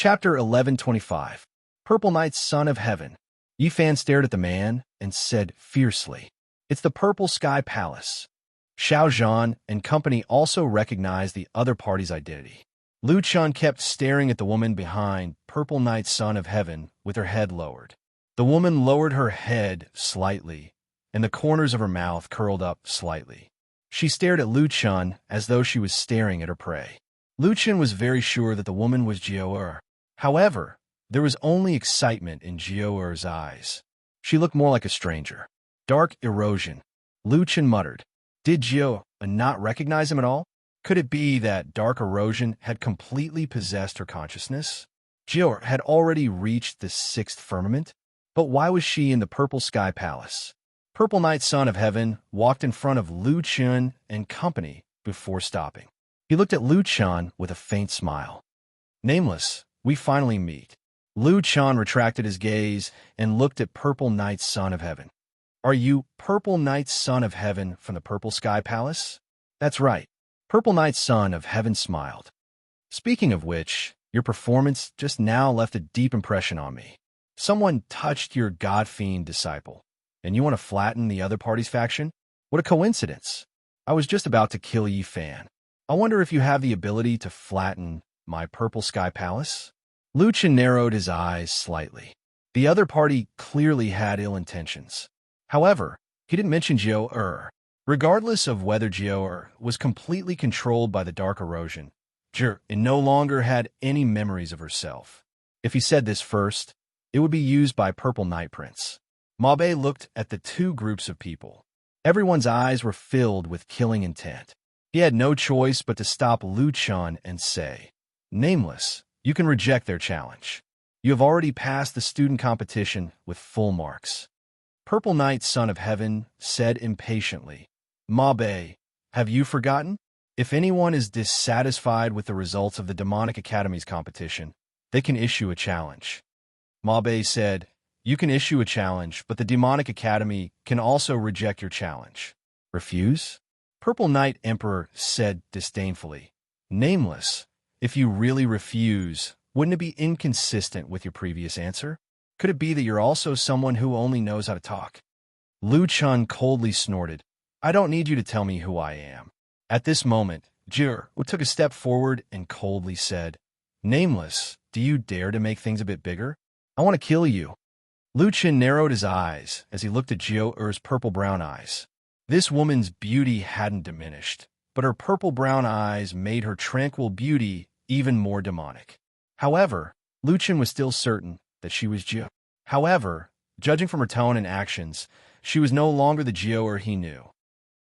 Chapter 1125. Purple Knight, Son of Heaven. Yifan stared at the man and said fiercely, "It's the Purple Sky Palace." Xiao Zhan and company also recognized the other party's identity. Lu Chun kept staring at the woman behind Purple Knight, Son of Heaven, with her head lowered. The woman lowered her head slightly, and the corners of her mouth curled up slightly. She stared at Lu Chun as though she was staring at her prey. Lu Chun was very sure that the woman was Jiao. However, there was only excitement in Jiao's eyes. She looked more like a stranger. Dark erosion. Lu Chun muttered. Did Jiao not recognize him at all? Could it be that dark erosion had completely possessed her consciousness? Jiao had already reached the sixth firmament, but why was she in the Purple Sky Palace? Purple Knight, Son of Heaven, walked in front of Lu Chun and company before stopping. He looked at Lu Chun with a faint smile. Nameless, we finally meet. Lu Chun retracted his gaze and looked at Purple Knight, Son of Heaven. Are you Purple Knight, Son of Heaven from the Purple Sky Palace? That's right. Purple Knight, Son of Heaven smiled. Speaking of which, your performance just now left a deep impression on me. Someone touched your God-fiend disciple, and you want to flatten the other party's faction? What a coincidence. I was just about to kill Yifan. I wonder if you have the ability to flatten my Purple Sky Palace? Lu Chun narrowed his eyes slightly. The other party clearly had ill intentions. However, he didn't mention Jiao. Regardless of whether Jiao was completely controlled by the dark erosion, Jiao no longer had any memories of herself. If he said this first, it would be used by Purple Knight Prince. Ma Bei looked at the two groups of people. Everyone's eyes were filled with killing intent. He had no choice but to stop Lu Chun and say, Nameless, you can reject their challenge. You have already passed the student competition with full marks. Purple Knight, Son of Heaven, said impatiently, Ma Bei, have you forgotten? If anyone is dissatisfied with the results of the Demonic Academy's competition, they can issue a challenge. Ma Bei said, you can issue a challenge, but the Demonic Academy can also reject your challenge. Refuse? Purple Knight Emperor said disdainfully, Nameless, if you really refuse, wouldn't it be inconsistent with your previous answer? Could it be that you're also someone who only knows how to talk? Lu Chun coldly snorted, I don't need you to tell me who I am. At this moment, Jiao took a step forward and coldly said, Nameless, do you dare to make things a bit bigger? I want to kill you. Lu Chun narrowed his eyes as he looked at Jiao's purple-brown eyes. This woman's beauty hadn't diminished, but her purple-brown eyes made her tranquil beauty even more demonic. However, Lu Chun was still certain that she was Jiao. However, judging from her tone and actions, she was no longer the Jiao he knew.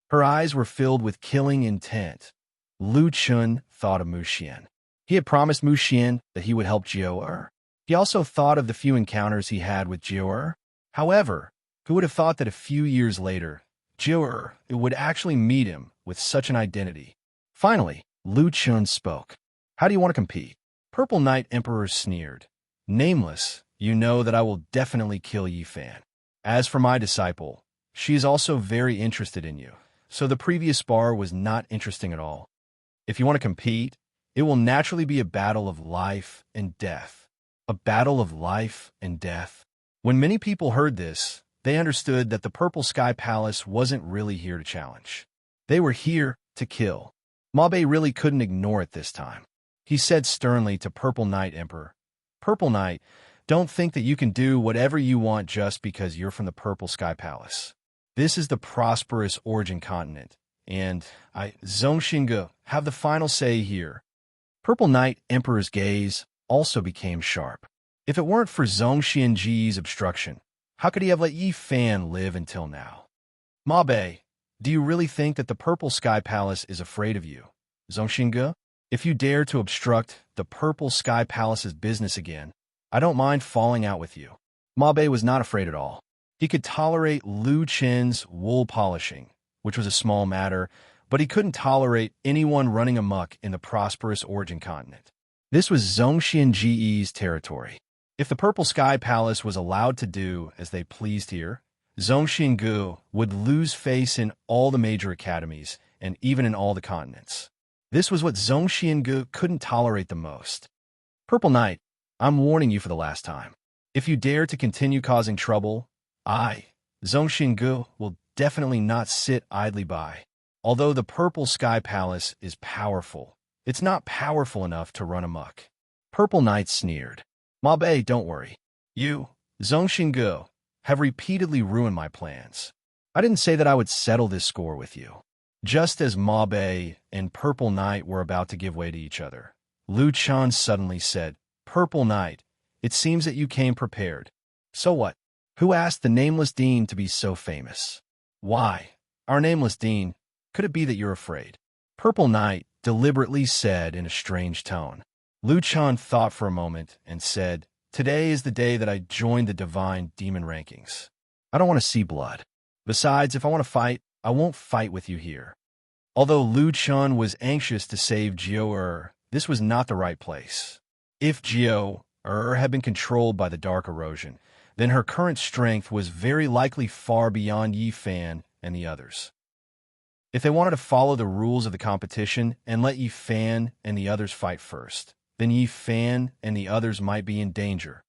Her eyes were filled with killing intent. Lu Chun thought of Mu Xian. He had promised Mu Xian that he would help Jiao. He also thought of the few encounters he had with Jiao. However, who would have thought that a few years later, Jiao would actually meet him with such an identity? Finally, Lu Chun spoke. How do you want to compete? Purple Knight Emperor sneered. Nameless, you know that I will definitely kill Yifan. As for my disciple, she is also very interested in you, so the previous spar was not interesting at all. If you want to compete, it will naturally be a battle of life and death. A battle of life and death. When many people heard this, they understood that the Purple Sky Palace wasn't really here to challenge. They were here to kill. Ma Bei really couldn't ignore it this time. He said sternly to Purple Knight Emperor, Purple Knight, don't think that you can do whatever you want just because you're from the Purple Sky Palace. This is the prosperous origin continent, and I, Zhongxinge, have the final say here. Purple Knight Emperor's gaze also became sharp. If it weren't for Zhongxianji's obstruction, how could he have let Yifan live until now? Ma Bei, do you really think that the Purple Sky Palace is afraid of you? Zhongxinge, if you dare to obstruct the Purple Sky Palace's business again, I don't mind falling out with you. Ma Bei was not afraid at all. He could tolerate Lu Chun's wool polishing, which was a small matter, but he couldn't tolerate anyone running amok in the prosperous origin continent. This was Zhongxianji's territory. If the Purple Sky Palace was allowed to do as they pleased here, Zhongxingu would lose face in all the major academies and even in all the continents. This was what Zhongxiangu couldn't tolerate the most. Purple Knight, I'm warning you for the last time. If you dare to continue causing trouble, I, Zhongxingu, will definitely not sit idly by. Although the Purple Sky Palace is powerful, it's not powerful enough to run amok. Purple Knight sneered. Ma Bei, don't worry. You, Zhongxingu, have repeatedly ruined my plans. I didn't say that I would settle this score with you. Just as Ma Bei and Purple Knight were about to give way to each other, Lu Chan suddenly said, Purple Knight, it seems that you came prepared. So what? Who asked the nameless dean to be so famous? Why, our nameless dean, could it be that you're afraid? Purple Knight deliberately said in a strange tone. Lu Chan thought for a moment and said, Today is the day that I joined the divine demon rankings. I don't want to see blood. Besides, if I want to fight, I won't fight with you here. Although Lu Chan was anxious to save Jiao this was not the right place. If Jiao had been controlled by the dark erosion, then her current strength was very likely far beyond Yi Fan and the others. If they wanted to follow the rules of the competition and let Yi Fan and the others fight first, then Yi Fan and the others might be in danger.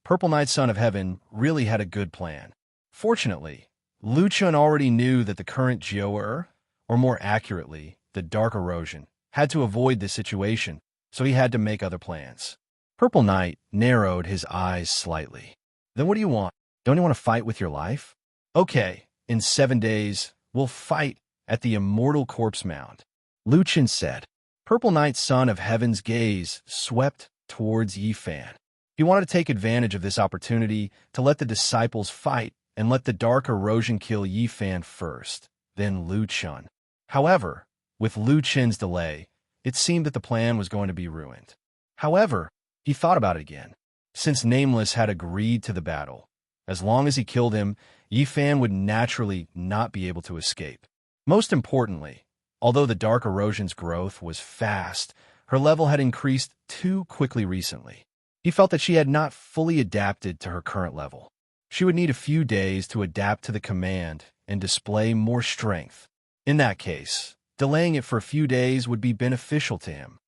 Purple Knight Son of Heaven really had a good plan. Fortunately, Lu Chun already knew that the current Jiao, or more accurately, the dark erosion, had to avoid this situation, so he had to make other plans. Purple Knight narrowed his eyes slightly. Then what do you want? Don't you want to fight with your life? Okay, in 7 days, we'll fight at the Immortal Corpse Mound, Lu Chen said. Purple Knight Son of Heaven's gaze swept towards Yi Fan. He wanted to take advantage of this opportunity to let the disciples fight and let the dark erosion kill Yi Fan first, then Lu Chun. However, with Lu Chen's delay, it seemed that the plan was going to be ruined. However, he thought about it again. Since Nameless had agreed to the battle, as long as he killed him, Yi Fan would naturally not be able to escape. Most importantly, although the dark erosion's growth was fast, her level had increased too quickly recently. He felt that she had not fully adapted to her current level. She would need a few days to adapt to the command and display more strength. In that case, delaying it for a few days would be beneficial to him.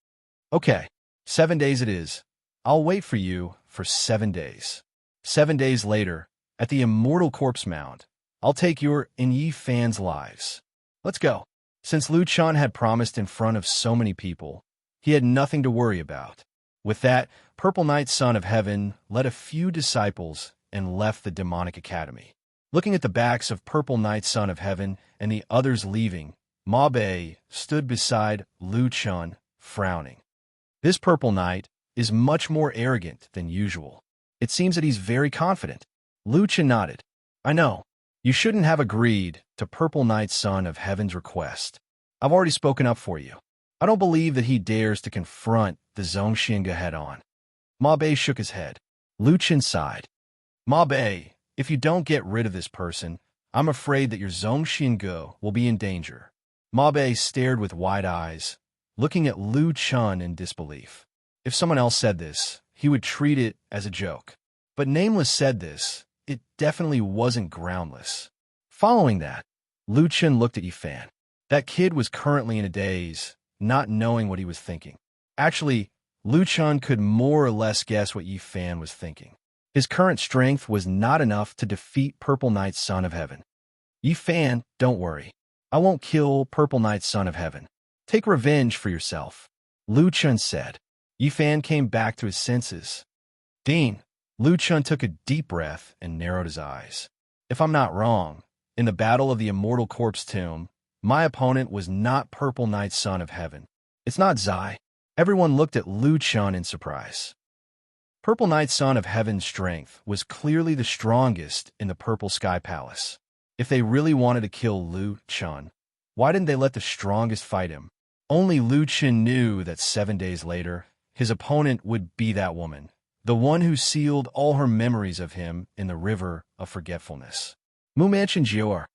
Okay, 7 days it is. I'll wait for you for 7 days. 7 days later, at the Immortal Corpse Mound, I'll take your and Yi Fan's lives. Let's go. Since Lu Chan had promised in front of so many people, he had nothing to worry about. With that, Purple Knight Son of Heaven led a few disciples and left the demonic academy. Looking at the backs of Purple Knight Son of Heaven and the others leaving, Ma Bei stood beside Lu Chun, frowning. This Purple Knight is much more arrogant than usual. It seems that he's very confident. Lu Chun nodded. I know. You shouldn't have agreed to Purple Knight Son of Heaven's request. I've already spoken up for you. I don't believe that he dares to confront the Zhongxinga head-on. Ma Bei shook his head. Lu Chun sighed. Ma Bei, if you don't get rid of this person, I'm afraid that your Zhongxinga will be in danger. Ma Bei stared with wide eyes, looking at Lu Chun in disbelief. If someone else said this, he would treat it as a joke. But Nameless said this. It definitely wasn't groundless. Following that, Lu Chun looked at Yi Fan. That kid was currently in a daze, not knowing what he was thinking. Actually, Lu Chun could more or less guess what Yi Fan was thinking. His current strength was not enough to defeat Purple Knight Son of Heaven. Yi Fan, don't worry. I won't kill Purple Knight Son of Heaven. Take revenge for yourself, Lu Chun said. Yi Fan came back to his senses. Dean, Lu Chun took a deep breath and narrowed his eyes. If I'm not wrong, in the Battle of the Immortal Corpse Tomb, my opponent was not Purple Knight Son of Heaven. It's not Zai. Everyone looked at Lu Chun in surprise. Purple Knight Son of Heaven's strength was clearly the strongest in the Purple Sky Palace. If they really wanted to kill Lu Chun, why didn't they let the strongest fight him? Only Lu Chun knew that 7 days later, his opponent would be that woman, the one who sealed all her memories of him in the River of Forgetfulness. Mu Mansion Jior.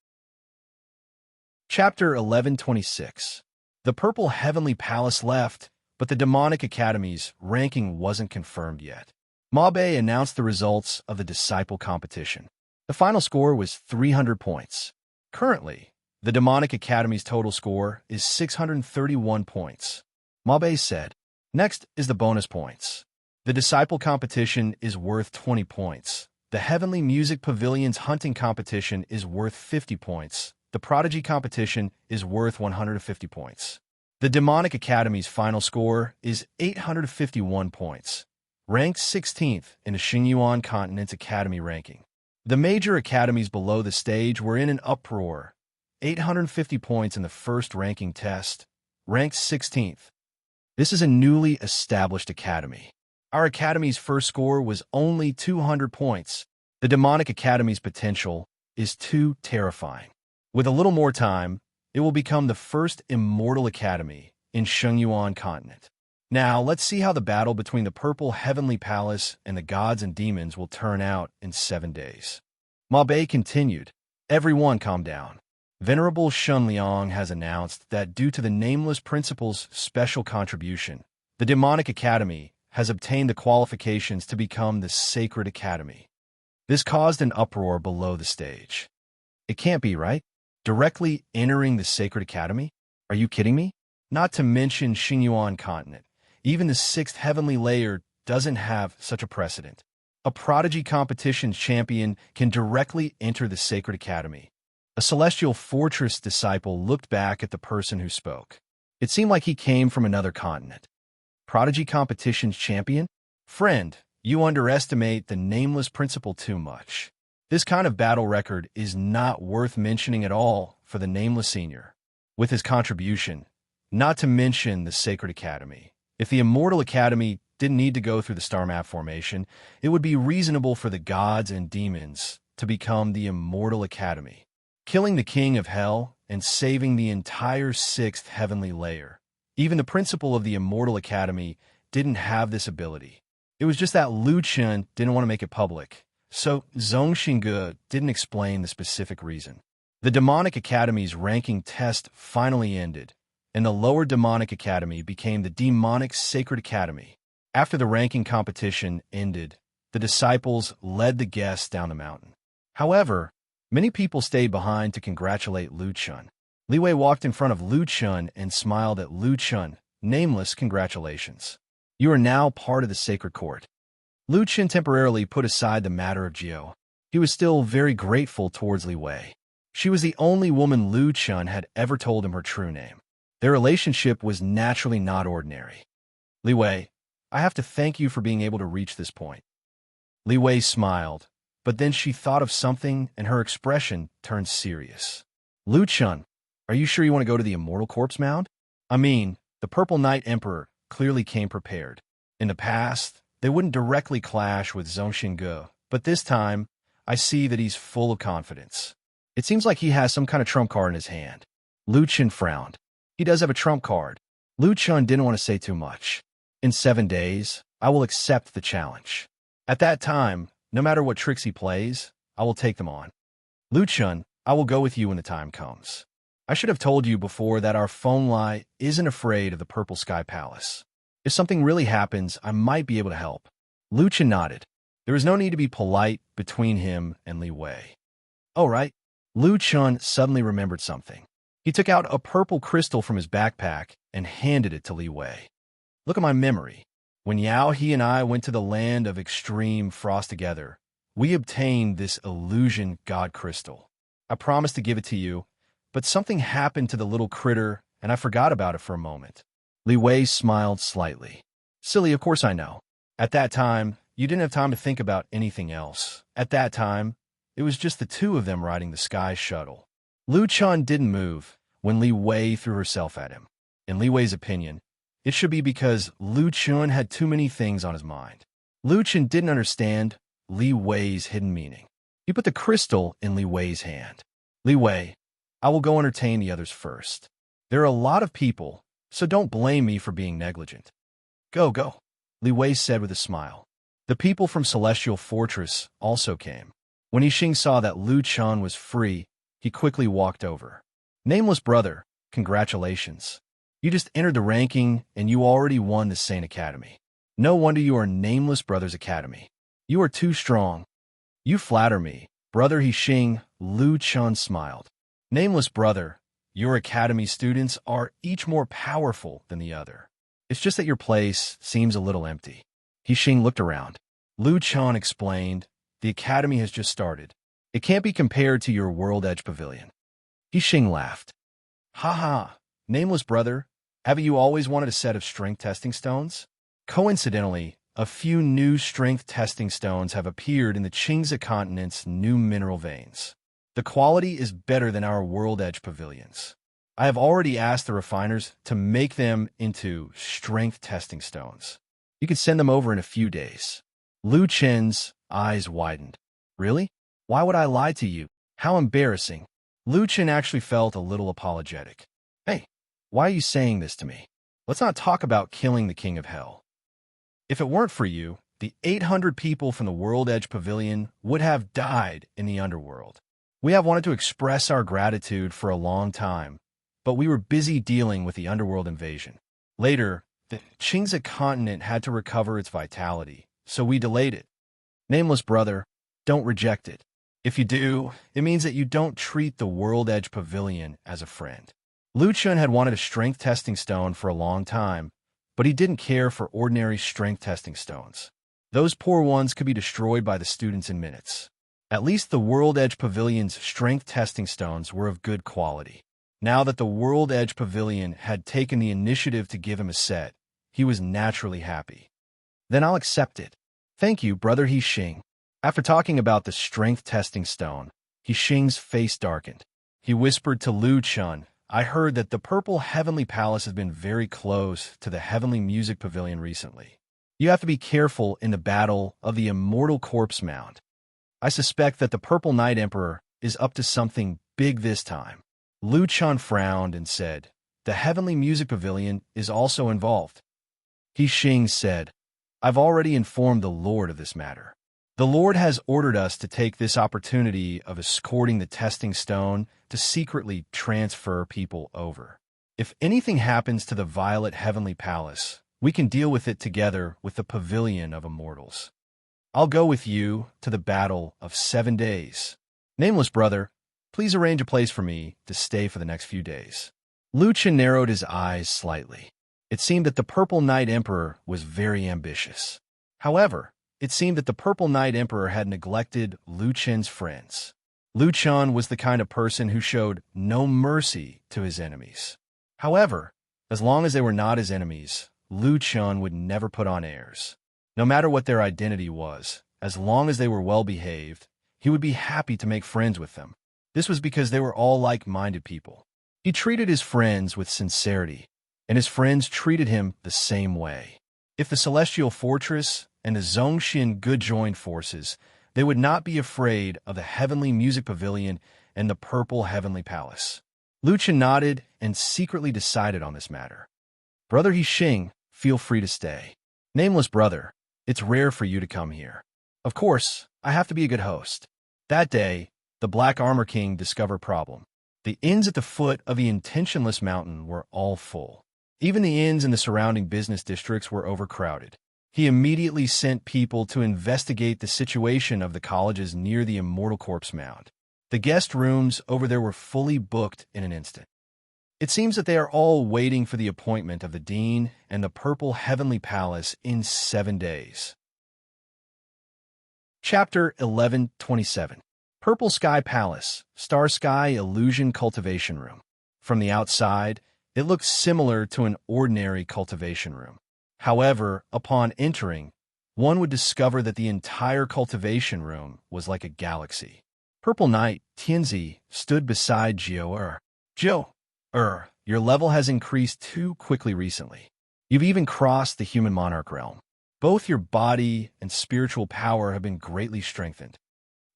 Chapter 1126. The Purple Heavenly Palace left, but the Demonic Academy's ranking wasn't confirmed yet. Ma Bei announced the results of the disciple competition. The final score was 300 points. Currently, the Demonic Academy's total score is 631 points. Ma Bei said, next is the bonus points. The disciple competition is worth 20 points. The Heavenly Music Pavilion's hunting competition is worth 50 points. The Prodigy competition is worth 150 points. The Demonic Academy's final score is 851 points, ranked 16th in the Xingyuan Continent's Academy ranking. The major academies below the stage were in an uproar. 850 points in the first ranking test, ranked 16th. This is a newly established academy. Our academy's first score was only 200 points. The Demonic Academy's potential is too terrifying. With a little more time, it will become the first immortal academy in Xingyuan Continent. Now, let's see how the battle between the Purple Heavenly Palace and the gods and demons will turn out in 7 days. Ma Bei continued. Everyone calm down. Venerable Shun Liang has announced that due to the Nameless Principal's special contribution, the Demonic Academy has obtained the qualifications to become the Sacred Academy. This caused an uproar below the stage. It can't be, right? Directly entering the Sacred Academy? Are you kidding me? Not to mention Xingyuan Continent. Even the 6th heavenly layer doesn't have such a precedent. A Prodigy competition champion can directly enter the Sacred Academy. A Celestial Fortress disciple looked back at the person who spoke. It seemed like he came from another continent. Prodigy competition's champion? Friend, you underestimate the Nameless Principal too much. This kind of battle record is not worth mentioning at all for the Nameless Senior. With his contribution, not to mention the Sacred Academy. If the Immortal Academy didn't need to go through the star map formation, it would be reasonable for the gods and demons to become the Immortal Academy, killing the King of Hell and saving the entire 6th heavenly layer. Even the principal of the Immortal Academy didn't have this ability. It was just that Lu Chen didn't want to make it public, so Zhong Xingge didn't explain the specific reason. The Demonic Academy's ranking test finally ended, and the Lower Demonic Academy became the Demonic Sacred Academy. After the ranking competition ended, the disciples led the guests down the mountain. However, many people stayed behind to congratulate Lu Chen. Li Wei walked in front of Lu Chen and smiled at Lu Chen. Nameless, congratulations. You are now part of the Sacred Court. Lu Chen temporarily put aside the matter of Jiao. He was still very grateful towards Li Wei. She was the only woman Lu Chen had ever told him her true name. Their relationship was naturally not ordinary. Li Wei, I have to thank you for being able to reach this point. Li Wei smiled, but then she thought of something and her expression turned serious. Lu Chen, are you sure you want to go to the Immortal Corpse Mound? I mean, the Purple Knight Emperor clearly came prepared. In the past, they wouldn't directly clash with Zhong Xingge, but this time, I see that he's full of confidence. It seems like he has some kind of trump card in his hand. Lu Chen frowned. He does have a trump card. Lu Chen didn't want to say too much. In 7 days, I will accept the challenge. At that time, no matter what tricks he plays, I will take them on. Lu Chen, I will go with you when the time comes. I should have told you before that our phone lie isn't afraid of the Purple Sky Palace. If something really happens, I might be able to help. Lu Chen nodded. There was no need to be polite between him and Li Wei. Oh, right. Lu Chen suddenly remembered something. He took out a purple crystal from his backpack and handed it to Li Wei. Look at my memory. When Yao He and I went to the land of extreme frost together, we obtained this illusion god crystal. I promised to give it to you, but something happened to the little critter and I forgot about it for a moment. Li Wei smiled slightly. Silly, of course I know. At that time, you didn't have time to think about anything else. At that time, it was just the two of them riding the sky shuttle. Lu Chen didn't move when Li Wei threw herself at him. In Li Wei's opinion, it should be because Lu Chen had too many things on his mind. Lu Chen didn't understand Li Wei's hidden meaning. He put the crystal in Li Wei's hand. Li Wei, I will go entertain the others first. There are a lot of people, so don't blame me for being negligent. Go, go, Li Wei said with a smile. The people from Celestial Fortress also came. When Yixing saw that Lu Chen was free, he quickly walked over. Nameless brother, congratulations. You just entered the ranking and you already won the Saint Academy. No wonder you are Nameless Brothers Academy. You are too strong. You flatter me, brother Yixing. Lu Chen smiled. Nameless brother, your academy students are each more powerful than the other. It's just that your place seems a little empty. Xing looked around. Lu Chan explained, the academy has just started. It can't be compared to your World Edge Pavilion. Xing laughed. Ha ha, nameless brother, haven't you always wanted a set of strength testing stones? Coincidentally, a few new strength testing stones have appeared in the Qingza continent's new mineral veins. The quality is better than our World Edge Pavilions. I have already asked the refiners to make them into strength testing stones. You can send them over in a few days. Lu Chen's eyes widened. Really? Why would I lie to you? How embarrassing. Lu Chen actually felt a little apologetic. Hey, why are you saying this to me? Let's not talk about killing the King of Hell. If it weren't for you, the 800 people from the World Edge Pavilion would have died in the underworld. We have wanted to express our gratitude for a long time, but we were busy dealing with the underworld invasion. Later, the Qingza continent had to recover its vitality, so we delayed it. Nameless brother, don't reject it. If you do, it means that you don't treat the World Edge Pavilion as a friend. Lu Chun had wanted a strength testing stone for a long time, but he didn't care for ordinary strength testing stones. Those poor ones could be destroyed by the students in minutes. At least the World Edge Pavilion's strength testing stones were of good quality. Now that the World Edge Pavilion had taken the initiative to give him a set, he was naturally happy. Then I'll accept it. Thank you, Brother Xing. After talking about the strength testing stone, Xing's face darkened. He whispered to Lu Chun, I heard that the Purple Heavenly Palace has been very close to the Heavenly Music Pavilion recently. You have to be careful in the battle of the Immortal Corpse Mound. I suspect that the Purple Knight Emperor is up to something big this time. Lu Chun frowned and said, the Heavenly Music Pavilion is also involved. Xing said, I've already informed the Lord of this matter. The Lord has ordered us to take this opportunity of escorting the testing stone to secretly transfer people over. If anything happens to the Violet Heavenly Palace, we can deal with it together with the Pavilion of Immortals. I'll go with you to the battle of 7 days. Nameless brother, please arrange a place for me to stay for the next few days. Lu Chen narrowed his eyes slightly. It seemed that the Purple Knight Emperor was very ambitious. However, it seemed that the Purple Knight Emperor had neglected Lu Chen's friends. Lu Chen was the kind of person who showed no mercy to his enemies. However, as long as they were not his enemies, Lu Chen would never put on airs. No matter what their identity was, as long as they were well-behaved, he would be happy to make friends with them. This was because they were all like-minded people. He treated his friends with sincerity, and his friends treated him the same way. If the Celestial Fortress and the Zhongxin Good joined forces, they would not be afraid of the Heavenly Music Pavilion and the Purple Heavenly Palace. Lu Chen nodded and secretly decided on this matter. Brother Xing, feel free to stay. Nameless brother, it's rare for you to come here. Of course, I have to be a good host. That day, the Black Armor King discovered a problem. The inns at the foot of the Intentionless Mountain were all full. Even the inns in the surrounding business districts were overcrowded. He immediately sent people to investigate the situation of the colleges near the Immortal Corpse Mound. The guest rooms over there were fully booked in an instant. It seems that they are all waiting for the appointment of the Dean and the Purple Heavenly Palace in 7 days. Chapter 1127. Purple Sky Palace, Star Sky Illusion Cultivation Room. From the outside, it looked similar to an ordinary cultivation room. However, upon entering, one would discover that the entire cultivation room was like a galaxy. Purple Knight Tianzi stood beside Jiu. Your level has increased too quickly recently. You've even crossed the human monarch realm. Both your body and spiritual power have been greatly strengthened.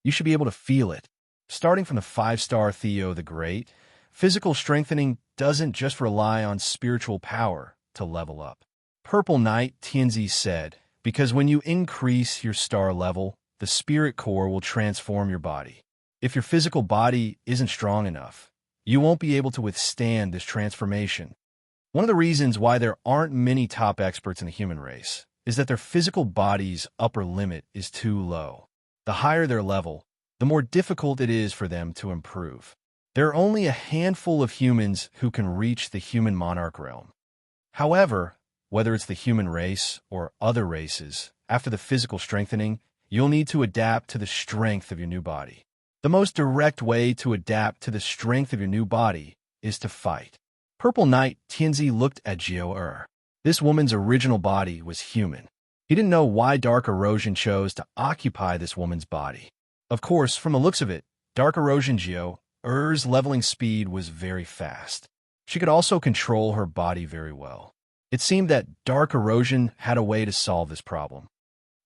You should be able to feel it. Starting from the 5-star Theo the Great, physical strengthening doesn't just rely on spiritual power to level up. Purple Knight Tianzi said, because when you increase your star level, the spirit core will transform your body. If your physical body isn't strong enough, you won't be able to withstand this transformation. One of the reasons why there aren't many top experts in the human race is that their physical body's upper limit is too low. The higher their level, the more difficult it is for them to improve. There are only a handful of humans who can reach the human monarch realm. However, whether it's the human race or other races, after the physical strengthening, you'll need to adapt to the strength of your new body. The most direct way to adapt to the strength of your new body is to fight. Purple Knight Tianzi looked at Jiao. This woman's original body was human. He didn't know why Dark Erosion chose to occupy this woman's body. Of course, from the looks of it, Dark Erosion Jiao's leveling speed was very fast. She could also control her body very well. It seemed that Dark Erosion had a way to solve this problem.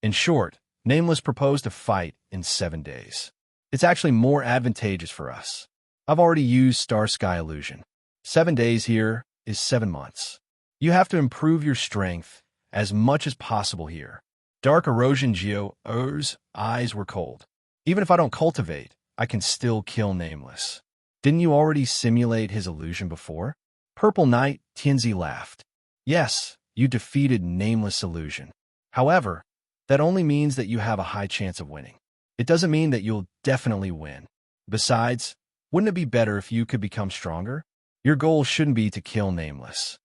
In short, Nameless proposed a fight in 7 days. It's actually more advantageous for us. I've already used Star Sky Illusion. 7 days here is 7 months. You have to improve your strength as much as possible here. Dark Erosion Jiao's eyes were cold. Even if I don't cultivate, I can still kill Nameless. Didn't you already simulate his illusion before? Purple Knight Tianzi laughed. Yes, you defeated Nameless illusion. However, that only means that you have a high chance of winning. It doesn't mean that you'll definitely win. Besides, wouldn't it be better if you could become stronger? Your goal shouldn't be to kill Nameless.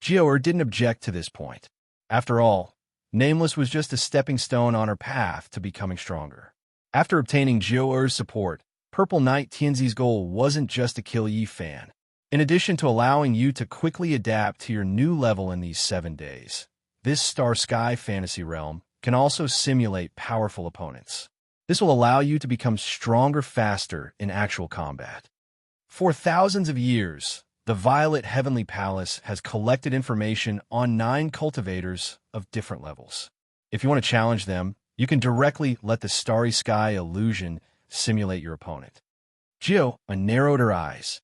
Jiao didn't object to this point. After all, Nameless was just a stepping stone on her path to becoming stronger. After obtaining Jiao's support, Purple Knight Tianzi's goal wasn't just to kill Yifan. In addition to allowing you to quickly adapt to your new level in these 7 days, this Star Sky fantasy realm can also simulate powerful opponents. This will allow you to become stronger faster in actual combat. For thousands of years, the Violet Heavenly Palace has collected information on 9 cultivators of different levels. If you want to challenge them, you can directly let the Starry Sky illusion simulate your opponent. Jiao narrowed her eyes.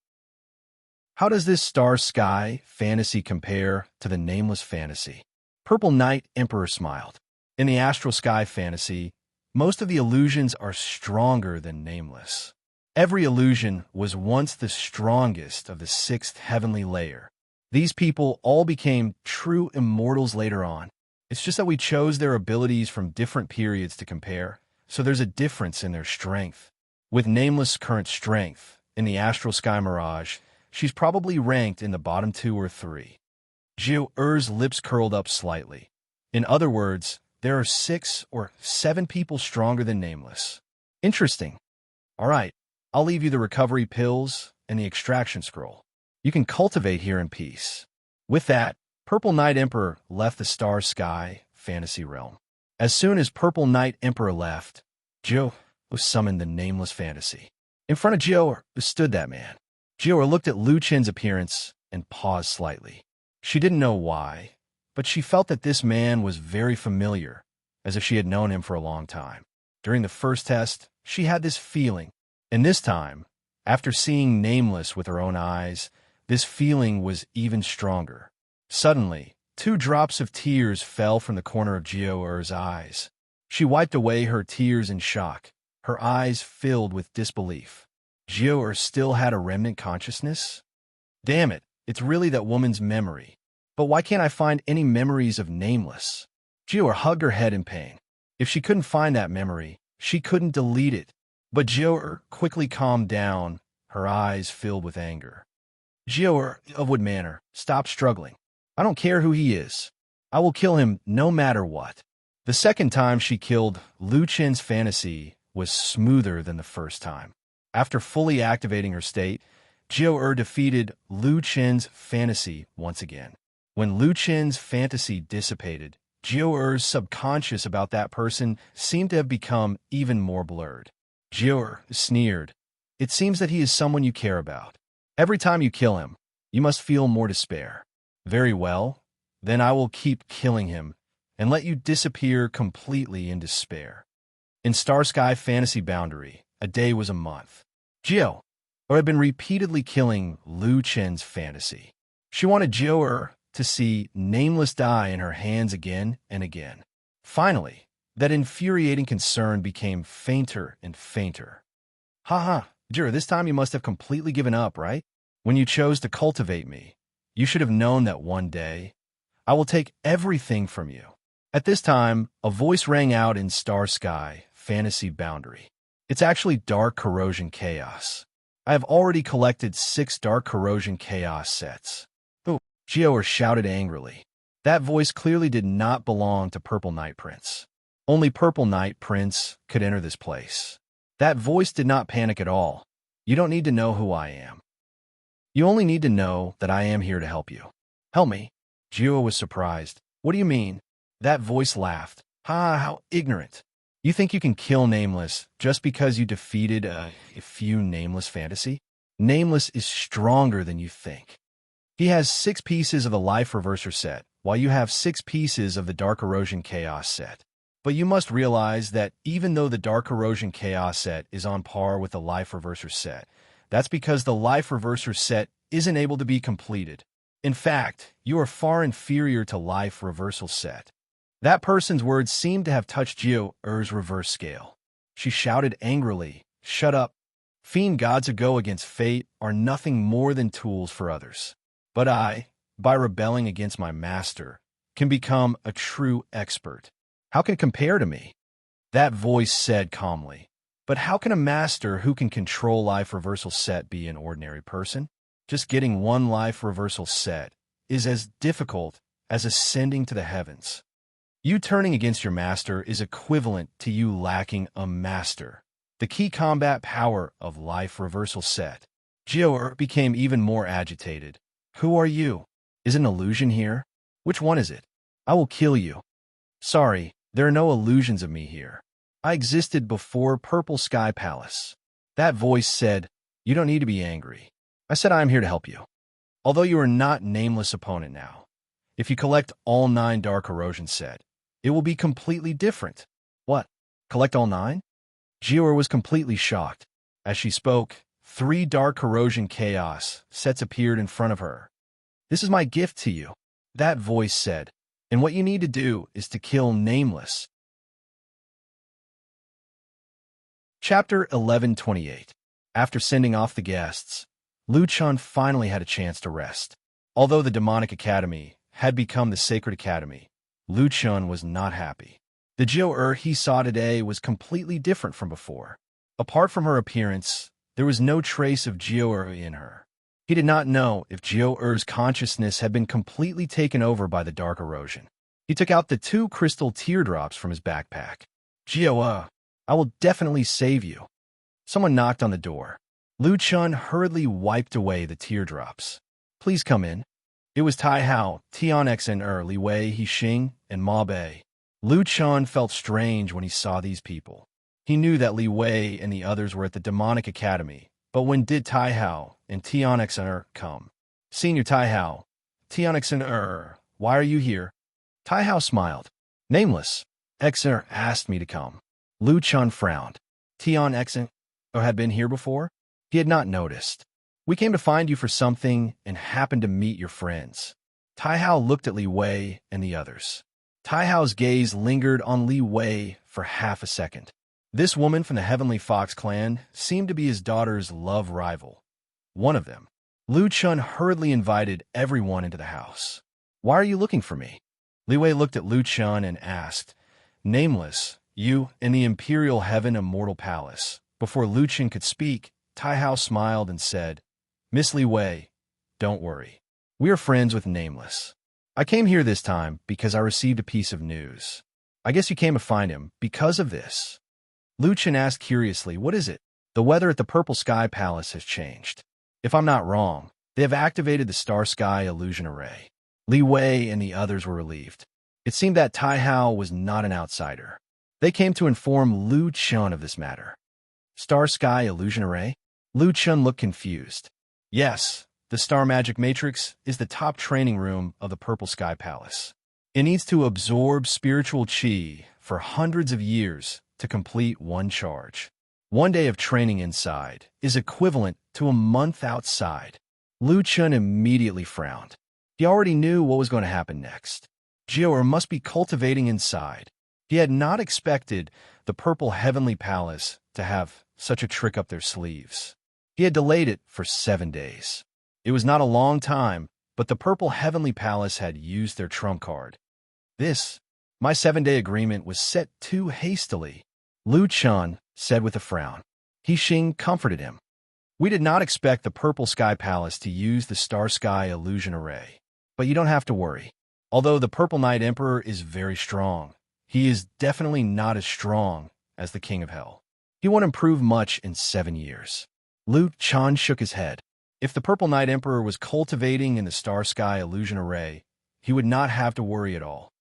How does this Star Sky fantasy compare to the Nameless fantasy? Purple Knight Emperor smiled. In the Astral Sky fantasy, most of the illusions are stronger than Nameless. Every illusion was once the strongest of the 6th heavenly layer. These people all became true immortals later on. It's just that we chose their abilities from different periods to compare, so there's a difference in their strength. With Nameless' current strength, in the Astral Sky Mirage, she's probably ranked in the bottom 2 or 3. Jiao's lips curled up slightly. In other words, there are 6 or 7 people stronger than Nameless. Interesting. All right, I'll leave you the recovery pills and the extraction scroll. You can cultivate here in peace. With that, Purple Knight Emperor left the Star Sky fantasy realm. As soon as Purple Knight Emperor left, Jiao summoned the Nameless fantasy. In front of Jiao stood that man. Jiao looked at Lu Qin's appearance and paused slightly. She didn't know why, but she felt that this man was very familiar, as if she had known him for a long time. During the first test, she had this feeling, and this time, after seeing Nameless with her own eyes, this feeling was even stronger. Suddenly, 2 drops of tears fell from the corner of Jiao's eyes. She wiped away her tears in shock, her eyes filled with disbelief. Jiao still had a remnant consciousness? Damn it, it's really that woman's memory. But why can't I find any memories of Nameless? Jiao hugged her head in pain. If she couldn't find that memory, she couldn't delete it. But Jiao quickly calmed down, her eyes filled with anger. Jiao of Wood Manor, stop struggling. I don't care who he is. I will kill him no matter what. The second time she killed Lu Qin's fantasy was smoother than the first time. After fully activating her state, Jiao defeated Lu Qin's fantasy once again. When Lu Qin's fantasy dissipated, Jiao's subconscious about that person seemed to have become even more blurred. Jiao sneered. It seems that he is someone you care about. Every time you kill him, you must feel more despair. Very well, then I will keep killing him and let you disappear completely in despair. In Star Sky Fantasy Boundary, a day was a month. Jiao had been repeatedly killing Lu Qin's fantasy. She wanted Jiao to see Nameless die in her hands again and again. Finally, that infuriating concern became fainter and fainter. Haha, Jiao, this time you must have completely given up, right? When you chose to cultivate me, you should have known that one day I will take everything from you. At this time, a voice rang out in Star Sky Fantasy Boundary. It's actually Dark Corrosion Chaos. I have already collected 6 Dark Corrosion Chaos sets. Oh, Jiao shouted angrily. That voice clearly did not belong to Purple Night Prince. Only Purple Night Prince could enter this place. That voice did not panic at all. You don't need to know who I am. You only need to know that I am here to help you. Help me. Gio was surprised. What do you mean? That voice laughed. Ha, how ignorant. You think you can kill Nameless just because you defeated a few Nameless fantasy? Nameless is stronger than you think. He has 6 pieces of the Life Reverser set, while you have 6 pieces of the Dark Erosion Chaos set. But you must realize that even though the Dark Erosion Chaos set is on par with the Life Reverser set, that's because the Life Reverser set isn't able to be completed. In fact, you are far inferior to Life Reversal set. That person's words seemed to have touched Gio-Er's reverse scale. She shouted angrily, "Shut up! Fiend gods who go against fate are nothing more than tools for others. But I, by rebelling against my master, can become a true expert. How can it compare to me?" That voice said calmly. But how can a master who can control Life Reversal set be an ordinary person? Just getting one Life Reversal set is as difficult as ascending to the heavens. You turning against your master is equivalent to you lacking a master, the key combat power of Life Reversal set. Gio became even more agitated. Who are you? Is an illusion here? Which one is it? I will kill you. Sorry, there are no illusions of me here. I existed before Purple Sky Palace. That voice said, you don't need to be angry. I said I am here to help you. Although you are not Nameless opponent now, if you collect all 9 Dark Erosion set, it will be completely different. What? Collect all 9? Gio was completely shocked. As she spoke, 3 Dark Erosion Chaos sets appeared in front of her. This is my gift to you, that voice said, and what you need to do is to kill Nameless. Chapter 1128. After sending off the guests, Lu Chun finally had a chance to rest. Although the Demonic Academy had become the Sacred Academy, Lu Chun was not happy. The Gio he saw today was completely different from before. Apart from her appearance, there was no trace of Gio in her. He did not know if Gio-Er's consciousness had been completely taken over by the Dark Erosion. He took out the 2 crystal teardrops from his backpack. Gio, I will definitely save you. Someone knocked on the door. Lu Chun hurriedly wiped away the teardrops. Please come in. It was Tai Hao, Tian Xn Li Wei, He Xing, and Ma Bei. Lu Chun felt strange when he saw these people. He knew that Li Wei and the others were at the Demonic Academy, but when did Tai Hao and Tian Xn come? Senior Tai Hao, Tian Xn, why are you here? Tai Hao smiled. Nameless. Xn asked me to come. Lu Chun frowned. Tian Xn had been here before? He had not noticed. We came to find you for something and happened to meet your friends. Tai Hao looked at Li Wei and the others. Tai Hao's gaze lingered on Li Wei for half a second. This woman from the Heavenly Fox clan seemed to be his daughter's love rival. One of them. Lu Chun hurriedly invited everyone into the house. Why are you looking for me? Li Wei looked at Lu Chun and asked, Nameless, you in the Imperial Heaven Immortal Palace. Before Lu Chun could speak, Tai Hao smiled and said, Miss Li Wei, don't worry. We are friends with Nameless. I came here this time because I received a piece of news. I guess you came to find him because of this. Lu Chun asked curiously, what is it? The weather at the Purple Sky Palace has changed. If I'm not wrong, they have activated the Star Sky Illusion Array. Li Wei and the others were relieved. It seemed that Tai Hao was not an outsider. They came to inform Lu Chun of this matter. Star Sky Illusion Array? Lu Chun looked confused. Yes, the Star Magic Matrix is the top training room of the Purple Sky Palace. It needs to absorb spiritual chi for hundreds of years to complete one charge. One day of training inside is equivalent to a month outside. Lu Chun immediately frowned. He already knew what was going to happen next. Gio must be cultivating inside. He had not expected the Purple Heavenly Palace to have such a trick up their sleeves. He had delayed it for 7 days. It was not a long time, but the Purple Heavenly Palace had used their trump card. My 7-day agreement was set too hastily, Lu Chun said with a frown. He Xing comforted him. We did not expect the Purple Sky Palace to use the Star Sky Illusion Array, but you don't have to worry. Although the Purple Knight Emperor is very strong, he is definitely not as strong as the King of Hell. He won't improve much in 7 years. Lu Chan shook his head. If the Purple Knight Emperor was cultivating in the Star Sky Illusion Array, he would not have to worry at all.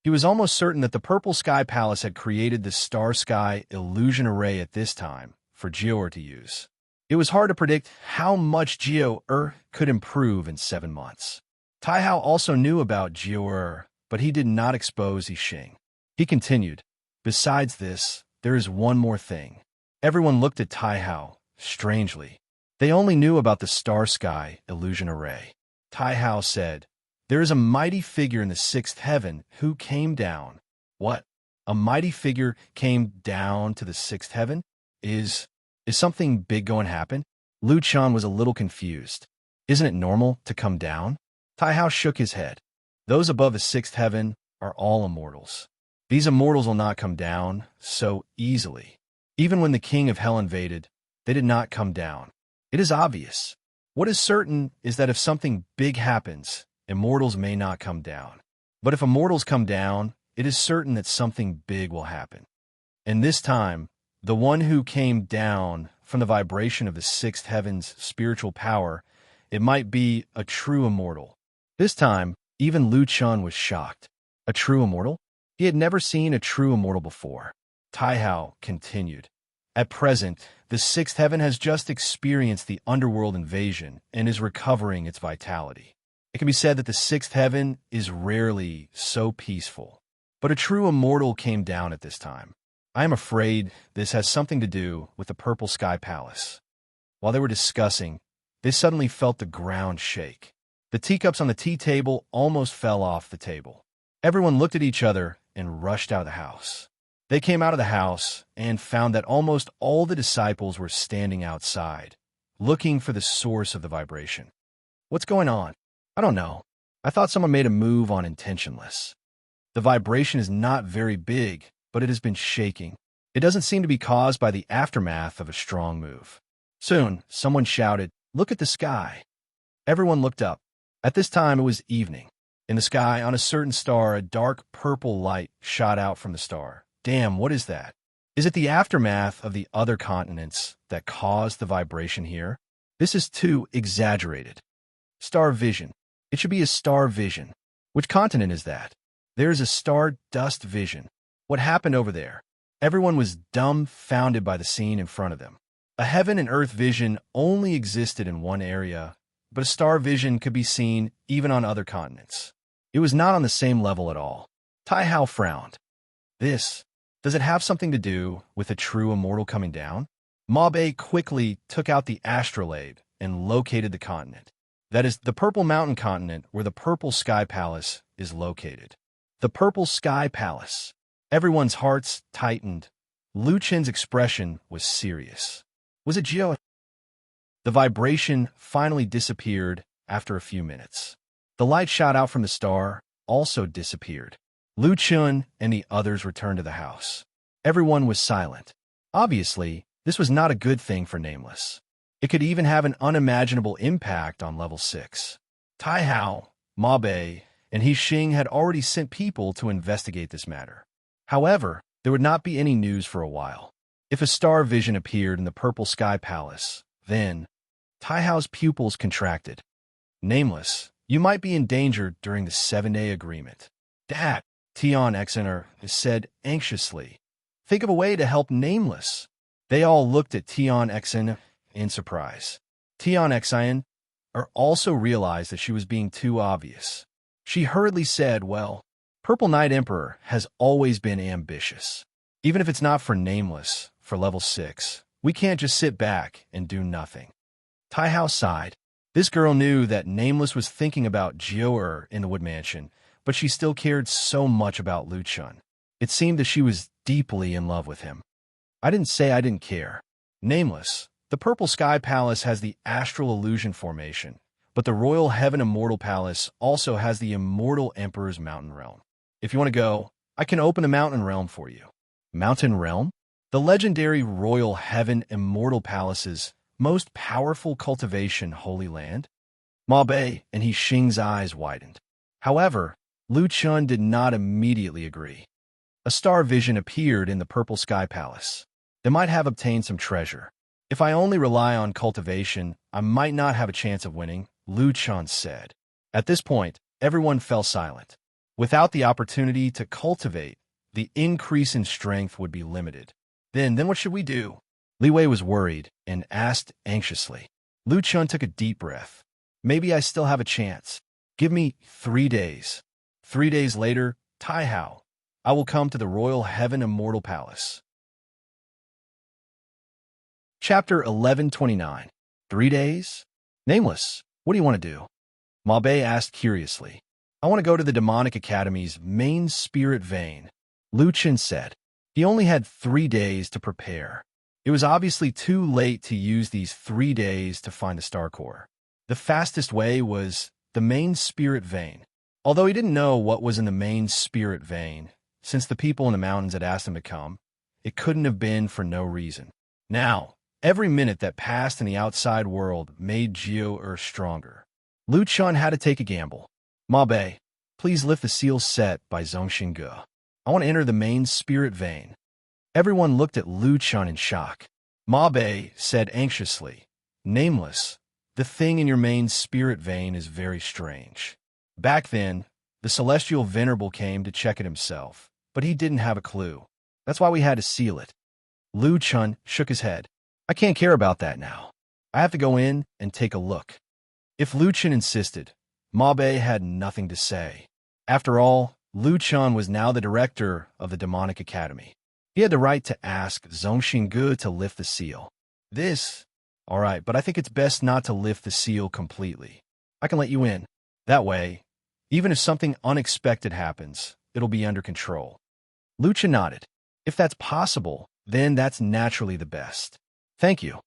He was almost certain that the Purple Sky Palace had created the Star Sky Illusion Array at this time for Geo to use. It was hard to predict how much Geo could improve in 7 months. Tai Hao also knew about Geo but he did not expose Yixing. He continued, "Besides this, there is one more thing." Everyone looked at Tai Hao, strangely. They only knew about the Star Sky Illusion Array. Tai Hao said, "There is a mighty figure in the 6th heaven who came down." What? A mighty figure came down to the 6th heaven? Is something big going to happen? Lu Chan was a little confused. Isn't it normal to come down? Tai Hao shook his head. Those above the 6th heaven are all immortals. These immortals will not come down so easily. Even when the King of Hell invaded, they did not come down. It is obvious. What is certain is that if something big happens, immortals may not come down. But if immortals come down, it is certain that something big will happen. And this time, the one who came down from the vibration of the 6th heaven's spiritual power, it might be a true immortal. This time, even Lu Chun was shocked. A true immortal? He had never seen a true immortal before. Tai Hao continued. At present, the 6th heaven has just experienced the underworld invasion and is recovering its vitality. It can be said that the 6th heaven is rarely so peaceful. But a true immortal came down at this time. I am afraid this has something to do with the Purple Sky Palace. While they were discussing, they suddenly felt the ground shake. The teacups on the tea table almost fell off the table. Everyone looked at each other and rushed out of the house. They came out of the house and found that almost all the disciples were standing outside, looking for the source of the vibration. What's going on? I don't know. I thought someone made a move on intentionless. The vibration is not very big, but it has been shaking. It doesn't seem to be caused by the aftermath of a strong move. Soon, someone shouted, "Look at the sky." Everyone looked up. At this time, it was evening. In the sky, on a certain star, a dark purple light shot out from the star. Damn, what is that? Is it the aftermath of the other continents that caused the vibration here? This is too exaggerated. Star vision. It should be a star vision. Which continent is that? There is a star dust vision. What happened over there? Everyone was dumbfounded by the scene in front of them. A heaven and earth vision only existed in one area, but a star vision could be seen even on other continents. It was not on the same level at all. Tai Hao frowned. Does it have something to do with a true immortal coming down? Ma Bei quickly took out the astrolabe and located the continent. That is the Purple Mountain continent where the Purple Sky Palace is located. The Purple Sky Palace. Everyone's hearts tightened. Lu Chen's expression was serious. Was it Geo? The vibration finally disappeared after a few minutes. The light shot out from the star also disappeared. Lu Chun and the others returned to the house. Everyone was silent. Obviously, this was not a good thing for Nameless. It could even have an unimaginable impact on level 6. Tai Hao, Ma Bei, and Yixing had already sent people to investigate this matter. However, there would not be any news for a while. If a star vision appeared in the Purple Sky Palace, then Tai Hao's pupils contracted. Nameless, you might be in danger during the 7-day agreement. Dad, Tian Xener said anxiously. Think of a way to help Nameless. They all looked at Tian Xen in surprise. Tian Xen also realized that she was being too obvious. She hurriedly said, well, Purple Knight Emperor has always been ambitious. Even if it's not for Nameless, for level 6, we can't just sit back and do nothing. Tai Hao sighed. This girl knew that Nameless was thinking about Geo in the Wood Mansion, but she still cared so much about Lu Chun. It seemed that she was deeply in love with him. I didn't say I didn't care. Nameless, the Purple Sky Palace has the Astral Illusion Formation, but the Royal Heaven Immortal Palace also has the Immortal Emperor's Mountain Realm. If you want to go, I can open a Mountain Realm for you. Mountain Realm? The legendary Royal Heaven Immortal Palace's most powerful cultivation Holy Land? Ma Bei and Yixing's eyes widened. However, Lu Chun did not immediately agree. A star vision appeared in the purple sky palace. They might have obtained some treasure. If I only rely on cultivation, I might not have a chance of winning, Lu Chun said. At this point, everyone fell silent. Without the opportunity to cultivate, the increase in strength would be limited. Then what should we do? Li Wei was worried and asked anxiously. Lu Chun took a deep breath. Maybe I still have a chance. Give me 3 days. 3 days later, Tai Hao, I will come to the royal heaven immortal palace. Chapter 1129. 3 days? Nameless, what do you want to do? Ma Bei asked curiously. I want to go to the demonic academy's main spirit vein, Lu Chun said. He only had 3 days to prepare. It was obviously too late to use these 3 days to find the star core. The fastest way was the main spirit vein. Although he didn't know what was in the main spirit vein, since the people in the mountains had asked him to come, it couldn't have been for no reason. Now, every minute that passed in the outside world made Geo-Er stronger. Lu Chun had to take a gamble. Ma Bei, please lift the seal set by Zhongxin Ge. I want to enter the main spirit vein. Everyone looked at Lu Chun in shock. Ma Bei said anxiously, Nameless, the thing in your main spirit vein is very strange. Back then, the celestial venerable came to check it himself, but he didn't have a clue. That's why we had to seal it. Lu Chun shook his head. I can't care about that now. I have to go in and take a look. If Lu Chun insisted, Ma Bei had nothing to say. After all, Lu Chun was now the director of the Demonic Academy. He had the right to ask Zhongxin Ge to lift the seal. All right, but I think it's best not to lift the seal completely. I can let you in. That way, even if something unexpected happens, it'll be under control. Lu Chun nodded. If that's possible, then that's naturally the best. Thank you.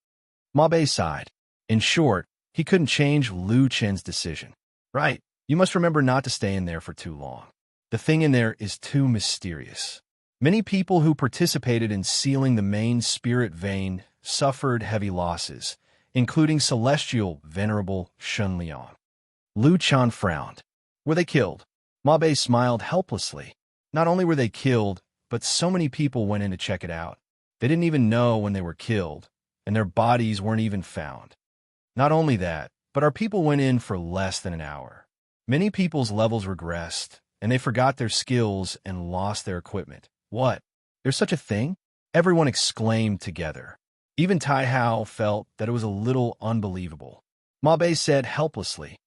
Ma Bei sighed. In short, he couldn't change Lu Chun's decision. Right, you must remember not to stay in there for too long. The thing in there is too mysterious. Many people who participated in sealing the main spirit vein suffered heavy losses, including Celestial Venerable Shun Liang. Lu Chun frowned. Were they killed? Ma Bei smiled helplessly. Not only were they killed, but so many people went in to check it out. They didn't even know when they were killed, and their bodies weren't even found. Not only that, but our people went in for less than an hour. Many people's levels regressed, and they forgot their skills and lost their equipment. What? There's such a thing? Everyone exclaimed together. Even Tai Hao felt that it was a little unbelievable. Ma Bei said helplessly,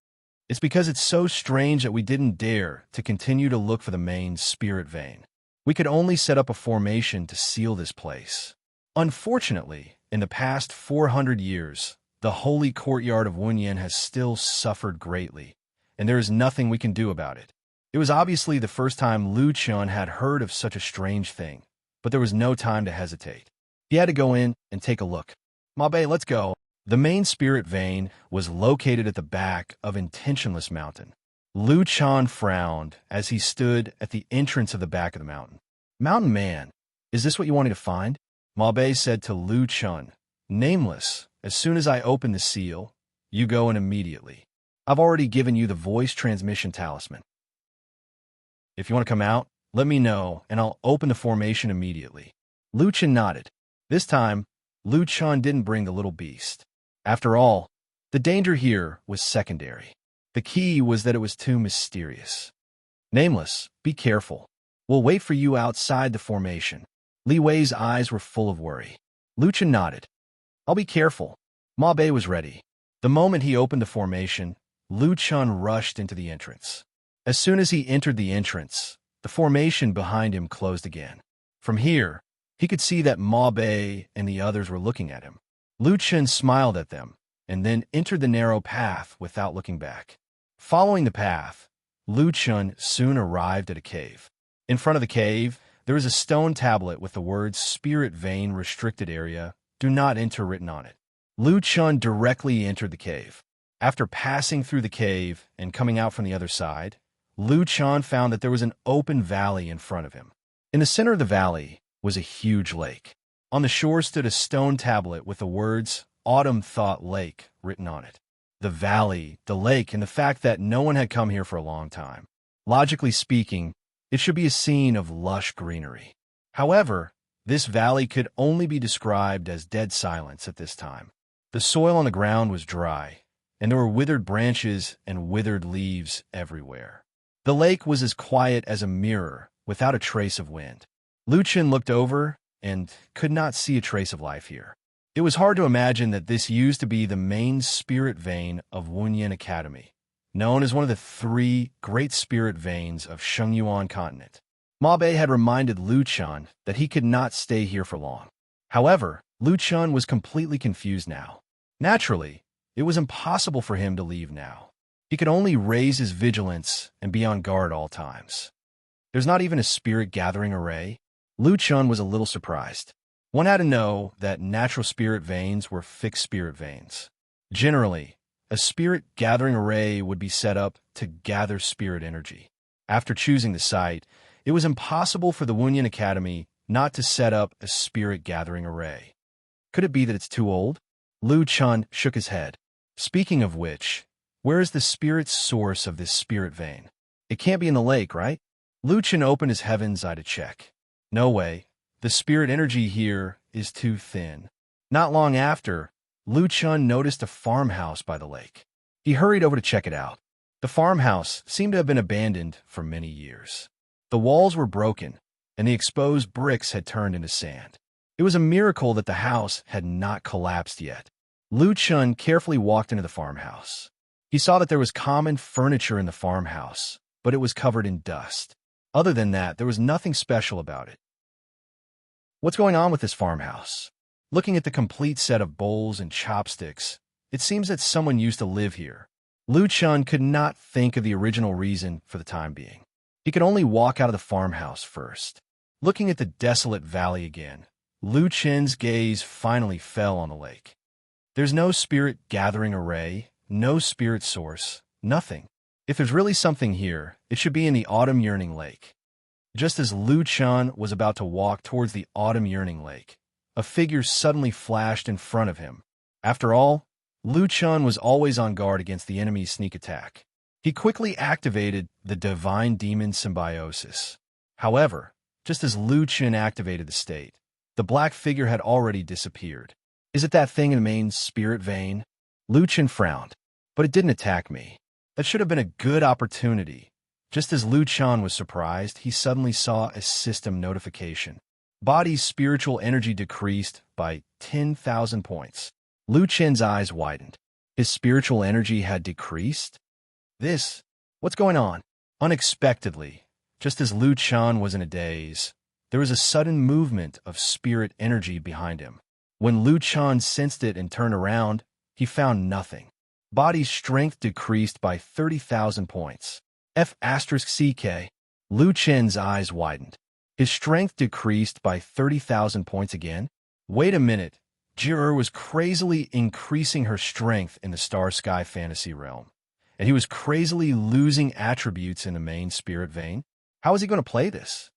It's because it's so strange that we didn't dare to continue to look for the main spirit vein. We could only set up a formation to seal this place. Unfortunately, in the past 400 years, the holy courtyard of Wunyan has still suffered greatly, and there is nothing we can do about it. It was obviously the first time Lu Chun had heard of such a strange thing, but there was no time to hesitate. He had to go in and take a look. Ma Bei, let's go. The main spirit vein was located at the back of Intentionless Mountain. Lu Chun frowned as he stood at the entrance of the back of the mountain. Mountain Man, is this what you wanted to find? Ma Bei said to Lu Chun, Nameless, as soon as I open the seal, you go in immediately. I've already given you the voice transmission talisman. If you want to come out, let me know, and I'll open the formation immediately. Lu Chun nodded. This time, Lu Chun didn't bring the little beast. After all, the danger here was secondary. The key was that it was too mysterious. Nameless, be careful. We'll wait for you outside the formation. Li Wei's eyes were full of worry. Lu Chun nodded. I'll be careful. Ma Bei was ready. The moment he opened the formation, Lu Chun rushed into the entrance. As soon as he entered the entrance, the formation behind him closed again. From here, he could see that Ma Bei and the others were looking at him. Lu Chun smiled at them, and then entered the narrow path without looking back. Following the path, Lu Chun soon arrived at a cave. In front of the cave, there was a stone tablet with the words Spirit Vein Restricted Area, Do Not Enter written on it. Lu Chun directly entered the cave. After passing through the cave and coming out from the other side, Lu Chun found that there was an open valley in front of him. In the center of the valley was a huge lake. On the shore stood a stone tablet with the words Autumn Thought Lake written on it. The valley, the lake, and the fact that no one had come here for a long time Logically speaking, it should be a scene of lush greenery. However, this valley could only be described as dead silence at this time. The soil on the ground was dry, and there were withered branches and withered leaves everywhere. The lake was as quiet as a mirror, without a trace of wind. Lucien looked over and could not see a trace of life here. It was hard to imagine that this used to be the main spirit vein of Wunyan Academy, known as one of the 3 great spirit veins of Shengyuan continent. Ma Bei had reminded Lucien that he could not stay here for long. However, Lucien was completely confused now. Naturally, it was impossible for him to leave now. He could only raise his vigilance and be on guard all times. There's not even a spirit gathering array? Lucien was a little surprised. One had to know that natural spirit veins were fixed spirit veins. Generally, a spirit gathering array would be set up to gather spirit energy. After choosing the site, it was impossible for the Wunyan Academy not to set up a spirit gathering array. Could it be that it's too old? Lu Chun shook his head. Speaking of which, where is the spirit source of this spirit vein? It can't be in the lake, right? Lu Chun opened his heaven's eye to check. No way. The spirit energy here is too thin. Not long after, Lu Chun noticed a farmhouse by the lake. He hurried over to check it out. The farmhouse seemed to have been abandoned for many years. The walls were broken, and the exposed bricks had turned into sand. It was a miracle that the house had not collapsed yet. Lu Chun carefully walked into the farmhouse. He saw that there was common furniture in the farmhouse, but it was covered in dust. Other than that, there was nothing special about it. What's going on with this farmhouse? Looking at the complete set of bowls and chopsticks, it seems that someone used to live here. Lu Chun could not think of the original reason for the time being. He could only walk out of the farmhouse first. Looking at the desolate valley again, Lu Chun's gaze finally fell on the lake. There's no spirit gathering array, no spirit source, nothing. If there's really something here, it should be in the autumn yearning lake. Just as Lu Chun was about to walk towards the autumn yearning lake, a figure suddenly flashed in front of him. After all, Lu Chun was always on guard against the enemy's sneak attack. He quickly activated the Divine Demon Symbiosis. However, just as Lu Chun activated the state, the black figure had already disappeared. Is it that thing in the main spirit vein? Lu Chun frowned. But it didn't attack me. That should have been a good opportunity. Just as Lu Chun was surprised, he suddenly saw a system notification. Body's spiritual energy decreased by 10,000 points. Lu Chun's eyes widened. His spiritual energy had decreased? What's going on? Unexpectedly, just as Lu Chun was in a daze, there was a sudden movement of spirit energy behind him. When Lu Chun sensed it and turned around, he found nothing. Body's strength decreased by 30,000 points. F***CK. Lu Chun's eyes widened. His strength decreased by 30,000 points again? Wait a minute. Jiru was crazily increasing her strength in the Star Sky fantasy realm, and he was crazily losing attributes in the main spirit vein. How is he going to play this?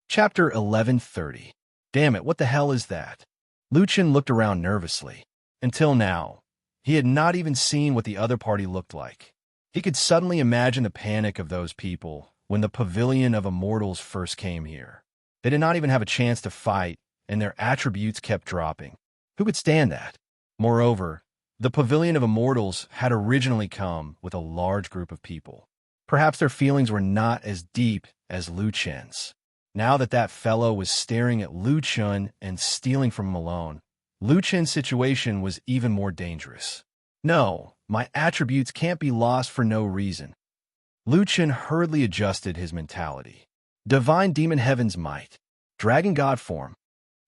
Chapter 1130. Damn it, what the hell is that? Lu Chun looked around nervously. Until now, he had not even seen what the other party looked like. He could suddenly imagine the panic of those people when the Pavilion of Immortals first came here. They did not even have a chance to fight, and their attributes kept dropping. Who could stand that? Moreover, the Pavilion of Immortals had originally come with a large group of people. Perhaps their feelings were not as deep as Lu Chun's. Now that that fellow was staring at Lu Chun and stealing from him alone, Lu Chun's situation was even more dangerous. No, my attributes can't be lost for no reason. Lu Chun hurriedly adjusted his mentality. Divine Demon Heaven's Might. Dragon God Form.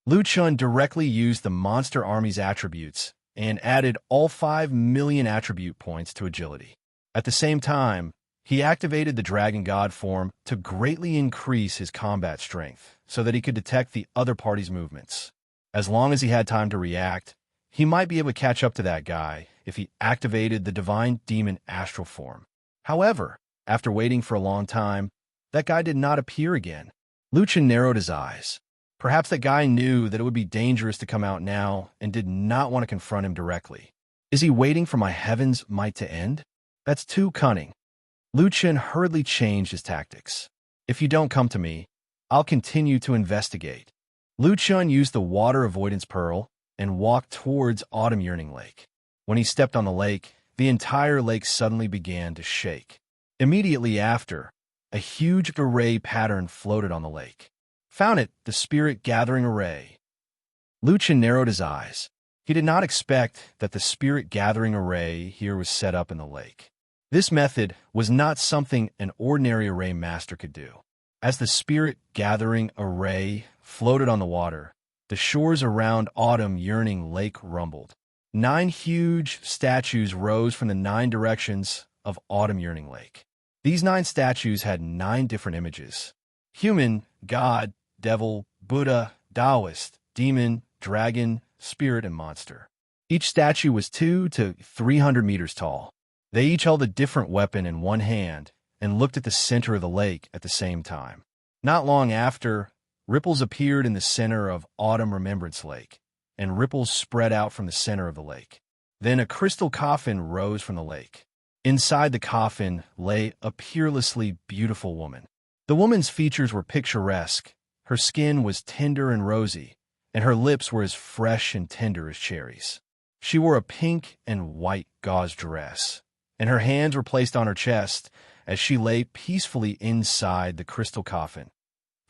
Lu Chun directly used the monster army's attributes and added all 5 million attribute points to agility. At the same time, he activated the Dragon God Form to greatly increase his combat strength so that he could detect the other party's movements. As long as he had time to react, he might be able to catch up to that guy if he activated the Divine Demon Astral Form. However, after waiting for a long time, that guy did not appear again. Lu Chun narrowed his eyes. Perhaps that guy knew that it would be dangerous to come out now and did not want to confront him directly. Is he waiting for my heaven's might to end? That's too cunning. Lu Chen hurriedly changed his tactics. If you don't come to me, I'll continue to investigate. Lu Chen used the water avoidance pearl and walked towards Autumn Yearning Lake. When he stepped on the lake, the entire lake suddenly began to shake. Immediately after, a huge array pattern floated on the lake. Found it, the spirit gathering array. Lu Chen narrowed his eyes. He did not expect that the spirit gathering array here was set up in the lake. This method was not something an ordinary array master could do. As the spirit gathering array floated on the water, the shores around Autumn Yearning Lake rumbled. 9 huge statues rose from the 9 directions of Autumn Yearning Lake. These 9 statues had 9 different images: human, god, devil, Buddha, Taoist, demon, dragon, spirit, and monster. Each statue was 200 to 300 meters tall. They each held a different weapon in one hand and looked at the center of the lake at the same time. Not long after, ripples appeared in the center of Autumn Remembrance Lake, and ripples spread out from the center of the lake. Then a crystal coffin rose from the lake. Inside the coffin lay a peerlessly beautiful woman. The woman's features were picturesque. Her skin was tender and rosy, and her lips were as fresh and tender as cherries. She wore a pink and white gauze dress, and her hands were placed on her chest as she lay peacefully inside the crystal coffin.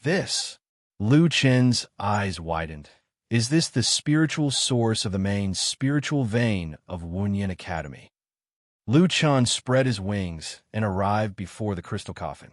This, Lu Chen's eyes widened. Is this the spiritual source of the main spiritual vein of Wunyan Academy? Lu Chen spread his wings and arrived before the crystal coffin.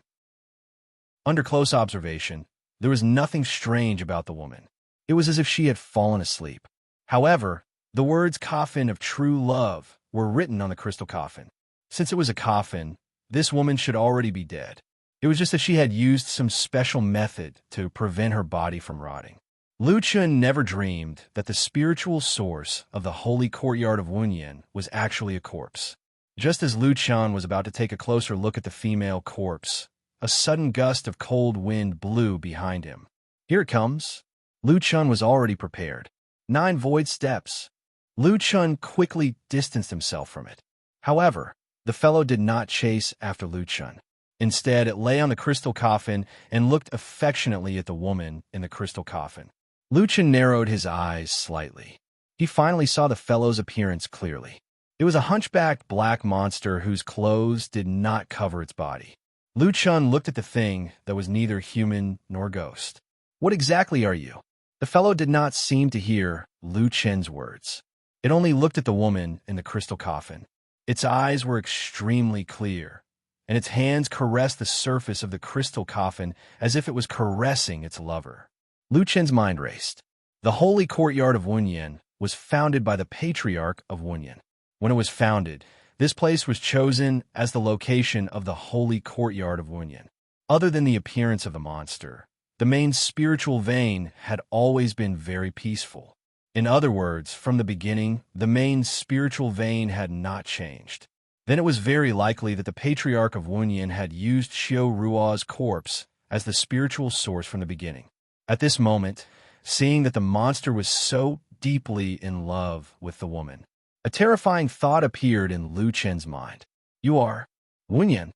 Under close observation, there was nothing strange about the woman. It was as if she had fallen asleep. However, the words "coffin of true love" were written on the crystal coffin. Since it was a coffin, this woman should already be dead. It was just that she had used some special method to prevent her body from rotting. Lu Chen never dreamed that the spiritual source of the holy courtyard of Wunyan was actually a corpse. Just as Lu Chen was about to take a closer look at the female corpse, a sudden gust of cold wind blew behind him. Here it comes. Lu Chen was already prepared. 9 void steps. Lu Chen quickly distanced himself from it. However, the fellow did not chase after Lu Chen. Instead, it lay on the crystal coffin and looked affectionately at the woman in the crystal coffin. Lu Chen narrowed his eyes slightly. He finally saw the fellow's appearance clearly. It was a hunchbacked black monster whose clothes did not cover its body. Lu Chen looked at the thing that was neither human nor ghost. What exactly are you? The fellow did not seem to hear Lu Chen's words. It only looked at the woman in the crystal coffin. Its eyes were extremely clear, and its hands caressed the surface of the crystal coffin as if it was caressing its lover. Lu Chen's mind raced. The holy courtyard of Wunyan was founded by the patriarch of Wunyan. When it was founded, this place was chosen as the location of the holy courtyard of Wunyan. Other than the appearance of the monster, the main spiritual vein had always been very peaceful. In other words, from the beginning, the main spiritual vein had not changed. Then it was very likely that the patriarch of Wunyan had used Xiao Ruo's corpse as the spiritual source from the beginning. At this moment, seeing that the monster was so deeply in love with the woman, a terrifying thought appeared in Lu Chen's mind. You are Wunyan.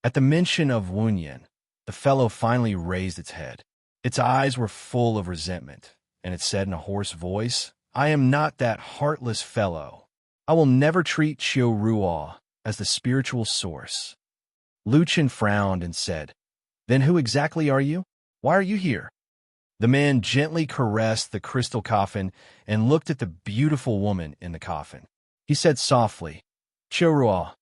At the mention of Wunyan, the fellow finally raised its head. Its eyes were full of resentment, and it said in a hoarse voice, I am not that heartless fellow. I will never treat Xiao Ruo as the spiritual source. Lu Chen frowned and said, Then who exactly are you? Why are you here? The man gently caressed the crystal coffin and looked at the beautiful woman in the coffin. He said softly, Xiao Ruo,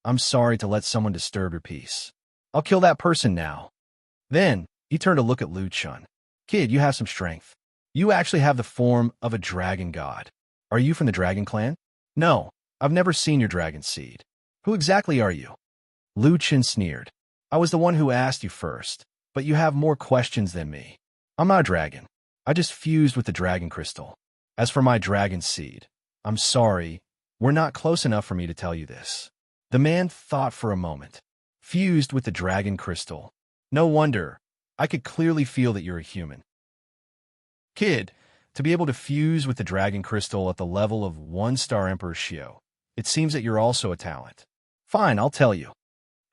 I'm sorry to let someone disturb your peace. I'll kill that person now. Then he turned to look at Lu Chen. Kid, you have some strength. You actually have the form of a dragon god. Are you from the dragon clan? No, I've never seen your dragon seed. Who exactly are you? Lu Chen sneered. I was the one who asked you first, but you have more questions than me. I'm not a dragon. I just fused with the dragon crystal. As for my dragon seed, I'm sorry, we're not close enough for me to tell you this. The man thought for a moment. Fused with the dragon crystal. No wonder. I could clearly feel that you're a human. Kid, to be able to fuse with the dragon crystal at the level of 1-star Emperor Xiao, it seems that you're also a talent. Fine, I'll tell you.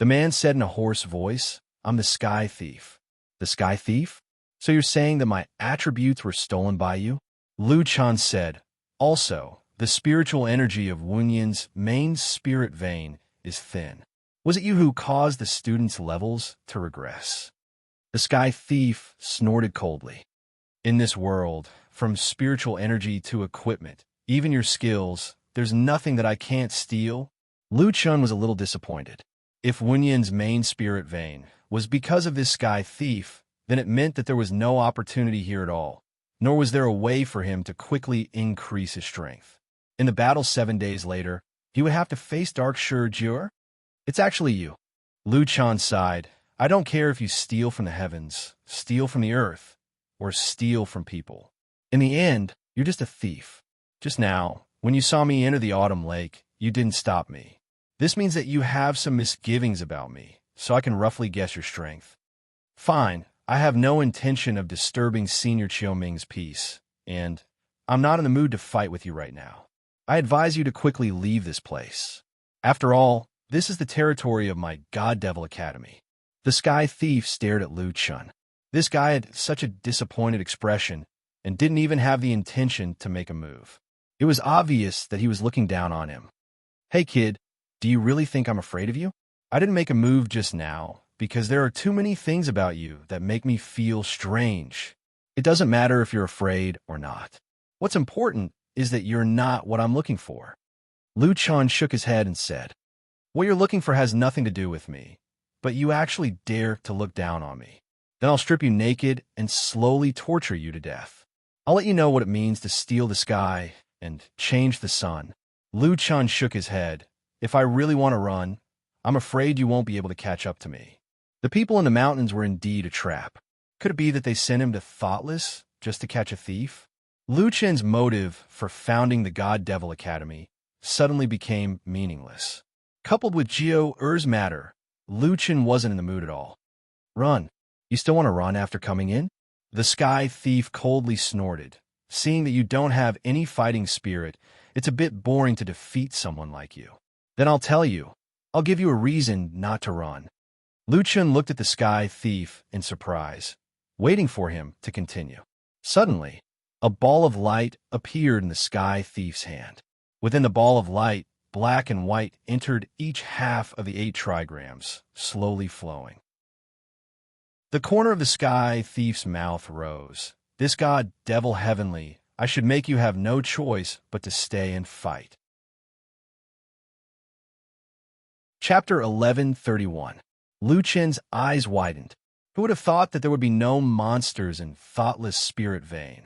The man said in a hoarse voice, I'm the sky thief. The sky thief? So you're saying that my attributes were stolen by you? Lu Chan said, also, the spiritual energy of Wunyan's main spirit vein is thin. Was it you who caused the students' levels to regress? The sky thief snorted coldly. In this world, from spiritual energy to equipment, even your skills, there's nothing that I can't steal. Lu Chun was a little disappointed. If Wunyan's main spirit vein was because of this sky thief, then it meant that there was no opportunity here at all, nor was there a way for him to quickly increase his strength. In the battle 7 days later, he would have to face Dark Shi Jur? It's actually you. Lu Chan sighed. I don't care if you steal from the heavens, steal from the earth, or steal from people. In the end, you're just a thief. Just now, when you saw me enter the autumn lake, you didn't stop me. This means that you have some misgivings about me, so I can roughly guess your strength. Fine, I have no intention of disturbing Senior Chiu-Ming's peace, and I'm not in the mood to fight with you right now. I advise you to quickly leave this place. After all, this is the territory of my God Devil Academy. The sky thief stared at Lu Chun. This guy had such a disappointed expression and didn't even have the intention to make a move. It was obvious that he was looking down on him. Hey kid, do you really think I'm afraid of you? I didn't make a move just now because there are too many things about you that make me feel strange. It doesn't matter if you're afraid or not. What's important is that you're not what I'm looking for. Lu Chun shook his head and said, what you're looking for has nothing to do with me, but you actually dare to look down on me. Then I'll strip you naked and slowly torture you to death. I'll let you know what it means to steal the sky and change the sun. Lu Chun shook his head. If I really want to run, I'm afraid you won't be able to catch up to me. The people in the mountains were indeed a trap. Could it be that they sent him to Thoughtless just to catch a thief? Lu Chen's motive for founding the God Devil Academy suddenly became meaningless. Coupled with Jiu Er's matter, Lu Chen wasn't in the mood at all. Run. You still want to run after coming in? The sky thief coldly snorted. Seeing that you don't have any fighting spirit, it's a bit boring to defeat someone like you. Then I'll tell you. I'll give you a reason not to run. Lu Chen looked at the sky thief in surprise, waiting for him to continue. Suddenly, a ball of light appeared in the sky thief's hand. Within the ball of light, black and white entered each half of the 8 trigrams, slowly flowing. The corner of the sky thief's mouth rose. This God Devil Heavenly, I should make you have no choice but to stay and fight. Chapter 1131. Lu Chen's eyes widened. Who would have thought that there would be no monsters in Thoughtless Spirit Vein?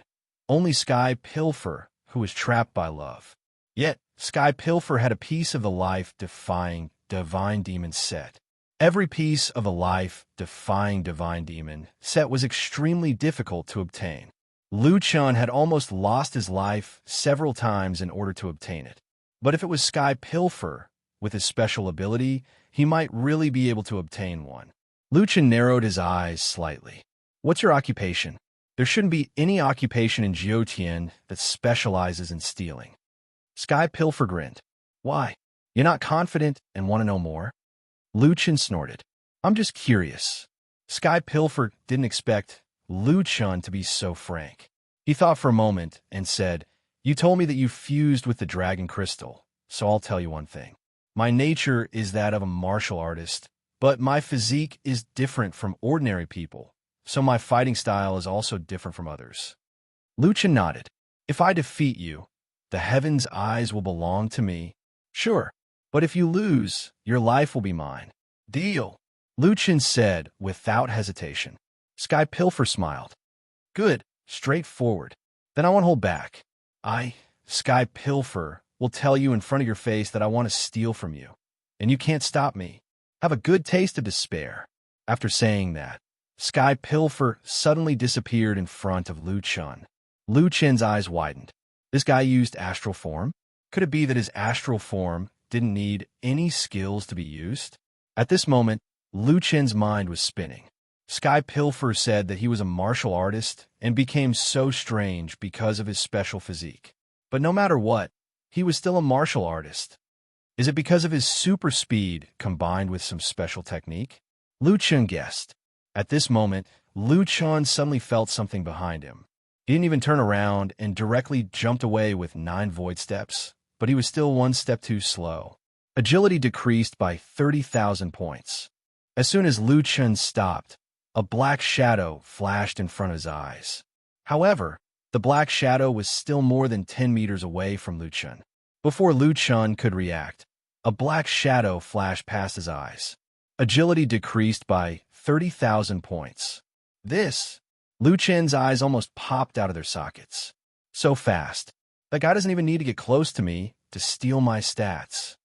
Only Sky Pilfer, who was trapped by love. Yet, Sky Pilfer had a piece of the life-defying Divine Demon set. Every piece of the life-defying Divine Demon set was extremely difficult to obtain. Lu Chun had almost lost his life several times in order to obtain it. But if it was Sky Pilfer, with his special ability, he might really be able to obtain one. Lu Chun narrowed his eyes slightly. What's your occupation? There shouldn't be any occupation in Jiutian that specializes in stealing. Sky Pilfer grinned. Why? You're not confident and want to know more? Lu Chun snorted. I'm just curious. Sky Pilfer didn't expect Lu Chun to be so frank. He thought for a moment and said, you told me that you fused with the dragon crystal, so I'll tell you one thing. My nature is that of a martial artist, but my physique is different from ordinary people, so my fighting style is also different from others. Lu Chun nodded. If I defeat you, the heaven's eyes will belong to me. Sure, but if you lose, your life will be mine. Deal, Lu Chun said without hesitation. Sky Pilfer smiled. Good, straightforward. Then I won't hold back. I, Sky Pilfer, will tell you in front of your face that I want to steal from you, and you can't stop me. Have a good taste of despair. After saying that, Sky Pilfer suddenly disappeared in front of Lu Chun. Lu Chun's eyes widened. This guy used astral form? Could it be that his astral form didn't need any skills to be used? At this moment, Lu Chun's mind was spinning. Sky Pilfer said that he was a martial artist and became so strange because of his special physique. But no matter what, he was still a martial artist. Is it because of his super speed combined with some special technique? Lu Chun guessed. At this moment, Lu Chun suddenly felt something behind him. He didn't even turn around and directly jumped away with 9 void steps, but he was still 1 step too slow. Agility decreased by 30,000 points. As soon as Lu Chun stopped, a black shadow flashed in front of his eyes. However, the black shadow was still more than 10 meters away from Lu Chun. Before Lu Chun could react, a black shadow flashed past his eyes. Agility decreased by 30,000 points. Lu Chun's eyes almost popped out of their sockets. So fast. That guy doesn't even need to get close to me to steal my stats.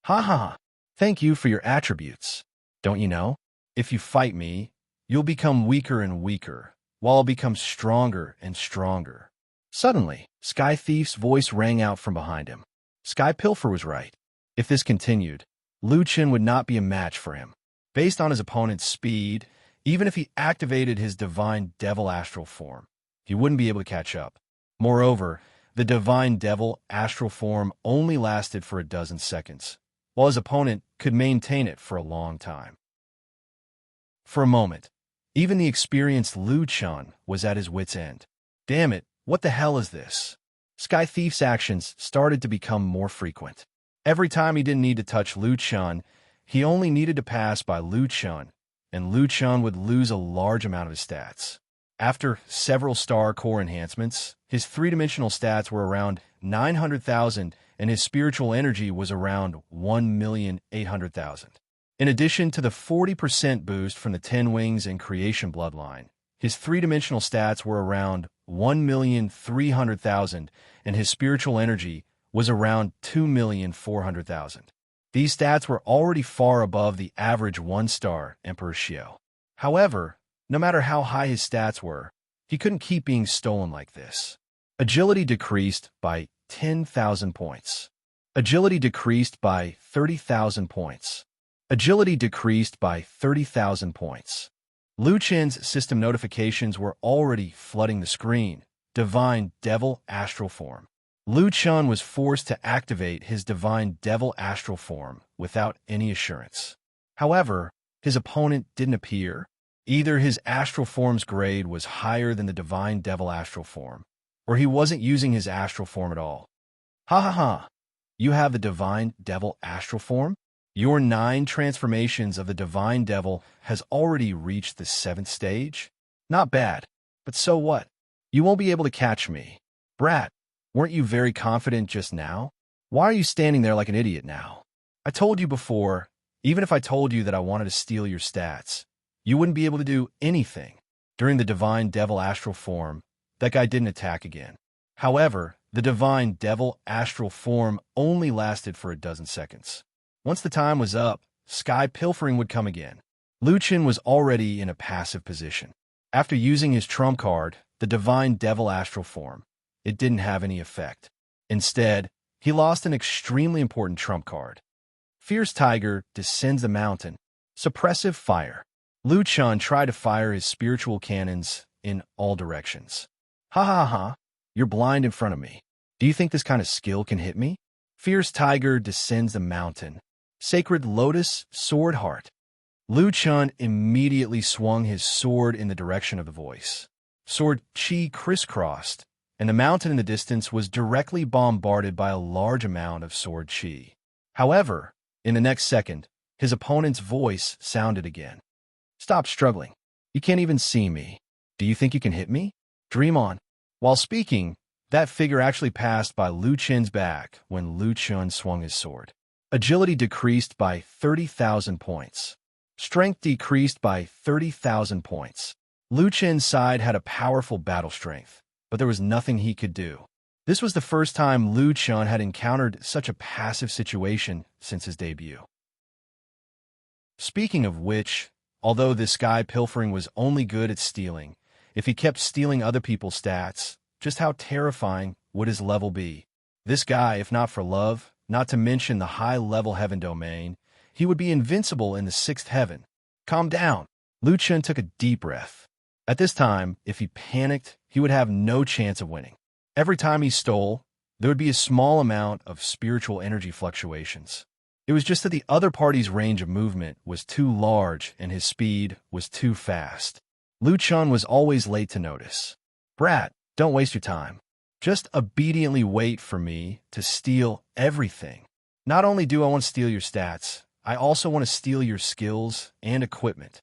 Ha ha ha. Thank you for your attributes. Don't you know? If you fight me, you'll become weaker and weaker, while I'll become stronger and stronger. Suddenly, Sky Thief's voice rang out from behind him. Sky Pilfer was right. If this continued, Lu Chun would not be a match for him. Based on his opponent's speed, even if he activated his Divine Devil Astral Form, he wouldn't be able to catch up. Moreover, the Divine Devil Astral Form only lasted for a dozen seconds, while his opponent could maintain it for a long time. For a moment, even the experienced Lu Chun was at his wit's end. Damn it, what the hell is this? Sky Thief's actions started to become more frequent. Every time he didn't need to touch Lu Chun, he only needed to pass by Lu Chun, and Lu Chun would lose a large amount of his stats. After several star core enhancements, his 3-dimensional stats were around 900,000 and his spiritual energy was around 1,800,000. In addition to the 40% boost from the 10 Wings and Creation Bloodline, his 3-dimensional stats were around 1,300,000 and his spiritual energy was around 2,400,000. These stats were already far above the average 1-star Emperor Xiao. However, no matter how high his stats were, he couldn't keep being stolen like this. Agility decreased by 10,000 points. Agility decreased by 30,000 points. Agility decreased by 30,000 points. Lu Chun's system notifications were already flooding the screen. Divine Devil Astral Form. Lu Chun was forced to activate his Divine Devil Astral Form without any assurance. However, his opponent didn't appear. Either his Astral Form's grade was higher than the Divine Devil Astral Form, or he wasn't using his Astral Form at all. Ha ha ha! You have the Divine Devil Astral Form? Your 9 transformations of the Divine Devil has already reached the 7th stage? Not bad, but so what? You won't be able to catch me. Brat, weren't you very confident just now? Why are you standing there like an idiot now? I told you before, even if I told you that I wanted to steal your stats, you wouldn't be able to do anything. During the Divine Devil Astral Form, that guy didn't attack again. However, the Divine Devil Astral Form only lasted for a dozen seconds. Once the time was up, Sky Pilfering would come again. Lu Chun was already in a passive position. After using his trump card, the Divine Devil Astral Form, it didn't have any effect. Instead, he lost an extremely important trump card. Fierce Tiger descends the mountain. Suppressive Fire. Lu Chun tried to fire his spiritual cannons in all directions. Ha ha ha, you're blind in front of me. Do you think this kind of skill can hit me? Fierce Tiger descends the mountain. Sacred Lotus Sword Heart. Lu Chun immediately swung his sword in the direction of the voice. Sword Chi crisscrossed, and the mountain in the distance was directly bombarded by a large amount of sword Chi. However, in the next second, his opponent's voice sounded again. Stop struggling. You can't even see me. Do you think you can hit me? Dream on. While speaking, that figure actually passed by Lu Chun's back when Lu Chun swung his sword. Agility decreased by 30,000 points. Strength decreased by 30,000 points. Lu Chun's side had a powerful battle strength, but there was nothing he could do. This was the first time Lu Chun had encountered such a passive situation since his debut. Speaking of which, although this guy Pilfering was only good at stealing, if he kept stealing other people's stats, just how terrifying would his level be? This guy, if not for love, not to mention the high-level heaven domain, he would be invincible in the 6th heaven. Calm down. Lu Chun took a deep breath. At this time, if he panicked, he would have no chance of winning. Every time he stole, there would be a small amount of spiritual energy fluctuations. It was just that the other party's range of movement was too large and his speed was too fast. Lu Chun was always late to notice. Brat, don't waste your time. Just obediently wait for me to steal everything. Not only do I want to steal your stats, I also want to steal your skills and equipment.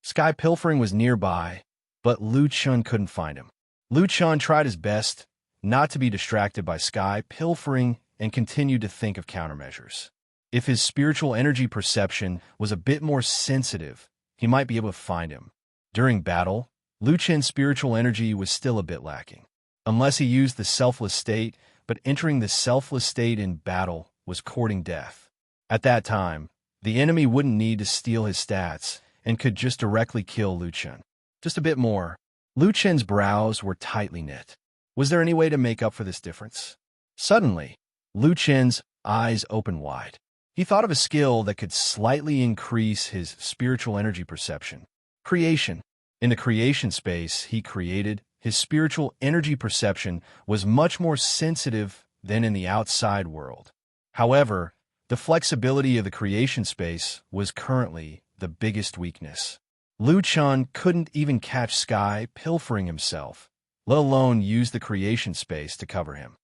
Sky Pilfering was nearby, but Lu Chun couldn't find him. Lu Chun tried his best not to be distracted by Sky Pilfering and continued to think of countermeasures. If his spiritual energy perception was a bit more sensitive, he might be able to find him. During battle, Lu Chun's spiritual energy was still a bit lacking. Unless he used the selfless state, but entering the selfless state in battle was courting death. At that time, the enemy wouldn't need to steal his stats and could just directly kill Lu Chun. Just a bit more. Lu Chun's brows were tightly knit. Was there any way to make up for this difference? Suddenly, Lu Chun's eyes opened wide. He thought of a skill that could slightly increase his spiritual energy perception. Creation. In the creation space he created, his spiritual energy perception was much more sensitive than in the outside world. However, the flexibility of the creation space was currently the biggest weakness. Lu Chun couldn't even catch Sky Pilfering himself, let alone use the creation space to cover him.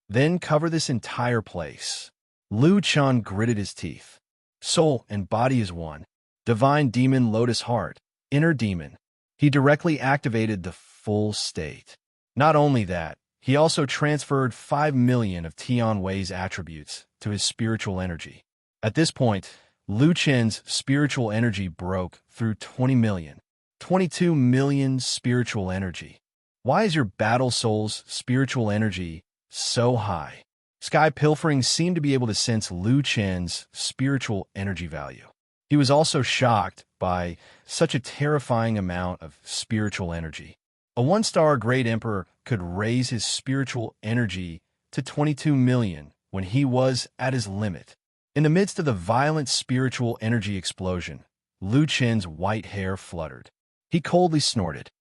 Then cover this entire place. Lu Chun gritted his teeth. Soul and body is one. Divine Demon Lotus Heart. Inner Demon. He directly activated the full state. Not only that, he also transferred 5 million of Tian Wei's attributes to his spiritual energy. At this point, Lu Chun's spiritual energy broke through 20 million. 22 million spiritual energy. Why is your battle soul's spiritual energy so high? Sky Pilfering seemed to be able to sense Lu Chun's spiritual energy value. He was also shocked by such a terrifying amount of spiritual energy. A 1-star Great Emperor could raise his spiritual energy to 22 million when he was at his limit. In the midst of the violent spiritual energy explosion, Lu Chun's white hair fluttered. He coldly snorted.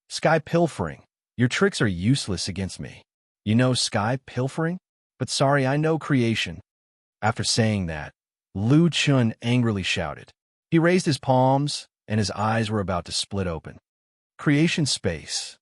Sky Pilfering, your tricks are useless against me. You know Sky Pilfering? But sorry, I know creation. After saying that, Lu Chun angrily shouted. He raised his palms, and his eyes were about to split open. Creation Space.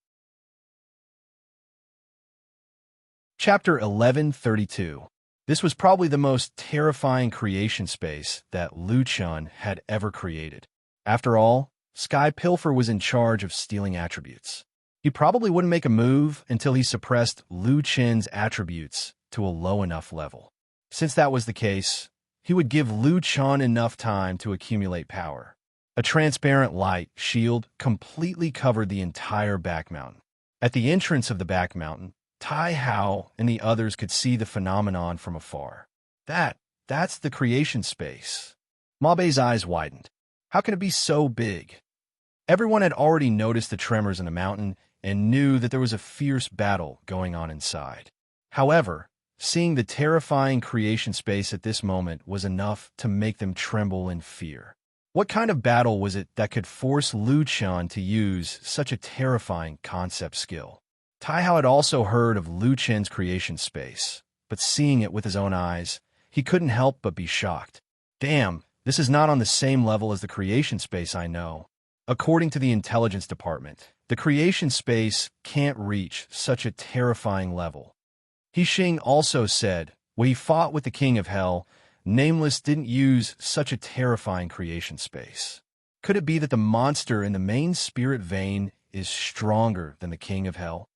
Chapter 1132. This was probably the most terrifying creation space that Lu Chun had ever created. After all, Sky Pilfer was in charge of stealing attributes. He probably wouldn't make a move until he suppressed Lu Chun's attributes to a low enough level. Since that was the case, he would give Lu Chun enough time to accumulate power. A transparent light shield completely covered the entire back mountain. At the entrance of the back mountain, Tai Hao and the others could see the phenomenon from afar. That's the creation space. Ma Bei's eyes widened. How can it be so big? Everyone had already noticed the tremors in the mountain and knew that there was a fierce battle going on inside. However, seeing the terrifying creation space at this moment was enough to make them tremble in fear. What kind of battle was it that could force Lu Chun to use such a terrifying concept skill? Tai Hao had also heard of Lu Chun's creation space, but seeing it with his own eyes, he couldn't help but be shocked. Damn, this is not on the same level as the creation space I know. According to the intelligence department, the creation space can't reach such a terrifying level. He Xing also said, when he fought with the King of Hell, Nameless didn't use such a terrifying creation space. Could it be that the monster in the main spirit vein is stronger than the King of Hell?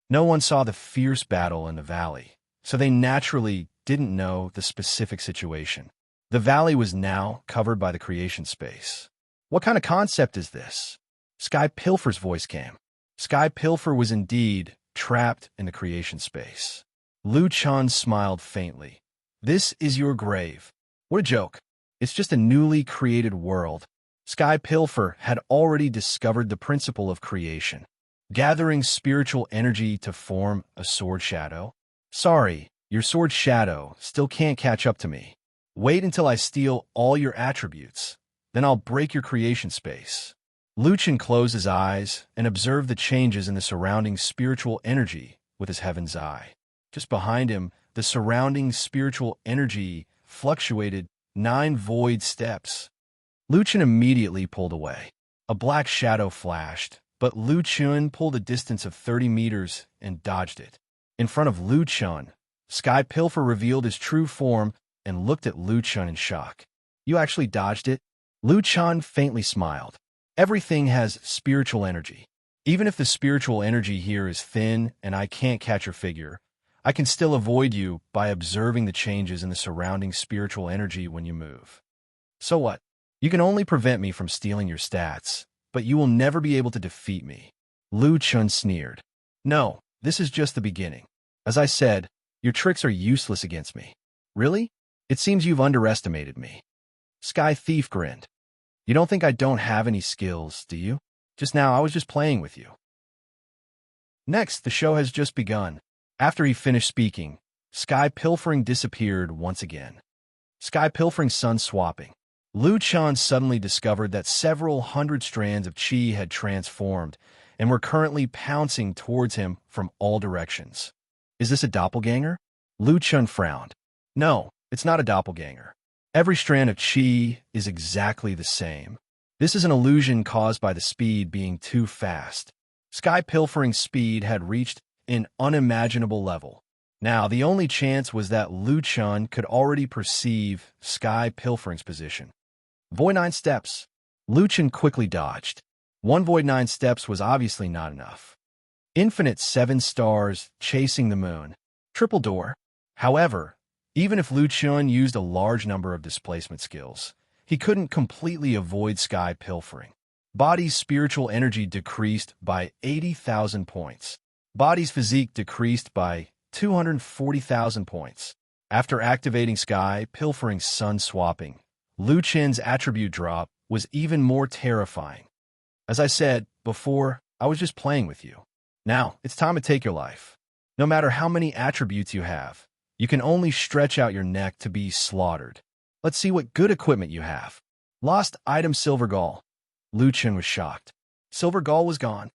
No one saw the fierce battle in the valley, so they naturally didn't know the specific situation. The valley was now covered by the creation space. What kind of concept is this? Sky Pilfer's voice came. Sky Pilfer was indeed trapped in the creation space. Lu Chun smiled faintly. This is your grave. What a joke. It's just a newly created world. Sky Pilfer had already discovered the principle of creation, gathering spiritual energy to form a sword shadow. Sorry, your sword shadow still can't catch up to me. Wait until I steal all your attributes. Then I'll break your creation space. Lu Chun closed his eyes and observed the changes in the surrounding spiritual energy with his heaven's eye. Just behind him, the surrounding spiritual energy fluctuated 9 void steps. Lu Chun immediately pulled away. A black shadow flashed, but Lu Chun pulled a distance of 30 meters and dodged it. In front of Lu Chun, Sky Pilfer revealed his true form and looked at Lu Chun in shock. You actually dodged it? Lu Chun faintly smiled. Everything has spiritual energy. Even if the spiritual energy here is thin and I can't catch your figure, I can still avoid you by observing the changes in the surrounding spiritual energy when you move. So what? You can only prevent me from stealing your stats, but you will never be able to defeat me. Lu Chun sneered. No, this is just the beginning. As I said, your tricks are useless against me. Really? It seems you've underestimated me. Sky Thief grinned. You don't think I don't have any skills, do you? Just now, I was just playing with you. Next, the show has just begun. After he finished speaking, Sky Pilfering disappeared once again. Sky Pilfering sun swapping. Lu Chun suddenly discovered that several hundred strands of chi had transformed and were currently pouncing towards him from all directions. Is this a doppelganger? Lu Chun frowned. No, it's not a doppelganger. Every strand of chi is exactly the same. This is an illusion caused by the speed being too fast. Sky Pilfering's speed had reached an unimaginable level. Now, the only chance was that Lu Chun could already perceive Sky Pilfering's position. Void 9 steps. Lu Chun quickly dodged. One void 9 steps was obviously not enough. Infinite 7 stars chasing the moon. Triple door. However, even if Lu Chun used a large number of displacement skills, he couldn't completely avoid Sky Pilfering. Body's spiritual energy decreased by 80,000 points. Body's physique decreased by 240,000 points. After activating Sky Pilfering's sun swapping, Lu Chun's attribute drop was even more terrifying. As I said before, I was just playing with you. Now, it's time to take your life. No matter how many attributes you have, you can only stretch out your neck to be slaughtered. Let's see what good equipment you have. Lost item Silver Gall. Lu Chun was shocked. Silver Gall was gone.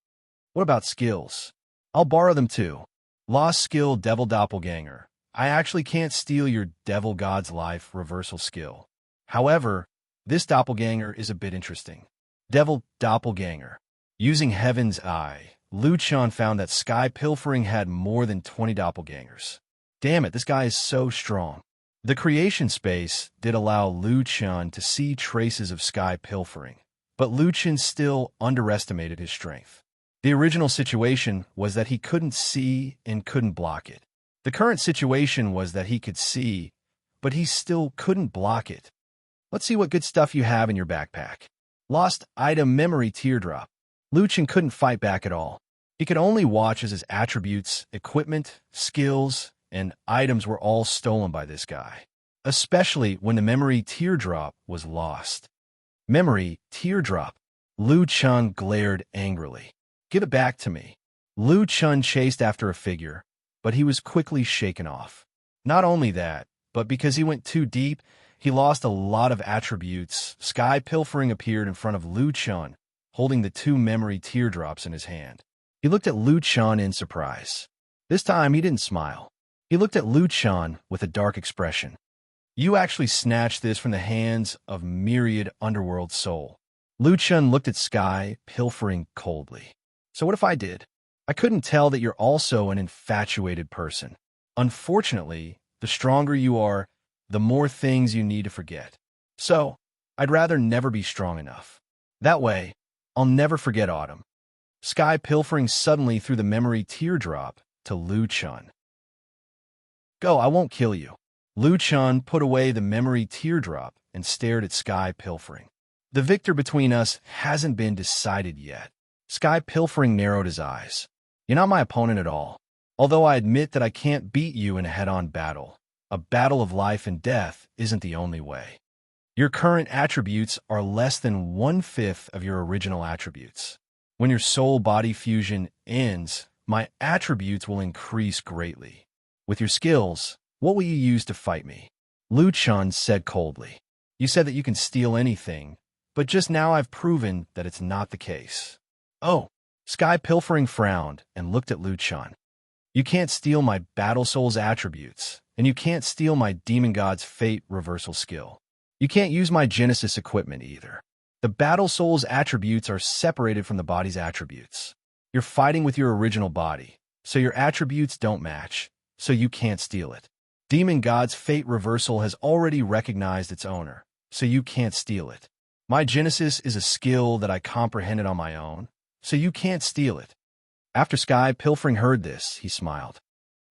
What about skills? I'll borrow them too. Lost skill Devil Doppelganger. I actually can't steal your Devil God's Life reversal skill. However, this doppelganger is a bit interesting. Devil Doppelganger. Using Heaven's Eye, Lu Chun found that Sky Pilfering had more than 20 doppelgangers. Damn it, this guy is so strong. The creation space did allow Lu Chun to see traces of Sky Pilfering, but Lu Chun still underestimated his strength. The original situation was that he couldn't see and couldn't block it. The current situation was that he could see, but he still couldn't block it. Let's see what good stuff you have in your backpack. Lost item Memory Teardrop. Lu Chun couldn't fight back at all. He could only watch as his attributes, equipment, skills, and items were all stolen by this guy, especially when the Memory Teardrop was lost. Memory Teardrop. Lu Chun glared angrily. Give it back to me. Lu Chun chased after a figure, but he was quickly shaken off. Not only that, but because he went too deep, he lost a lot of attributes. Sky Pilfering appeared in front of Lu Chun, holding the 2 memory teardrops in his hand. He looked at Lu Chun in surprise. This time, he didn't smile. He looked at Lu Chun with a dark expression. You actually snatched this from the hands of myriad underworld soul. Lu Chun looked at Sky Pilfering coldly. So what if I did? I couldn't tell that you're also an infatuated person. Unfortunately, the stronger you are, the more things you need to forget. So, I'd rather never be strong enough. That way, I'll never forget autumn. Sky Pilfering suddenly threw the memory teardrop to Lu Chun. Go, I won't kill you. Lu Chun put away the memory teardrop and stared at Sky Pilfering. The victor between us hasn't been decided yet. Sky Pilfering narrowed his eyes. You're not my opponent at all. Although I admit that I can't beat you in a head-on battle. A battle of life and death isn't the only way. Your current attributes are less than 1/5 of your original attributes. When your soul-body fusion ends, my attributes will increase greatly. With your skills, what will you use to fight me? Lu Chun said coldly. You said that you can steal anything, but just now I've proven that it's not the case. Oh, Sky Pilfering frowned and looked at Lu Chun. You can't steal my Battle Soul's attributes, and you can't steal my demon god's fate reversal skill. You can't use my Genesis equipment either. The battle soul's attributes are separated from the body's attributes. You're fighting with your original body, so your attributes don't match, so you can't steal it. Demon god's fate reversal has already recognized its owner, so you can't steal it. My Genesis is a skill that I comprehended on my own, so you can't steal it. After Sky Pilfering heard this, he smiled.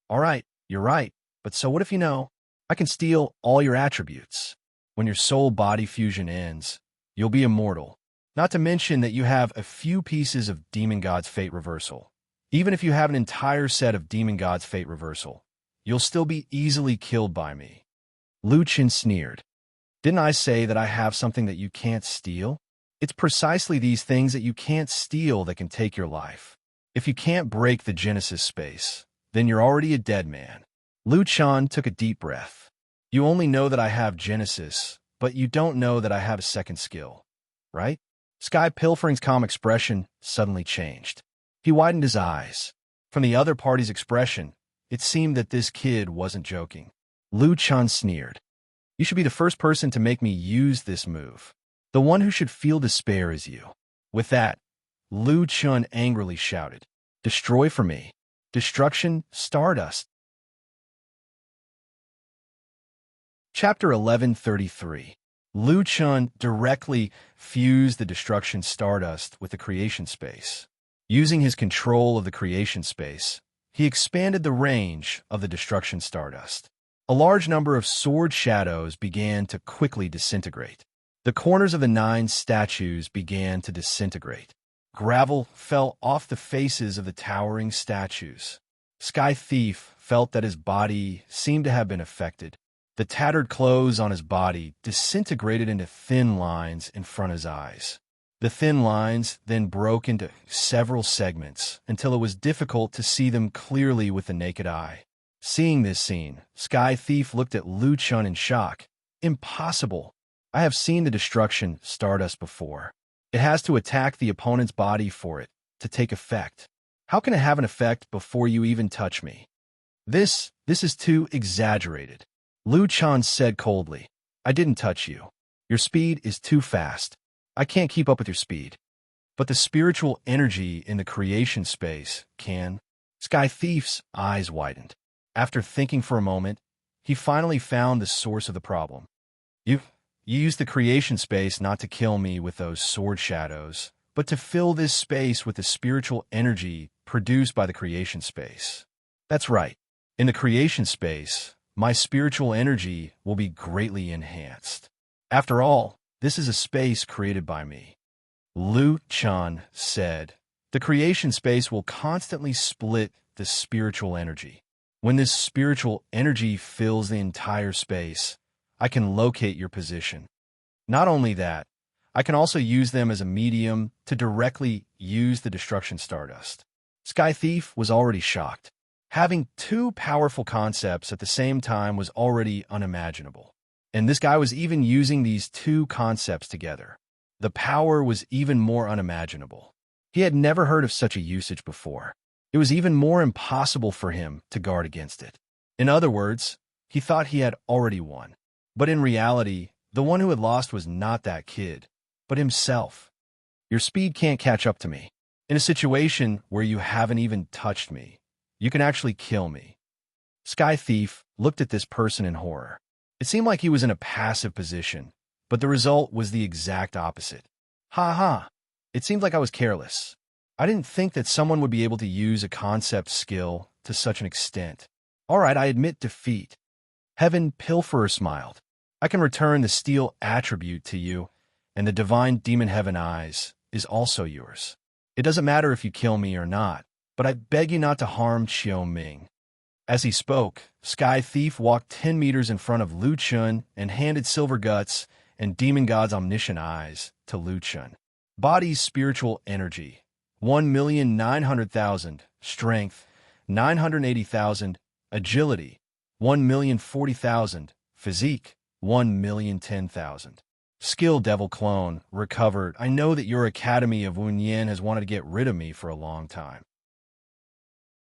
All right, you're right, but so what if I can steal all your attributes. When your soul-body fusion ends, you'll be immortal. Not to mention that you have a few pieces of Demon God's Fate Reversal. Even if you have an entire set of Demon God's Fate Reversal, you'll still be easily killed by me. Lu Chen sneered. Didn't I say that I have something that you can't steal? It's precisely these things that you can't steal that can take your life. If you can't break the Genesis space, then you're already a dead man. Lu Chen took a deep breath. You only know that I have Genesis, but you don't know that I have a second skill, right? Sky Pilfering's calm expression suddenly changed. He widened his eyes. From the other party's expression, it seemed that this kid wasn't joking. Lu Chen sneered. You should be the first person to make me use this move. The one who should feel despair is you. With that, Lu Chen angrily shouted, Destroy for me. Destruction, Stardust. Chapter 1133. Lu Chen directly fused the destruction Stardust with the creation space. Using his control of the creation space, he expanded the range of the destruction Stardust. A large number of sword shadows began to quickly disintegrate. The corners of the 9 statues began to disintegrate. Gravel fell off the faces of the towering statues. Sky Thief felt that his body seemed to have been affected. The tattered clothes on his body disintegrated into thin lines in front of his eyes. The thin lines then broke into several segments until it was difficult to see them clearly with the naked eye. Seeing this scene, Sky Thief looked at Lu Chen in shock. Impossible! I have seen the destruction Stardust before. It has to attack the opponent's body for it to take effect. How can it have an effect before you even touch me? This is too exaggerated. Lu Chen said coldly. I didn't touch you. Your speed is too fast. I can't keep up with your speed. But the spiritual energy in the creation space can. Sky Thief's eyes widened. After thinking for a moment, he finally found the source of the problem. You used the creation space not to kill me with those sword shadows, but to fill this space with the spiritual energy produced by the creation space. That's right. In the creation space, my spiritual energy will be greatly enhanced. After all, this is a space created by me. Lu Chen said, the creation space will constantly split the spiritual energy. When this spiritual energy fills the entire space, I can locate your position. Not only that, I can also use them as a medium to directly use the destruction Stardust. Sky Thief was already shocked. Having 2 powerful concepts at the same time was already unimaginable. And this guy was even using these 2 concepts together. The power was even more unimaginable. He had never heard of such a usage before. It was even more impossible for him to guard against it. In other words, he thought he had already won. But in reality, the one who had lost was not that kid, but himself. Your speed can't catch up to me. In a situation where you haven't even touched me, you can actually kill me. Sky Thief looked at this person in horror. It seemed like he was in a passive position, but the result was the exact opposite. Ha ha! It seemed like I was careless. I didn't think that someone would be able to use a concept skill to such an extent. All right, I admit defeat. Heaven Pilferer smiled. I can return the steel attribute to you, and the divine demon Heaven Eyes is also yours. It doesn't matter if you kill me or not, but I beg you not to harm Xiao Ming. As he spoke, Sky Thief walked 10 meters in front of Lu Chen and handed Silver Guts and Demon God's Omniscient Eyes to Lu Chen. Body's spiritual energy, 1,900,000. Strength, 980,000. Agility, 1,040,000. Physique, 1,010,000. Skill Devil Clone, recovered. I know that your Academy of Wunyan has wanted to get rid of me for a long time.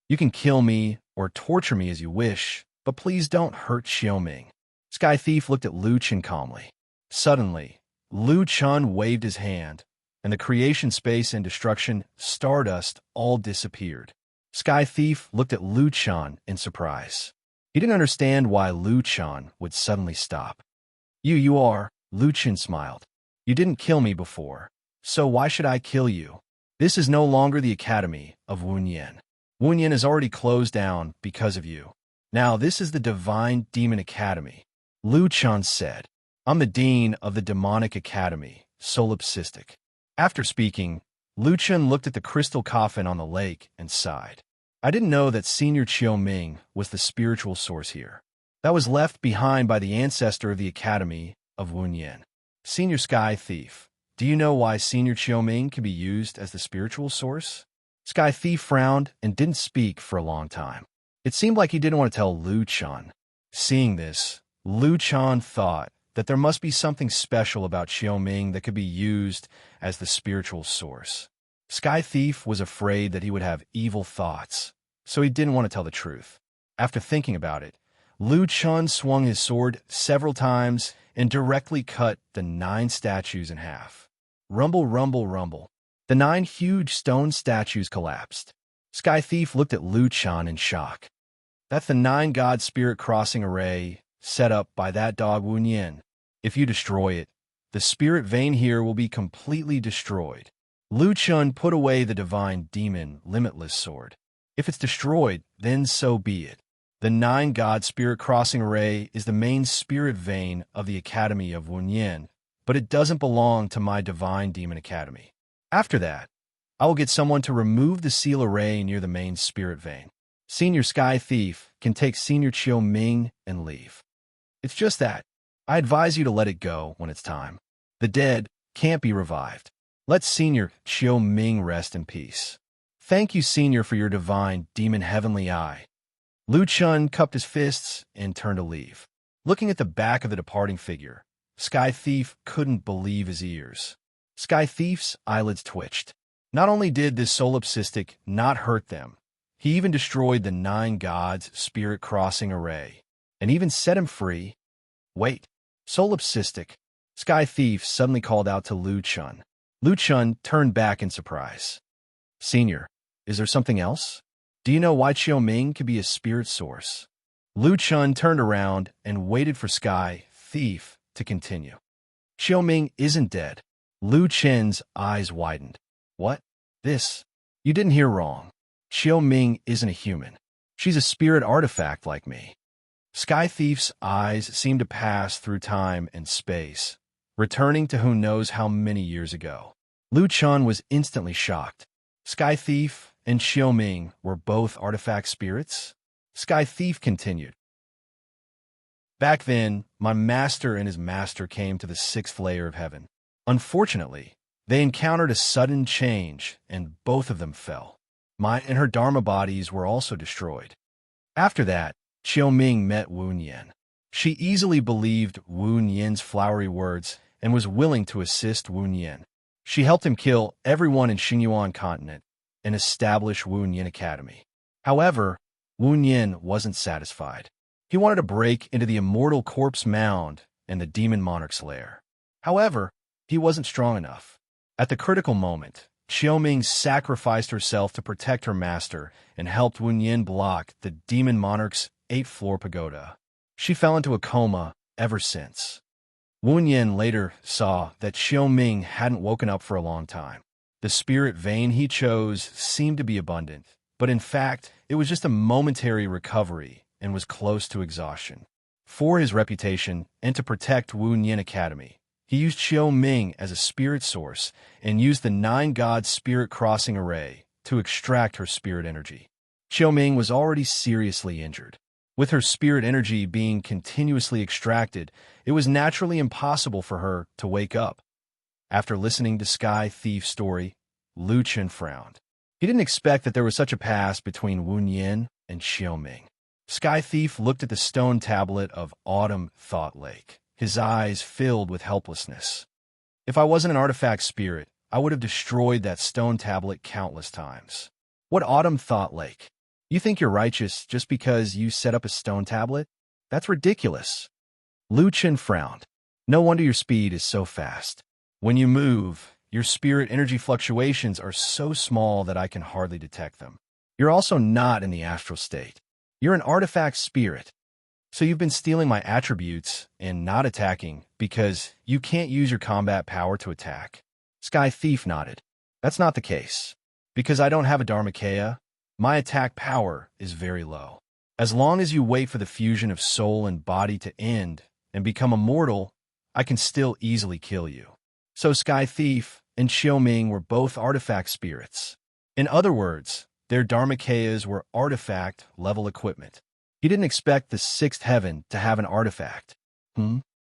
You can kill me or torture me as you wish, but please don't hurt Xiaoming. Sky Thief looked at Lu Chen calmly. Suddenly, Lu Chen waved his hand, and the creation space and destruction stardust all disappeared. Sky Thief looked at Lu Chen in surprise. He didn't understand why Lu Chen would suddenly stop. You are, Lu Chen smiled. You didn't kill me before, so why should I kill you? This is no longer the Academy of Wunyan. Wunyan is already closed down because of you. Now this is the Divine Demon Academy. Lu Chen said. I'm the Dean of the Demonic Academy, solipsistic. After speaking, Lu Chen looked at the crystal coffin on the lake and sighed. I didn't know that Senior Qiuming was the spiritual source here. That was left behind by the ancestor of the Academy of Wunyan. Senior Sky Thief, do you know why Senior Qiuming can be used as the spiritual source? Sky Thief frowned and didn't speak for a long time. It seemed like he didn't want to tell Lu Chen. Seeing this, Lu Chen thought that there must be something special about Qiuming that could be used as the spiritual source. Sky Thief was afraid that he would have evil thoughts, so he didn't want to tell the truth. After thinking about it, Lu Chen swung his sword several times and directly cut the 9 statues in half. Rumble, rumble, rumble. The 9 huge stone statues collapsed. Sky Thief looked at Lu Chen in shock. That's the 9 God Spirit Crossing Array set up by that dog Wunyan. If you destroy it, the spirit vein here will be completely destroyed. Lu Chen put away the Divine Demon Limitless Sword. If it's destroyed, then so be it. The 9 God Spirit Crossing Array is the main spirit vein of the Academy of Wunyan, but it doesn't belong to my Divine Demon Academy. After that, I will get someone to remove the seal array near the main spirit vein. Senior Sky Thief can take Senior Qiuming and leave. It's just that. I advise you to let it go when it's time. The dead can't be revived. Let Senior Qiuming rest in peace. Thank you, Senior, for your divine demon heavenly eye. Lu Chen cupped his fists and turned to leave. Looking at the back of the departing figure, Sky Thief couldn't believe his ears. Sky Thief's eyelids twitched. Not only did this solipsistic not hurt them, he even destroyed the 9 Gods Spirit Crossing Array, and even set him free. Wait, solipsistic. Sky Thief suddenly called out to Lu Chen. Lu Chen turned back in surprise. Senior, is there something else? Do you know why Qiuming could be a spirit source? Lu Chen turned around and waited for Sky Thief to continue. Qiuming isn't dead. Lu Chen's eyes widened. What? This? You didn't hear wrong. Qiuming isn't a human. She's a spirit artifact like me. Sky Thief's eyes seemed to pass through time and space, returning to who knows how many years ago. Lu Chen was instantly shocked. Sky Thief and Qiuming were both artifact spirits? Sky Thief continued. Back then, my master and his master came to the 6th layer of heaven. Unfortunately, they encountered a sudden change, and both of them fell. Mine and her Dharma bodies were also destroyed. After that, Qiuming met Wunyan. She easily believed Wunyan's flowery words and was willing to assist Wunyan. She helped him kill everyone in Xingyuan continent and establish Wunyan Academy. However, Wunyan wasn't satisfied. He wanted to break into the immortal corpse mound and the demon monarch's lair. However, he wasn't strong enough. At the critical moment, Qiuming sacrificed herself to protect her master and helped Wunyan block the demon monarch's 8th-floor pagoda. She fell into a coma ever since. Wunyan later saw that Qiuming hadn't woken up for a long time. The spirit vein he chose seemed to be abundant, but in fact, it was just a momentary recovery and was close to exhaustion. For his reputation and to protect Wunyan Academy, he used Qiuming as a spirit source and used the 9 God Spirit Crossing Array to extract her spirit energy. Qiuming was already seriously injured. With her spirit energy being continuously extracted, it was naturally impossible for her to wake up. After listening to Sky Thief's story, Lu Chen frowned. He didn't expect that there was such a past between Wunyan and Qiuming. Sky Thief looked at the stone tablet of Autumn Thought Lake, his eyes filled with helplessness. If I wasn't an artifact spirit, I would have destroyed that stone tablet countless times. What Autumn Thought Lake? You think you're righteous just because you set up a stone tablet? That's ridiculous. Lu Chen frowned. No wonder your speed is so fast. When you move, your spirit energy fluctuations are so small that I can hardly detect them. You're also not in the astral state. You're an artifact spirit. So you've been stealing my attributes and not attacking because you can't use your combat power to attack. Sky Thief nodded. That's not the case. Because I don't have a Dharmakaya, my attack power is very low. As long as you wait for the fusion of soul and body to end and become immortal, I can still easily kill you. So Sky Thief and Xiaoming were both artifact spirits. In other words, their Dharmakayas were artifact-level equipment. He didn't expect the sixth heaven to have an artifact.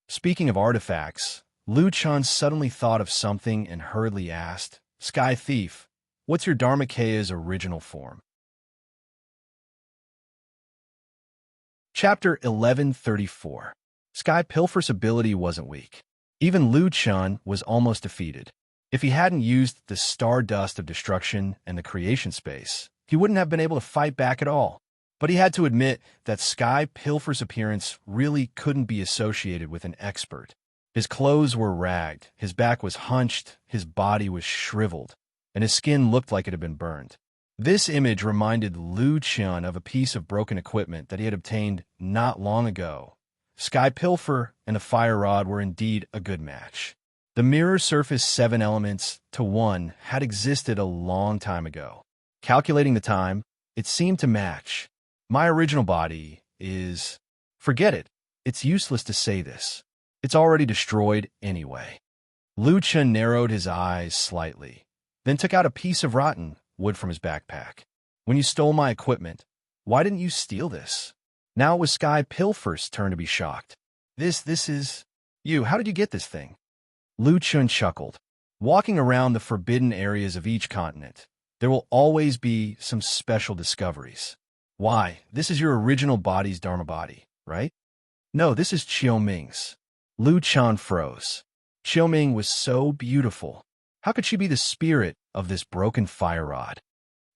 Speaking of artifacts, Lu Chan suddenly thought of something and hurriedly asked, Sky Thief, what's your Dharmakaya's original form? Chapter 1134. Sky Pilfer's ability wasn't weak. Even Lu Chan was almost defeated. If he hadn't used the stardust of destruction and the creation space, he wouldn't have been able to fight back at all. But he had to admit that Sky Pilfer's appearance really couldn't be associated with an expert. His clothes were ragged, his back was hunched, his body was shriveled, and his skin looked like it had been burned. This image reminded Lu Chen of a piece of broken equipment that he had obtained not long ago. Sky Pilfer and the fire rod were indeed a good match. The mirror surface 7 elements to 1 had existed a long time ago. Calculating the time, it seemed to match. My original body is... Forget it. It's useless to say this. It's already destroyed anyway. Lu Chen narrowed his eyes slightly, then took out a piece of rotten wood from his backpack. When you stole my equipment, why didn't you steal this? Now it was Sky Pilfer's turn to be shocked. This is... You, how did you get this thing? Lu Chen chuckled. Walking around the forbidden areas of each continent, there will always be some special discoveries. Why, this is your original body's Dharma body, right? No, this is Xiaoming's. Lu Chen froze. Xiaoming was so beautiful. How could she be the spirit of this broken fire rod?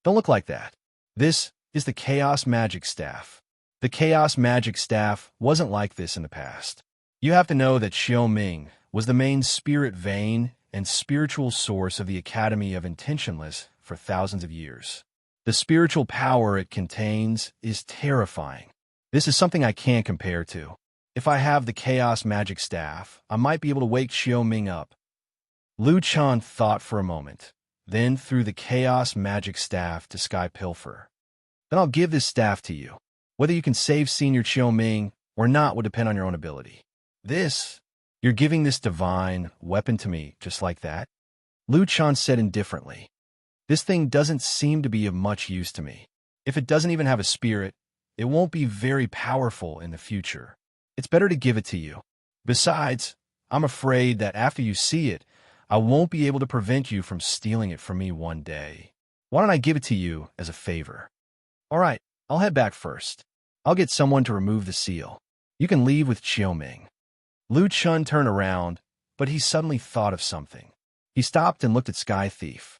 Don't look like that. This is the Chaos Magic Staff. The Chaos Magic Staff wasn't like this in the past. You have to know that Xiaoming was the main spirit vein and spiritual source of the Academy of Intentionless for thousands of years. The spiritual power it contains is terrifying. This is something I can't compare to. If I have the Chaos Magic Staff, I might be able to wake Xiaoming up. Lu Chen thought for a moment, then threw the Chaos Magic Staff to Sky Pilfer. Then I'll give this staff to you. Whether you can save Senior Xiaoming or not will depend on your own ability. You're giving this divine weapon to me just like that? Lu Chen said indifferently. This thing doesn't seem to be of much use to me. If it doesn't even have a spirit, it won't be very powerful in the future. It's better to give it to you. Besides, I'm afraid that after you see it, I won't be able to prevent you from stealing it from me one day. Why don't I give it to you as a favor? All right, I'll head back first. I'll get someone to remove the seal. You can leave with Xiaoming. Lu Chen turned around, but he suddenly thought of something. He stopped and looked at Sky Thief.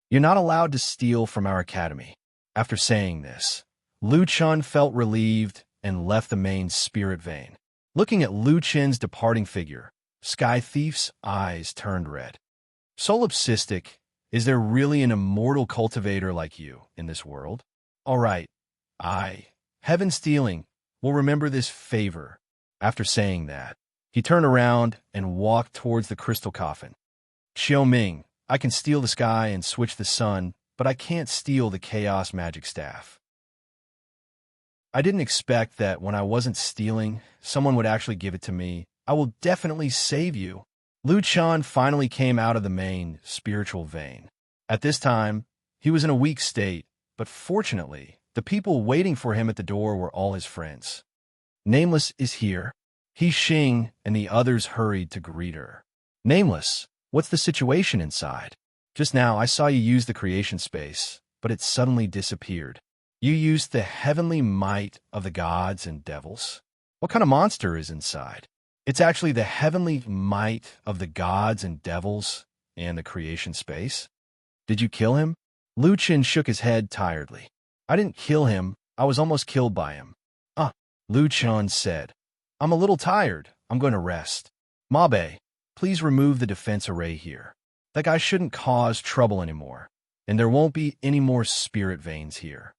You're not allowed to steal from our academy. After saying this, Lu Chen felt relieved and left the main spirit vein. Looking at Lu Chen's departing figure, Sky Thief's eyes turned red. Solipsistic, is there really an immortal cultivator like you in this world? All right, Heaven Stealing, will remember this favor. After saying that, he turned around and walked towards the crystal coffin. Xiaoming, I can steal the sky and switch the sun, but I can't steal the Chaos Magic Staff. I didn't expect that when I wasn't stealing, someone would actually give it to me. I will definitely save you. Lu Chen finally came out of the main spiritual vein. At this time, he was in a weak state, but fortunately, the people waiting for him at the door were all his friends. Nameless is here. He Xing and the others hurried to greet her. Nameless, what's the situation inside? Just now I saw you use the creation space, but it suddenly disappeared. You used the heavenly might of the gods and devils? What kind of monster is inside? It's actually the heavenly might of the gods and devils and the creation space. Did you kill him? Lu Chen shook his head tiredly. I didn't kill him. I was almost killed by him. Lu Chun said. I'm a little tired. I'm going to rest. Mabe, please remove the defense array here. That guy shouldn't cause trouble anymore, and there won't be any more spirit veins here.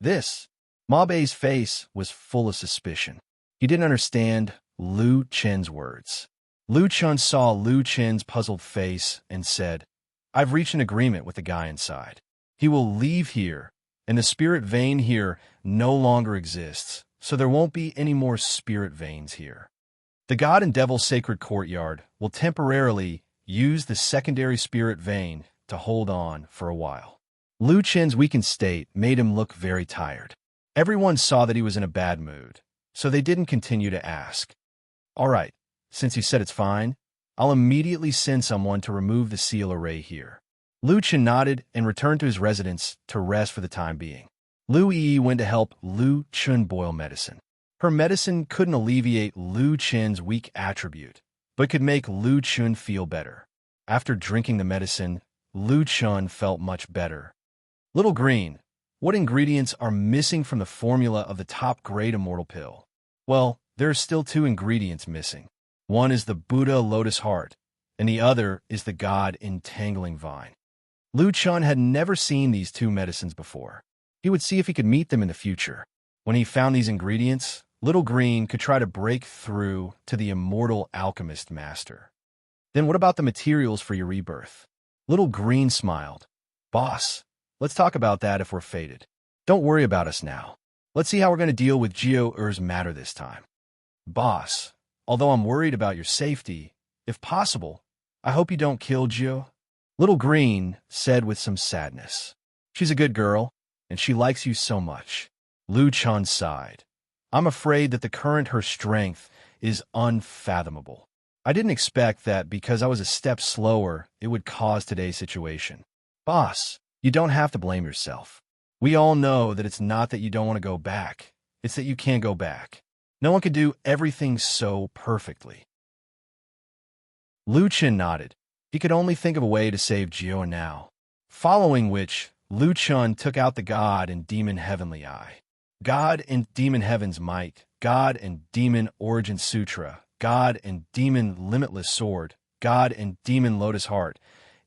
Mabe's face was full of suspicion. He didn't understand Lu Chen's words. Lu Chun saw Lu Chen's puzzled face and said, I've reached an agreement with the guy inside. He will leave here, and the spirit vein here no longer exists, so there won't be any more spirit veins here. The God and Devil Sacred Courtyard will temporarily use the secondary spirit vein to hold on for a while. Lu Chen's weakened state made him look very tired. Everyone saw that he was in a bad mood, so they didn't continue to ask. All right, since he said it's fine, I'll immediately send someone to remove the seal array here. Lu Chen nodded and returned to his residence to rest for the time being. Lu Yi went to help Lu Chun boil medicine. Her medicine couldn't alleviate Lu Chen's weak attribute, but could make Lu Chun feel better. After drinking the medicine, Lu Chun felt much better. Little Green, what ingredients are missing from the formula of the top-grade immortal pill? Well, there are still 2 ingredients missing. One is the Buddha lotus heart, and the other is the God entangling vine. Lu Chun had never seen these 2 medicines before. He would see if he could meet them in the future. When he found these ingredients, Little Green could try to break through to the immortal alchemist master. Then what about the materials for your rebirth? Little Green smiled. Boss, let's talk about that if we're fated. Don't worry about us now. Let's see how we're going to deal with Jiao Er's matter this time. Boss, although I'm worried about your safety, if possible, I hope you don't kill Jiao. Little Green said with some sadness. She's a good girl, and she likes you so much. Lu Chun sighed. I'm afraid that the current her strength is unfathomable. I didn't expect that because I was a step slower, it would cause today's situation. Boss, you don't have to blame yourself. We all know that it's not that you don't want to go back. It's that you can't go back. No one can do everything so perfectly. Lu Chun nodded. He could only think of a way to save Jiao now. Following which, Lu Chun took out the God and Demon Heavenly Eye. God and Demon Heaven's Might, God and Demon Origin Sutra, God and Demon Limitless Sword, God and Demon Lotus Heart,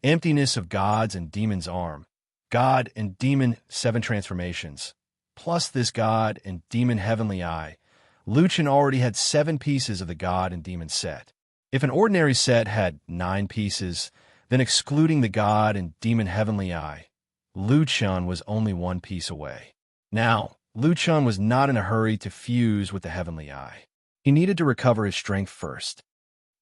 Emptiness of Gods and Demon's Arm, God and Demon 7 Transformations, plus this God and Demon Heavenly Eye. Lu Chun already had 7 pieces of the God and Demon set. If an ordinary set had 9 pieces, then excluding the God and Demon Heavenly Eye, Lu Chun was only 1 piece away. Now, Lu Chun was not in a hurry to fuse with the Heavenly Eye. He needed to recover his strength first.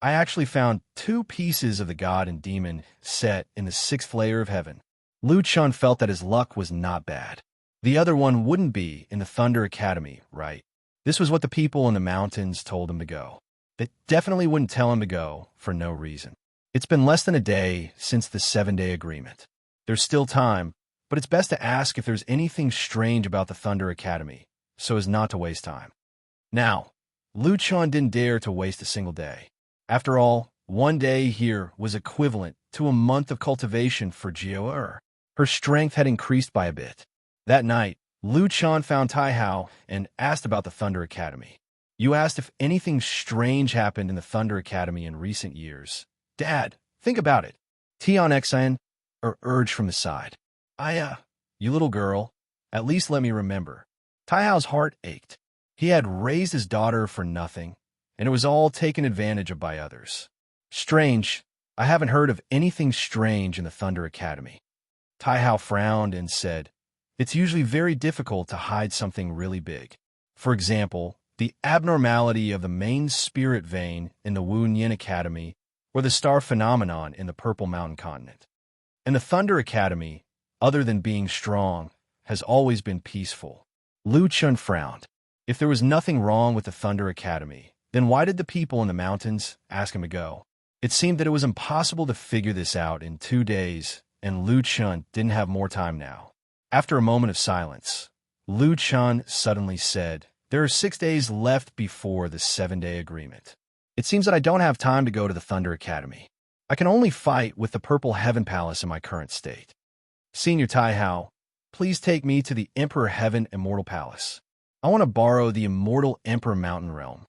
I actually found 2 pieces of the God and Demon set in the 6th layer of heaven. Lu Chun felt that his luck was not bad. The other one wouldn't be in the Thunder Academy, right? This was what the people in the mountains told him to go. They definitely wouldn't tell him to go for no reason. It's been less than a day since the 7-day agreement. There's still time, but it's best to ask if there's anything strange about the Thunder Academy, so as not to waste time. Now, Lu Chun didn't dare to waste a single day. After all, 1 day here was equivalent to a month of cultivation for Jiao Er. Her strength had increased by a bit. That night, Lu Chun found Tai Hao and asked about the Thunder Academy. You asked if anything strange happened in the Thunder Academy in recent years. Dad, think about it. Tian Xan urged from the side. You little girl, at least let me remember. Tai Hao's heart ached. He had raised his daughter for nothing, and it was all taken advantage of by others. Strange, I haven't heard of anything strange in the Thunder Academy. Tai Hao frowned and said, it's usually very difficult to hide something really big. For example, the abnormality of the main spirit vein in the Wu Nian Academy or the star phenomenon in the Purple Mountain Continent. And the Thunder Academy, other than being strong, has always been peaceful. Lu Chun frowned. If there was nothing wrong with the Thunder Academy, then why did the people in the mountains ask him to go? It seemed that it was impossible to figure this out in 2 days, and Lu Chun didn't have more time now. After a moment of silence, Lu Chun suddenly said, there are 6 days left before the 7-day agreement. It seems that I don't have time to go to the Thunder Academy. I can only fight with the Purple Heaven Palace in my current state. Senior Tai Hao, please take me to the Emperor Heaven Immortal Palace. I want to borrow the Immortal Emperor Mountain Realm.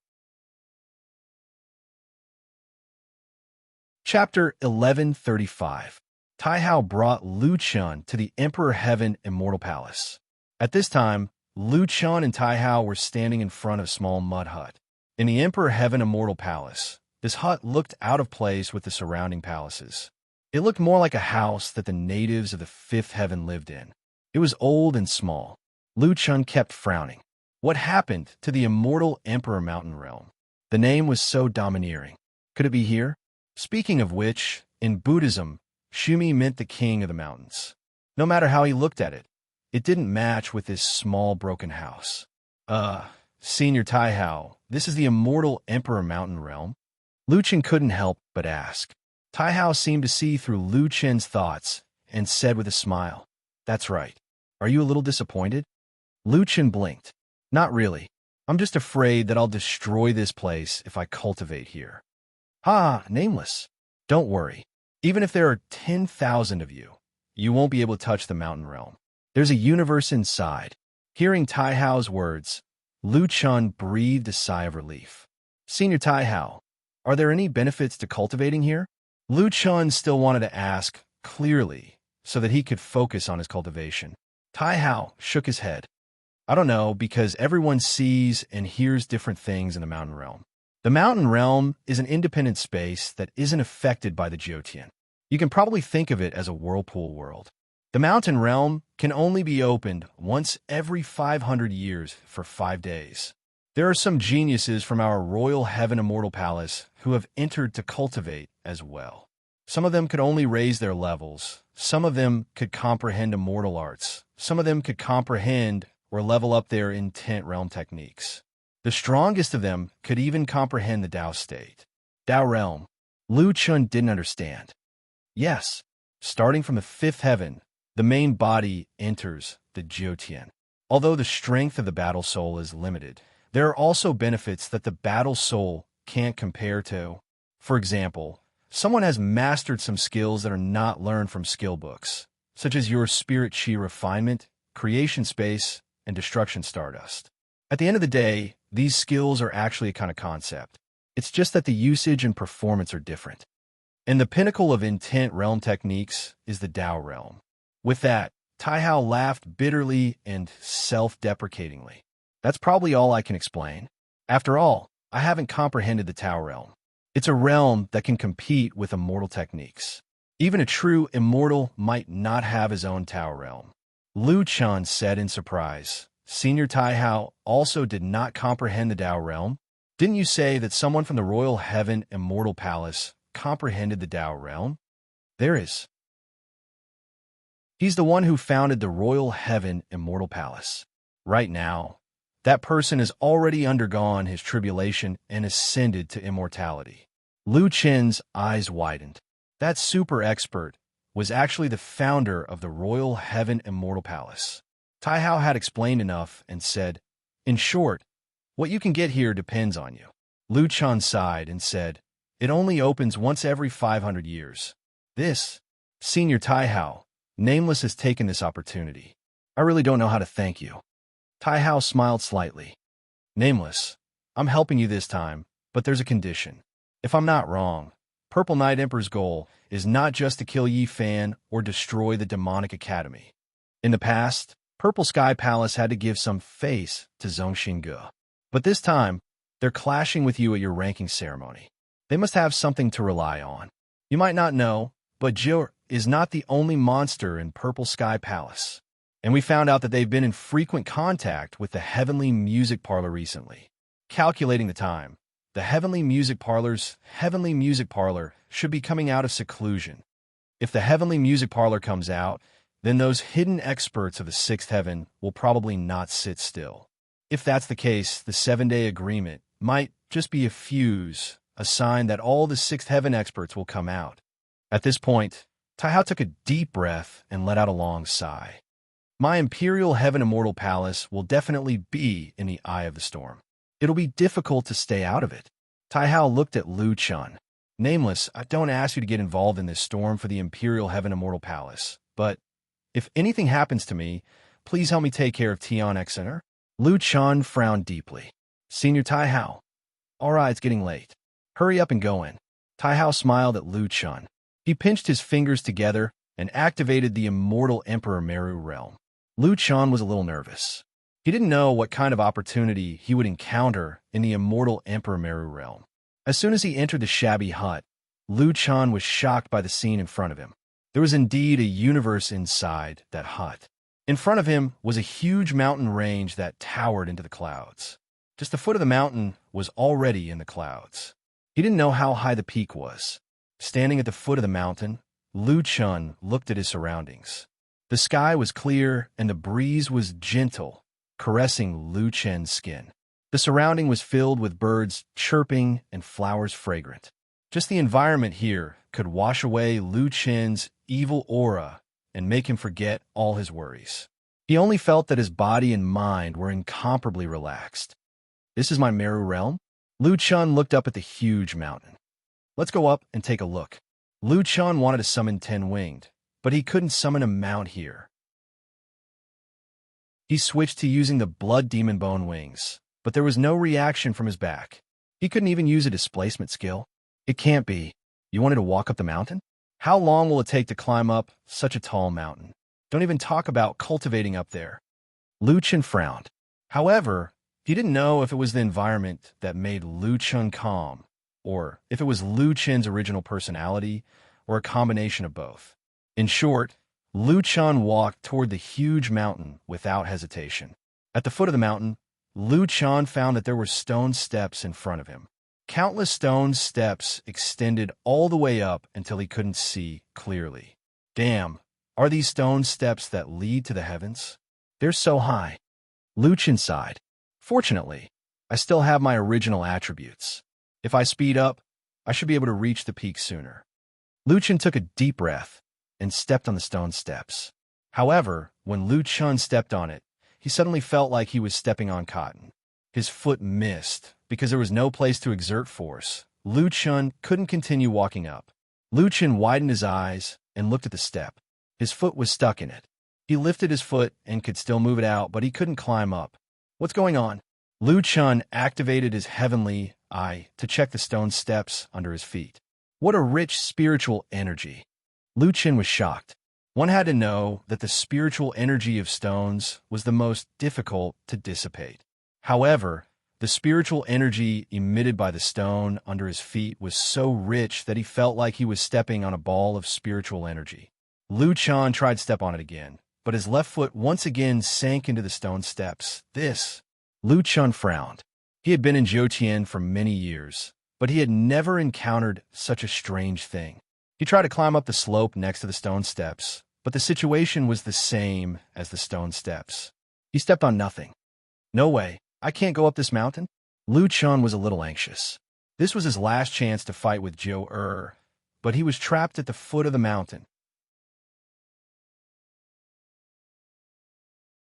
Chapter 1135. Tai Hao brought Lu Chun to the Emperor Heaven Immortal Palace. At this time, Lu Chun and Tai Hao were standing in front of a small mud hut. In the Emperor Heaven Immortal Palace, this hut looked out of place with the surrounding palaces. It looked more like a house that the natives of the Fifth Heaven lived in. It was old and small. Lu Chun kept frowning. What happened to the Immortal Emperor Mountain Realm? The name was so domineering. Could it be here? Speaking of which, in Buddhism, Shumi meant the king of the mountains. No matter how he looked at it, it didn't match with this small broken house. Senior Tai Hao, this is the Immortal Emperor Mountain Realm? Lu Chun couldn't help but ask. Tai Hao seemed to see through Lu Chun's thoughts and said with a smile, "That's right. Are you a little disappointed?" Lu Chun blinked. "Not really. I'm just afraid that I'll destroy this place if I cultivate here." "Ha, nameless. Don't worry. Even if there are 10,000 of you, you won't be able to touch the mountain realm. There's a universe inside." Hearing Tai Hao's words, Lu Chun breathed a sigh of relief. "Senior Tai Hao, are there any benefits to cultivating here?" Lu Chun still wanted to ask clearly so that he could focus on his cultivation. Tai Hao shook his head. "I don't know, because everyone sees and hears different things in the mountain realm. The mountain realm is an independent space that isn't affected by the Jyotian. You can probably think of it as a whirlpool world. The mountain realm can only be opened once every 500 years for 5 days. There are some geniuses from our Royal Heaven Immortal Palace who have entered to cultivate as well. Some of them could only raise their levels. Some of them could comprehend immortal arts. Some of them could comprehend or level up their intent realm techniques. The strongest of them could even comprehend the Tao state." Tao realm. Lu Chun didn't understand. Yes, starting from the fifth heaven, the main body enters the Jyotian. Although the strength of the battle soul is limited, there are also benefits that the battle soul can't compare to. For example, someone has mastered some skills that are not learned from skill books, such as your spirit chi refinement, creation space, and destruction stardust. At the end of the day, these skills are actually a kind of concept. It's just that the usage and performance are different. And the pinnacle of intent realm techniques is the Tao realm. With that, Tai Hao laughed bitterly and self-deprecatingly. "That's probably all I can explain. After all, I haven't comprehended the Tao realm. It's a realm that can compete with immortal techniques. Even a true immortal might not have his own Tao realm." Lu Chun said in surprise. "Senior Tai Hao also did not comprehend the Tao realm? Didn't you say that someone from the Royal Heaven Immortal Palace comprehended the Tao realm?" "There is. He's the one who founded the Royal Heaven Immortal Palace. Right now, that person has already undergone his tribulation and ascended to immortality." Lu Chun's eyes widened. That super expert was actually the founder of the Royal Heaven Immortal Palace. Tai Hao had explained enough and said, "In short, what you can get here depends on you." Lu Chun sighed and said, "It only opens once every 500 years. This, Senior Tai Hao, Nameless has taken this opportunity. I really don't know how to thank you." Tai Hao smiled slightly. "Nameless, I'm helping you this time, but there's a condition. If I'm not wrong, Purple Knight Emperor's goal is not just to kill Yi Fan or destroy the demonic academy. In the past, Purple Sky Palace had to give some face to Zhongxingge. But this time, they're clashing with you at your ranking ceremony. They must have something to rely on. You might not know, but Jiu is not the only monster in Purple Sky Palace. And we found out that they've been in frequent contact with the Heavenly Music Parlor recently. Calculating the time, the Heavenly Music Parlor should be coming out of seclusion. If the Heavenly Music Parlor comes out, then those hidden experts of the sixth heaven will probably not sit still. If that's the case, the 7-day agreement might just be a fuse, a sign that all the sixth heaven experts will come out. At this point, Tai Hao took a deep breath and let out a long sigh. My Imperial Heaven Immortal Palace will definitely be in the eye of the storm. It'll be difficult to stay out of it. Tai Hao looked at Lu Chun. Nameless, I don't ask you to get involved in this storm for the Imperial Heaven Immortal Palace, but If anything happens to me, please help me take care of Tion Exeter. Lu Chun frowned deeply. Senior Tai Hao. All right, it's getting late. Hurry up and go in. Tai Hao smiled at Lu Chun. He pinched his fingers together and activated the immortal Emperor Meru realm. Lu Chun was a little nervous. He didn't know what kind of opportunity he would encounter in the immortal Emperor Meru realm. As soon as he entered the shabby hut, Lu Chun was shocked by the scene in front of him. There was indeed a universe inside that hut. In front of him was a huge mountain range that towered into the clouds. Just the foot of the mountain was already in the clouds. He didn't know how high the peak was. Standing at the foot of the mountain, Lu Chun looked at his surroundings. The sky was clear and the breeze was gentle, caressing Lu Chun's skin. The surrounding was filled with birds chirping and flowers fragrant. Just the environment here could wash away Lu Chun's evil aura and make him forget all his worries. He only felt that his body and mind were incomparably relaxed. This is my Meru realm? Lu Chun looked up at the huge mountain. Let's go up and take a look. Lu Chun wanted to summon 10-winged, but he couldn't summon a mount here. He switched to using the blood demon bone wings, but there was no reaction from his back. He couldn't even use a displacement skill. It can't be. You wanted to walk up the mountain? How long will it take to climb up such a tall mountain? Don't even talk about cultivating up there. Lu Chun frowned. However, he didn't know if it was the environment that made Lu Chun calm, or if it was Lu Chun's original personality, or a combination of both. In short, Lu Chun walked toward the huge mountain without hesitation. At the foot of the mountain, Lu Chun found that there were stone steps in front of him. Countless stone steps extended all the way up until he couldn't see clearly. Damn, are these stone steps that lead to the heavens? They're so high. Lu Chun sighed. Fortunately, I still have my original attributes. If I speed up, I should be able to reach the peak sooner. Lu Chun took a deep breath and stepped on the stone steps. However, when Lu Chun stepped on it, he suddenly felt like he was stepping on cotton. His foot missed. Because there was no place to exert force, Lu Chun couldn't continue walking up. Lu Chun widened his eyes and looked at the step. His foot was stuck in it. He lifted his foot and could still move it out, but he couldn't climb up. What's going on? Lu Chun activated his heavenly eye to check the stone steps under his feet. What a rich spiritual energy. Lu Chun was shocked. One had to know that the spiritual energy of stones was the most difficult to dissipate. However, the spiritual energy emitted by the stone under his feet was so rich that he felt like he was stepping on a ball of spiritual energy. Lu Chun tried to step on it again, but his left foot once again sank into the stone steps. Lu Chun frowned. He had been in Jiutian for many years, but he had never encountered such a strange thing. He tried to climb up the slope next to the stone steps, but the situation was the same as the stone steps. He stepped on nothing. No way. I can't go up this mountain? Lu Chun was a little anxious. This was his last chance to fight with Jiu but he was trapped at the foot of the mountain.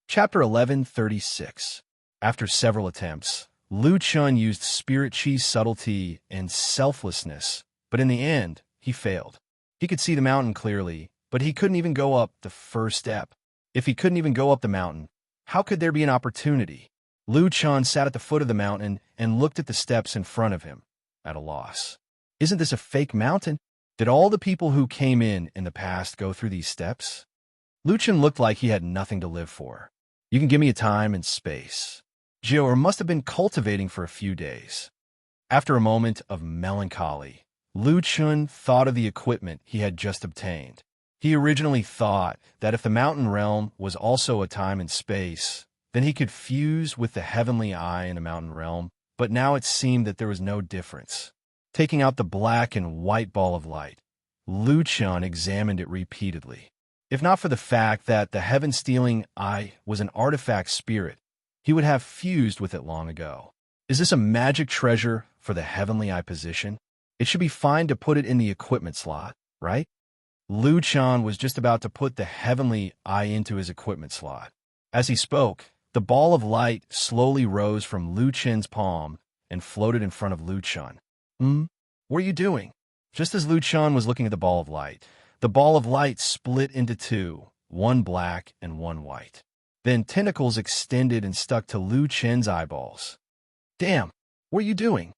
Chapter 1136. After several attempts, Lu Chun used Spirit Chi's subtlety and selflessness, but in the end, he failed. He could see the mountain clearly, but he couldn't even go up the first step. If he couldn't even go up the mountain, how could there be an opportunity? Lu Chun sat at the foot of the mountain and looked at the steps in front of him, at a loss. Isn't this a fake mountain? Did all the people who came in the past go through these steps? Lu Chun looked like he had nothing to live for. You can give me a time and space. Jiu must have been cultivating for a few days. After a moment of melancholy, Lu Chun thought of the equipment he had just obtained. He originally thought that if the mountain realm was also a time and space, then he could fuse with the heavenly eye in the mountain realm, but now it seemed that there was no difference. Taking out the black and white ball of light, Lu Chun examined it repeatedly. If not for the fact that the heaven-stealing eye was an artifact spirit, he would have fused with it long ago. Is this a magic treasure for the heavenly eye position? It should be fine to put it in the equipment slot, right? Lu Chun was just about to put the heavenly eye into his equipment slot. As he spoke, the ball of light slowly rose from Lu Chun's palm and floated in front of Lu Chun. What are you doing? Just as Lu Chun was looking at the ball of light split into two, one black and one white. Then tentacles extended and stuck to Lu Chen's eyeballs. Damn, what are you doing?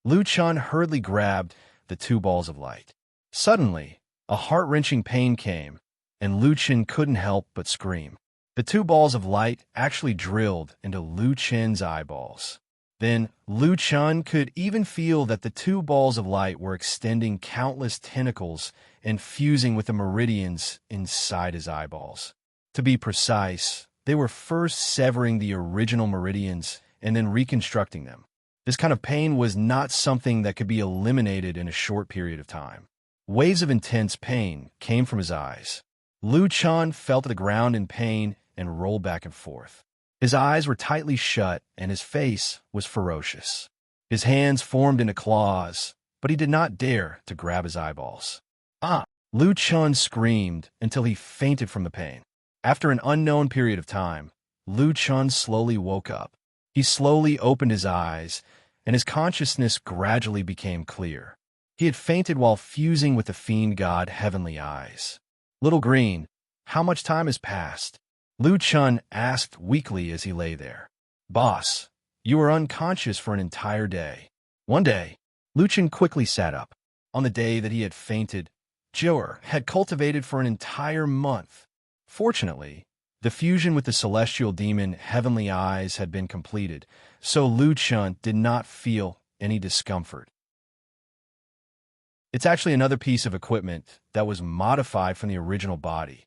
Lu Chen hurriedly grabbed the two balls of light. Suddenly, a heart-wrenching pain came, and Lu Chen couldn't help but scream. The two balls of light actually drilled into Lu Chen's eyeballs. Then, Lu Chen could even feel that the two balls of light were extending countless tentacles and fusing with the meridians inside his eyeballs. To be precise, they were first severing the original meridians and then reconstructing them. This kind of pain was not something that could be eliminated in a short period of time. Waves of intense pain came from his eyes. Lu Chen fell to the ground in pain and rolled back and forth. His eyes were tightly shut, and his face was ferocious. His hands formed into claws, but he did not dare to grab his eyeballs. Ah! Lu Chen screamed until he fainted from the pain. After an unknown period of time, Lu Chen slowly woke up. He slowly opened his eyes, and his consciousness gradually became clear. He had fainted while fusing with the fiend god Heavenly Eyes. Little Green, how much time has passed? Lu Chen asked weakly as he lay there. Boss, you were unconscious for an entire day. One day, Lu Chen quickly sat up. On the day that he had fainted, Joer had cultivated for an entire month. Fortunately, the fusion with the celestial demon Heavenly Eyes had been completed, so Lu Chen did not feel any discomfort. It's actually another piece of equipment that was modified from the original body.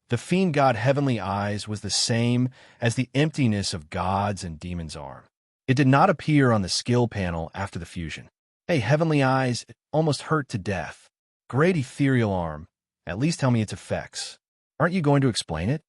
The fiend god Heavenly Eyes was the same as the emptiness of God's and Demon's arm. It did not appear on the skill panel after the fusion. Hey, Heavenly Eyes, it almost hurt to death. Great ethereal arm. At least tell me its effects. Aren't you going to explain it?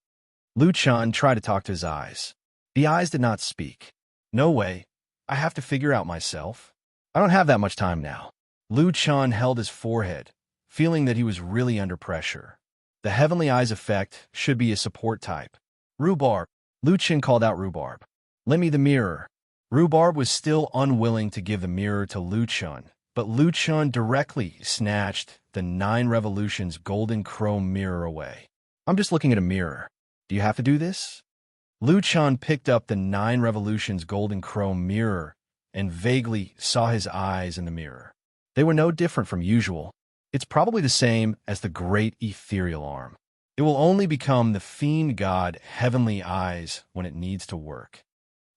Lu Chen tried to talk to his eyes. The eyes did not speak. No way. I have to figure out myself. I don't have that much time now. Lu Chen held his forehead, feeling that he was really under pressure. The Heavenly Eyes effect should be a support type. Rhubarb. Lu Chen called out Rhubarb. Lend me the mirror. Rhubarb was still unwilling to give the mirror to Lu Chen, but Lu Chen directly snatched the 9 Revolutions golden chrome mirror away. I'm just looking at a mirror. Do you have to do this? Lu Chen picked up the 9 Revolutions golden chrome mirror and vaguely saw his eyes in the mirror. They were no different from usual. It's probably the same as the great ethereal arm. It will only become the fiend god Heavenly Eyes when it needs to work.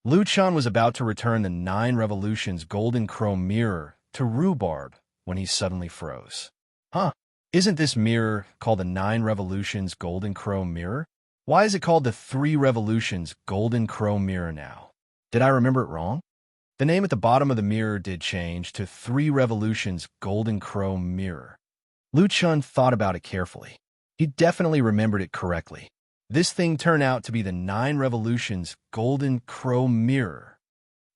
Lu Chen was about to return the 9 Revolutions golden chrome mirror to Rhubarb when he suddenly froze. Huh? Isn't this mirror called the 9 Revolutions golden chrome mirror? Why is it called the 3 Revolutions golden chrome mirror now? Did I remember it wrong? The name at the bottom of the mirror did change to 3 Revolutions golden chrome mirror. Lu Chen thought about it carefully. He definitely remembered it correctly. This thing turned out to be the 9 Revolutions golden chrome mirror.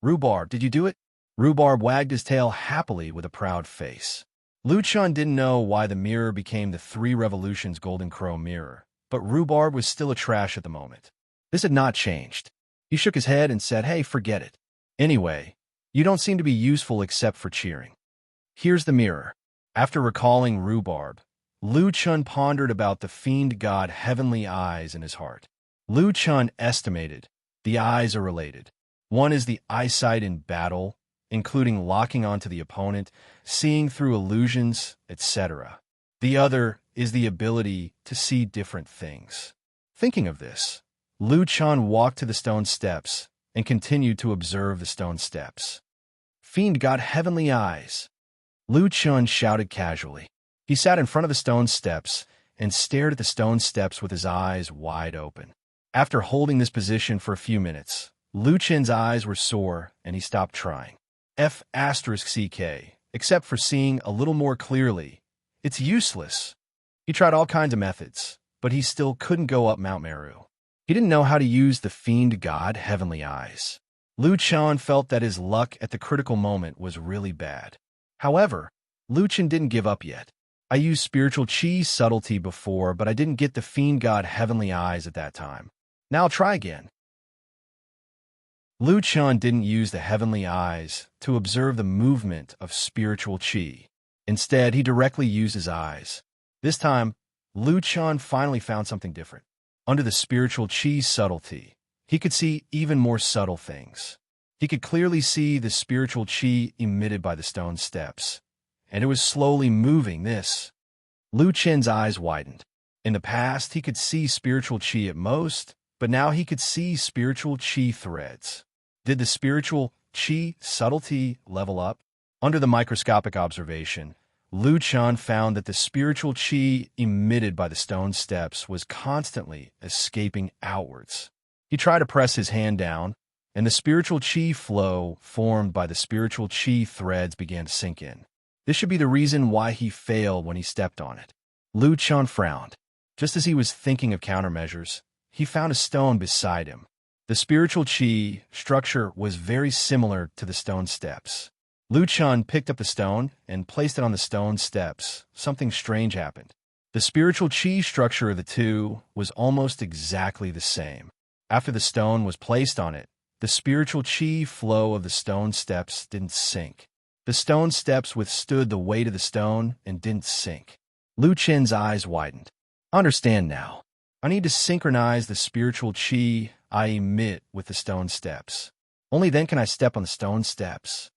Rhubarb, did you do it? Rhubarb wagged his tail happily with a proud face. Lu Chen didn't know why the mirror became the 3 Revolutions golden chrome mirror, but Rhubarb was still a trash at the moment. This had not changed. He shook his head and said, hey, forget it. Anyway, you don't seem to be useful except for cheering. Here's the mirror. After recalling Rhubarb, Lu Chen pondered about the fiend god Heavenly Eyes in his heart. Lu Chen estimated the eyes are related. One is the eyesight in battle, including locking onto the opponent, seeing through illusions, etc. The other is the ability to see different things. Thinking of this, Lu Chen walked to the stone steps and continued to observe the stone steps. Fiend god Heavenly Eyes. Lu Chen shouted casually. He sat in front of the stone steps and stared at the stone steps with his eyes wide open. After holding this position for a few minutes, Lu Chen's eyes were sore and he stopped trying. F***CK, except for seeing a little more clearly. It's useless. He tried all kinds of methods, but he still couldn't go up Mount Meru. He didn't know how to use the fiend god Heavenly Eyes. Lu Chen felt that his luck at the critical moment was really bad. However, Lu Chen didn't give up yet. I used spiritual chi subtlety before, but I didn't get the fiend god Heavenly Eyes at that time. Now I'll try again. Lu Chen didn't use the Heavenly Eyes to observe the movement of spiritual chi. Instead, he directly used his eyes. This time, Lu Chen finally found something different. Under the spiritual chi's subtlety, he could see even more subtle things. He could clearly see the spiritual chi emitted by the stone steps, and it was slowly moving this. Lu Chen's eyes widened. In the past, he could see spiritual chi at most, but now he could see spiritual chi threads. Did the spiritual chi subtlety level up? Under the microscopic observation, Lu Chen found that the spiritual chi emitted by the stone steps was constantly escaping outwards. He tried to press his hand down, and the spiritual chi flow formed by the spiritual chi threads began to sink in. This should be the reason why he failed when he stepped on it. Lu Chen frowned. Just as he was thinking of countermeasures, he found a stone beside him. The spiritual chi structure was very similar to the stone steps. Lu Chen picked up the stone and placed it on the stone steps. Something strange happened. The spiritual chi structure of the two was almost exactly the same. After the stone was placed on it, the spiritual chi flow of the stone steps didn't sink. The stone steps withstood the weight of the stone and didn't sink. Lu Chen's eyes widened. I understand now. I need to synchronize the spiritual chi I emit with the stone steps. Only then can I step on the stone steps.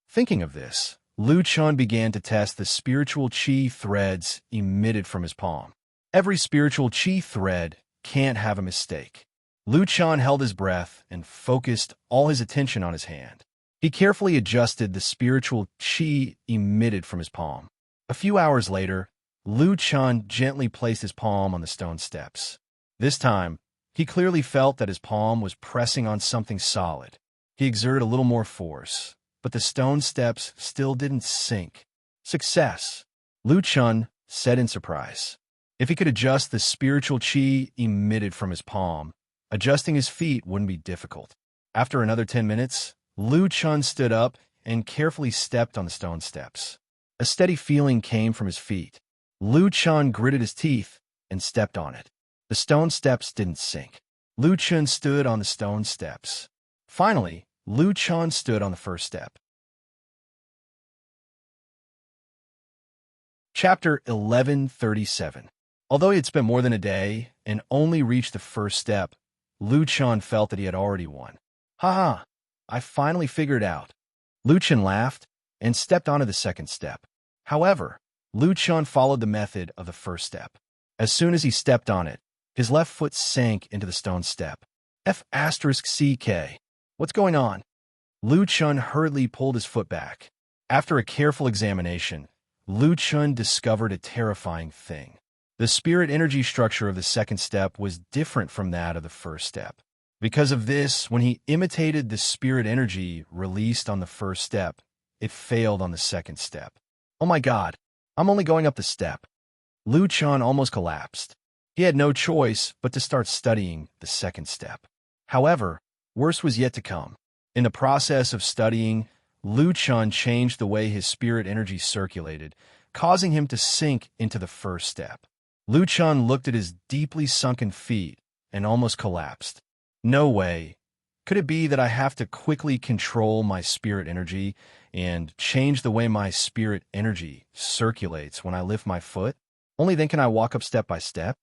Thinking of this, Lu Chen began to test the spiritual chi threads emitted from his palm. Every spiritual chi thread can't have a mistake. Lu Chen held his breath and focused all his attention on his hand. He carefully adjusted the spiritual chi emitted from his palm. A few hours later, Lu Chen gently placed his palm on the stone steps. This time, he clearly felt that his palm was pressing on something solid. He exerted a little more force, but the stone steps still didn't sink. Success, Lu Chen said in surprise. If he could adjust the spiritual chi emitted from his palm, adjusting his feet wouldn't be difficult. After another 10 minutes, Lu Chen stood up and carefully stepped on the stone steps. A steady feeling came from his feet. Lu Chen gritted his teeth and stepped on it. The stone steps didn't sink. Lu Chen stood on the stone steps. Finally, Lu Chen stood on the first step. Chapter 1137. Although he had spent more than a day and only reached the first step, Lu Chen felt that he had already won. Ha! I finally figured it out. Lu Chen laughed and stepped onto the second step. However, Lu Chen followed the method of the first step. As soon as he stepped on it, his left foot sank into the stone step. F***CK. What's going on? Lu Chen hurriedly pulled his foot back. After a careful examination, Lu Chen discovered a terrifying thing. The spirit energy structure of the second step was different from that of the first step. Because of this, when he imitated the spirit energy released on the first step, it failed on the second step. Oh my God, I'm only going up the step. Lu Chen almost collapsed. He had no choice but to start studying the second step. However, worse was yet to come. In the process of studying, Lu Chen changed the way his spirit energy circulated, causing him to sink into the first step. Lu Chen looked at his deeply sunken feet and almost collapsed. No way. Could it be that I have to quickly control my spirit energy and change the way my spirit energy circulates when I lift my foot? Only then can I walk up step by step?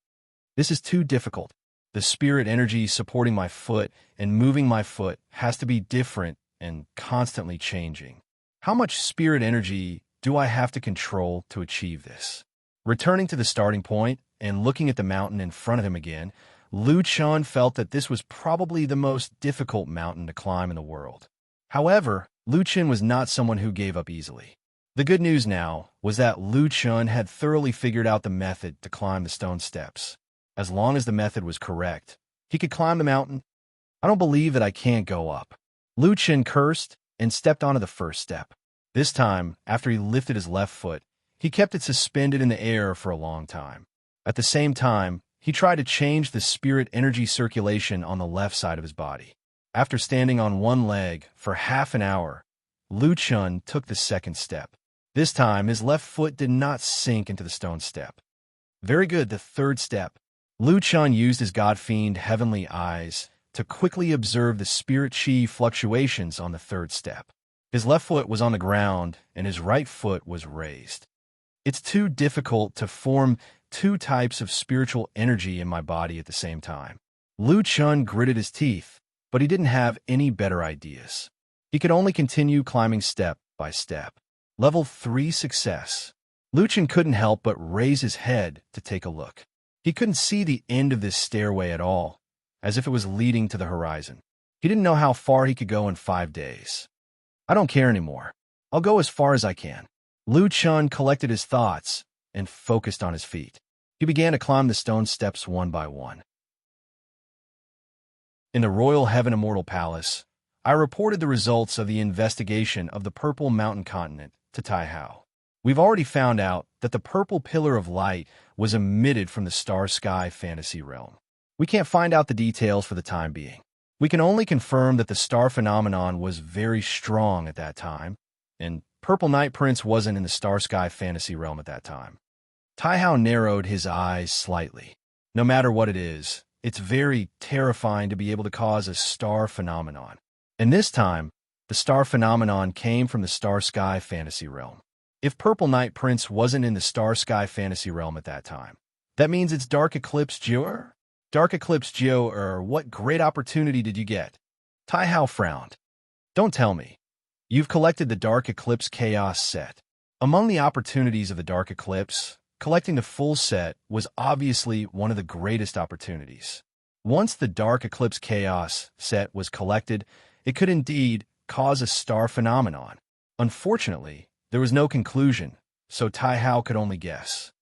This is too difficult. The spirit energy supporting my foot and moving my foot has to be different and constantly changing. How much spirit energy do I have to control to achieve this? Returning to the starting point and looking at the mountain in front of him again, Lu Chen felt that this was probably the most difficult mountain to climb in the world. However, Lu Chen was not someone who gave up easily. The good news now was that Lu Chen had thoroughly figured out the method to climb the stone steps. As long as the method was correct, he could climb the mountain. I don't believe that I can't go up. Lu Chen cursed and stepped onto the first step. This time, after he lifted his left foot, he kept it suspended in the air for a long time. At the same time, he tried to change the spirit energy circulation on the left side of his body. After standing on one leg for half an hour, Lu Chen took the second step. This time, his left foot did not sink into the stone step. Very good, the third step. Lu Chen used his God-fiend heavenly eyes to quickly observe the spirit chi fluctuations on the third step. His left foot was on the ground and his right foot was raised. It's too difficult to form two types of spiritual energy in my body at the same time. Lu Chun gritted his teeth, but he didn't have any better ideas. He could only continue climbing step by step. Level 3 success. Lu Chun couldn't help but raise his head to take a look. He couldn't see the end of this stairway at all, as if it was leading to the horizon. He didn't know how far he could go in 5 days. I don't care anymore. I'll go as far as I can. Lu Chun collected his thoughts and focused on his feet. He began to climb the stone steps one by one. In the Royal Heaven Immortal Palace, I reported the results of the investigation of the Purple Mountain Continent to Tai Hao. We've already found out that the purple pillar of light was emitted from the star-sky fantasy realm. We can't find out the details for the time being. We can only confirm that the star phenomenon was very strong at that time, and Purple Night Prince wasn't in the star-sky fantasy realm at that time. Tai Hao narrowed his eyes slightly. No matter what it is, it's very terrifying to be able to cause a star phenomenon. And this time, the star phenomenon came from the star-sky fantasy realm. If Purple Night Prince wasn't in the star-sky fantasy realm at that time, that means it's Dark Eclipse Geo? Dark Eclipse Geo, what great opportunity did you get? Tai Hao frowned. Don't tell me. You've collected the Dark Eclipse Chaos set. Among the opportunities of the Dark Eclipse, collecting the full set was obviously one of the greatest opportunities. Once the Dark Eclipse Chaos set was collected, it could indeed cause a star phenomenon. Unfortunately, there was no conclusion, so Tai Hao could only guess.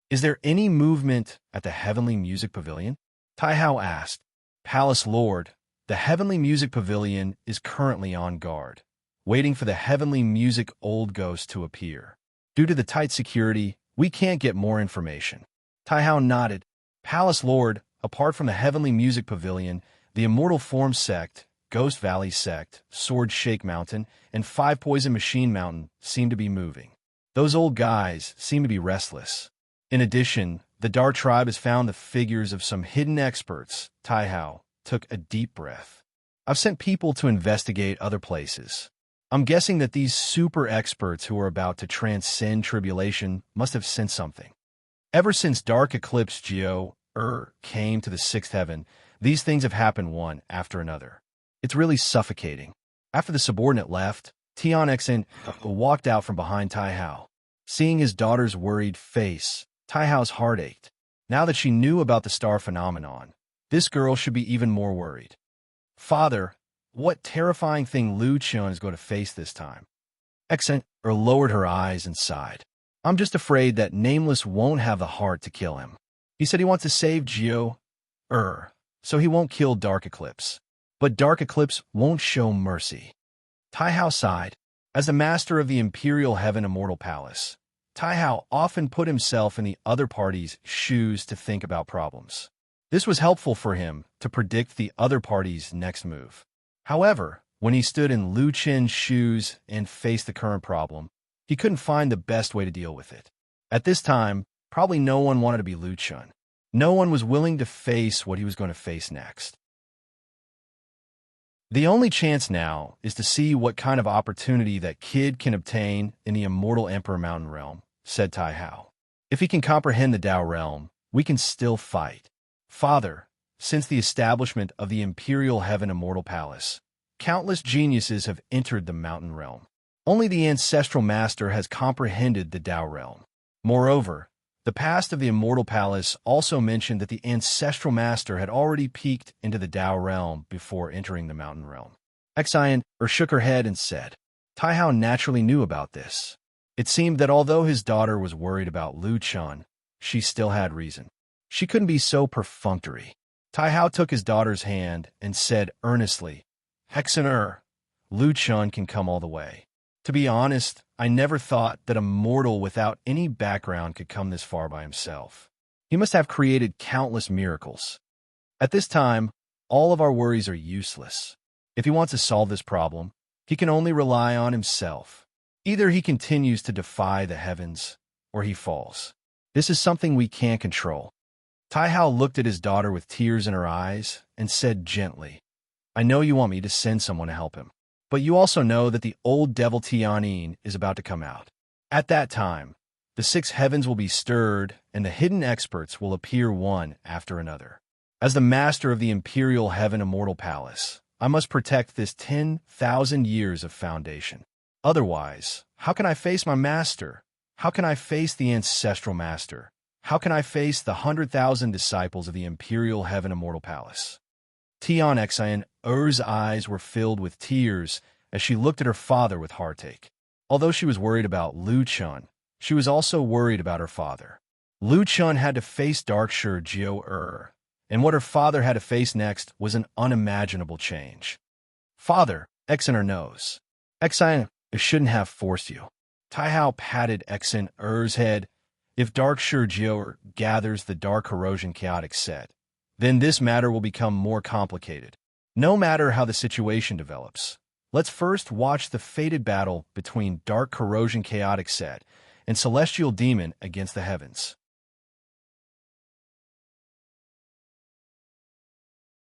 Is there any movement at the Heavenly Music Pavilion? Tai Hao asked. Palace Lord, the Heavenly Music Pavilion is currently on guard, waiting for the Heavenly Music Old Ghost to appear. Due to the tight security, we can't get more information. Tai Hao nodded. Palace Lord, apart from the Heavenly Music Pavilion, the Immortal Form Sect, Ghost Valley Sect, Sword Shake Mountain, and 5 Poison Machine Mountain seem to be moving. Those old guys seem to be restless. In addition, the Dar tribe has found the figures of some hidden experts. Tai Hao took a deep breath. I've sent people to investigate other places. I'm guessing that these super experts who are about to transcend tribulation must have sensed something. Ever since Dark Eclipse Geo came to the 6th heaven, these things have happened one after another. It's really suffocating. After the subordinate left, Tian Xen walked out from behind Tai Hao. Seeing his daughter's worried face, Tai Hao's heart ached. Now that she knew about the star phenomenon, this girl should be even more worried. Father, what terrifying thing Lu Chun is going to face this time? Xen lowered her eyes and sighed. I'm just afraid that Nameless won't have the heart to kill him. He said he wants to save Geo, so he won't kill Dark Eclipse. But Dark Eclipse won't show mercy. Tai Hao sighed. As the master of the Imperial Heaven Immortal Palace, Tai Hao often put himself in the other party's shoes to think about problems. This was helpful for him to predict the other party's next move. However, when he stood in Lu Chen's shoes and faced the current problem, he couldn't find the best way to deal with it. At this time, probably no one wanted to be Lu Chun. No one was willing to face what he was going to face next. The only chance now is to see what kind of opportunity that kid can obtain in the Immortal Emperor Mountain Realm, said Tai Hao. If he can comprehend the Tao Realm, we can still fight. Father, since the establishment of the Imperial Heaven Immortal Palace, countless geniuses have entered the Mountain Realm. Only the Ancestral Master has comprehended the Tao Realm. Moreover, the past of the Immortal Palace also mentioned that the Ancestral Master had already peeked into the Tao Realm before entering the Mountain Realm. Xian shook her head and said, Tai Hao naturally knew about this. It seemed that although his daughter was worried about Lu Chun, she still had reason. She couldn't be so perfunctory. Tai Hao took his daughter's hand and said earnestly, Hexen Lu Chun can come all the way. To be honest, I never thought that a mortal without any background could come this far by himself. He must have created countless miracles. At this time, all of our worries are useless. If he wants to solve this problem, he can only rely on himself. Either he continues to defy the heavens, or he falls. This is something we can't control. Tai Hao looked at his daughter with tears in her eyes and said gently, I know you want me to send someone to help him. But you also know that the old devil Tianyin is about to come out. At that time, The six heavens will be stirred, and the hidden experts will appear one after another. As the master of the imperial heaven immortal palace, I must protect this 10,000 years of foundation. Otherwise, how can I face my master? How can I face the ancestral master? How can I face the 100,000 disciples of the imperial heaven immortal palace? Tian Xian Er's eyes were filled with tears as she looked at her father with heartache. Although she was worried about Lu Chun, she was also worried about her father. Lu Chun had to face Darkshire Jiao and what her father had to face next was an unimaginable change. Father, Xian Er knows. Xian shouldn't have forced you. Tai Hao patted Xian Er's head. If Darkshire Jiao gathers the dark corrosion chaotic set, then this matter will become more complicated. No matter how the situation develops, let's first watch the fated battle between dark corrosion chaotic set and celestial demon against the heavens.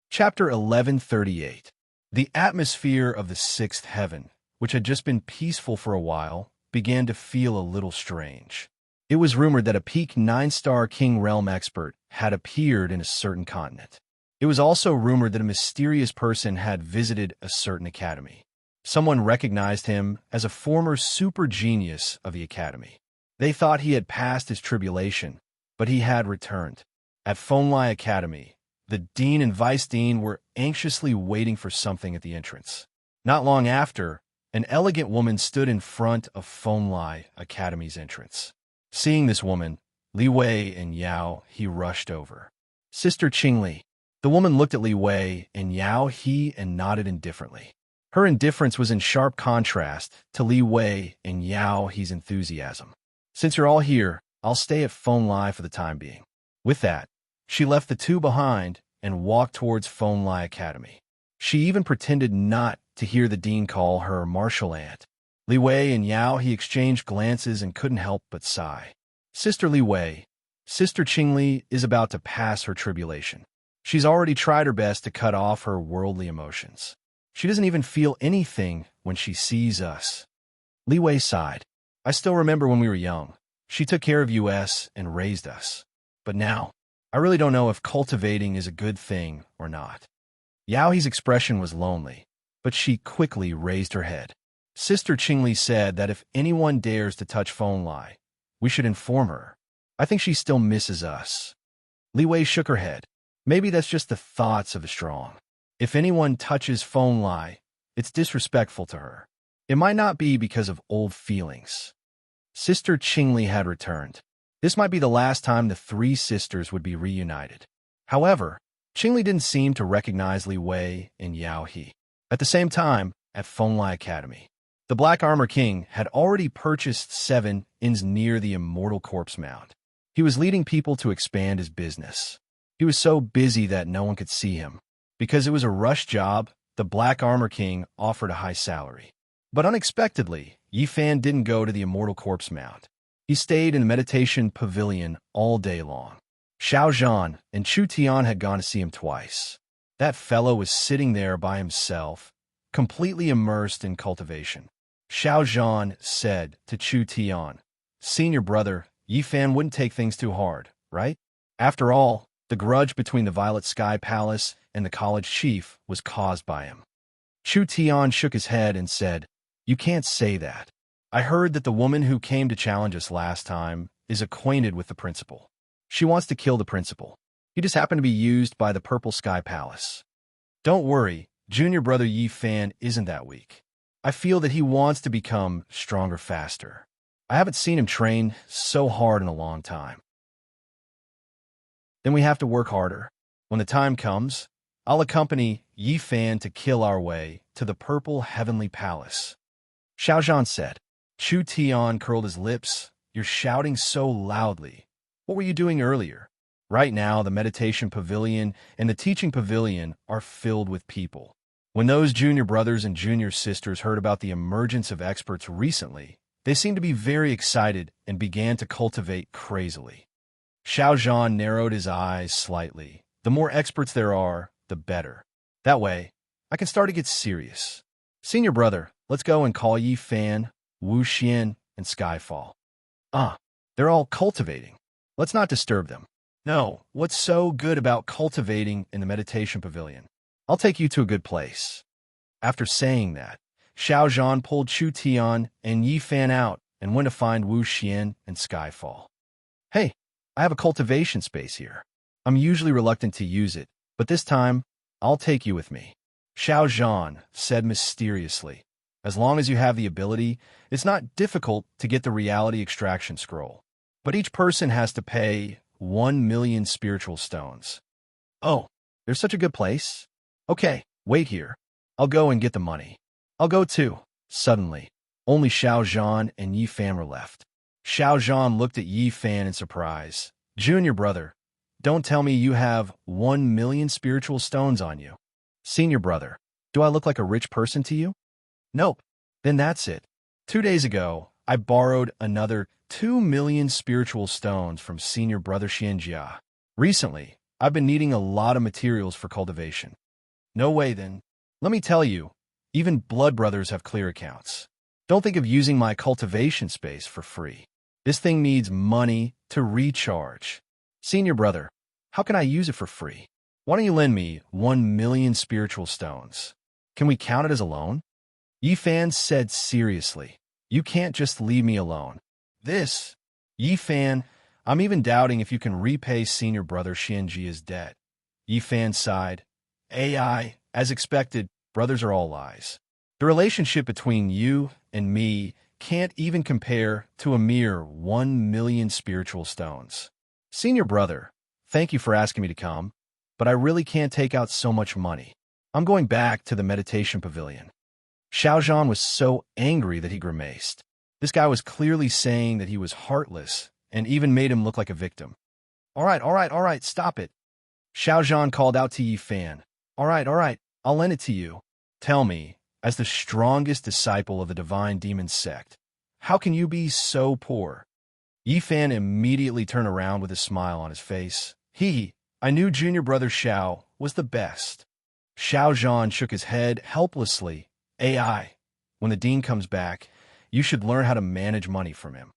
Chapter 1138. The atmosphere of the sixth heaven, which had just been peaceful for a while, began to feel a little strange. It was rumored that a peak 9-star King Realm expert had appeared in a certain continent. It was also rumored that a mysterious person had visited a certain academy. Someone recognized him as a former super genius of the academy. They thought he had passed his tribulation, but he had returned. At Fonlai Academy, the dean and vice dean were anxiously waiting for something at the entrance. Not long after, an elegant woman stood in front of Fonlai Academy's entrance. Seeing this woman, Li Wei and Yao He rushed over. Sister Qingli. The woman looked at Li Wei and Yao He and nodded indifferently. Her indifference was in sharp contrast to Li Wei and Yao He's enthusiasm. Since you're all here, I'll stay at Fonlai for the time being. With that, she left the two behind and walked towards Fonlai Academy. She even pretended not to hear the dean call her martial aunt. Li Wei and Yao He exchanged glances and couldn't help but sigh. Sister Li Wei, Sister Qingli is about to pass her tribulation. She's already tried her best to cut off her worldly emotions. She doesn't even feel anything when she sees us. Li Wei sighed. I still remember when we were young. She took care of us and raised us. But now, I really don't know if cultivating is a good thing or not. Yao He's expression was lonely, but she quickly raised her head. Sister Qingli said that if anyone dares to touch Fonlai, we should inform her. I think she still misses us. Li Wei shook her head. Maybe that's just the thoughts of the strong. If anyone touches Fonlai, it's disrespectful to her. It might not be because of old feelings. Sister Qingli had returned. This might be the last time the three sisters would be reunited. However, Qingli didn't seem to recognize Li Wei and Yao He. At the same time, at Fonlai Academy, the Black Armor King had already purchased 7 inns near the Immortal Corpse Mound. He was leading people to expand his business. He was so busy that no one could see him. Because it was a rush job, the Black Armor King offered a high salary. But unexpectedly, Yi Fan didn't go to the Immortal Corpse Mound. He stayed in the meditation pavilion all day long. Xiao Zhan and Chu Tian had gone to see him twice. That fellow was sitting there by himself, completely immersed in cultivation. Xiao Zhan said to Chu Tian, "Senior brother, Yi Fan wouldn't take things too hard, right? After all, the grudge between the Violet Sky Palace and the college chief was caused by him." Chu Tian shook his head and said, "You can't say that. I heard that the woman who came to challenge us last time is acquainted with the principal. She wants to kill the principal. He just happened to be used by the Purple Sky Palace. Don't worry, junior brother Yi Fan isn't that weak. I feel that he wants to become stronger faster. I haven't seen him train so hard in a long time. Then we have to work harder. When the time comes, I'll accompany Yi Fan to kill our way to the Purple Heavenly Palace." Xiao Zhan said. Chu Tian curled his lips. "You're shouting so loudly. What were you doing earlier? Right now, the meditation pavilion and the teaching pavilion are filled with people. When those junior brothers and junior sisters heard about the emergence of experts recently, they seemed to be very excited and began to cultivate crazily." Xiao Zhan narrowed his eyes slightly. "The more experts there are, the better. That way, I can start to get serious. Senior brother, let's go and call Yi Fan, Wu Xian, and Skyfall." They're all cultivating. Let's not disturb them. No, what's so good about cultivating in the meditation pavilion? I'll take you to a good place. After saying that, Xiao Zhan pulled Chu Tian and Yi Fan out and went to find Wu Xian and Skyfall. Hey, I have a cultivation space here. I'm usually reluctant to use it, but this time, I'll take you with me. Xiao Zhan said mysteriously. As long as you have the ability, it's not difficult to get the reality extraction scroll. But each person has to pay 1,000,000 spiritual stones. Oh, there's such a good place? Okay, wait here. I'll go and get the money. I'll go too. Suddenly, only Xiao Zhan and Yi Fan were left. Xiao Zhan looked at Yi Fan in surprise. Junior brother, don't tell me you have 1,000,000 spiritual stones on you. Senior brother, do I look like a rich person to you? Nope. Then that's it. 2 days ago, I borrowed another 2,000,000 spiritual stones from senior brother Xianjia. Recently, I've been needing a lot of materials for cultivation. No way then. Let me tell you, even blood brothers have clear accounts. Don't think of using my cultivation space for free. This thing needs money to recharge. Senior brother, how can I use it for free? Why don't you lend me 1,000,000 spiritual stones? Can we count it as a loan? Yi Fan said seriously, you can't just leave me alone. Yi Fan, I'm even doubting if you can repay senior brother Xianjia's debt. Yi Fan sighed. AI, as expected, brothers are all lies. The relationship between you and me can't even compare to a mere 1,000,000 spiritual stones. Senior brother, thank you for asking me to come, but I really can't take out so much money. I'm going back to the meditation pavilion. Xiao Zhan was so angry that he grimaced. This guy was clearly saying that he was heartless and even made him look like a victim. All right, stop it. Xiao Zhan called out to Yi Fan. All right, I'll lend it to you. Tell me, as the strongest disciple of the divine demon sect, how can you be so poor? Yi Fan immediately turned around with a smile on his face. I knew junior brother Xiao was the best. Xiao Zhan shook his head helplessly. AI, when the dean comes back, you should learn how to manage money from him.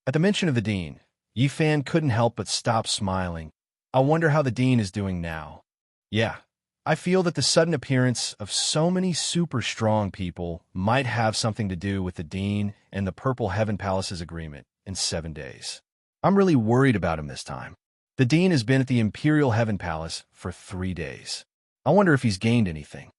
At the mention of the dean, Yi Fan couldn't help but stop smiling. I wonder how the dean is doing now. Yeah, I feel that the sudden appearance of so many super strong people might have something to do with the dean and the Purple Heaven Palace's agreement in 7 days. I'm really worried about him this time. The dean has been at the Imperial Heaven Palace for 3 days. I wonder if he's gained anything.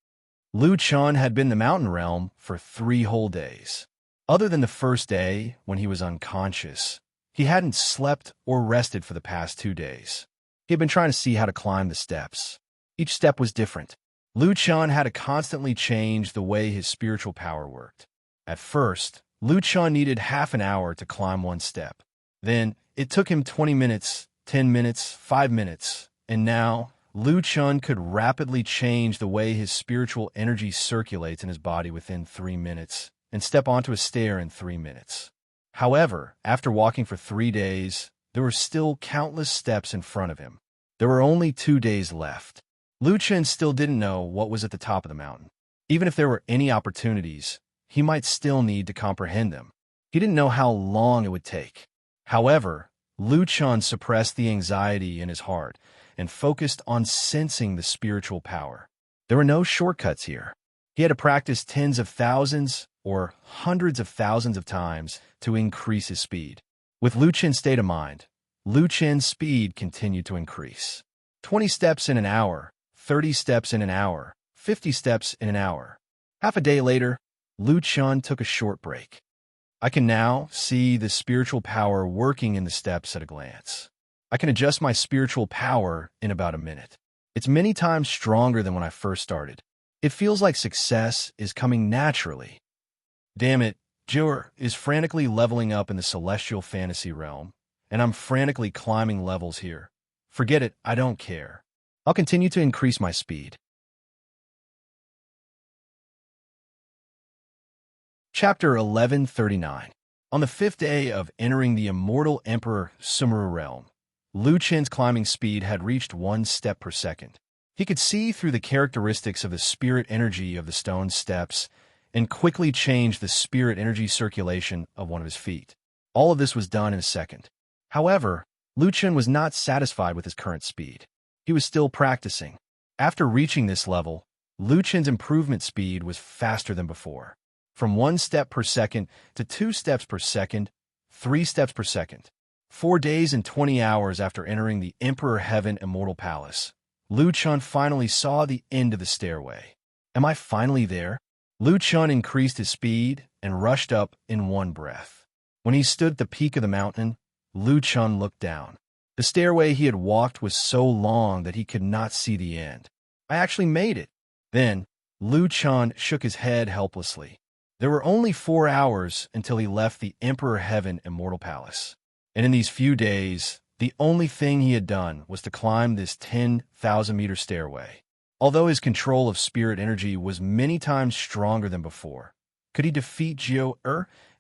Lu Chun had been in the mountain realm for 3 whole days. Other than the first day, when he was unconscious, he hadn't slept or rested for the past 2 days. He had been trying to see how to climb the steps. Each step was different. Lu Chun had to constantly change the way his spiritual power worked. At first, Lu Chun needed half an hour to climb one step. Then, it took him 20 minutes, 10 minutes, 5 minutes, and now, Lu Chun could rapidly change the way his spiritual energy circulates in his body within 3 minutes and step onto a stair in 3 minutes. However, after walking for 3 days, there were still countless steps in front of him. There were only 2 days left. Lu Chun still didn't know what was at the top of the mountain. Even if there were any opportunities, he might still need to comprehend them. He didn't know how long it would take. However, Lu Chun suppressed the anxiety in his heart and focused on sensing the spiritual power. There were no shortcuts here. He had to practice tens of thousands or hundreds of thousands of times to increase his speed. With Lu Chen's state of mind, Lu Chen's speed continued to increase. 20 steps in an hour, 30 steps in an hour, 50 steps in an hour. Half a day later, Lu Chen took a short break. I can now see the spiritual power working in the steps at a glance. I can adjust my spiritual power in about a minute. It's many times stronger than when I first started. It feels like success is coming naturally. Damn it, Jur is frantically leveling up in the celestial fantasy realm, and I'm frantically climbing levels here. Forget it, I don't care. I'll continue to increase my speed. Chapter 1139. On the 5th day of entering the immortal Emperor Sumeru realm, Lu Chen's climbing speed had reached 1 step per second. He could see through the characteristics of the spirit energy of the stone steps and quickly change the spirit energy circulation of one of his feet. All of this was done in a second. However, Lu Chen was not satisfied with his current speed. He was still practicing. After reaching this level, Lu Chen's improvement speed was faster than before. From 1 step per second to 2 steps per second, 3 steps per second. 4 days and 20 hours after entering the Emperor Heaven Immortal Palace, Lu Chen finally saw the end of the stairway. Am I finally there? Lu Chen increased his speed and rushed up in one breath. When he stood at the peak of the mountain, Lu Chen looked down. The stairway he had walked was so long that he could not see the end. I actually made it. Then, Lu Chen shook his head helplessly. There were only 4 hours until he left the Emperor Heaven Immortal Palace. And in these few days, the only thing he had done was to climb this 10,000-meter stairway. Although his control of spirit energy was many times stronger than before, could he defeat Jiao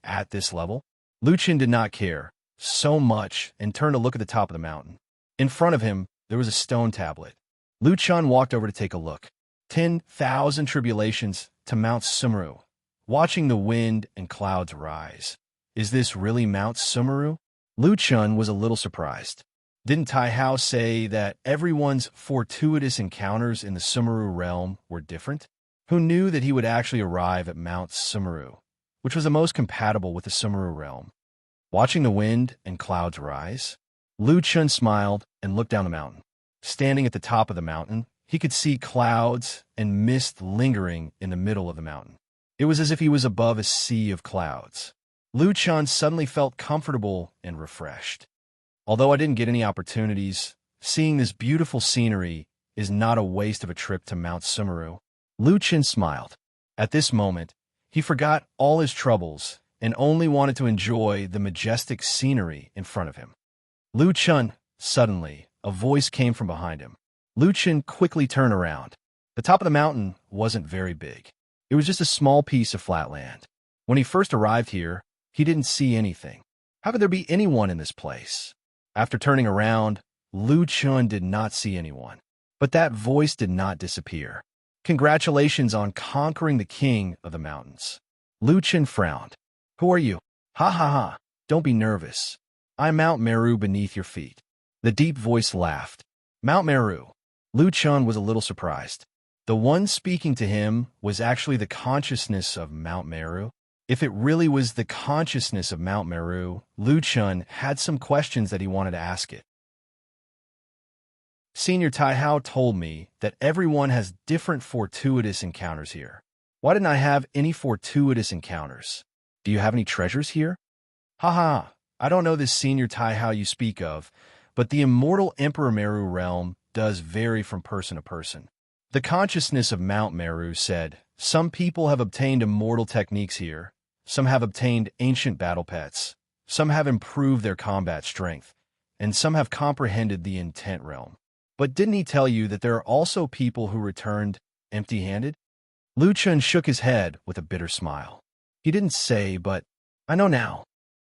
at this level? Lu Chen did not care so much and turned to look at the top of the mountain. In front of him, there was a stone tablet. Lu Chen walked over to take a look. 10,000 tribulations to Mount Sumeru, watching the wind and clouds rise. Is this really Mount Sumeru? Lu Chen was a little surprised. Didn't Tai Hao say that everyone's fortuitous encounters in the Sumeru realm were different? Who knew that he would actually arrive at Mount Sumeru, which was the most compatible with the Sumeru realm? Watching the wind and clouds rise, Lu Chen smiled and looked down the mountain. Standing at the top of the mountain, he could see clouds and mist lingering in the middle of the mountain. It was as if he was above a sea of clouds. Lu Chen suddenly felt comfortable and refreshed. Although I didn't get any opportunities, seeing this beautiful scenery is not a waste of a trip to Mount Sumeru. Lu Chen smiled. At this moment, he forgot all his troubles and only wanted to enjoy the majestic scenery in front of him. Lu Chen, suddenly, a voice came from behind him. Lu Chen quickly turned around. The top of the mountain wasn't very big. It was just a small piece of flat land. When he first arrived here, he didn't see anything. How could there be anyone in this place? After turning around, Lu Chen did not see anyone. But that voice did not disappear. Congratulations on conquering the king of the mountains. Lu Chen frowned. Who are you? Ha ha ha. Don't be nervous. I'm Mount Meru beneath your feet. The deep voice laughed. Mount Meru. Lu Chen was a little surprised. The one speaking to him was actually the consciousness of Mount Meru. If it really was the consciousness of Mount Meru, Lu Chen had some questions that he wanted to ask it. Senior Tai Hao told me that everyone has different fortuitous encounters here. Why didn't I have any fortuitous encounters? Do you have any treasures here? Ha ha, I don't know this Senior Tai Hao you speak of, but the immortal Emperor Meru realm does vary from person to person. The consciousness of Mount Meru said, some people have obtained immortal techniques here, some have obtained ancient battle pets, some have improved their combat strength, and some have comprehended the intent realm. But didn't he tell you that there are also people who returned empty-handed? Lu Chen shook his head with a bitter smile. He didn't say, but I know now.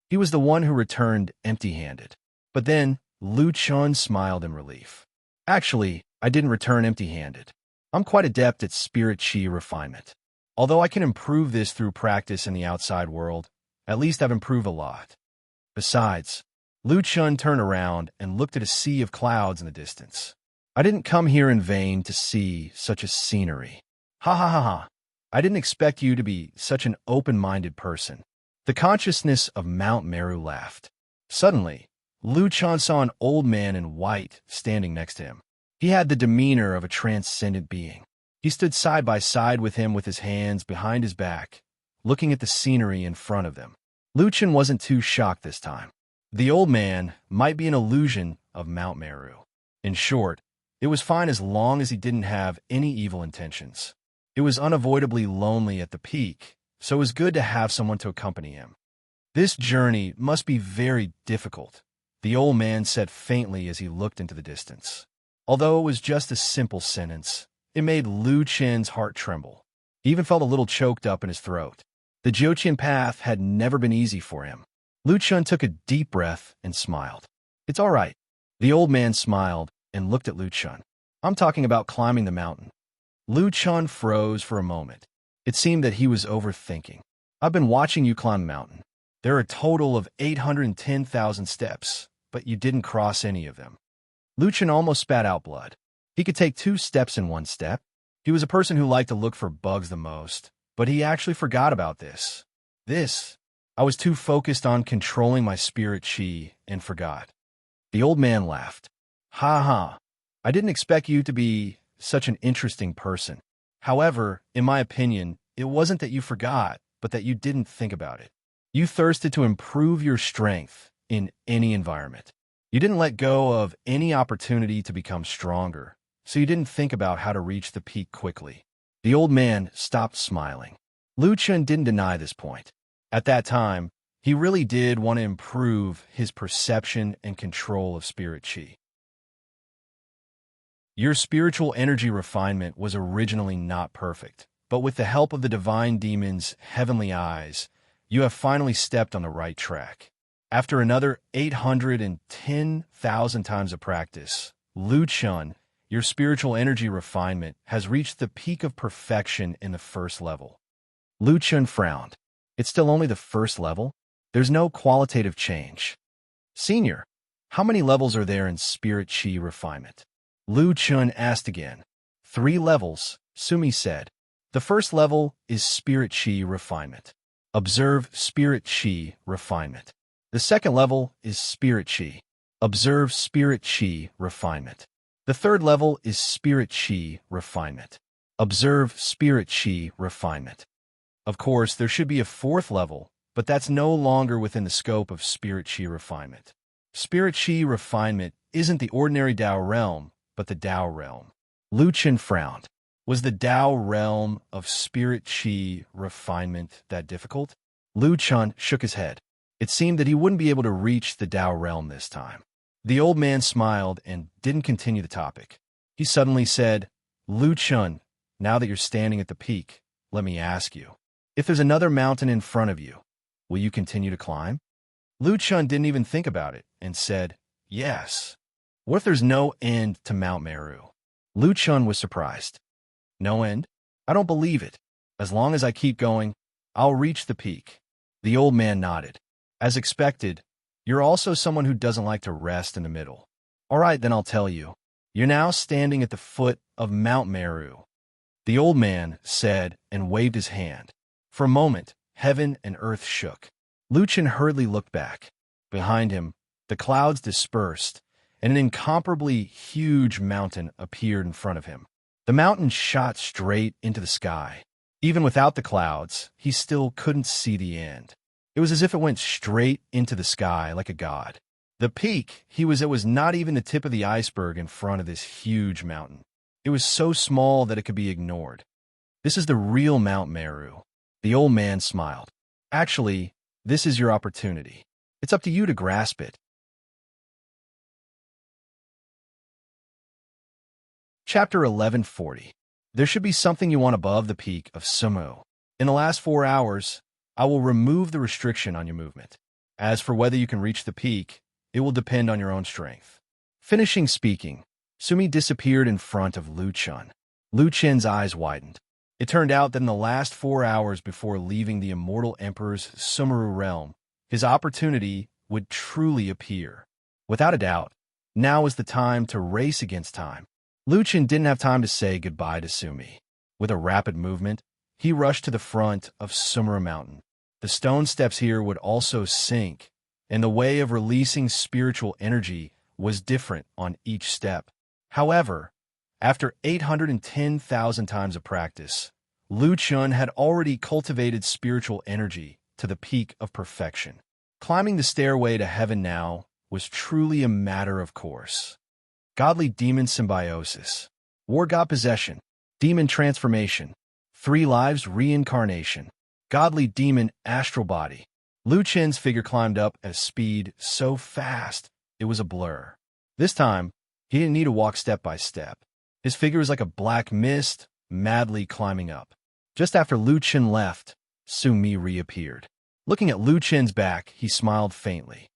He was the one who returned empty-handed. But then, Lu Chen smiled in relief. Actually, I didn't return empty-handed. I'm quite adept at spirit chi refinement. Although I can improve this through practice in the outside world, at least I've improved a lot. Besides, Lu Chen turned around and looked at a sea of clouds in the distance. I didn't come here in vain to see such a scenery. Ha ha ha ha. I didn't expect you to be such an open-minded person. The consciousness of Mount Meru laughed. Suddenly, Lu Chen saw an old man in white standing next to him. He had the demeanor of a transcendent being. He stood side by side with him with his hands behind his back, looking at the scenery in front of them. Lu Chen wasn't too shocked this time. The old man might be an illusion of Mount Meru. In short, it was fine as long as he didn't have any evil intentions. It was unavoidably lonely at the peak, so it was good to have someone to accompany him. This journey must be very difficult, the old man said faintly as he looked into the distance. Although it was just a simple sentence, it made Lu Chen's heart tremble. He even felt a little choked up in his throat. The Jiuqian path had never been easy for him. Lu Chen took a deep breath and smiled. It's all right. The old man smiled and looked at Lu Chen. I'm talking about climbing the mountain. Lu Chen froze for a moment. It seemed that he was overthinking. I've been watching you climb the mountain. There are a total of 810,000 steps, but you didn't cross any of them. Lu Chen almost spat out blood. He could take 2 steps in 1 step. He was a person who liked to look for bugs the most, but he actually forgot about this. I was too focused on controlling my spirit chi and forgot. The old man laughed. Ha ha. I didn't expect you to be such an interesting person. However, in my opinion, it wasn't that you forgot, but that you didn't think about it. You thirsted to improve your strength in any environment. You didn't let go of any opportunity to become stronger, so you didn't think about how to reach the peak quickly. The old man stopped smiling. Lu Chen didn't deny this point. At that time, he really did want to improve his perception and control of spirit chi. Your spiritual energy refinement was originally not perfect, but with the help of the divine demon's heavenly eyes, you have finally stepped on the right track. After another 810,000 times of practice, Lu Chen, your spiritual energy refinement has reached the peak of perfection in the first level. Lu Chen frowned. It's still only the first level? There's no qualitative change. Senior, how many levels are there in spirit chi refinement? Lu Chen asked again. 3 levels, Sumi said. The first level is spirit chi refinement. Observe spirit chi refinement. The second level is spirit chi. Observe spirit chi refinement. The third level is spirit chi refinement. Observe spirit chi refinement. Of course, there should be a 4th level, but that's no longer within the scope of spirit chi refinement. Spirit chi refinement isn't the ordinary Dao realm, but the Dao realm. Lu Chen frowned. Was the Dao realm of spirit chi refinement that difficult? Lu Chen shook his head. It seemed that he wouldn't be able to reach the Dao realm this time. The old man smiled and didn't continue the topic. He suddenly said, Lu Chen, now that you're standing at the peak, let me ask you. If there's another mountain in front of you, will you continue to climb? Lu Chen didn't even think about it and said, yes. What if there's no end to Mount Meru? Lu Chen was surprised. No end? I don't believe it. As long as I keep going, I'll reach the peak. The old man nodded. As expected, you're also someone who doesn't like to rest in the middle. All right, then I'll tell you. You're now standing at the foot of Mount Meru. The old man said and waved his hand. For a moment, heaven and earth shook. Lu Chen hurriedly looked back. Behind him, the clouds dispersed, and an incomparably huge mountain appeared in front of him. The mountain shot straight into the sky. Even without the clouds, he still couldn't see the end. It was as if it went straight into the sky like a god. The peak it was not even the tip of the iceberg in front of this huge mountain. It was so small that it could be ignored. This is the real Mount Meru. The old man smiled. Actually, this is your opportunity. It's up to you to grasp it. Chapter 1140. There should be something you want above the peak of Sumo. In the last 4 hours, I will remove the restriction on your movement. As for whether you can reach the peak, it will depend on your own strength. Finishing speaking, Sumi disappeared in front of Lu Chen. Lu Chen's eyes widened. It turned out that in the last 4 hours before leaving the immortal emperor's Sumeru realm, his opportunity would truly appear. Without a doubt, now is the time to race against time. Lu Chen didn't have time to say goodbye to Sumi. With a rapid movement, he rushed to the front of Sumeru Mountain. The stone steps here would also sink, and the way of releasing spiritual energy was different on each step. However, after 810,000 times of practice, Lu Chen had already cultivated spiritual energy to the peak of perfection. Climbing the stairway to heaven now was truly a matter of course. Godly demon symbiosis, war god possession, demon transformation, 3 lives reincarnation, godly demon astral body. Lu Chen's figure climbed up at a speed so fast it was a blur. This time, he didn't need to walk step by step. His figure was like a black mist, madly climbing up. Just after Lu Chen left, Sumi reappeared. Looking at Lu Chen's back, he smiled faintly.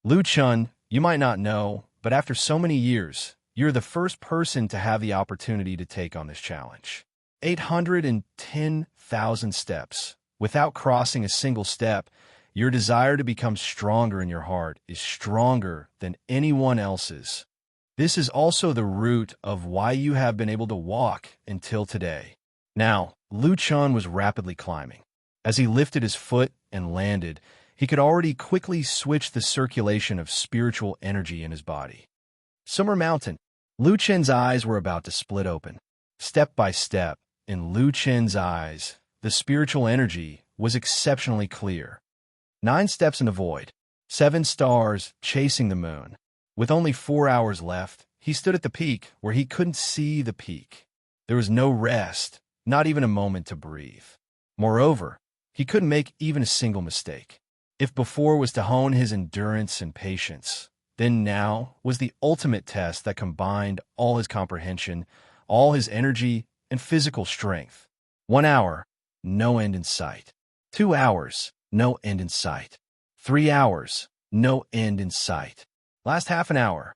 Lu Chen, you might not know, but after so many years, you're the first person to have the opportunity to take on this challenge. 810,000 steps. Without crossing a single step, Your desire to become stronger in your heart is stronger than anyone else's. This is also the root of why you have been able to walk until today. Now, Lu Chun was rapidly climbing. As he lifted his foot and landed, he could already quickly switch the circulation of spiritual energy in his body. Summer Mountain. Lu Chen's eyes were about to split open. Step by step, in Lu Chen's eyes, the spiritual energy was exceptionally clear. 9 steps in the void. 7 stars chasing the moon. With only 4 hours left, he stood at the peak where he couldn't see the peak. There was no rest, not even a moment to breathe. Moreover, he couldn't make even a single mistake. If before was to hone his endurance and patience, then now was the ultimate test that combined all his comprehension, all his energy, and physical strength. 1 hour, no end in sight. 2 hours, no end in sight. 3 hours, no end in sight. Last half an hour.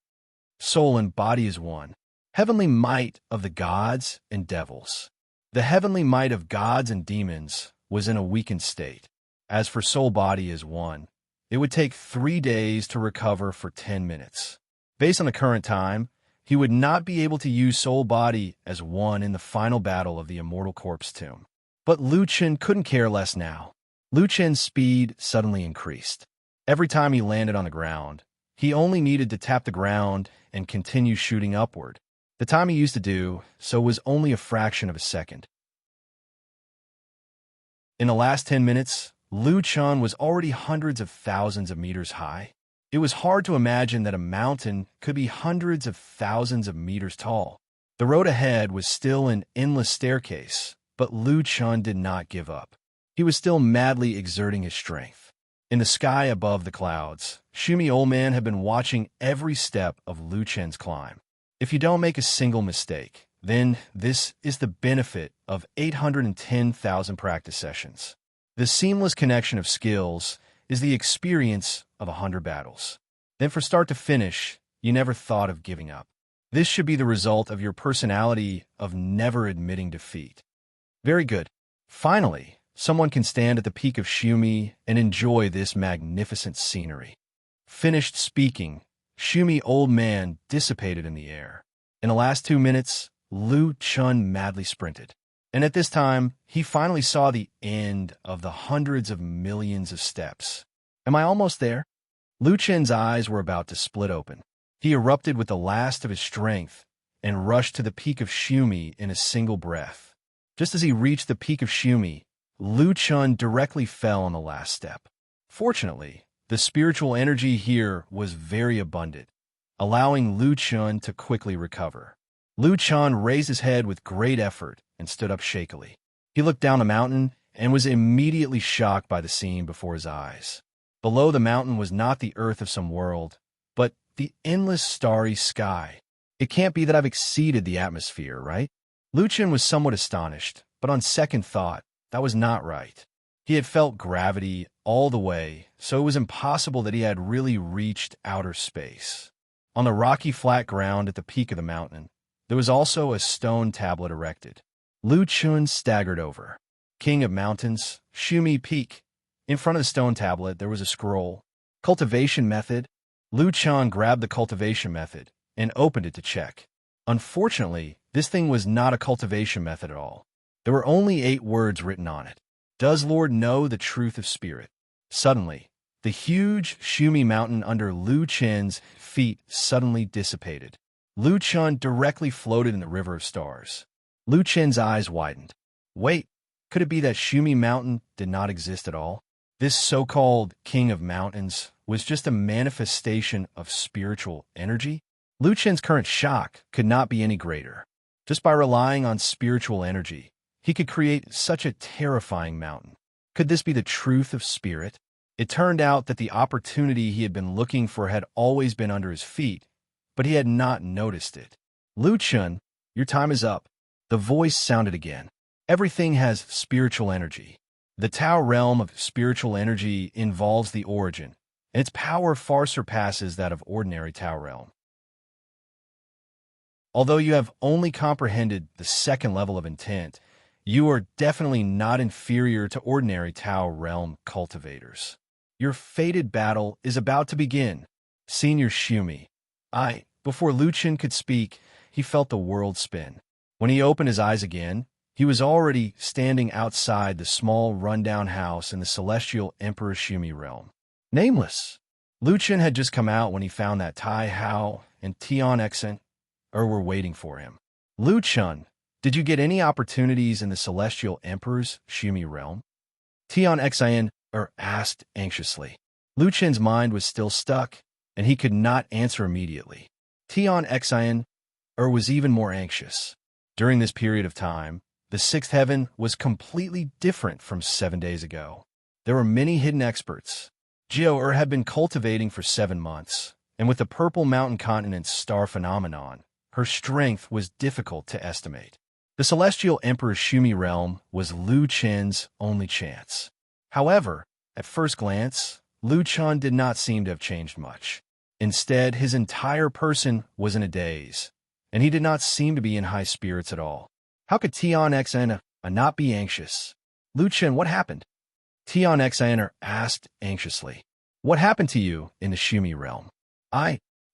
Soul and body is one. Heavenly might of the gods and devils. The heavenly might of gods and demons was in a weakened state. As for soul body is one, it would take 3 days to recover for 10 minutes. Based on the current time, he would not be able to use soul body as one in the final battle of the immortal corpse tomb. But Lu Chen couldn't care less now. Lu Chen's speed suddenly increased. Every time he landed on the ground, he only needed to tap the ground and continue shooting upward. The time he used to do so was only a fraction of a second. In the last 10 minutes, Lu Chun was already hundreds of thousands of meters high. It was hard to imagine that a mountain could be hundreds of thousands of meters tall. The road ahead was still an endless staircase, but Lu Chun did not give up. He was still madly exerting his strength. In the sky above the clouds, Shumi Old Man had been watching every step of Lu Chen's climb. If you don't make a single mistake, then this is the benefit of 810,000 practice sessions. The seamless connection of skills is the experience of 100 battles. Then from start to finish, you never thought of giving up. This should be the result of your personality of never admitting defeat. Very good. Finally, someone can stand at the peak of Shumi and enjoy this magnificent scenery. Finished speaking, Shumi Old Man dissipated in the air. In the last 2 minutes, Lu Chun madly sprinted. And at this time, he finally saw the end of the hundreds of millions of steps. Am I almost there? Lu Chen's eyes were about to split open. He erupted with the last of his strength and rushed to the peak of Shumi in a single breath. Just as he reached the peak of Shumi, Lu Chun directly fell on the last step. Fortunately, the spiritual energy here was very abundant, allowing Lu Chun to quickly recover. Lu Chun raised his head with great effort and stood up shakily. He looked down the mountain and was immediately shocked by the scene before his eyes. Below the mountain was not the earth of some world, but the endless starry sky. It can't be that I've exceeded the atmosphere, right? Lu Chun was somewhat astonished, but on second thought, that was not right. He had felt gravity all the way, so it was impossible that he had really reached outer space. On the rocky flat ground at the peak of the mountain, there was also a stone tablet erected. Lu Chun staggered over. King of Mountains, Shumi Peak. In front of the stone tablet, there was a scroll. Cultivation method. Lu Chun grabbed the cultivation method and opened it to check. Unfortunately, this thing was not a cultivation method at all. There were only 8 words written on it. Does Lord know the truth of spirit? Suddenly, the huge Shumi mountain under Lu Chen's feet suddenly dissipated. Lu Chun directly floated in the river of stars. Lu Chen's eyes widened. Wait, could it be that Shumi Mountain did not exist at all? This so-called King of Mountains was just a manifestation of spiritual energy? Lu Chen's current shock could not be any greater. Just by relying on spiritual energy, he could create such a terrifying mountain. Could this be the truth of spirit? It turned out that the opportunity he had been looking for had always been under his feet, but he had not noticed it. Lu Chun, your time is up. The voice sounded again. Everything has spiritual energy. The Tao realm of spiritual energy involves the origin, and its power far surpasses that of ordinary Tao realm. Although you have only comprehended the second level of intent, you are definitely not inferior to ordinary Tao realm cultivators. Your fated battle is about to begin. Senior Shumi. Before Luchin could speak, he felt the world spin. When he opened his eyes again, he was already standing outside the small rundown house in the celestial Emperor Shumi realm. Nameless. Luchin had just come out when he found that Tai Hao and Tian Xen were waiting for him. Luchin, did you get any opportunities in the celestial Emperor's Shumi realm? Tian Xen asked anxiously. Luchin's mind was still stuck, and he could not answer immediately. Tian Xen was even more anxious. During this period of time, the sixth heaven was completely different from 7 days ago. There were many hidden experts. Jiao had been cultivating for 7 months, and with the Purple Mountain Continent's star phenomenon, her strength was difficult to estimate. The celestial Emperor's Shumi realm was Lu Chen's only chance. However, at first glance, Lu Chen did not seem to have changed much. Instead, his entire person was in a daze, and he did not seem to be in high spirits at all. How could Tian Xen not be anxious? Lu Chen, what happened? Tian Xen asked anxiously. What happened to you in the Shumi realm?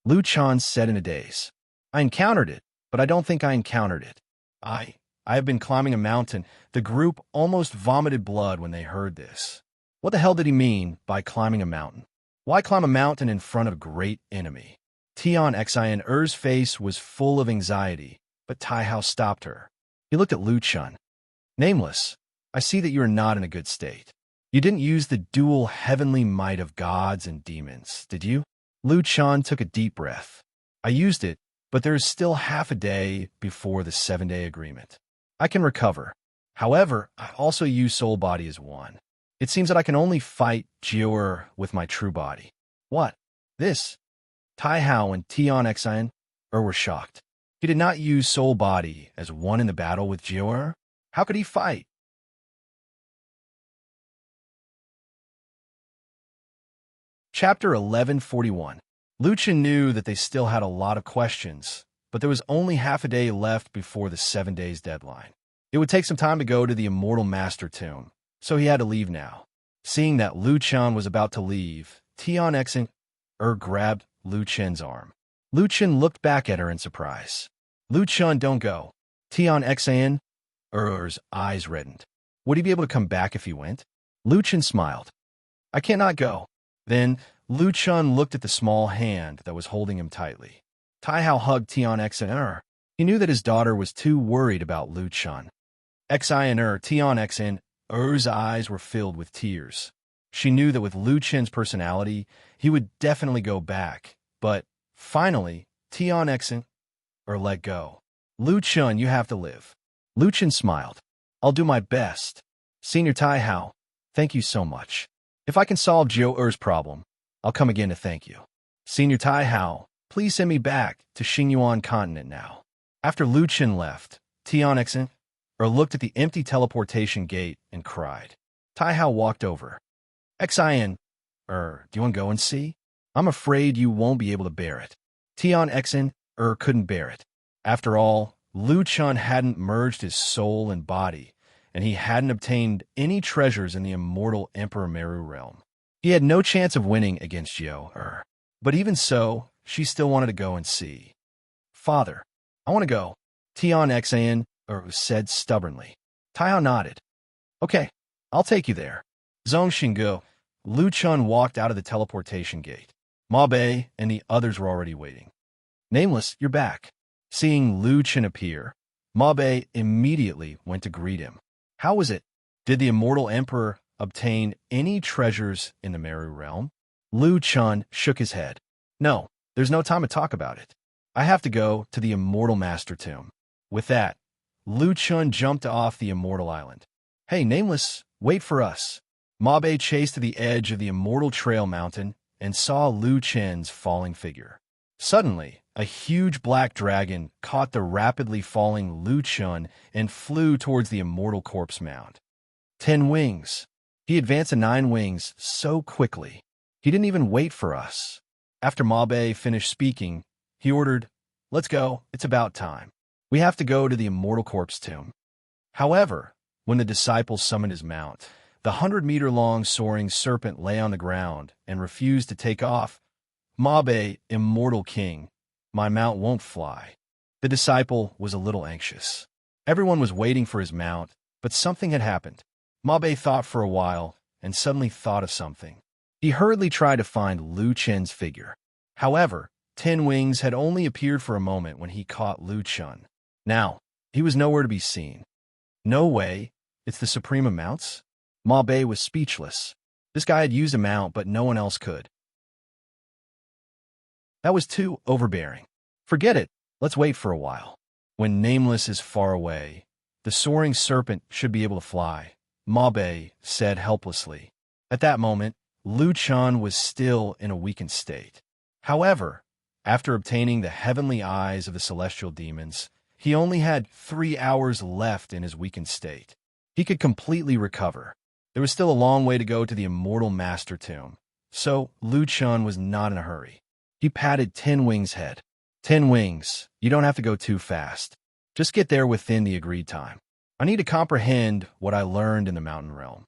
Lu Chen said in a daze. I encountered it, but I don't think I encountered it. I have been climbing a mountain. The group almost vomited blood when they heard this. What the hell did he mean by climbing a mountain? Why climb a mountain in front of a great enemy? Tian Xin's face was full of anxiety, but Tai Hao stopped her. He looked at Lu Chen. Nameless, I see that you are not in a good state. You didn't use the dual heavenly might of gods and demons, did you? Lu Chen took a deep breath. I used it, but there is still half a day before the 7-day agreement. I can recover. However, I also use soul body as one. It seems that I can only fight Jiao with my true body. What? This? Tai Hao and Tian Xen were shocked. He did not use soul body as one in the battle with Jiao. How could he fight? Chapter 1141. Luchin knew that they still had a lot of questions, but there was only half a day left before the 7 days deadline. It would take some time to go to the Immortal Master Tomb, so he had to leave now. Seeing that Lu Chen was about to leave, Tian Xen grabbed Lu Chen's arm. Lu Chen looked back at her in surprise. Lu Chen, don't go. Tian Xen's eyes reddened. Would he be able to come back if he went? Lu Chen smiled. I cannot go. Then Lu Chen looked at the small hand that was holding him tightly. Tai Hao hugged Tian Xen. He knew that his daughter was too worried about Lu Chen. Tian Xen's eyes were filled with tears. She knew that with Lu Chen's personality, he would definitely go back. But finally, Tian Xen let go. Lu Chen, you have to live. Lu Chen smiled. I'll do my best. Senior Tai Hao, thank you so much. If I can solve Jiao problem, I'll come again to thank you. Senior Tai Hao, please send me back to Xingyuan continent now. After Lu Chen left, Tian Xen looked at the empty teleportation gate and cried. Tai Hao walked over. Xin, do you want to go and see? I'm afraid you won't be able to bear it. Tian Xen couldn't bear it. After all, Lu Chen hadn't merged his soul and body, and he hadn't obtained any treasures in the immortal Emperor Meru realm. He had no chance of winning against Jiao. But even so, she still wanted to go and see. Father, I want to go, Tian Xen said stubbornly. Tai Hao nodded. Okay, I'll take you there. Zhong Xinggu, Lu Chen walked out of the teleportation gate. Ma Bei and the others were already waiting. Nameless, you're back. Seeing Lu Chen appear, Ma Bei immediately went to greet him. How was it? Did the immortal emperor obtain any treasures in the Meru realm? Lu Chen shook his head. No, there's no time to talk about it. I have to go to the immortal master tomb. With that, Lu Chen jumped off the immortal island. Hey, Nameless, wait for us. Ma Bei chased to the edge of the immortal trail mountain and saw Lu Chen's falling figure. Suddenly, a huge black dragon caught the rapidly falling Lu Chen and flew towards the immortal corpse mound. 10 wings. He advanced to 9 wings so quickly. He didn't even wait for us. After Ma Bei finished speaking, he ordered, let's go, it's about time. We have to go to the immortal corpse tomb. However, when the disciples summoned his mount, The 100-meter-long soaring serpent lay on the ground and refused to take off. Mabe, immortal king, my mount won't fly. The disciple was a little anxious. Everyone was waiting for his mount, but something had happened. Mabe thought for a while and suddenly thought of something. He hurriedly tried to find Lu Chen's figure. However, 10 wings had only appeared for a moment when he caught Lu Chen. Now, he was nowhere to be seen. No way, it's the Supreme Mounts? Mabe was speechless. This guy had used a mount, but no one else could. That was too overbearing. Forget it, let's wait for a while. When Nameless is far away, the soaring serpent should be able to fly, Mabe said helplessly. At that moment, Lu Chen was still in a weakened state. However, after obtaining the heavenly eyes of the celestial demons, he only had 3 hours left in his weakened state. He could completely recover. There was still a long way to go to the immortal master tomb, so Lu Chen was not in a hurry. He patted 10 Wings' head. 10 Wings, you don't have to go too fast. Just get there within the agreed time. I need to comprehend what I learned in the mountain realm.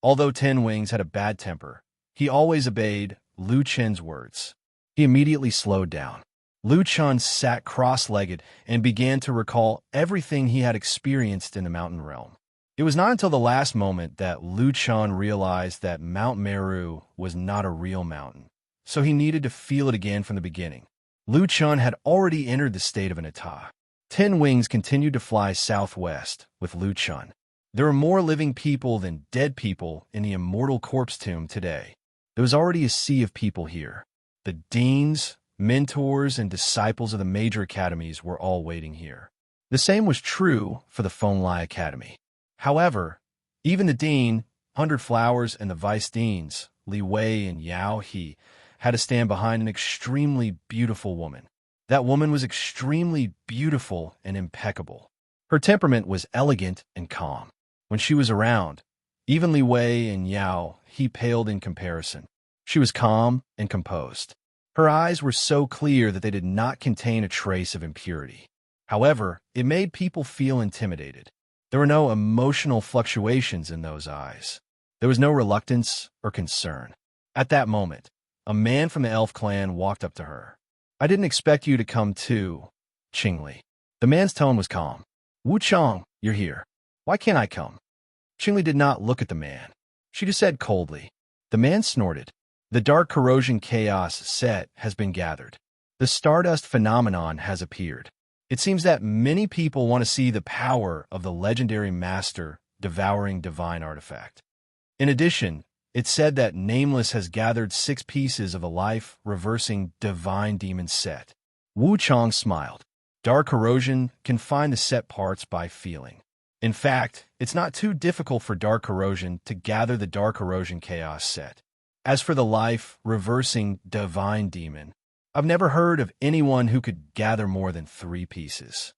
Although 10 Wings had a bad temper, he always obeyed Lu Chen's words. He immediately slowed down. Lu Chen sat cross-legged and began to recall everything he had experienced in the mountain realm. It was not until the last moment that Lu Chen realized that Mount Meru was not a real mountain, so he needed to feel it again from the beginning. Lu Chen had already entered the state of an Ata. 10 Wings continued to fly southwest with Lu Chen. There were more living people than dead people in the immortal corpse tomb today. There was already a sea of people here. The deans, mentors, and disciples of the major academies were all waiting here. The same was true for the Fenglai Academy. However, even the dean, 100 Flowers, and the vice deans, Li Wei and Yao He, had to stand behind an extremely beautiful woman. That woman was extremely beautiful and impeccable. Her temperament was elegant and calm. When she was around, even Li Wei and Yao He paled in comparison. She was calm and composed. Her eyes were so clear that they did not contain a trace of impurity. However, it made people feel intimidated. There were no emotional fluctuations in those eyes. There was no reluctance or concern. At that moment, a man from the elf clan walked up to her. I didn't expect you to come too, Qingli. The man's tone was calm. Wu Chang, you're here. Why can't I come? Qingli did not look at the man. She just said coldly. The man snorted. The dark corrosion chaos set has been gathered. The stardust phenomenon has appeared. It seems that many people want to see the power of the legendary master devouring divine artifact. In addition, it's said that Nameless has gathered 6 pieces of the life-reversing divine demon set. Wu Chang smiled. Dark corrosion can find the set parts by feeling. In fact, it's not too difficult for dark corrosion to gather the dark corrosion chaos set. As for the life-reversing divine demon, I've never heard of anyone who could gather more than 3 pieces.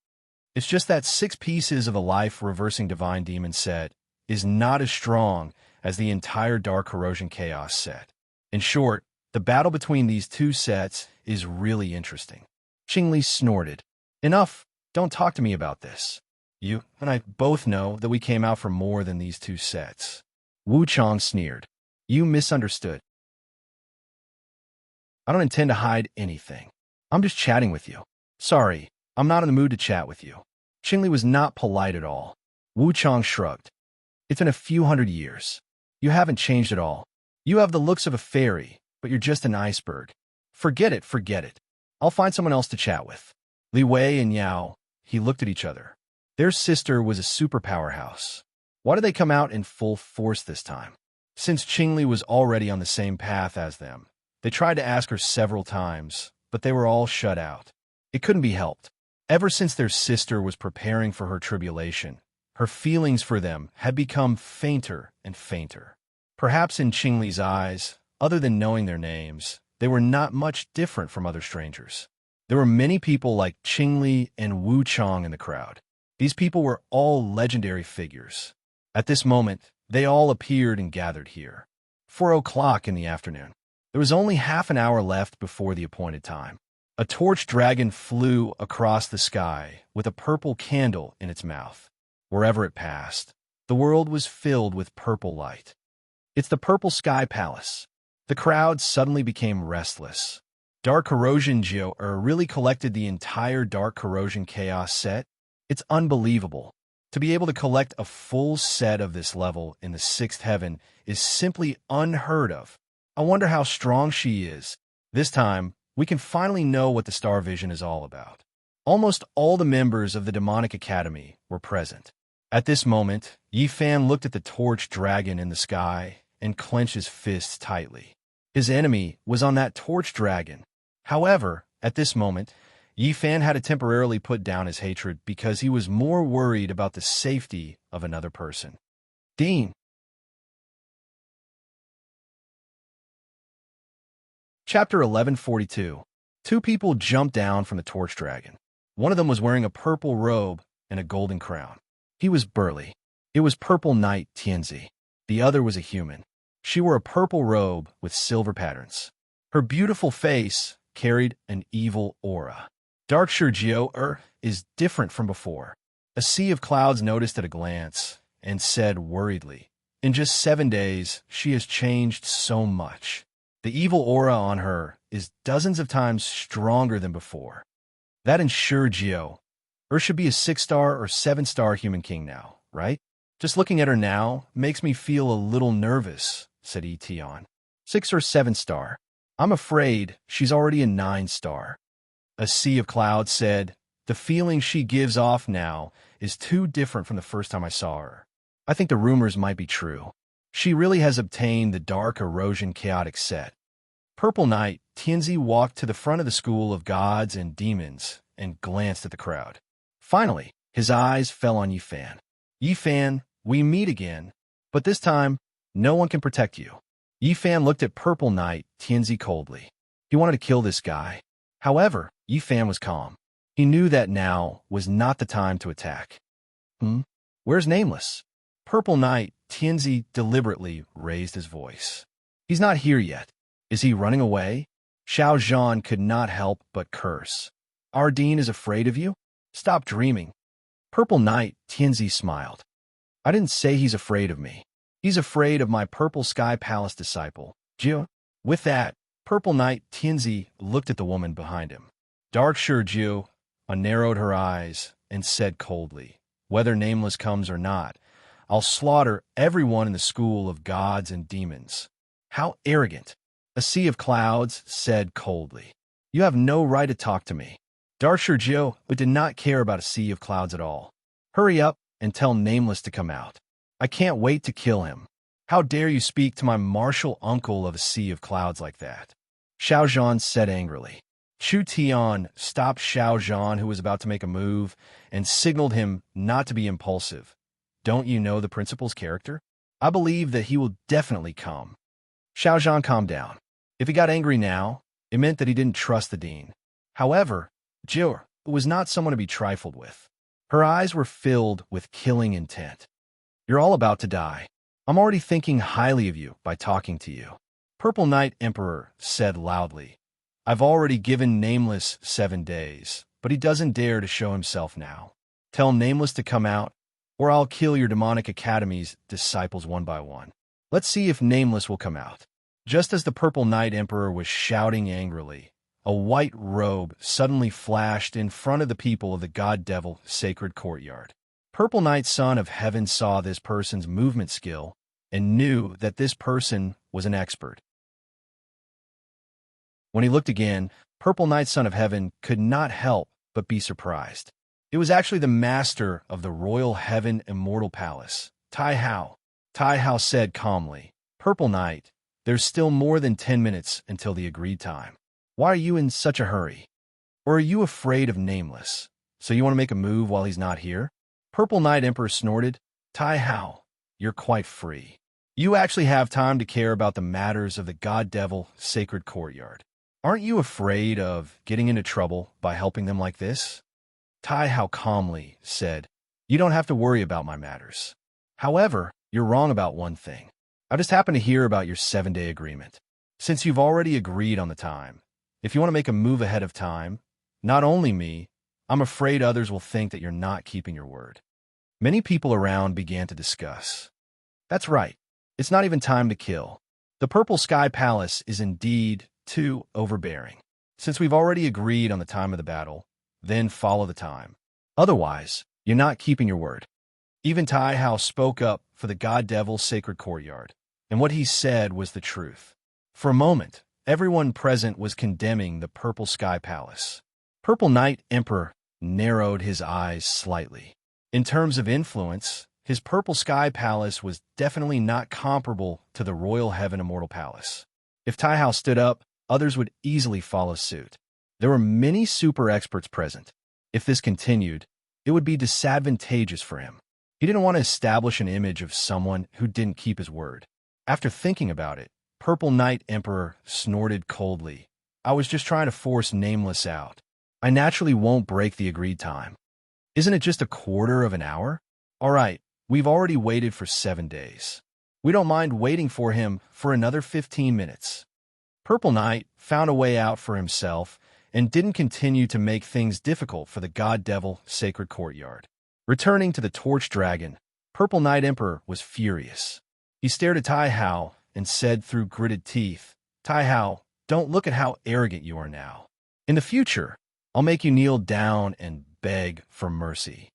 It's just that 6 pieces of the life-reversing divine demon set is not as strong as the entire dark corrosion chaos set. In short, the battle between these 2 sets is really interesting. Qingli snorted. Enough, don't talk to me about this. You and I both know that we came out for more than these 2 sets. Wu Chang sneered. You misunderstood. I don't intend to hide anything. I'm just chatting with you. Sorry, I'm not in the mood to chat with you. Qingli was not polite at all. Wu Chang shrugged. It's been a few hundred years. You haven't changed at all. You have the looks of a fairy, but you're just an iceberg. Forget it, forget it. I'll find someone else to chat with. Li Wei and Yao, he looked at each other. Their sister was a superpower house. Why did they come out in full force this time? Since Qingli was already on the same path as them, they tried to ask her several times, but they were all shut out. It couldn't be helped. Ever since their sister was preparing for her tribulation, her feelings for them had become fainter and fainter. Perhaps in Qingli's eyes, other than knowing their names, they were not much different from other strangers. There were many people like Qingli and Wu Chang in the crowd. These people were all legendary figures. At this moment, they all appeared and gathered here. 4 o'clock in the afternoon. There was only half an hour left before the appointed time. A torch dragon flew across the sky with a purple candle in its mouth. Wherever it passed, The world was filled with purple light. It's the Purple Sky Palace. The crowd suddenly became restless. Dark Corrosion really collected the entire Dark Corrosion Chaos set. It's unbelievable. To be able to collect a full set of this level in the sixth heaven is simply unheard of. I wonder how strong she is. This time, we can finally know what the Star Vision is all about. Almost all the members of the Demonic Academy were present. At this moment, Yifan looked at the torch dragon in the sky and clenched his fists tightly. His enemy was on that torch dragon. However, at this moment, Yifan had to temporarily put down his hatred because he was more worried about the safety of another person. Dean. Chapter 1142. Two people jumped down from the torch dragon. One of them was wearing a purple robe and a golden crown. He was burly. It was Purple Knight Tianzi. The other was a human. She wore a purple robe with silver patterns. Her beautiful face carried an evil aura. Dark Shurjio is different from before. A sea of clouds noticed at a glance and said worriedly, "In just 7 days, she has changed so much. The evil aura on her is dozens of times stronger than before. That ensures Shurjio should be a 6-star or 7-star human king now, right? Just looking at her now makes me feel a little nervous," said Etion. 6 or 7-star. I'm afraid she's already a 9-star. A sea of clouds said, "The feeling she gives off now is too different from the first time I saw her. I think the rumors might be true. She really has obtained the Dark Erosion Chaotic set." Purple Knight Tianzi walked to the front of the School of Gods and Demons and glanced at the crowd. Finally, his eyes fell on Yifan. "Yifan, we meet again, but this time, no one can protect you." Yifan looked at Purple Knight Tianzi coldly. He wanted to kill this guy. However, Yifan was calm. He knew that now was not the time to attack. Where's Nameless?" Purple Knight Tianzi deliberately raised his voice. "He's not here yet. Is he running away?" Xiao Zhan could not help but curse. "Our dean is afraid of you? Stop dreaming." Purple Knight Tianzi smiled. "I didn't say he's afraid of me. He's afraid of my Purple Sky Palace disciple, Jia." With that, Purple Knight Tianzi looked at the woman behind him. Dark Shurjio narrowed her eyes and said coldly, "Whether Nameless comes or not, I'll slaughter everyone in the School of Gods and Demons." "How arrogant!" A sea of clouds said coldly. "You have no right to talk to me." Dark Shurjio did not care about a sea of clouds at all. "Hurry up and tell Nameless to come out. I can't wait to kill him." "How dare you speak to my martial uncle of a sea of clouds like that?" Xiao Zhan said angrily. Chu Tian stopped Xiao Zhan, who was about to make a move, and signaled him not to be impulsive. "Don't you know the principal's character? I believe that he will definitely come." Xiao Zhan calmed down. If he got angry now, it meant that he didn't trust the dean. However, Jia was not someone to be trifled with. Her eyes were filled with killing intent. "You're all about to die. I'm already thinking highly of you by talking to you." Purple Knight Emperor said loudly, "I've already given Nameless 7 days, but he doesn't dare to show himself now. Tell Nameless to come out, or I'll kill your Demonic Academy's disciples one by one. Let's see if Nameless will come out." Just as the Purple Knight Emperor was shouting angrily, a white robe suddenly flashed in front of the people of the God Devil Sacred Courtyard. Purple Knight Son of Heaven saw this person's movement skill and knew that this person was an expert. When he looked again, Purple Knight Son of Heaven could not help but be surprised. It was actually the master of the Royal Heaven Immortal Palace, Tai Hao. Tai Hao said calmly, "Purple Knight, there's still more than 10 minutes until the agreed time. Why are you in such a hurry? Or are you afraid of Nameless? So you want to make a move while he's not here?" Purple Knight Emperor snorted, "Tai Hao, you're quite free. You actually have time to care about the matters of the God Devil Sacred Courtyard. Aren't you afraid of getting into trouble by helping them like this?" Tai Hao calmly said, "You don't have to worry about my matters. However, you're wrong about one thing. I just happened to hear about your 7-day agreement. Since you've already agreed on the time, if you want to make a move ahead of time, not only me, I'm afraid others will think that you're not keeping your word." Many people around began to discuss. That's right. It's not even time to kill. The Purple Sky Palace is indeed too overbearing. Since we've already agreed on the time of the battle, then follow the time. Otherwise, you're not keeping your word. Even Tai Hao spoke up for the God Devil's sacred courtyard, and what he said was the truth. For a moment, everyone present was condemning the Purple Sky Palace. Purple Knight Emperor narrowed his eyes slightly. In terms of influence, his Purple Sky Palace was definitely not comparable to the Royal Heaven Immortal Palace. If Tai Hao stood up, others would easily follow suit. There were many super experts present. If this continued, it would be disadvantageous for him. He didn't want to establish an image of someone who didn't keep his word. After thinking about it, Purple Knight Emperor snorted coldly. I was just trying to force Nameless out. I naturally won't break the agreed time. Isn't it just a quarter of an hour? All right, we've already waited for 7 days. We don't mind waiting for him for another 15 minutes. Purple Knight found a way out for himself and didn't continue to make things difficult for the God Devil sacred courtyard. Returning to the Torch Dragon, Purple Knight Emperor was furious. He stared at Tai Hao and said through gritted teeth, Tai Hao, don't look at how arrogant you are now. In the future, I'll make you kneel down and beg for mercy.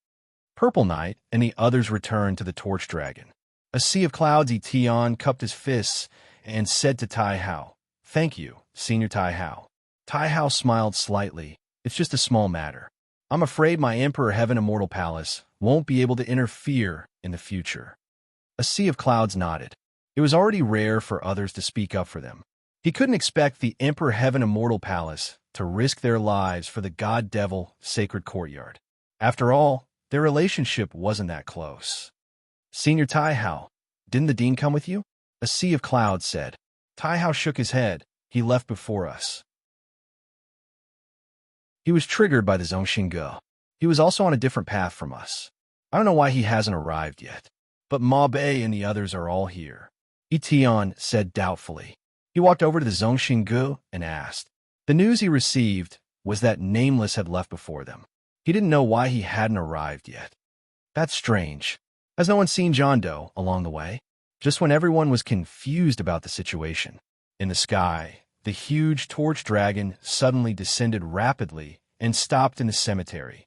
Purple Knight and the others returned to the Torch Dragon. A sea of clouds Etion cupped his fists and said to Tai Hao, Thank you, Senior Tai Hao. Tai Hao smiled slightly. It's just a small matter. I'm afraid my Emperor Heaven Immortal Palace won't be able to interfere in the future. A sea of clouds nodded. It was already rare for others to speak up for them. He couldn't expect the Emperor Heaven Immortal Palace to risk their lives for the God Devil sacred courtyard. After all, their relationship wasn't that close. Senior Tai Hao, didn't the dean come with you? A sea of clouds said. Tai Hao shook his head. He left before us. He was triggered by the Zhongxingge. He was also on a different path from us. I don't know why he hasn't arrived yet. But Ma Bei and the others are all here. Etion said doubtfully. He walked over to the Zhongxingge and asked. The news he received was that Nameless had left before them. He didn't know why he hadn't arrived yet. That's strange. Has no one seen John Doe along the way? Just when everyone was confused about the situation. In the sky, the huge torch dragon suddenly descended rapidly and stopped in the cemetery.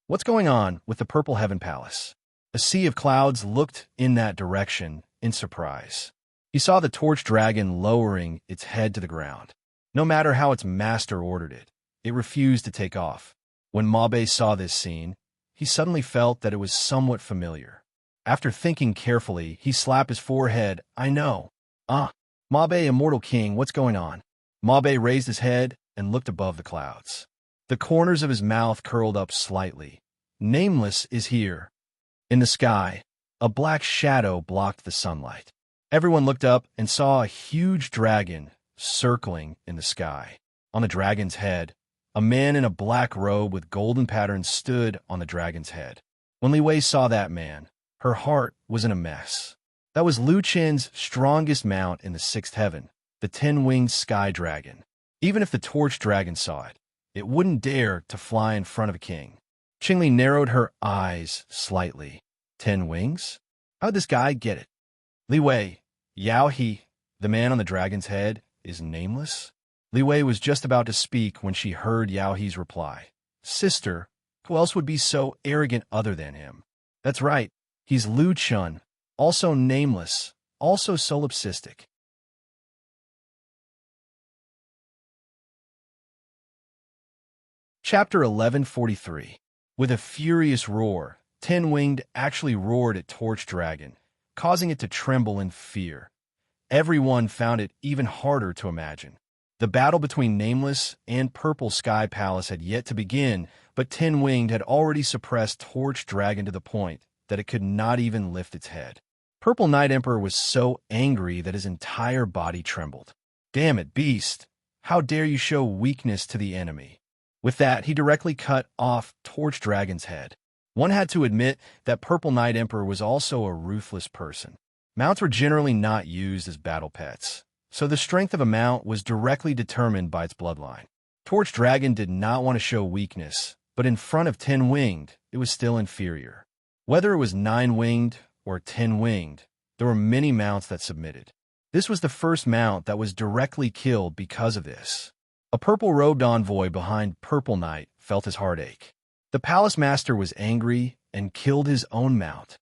What's going on with the Purple Heaven Palace? A sea of clouds looked in that direction in surprise. He saw the torch dragon lowering its head to the ground. No matter how its master ordered it, it refused to take off. When Ma Bei saw this scene, he suddenly felt that it was somewhat familiar. After thinking carefully, he slapped his forehead. I know. Ma Bei, Immortal King, what's going on? Ma Bei raised his head and looked above the clouds. The corners of his mouth curled up slightly. Nameless is here. In the sky, a black shadow blocked the sunlight. Everyone looked up and saw a huge dragon circling in the sky. On the dragon's head, a man in a black robe with golden patterns stood on the dragon's head. When Li Wei saw that man, her heart was in a mess. That was Lu Chen's strongest mount in the sixth heaven, the 10-winged sky dragon. Even if the torch dragon saw it, it wouldn't dare to fly in front of a king. Qingli narrowed her eyes slightly. 10 wings? How'd this guy get it? Li Wei, Yao He, the man on the dragon's head, is nameless? Li Wei was just about to speak when she heard Yao He's reply. Sister, who else would be so arrogant other than him? That's right, he's Lu Chun, also nameless, also solipsistic. Chapter 1143. With a furious roar, 10-winged actually roared at Torch Dragon, causing it to tremble in fear. Everyone found it even harder to imagine. The battle between Nameless and Purple Sky Palace had yet to begin, but 10-winged had already suppressed Torch Dragon to the point that it could not even lift its head. Purple Night Emperor was so angry that his entire body trembled. Damn it, beast! How dare you show weakness to the enemy? With that, he directly cut off Torch Dragon's head. One had to admit that Purple Night Emperor was also a ruthless person. Mounts were generally not used as battle pets, so the strength of a mount was directly determined by its bloodline. Torch Dragon did not want to show weakness, but in front of 10-winged, it was still inferior. Whether it was 9-winged or 10-winged, there were many mounts that submitted. This was the first mount that was directly killed because of this. A purple-robed envoy behind Purple Knight felt his heart ache. The palace master was angry and killed his own mount.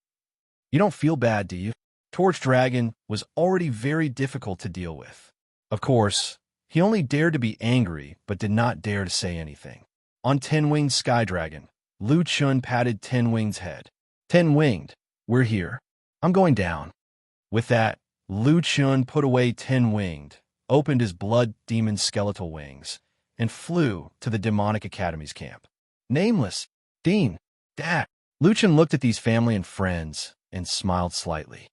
You don't feel bad, do you? Torch Dragon was already very difficult to deal with. Of course, he only dared to be angry but did not dare to say anything. On 10-winged Sky Dragon, Lu Chun patted 10-winged's head. 10-winged, we're here. I'm going down. With that, Lu Chun put away 10-winged, opened his blood demon skeletal wings, and flew to the Demonic Academy's camp. Nameless, Dean, Dad. Lu Chun looked at these family and friends and smiled slightly.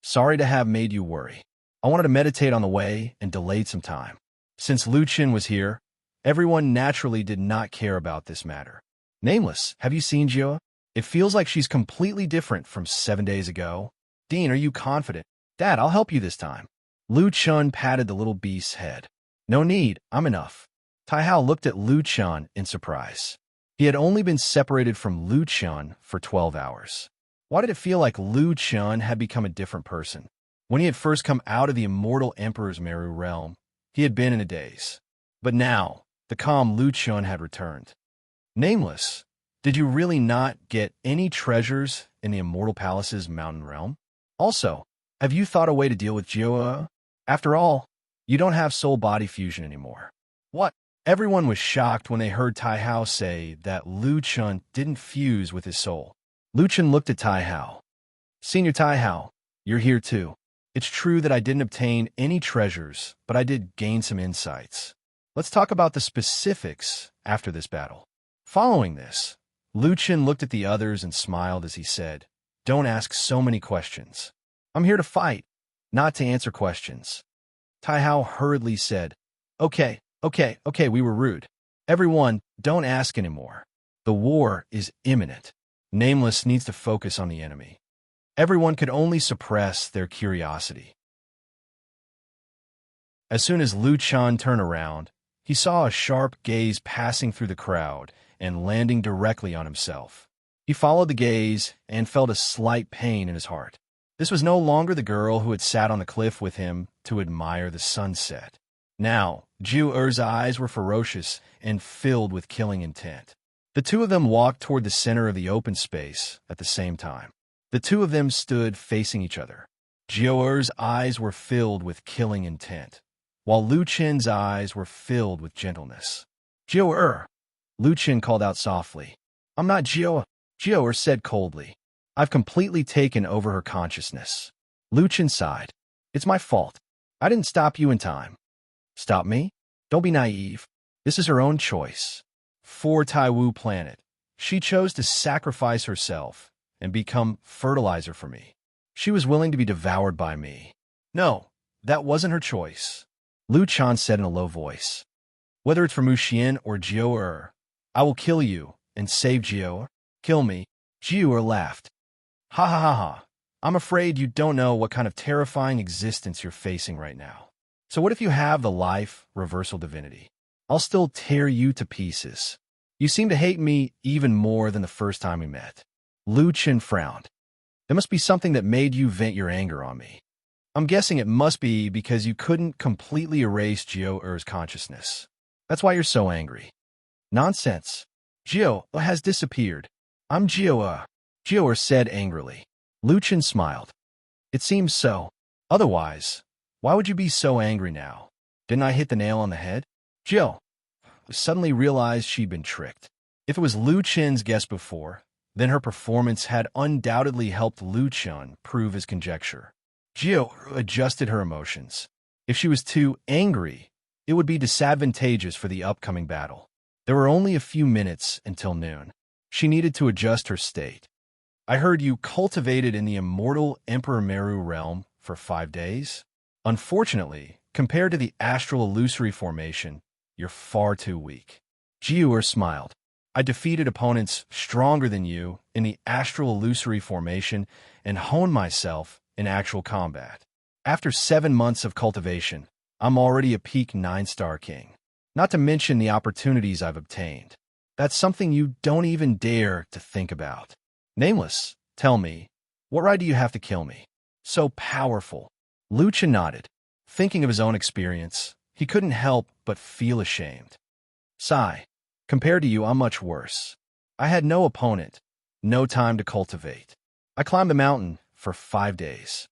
Sorry to have made you worry. I wanted to meditate on the way and delayed some time. Since Lu Chun was here, everyone naturally did not care about this matter. Nameless, have you seen Jia? It feels like she's completely different from 7 days ago. Dean, are you confident? Dad, I'll help you this time. Lu Chun patted the little beast's head. No need, I'm enough. Tai Hao looked at Lu Chun in surprise. He had only been separated from Lu Chun for 12 hours. Why did it feel like Lu Chun had become a different person? When he had first come out of the immortal Emperor's Meru realm, he had been in a daze. But now, the calm Lu Chun had returned. Nameless, did you really not get any treasures in the Immortal Palace's mountain realm? Also, have you thought a way to deal with Jioa? After all, you don't have soul-body fusion anymore. What? Everyone was shocked when they heard Tai Hao say that Lu Chun didn't fuse with his soul. Lu Chun looked at Tai Hao. Senior Tai Hao, you're here too. It's true that I didn't obtain any treasures, but I did gain some insights. Let's talk about the specifics after this battle. Following this, Lu Chun looked at the others and smiled as he said, Don't ask so many questions. I'm here to fight, not to answer questions. Tai Hao hurriedly said, Okay, we were rude. Everyone, don't ask anymore. The war is imminent. Nameless needs to focus on the enemy. Everyone could only suppress their curiosity. As soon as Lu Chun turned around, he saw a sharp gaze passing through the crowd and landing directly on himself. He followed the gaze and felt a slight pain in his heart. This was no longer the girl who had sat on the cliff with him to admire the sunset. Now, Jiu Er's eyes were ferocious and filled with killing intent. The two of them walked toward the center of the open space at the same time. The two of them stood facing each other. Jiu Er's eyes were filled with killing intent, while Lu Chen's eyes were filled with gentleness. Jiu Er, Lu Chen called out softly. I'm not Jiu. Jiu Er said coldly. I've completely taken over her consciousness. Lu Chen sighed. It's my fault. I didn't stop you in time. Stop me? Don't be naive. This is her own choice. For Taiwu planet, she chose to sacrifice herself and become fertilizer for me. She was willing to be devoured by me. No, that wasn't her choice. Lu Chan said in a low voice. Whether it's for Mu Xian or Jiu Er, I will kill you and save Jiu Er. Kill me. Jiu Er laughed. Ha ha ha ha. I'm afraid you don't know what kind of terrifying existence you're facing right now. So what if you have the life reversal divinity? I'll still tear you to pieces. You seem to hate me even more than the first time we met. Lu Chen frowned. There must be something that made you vent your anger on me. I'm guessing it must be because you couldn't completely erase Jiu Er's consciousness. That's why you're so angry. Nonsense. Jiu has disappeared. I'm Jiu Er. Jiu Er said angrily. Lu Chen smiled. It seems so. Otherwise, why would you be so angry now? Didn't I hit the nail on the head? Jiu suddenly realized she'd been tricked. If it was Lu Chen's guess before, then her performance had undoubtedly helped Lu Chen prove his conjecture. Jiu adjusted her emotions. If she was too angry, it would be disadvantageous for the upcoming battle. There were only a few minutes until noon. She needed to adjust her state. I heard you cultivated in the immortal Emperor Meru realm for 5 days. Unfortunately, compared to the astral illusory formation, you're far too weak. Jiu smiled. I defeated opponents stronger than you in the astral illusory formation and honed myself in actual combat. After 7 months of cultivation, I'm already a peak 9-star king. Not to mention the opportunities I've obtained. That's something you don't even dare to think about. Nameless, Tell me, what right do you have to kill me? So powerful. Lu Chen nodded. Thinking of his own experience, he couldn't help but feel ashamed. Sigh. Compared to you, I'm much worse. I had no opponent, no time to cultivate. I climbed the mountain for 5 days.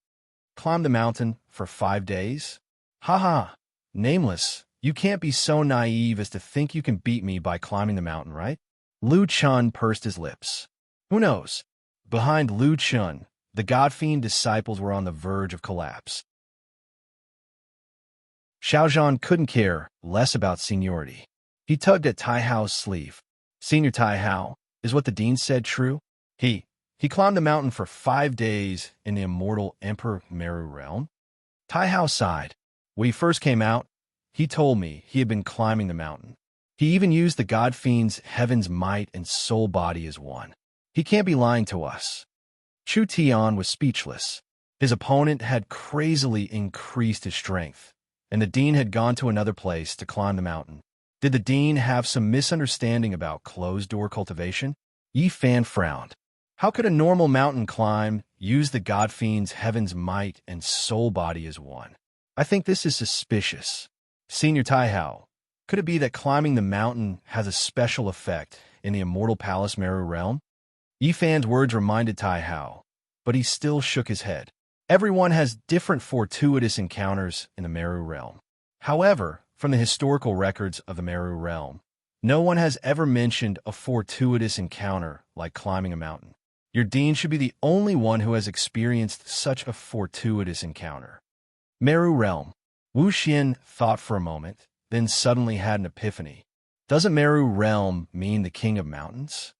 Climbed the mountain for 5 days? Ha ha. Nameless, you can't be so naive as to think you can beat me by climbing the mountain, right? Lu Chun pursed his lips. Who knows? Behind Lu Chun, the God-fiend disciples were on the verge of collapse. Xiaozhan couldn't care less about seniority. He tugged at Tai Hao's sleeve. Senior Tai Hao, is what the dean said true? He climbed the mountain for 5 days in the immortal Emperor Meru realm? Tai Hao sighed. When he first came out, he told me he had been climbing the mountain. He even used the God-fiend's heaven's might and soul body as one. He can't be lying to us. Chu Tian was speechless. His opponent had crazily increased his strength, and the dean had gone to another place to climb the mountain. Did the dean have some misunderstanding about closed-door cultivation? Yi Fan frowned. How could a normal mountain climb use the God-fiend's heaven's might and soul body as one? I think this is suspicious. Senior Tai Hao, could it be that climbing the mountain has a special effect in the immortal Palace Meru realm? Yi Fan's words reminded Tai Hao, but he still shook his head. Everyone has different fortuitous encounters in the Meru realm. However, from the historical records of the Meru realm, no one has ever mentioned a fortuitous encounter like climbing a mountain. Your dean should be the only one who has experienced such a fortuitous encounter. Meru realm. Wu Xian thought for a moment, then suddenly had an epiphany. Doesn't Meru realm mean the king of mountains?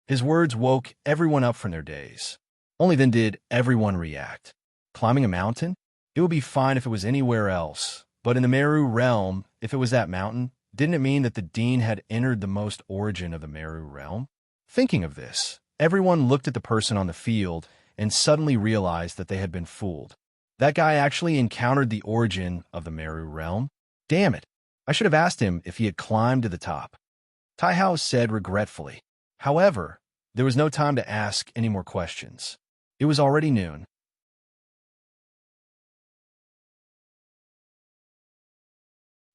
His words woke everyone up from their daze. Only then did everyone react. Climbing a mountain? It would be fine if it was anywhere else. But in the Meru realm, if it was that mountain, didn't it mean that the dean had entered the most origin of the Meru realm? Thinking of this, everyone looked at the person on the field and suddenly realized that they had been fooled. That guy actually encountered the origin of the Meru realm? Damn it, I should have asked him if he had climbed to the top. Tai Hao said regretfully. However, there was no time to ask any more questions. It was already noon.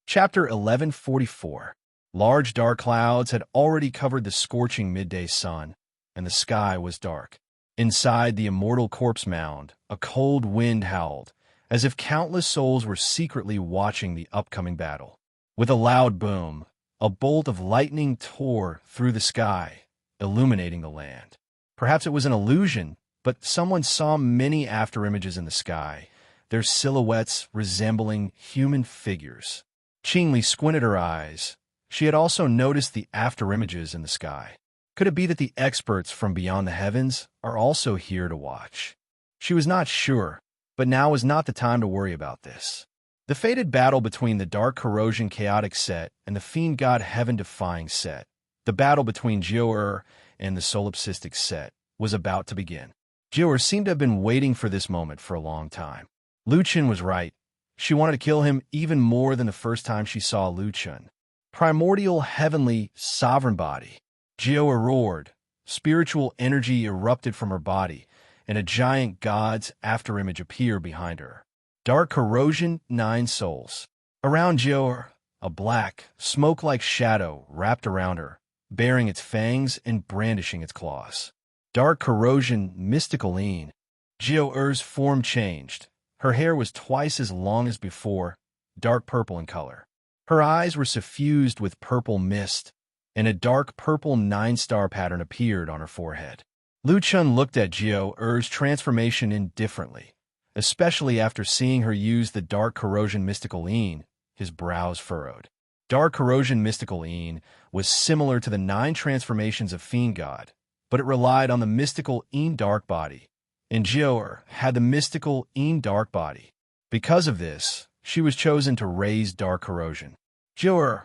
Chapter 1144. Large dark clouds had already covered the scorching midday sun, and the sky was dark. Inside the immortal corpse mound, a cold wind howled, as if countless souls were secretly watching the upcoming battle. With a loud boom, a bolt of lightning tore through the sky, illuminating the land. Perhaps it was an illusion, but someone saw many afterimages in the sky, their silhouettes resembling human figures. Qingli squinted her eyes. She had also noticed the afterimages in the sky. Could it be that the experts from beyond the heavens are also here to watch? She was not sure, but now was not the time to worry about this. The fated battle between the Dark Corrosion Chaotic set and the Fiend God Heaven-Defying set, the battle between Jiu'er and the Solipsistic set, was about to begin. Jiu'er seemed to have been waiting for this moment for a long time. Lu Chen was right. She wanted to kill him even more than the first time she saw Lu Chen. Primordial, heavenly, sovereign body. Jiu'er roared. Spiritual energy erupted from her body, and a giant god's afterimage appeared behind her. Dark Corrosion, 9 souls. Around Jiu'er, a black, smoke-like shadow wrapped around her, bearing its fangs and brandishing its claws. Dark Corrosion, mystical Een. Jiu'er's form changed. Her hair was twice as long as before, dark purple in color. Her eyes were suffused with purple mist, and a dark purple 9-star pattern appeared on her forehead. Lu Chun looked at Jiu'er's transformation indifferently, especially after seeing her use the Dark Corrosion Mystical Een. His brows furrowed. Dark Corrosion Mystical Een was similar to the 9 transformations of Fiend God, but it relied on the mystical Een Dark Body, and Jiu'er had the mystical Een Dark Body. Because of this, she was chosen to raise Dark Corrosion. Jiu'er,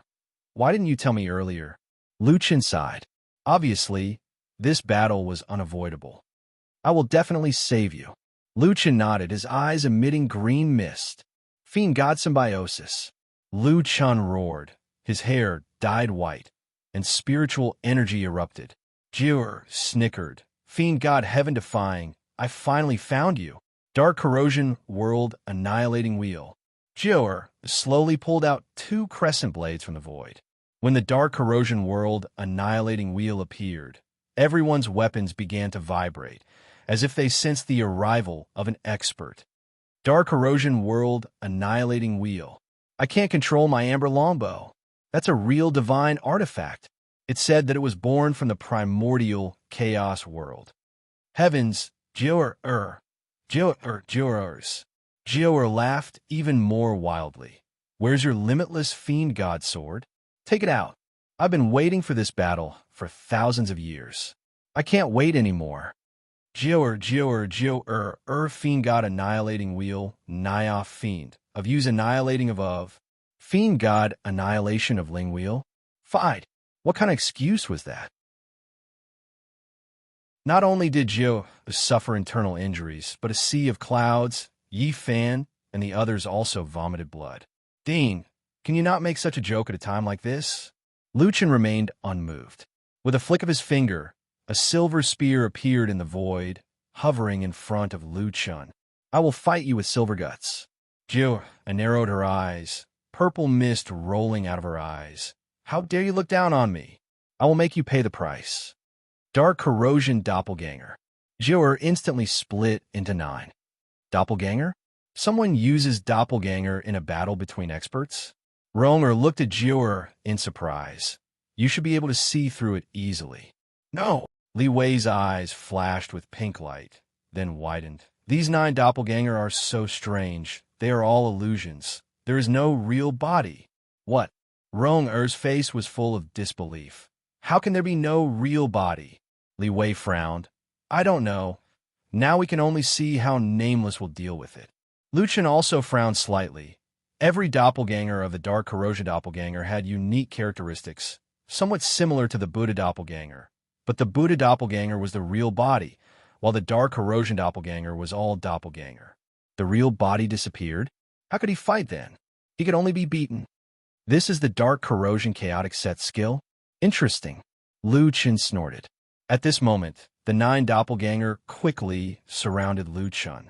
why didn't you tell me earlier? Lu Chen sighed. Obviously, this battle was unavoidable. I will definitely save you. Lu Chen nodded, his eyes emitting green mist. Fiend God Symbiosis. Lu Chen roared. His hair dyed white, and spiritual energy erupted. Jiu'er snickered, Fiend god heaven defying, I finally found you. Dark corrosion world annihilating wheel. Jioer slowly pulled out 2 crescent blades from the void. When the dark corrosion world annihilating wheel appeared, everyone's weapons began to vibrate, as if they sensed the arrival of an expert. Dark corrosion world annihilating wheel. I can't control my amber longbow. That's a real divine artifact. It said that it was born from the primordial chaos world. Heavens, Jioer. Jioer laughed even more wildly. Where's your limitless fiend god sword? Take it out. I've been waiting for this battle for thousands of years. I can't wait anymore. Jioer, fiend god annihilating wheel, Nioth fiend, of use annihilating of, fiend god annihilation of ling wheel. Fight. What kind of excuse was that? Not only did Jioer suffer internal injuries, but a sea of clouds, Yi Fan, and the others also vomited blood. Dean, can you not make such a joke at a time like this? Luchan remained unmoved. With a flick of his finger, a silver spear appeared in the void, hovering in front of Luchan. I will fight you with silver guts. Jioer narrowed her eyes, purple mist rolling out of her eyes. How dare you look down on me? I will make you pay the price. Dark corrosion doppelganger. Jioer instantly split into 9. Doppelganger? Someone uses doppelganger in a battle between experts? Ronger looked at Jioer in surprise. You should be able to see through it easily. No. Li Wei's eyes flashed with pink light, then widened. These 9 doppelganger are so strange. They are all illusions. There is no real body. What? Ronger's face was full of disbelief. How can there be no real body? Li Wei frowned. I don't know. Now we can only see how Nameless will deal with it. Luchan also frowned slightly. Every doppelganger of the Dark Corrosion doppelganger had unique characteristics, somewhat similar to the Buddha doppelganger. But the Buddha doppelganger was the real body, while the Dark Corrosion doppelganger was all doppelganger. The real body disappeared? How could he fight then? He could only be beaten. This is the Dark Corrosion chaotic set skill? Interesting. Luchan snorted. At this moment, the 9 doppelganger quickly surrounded Luchan.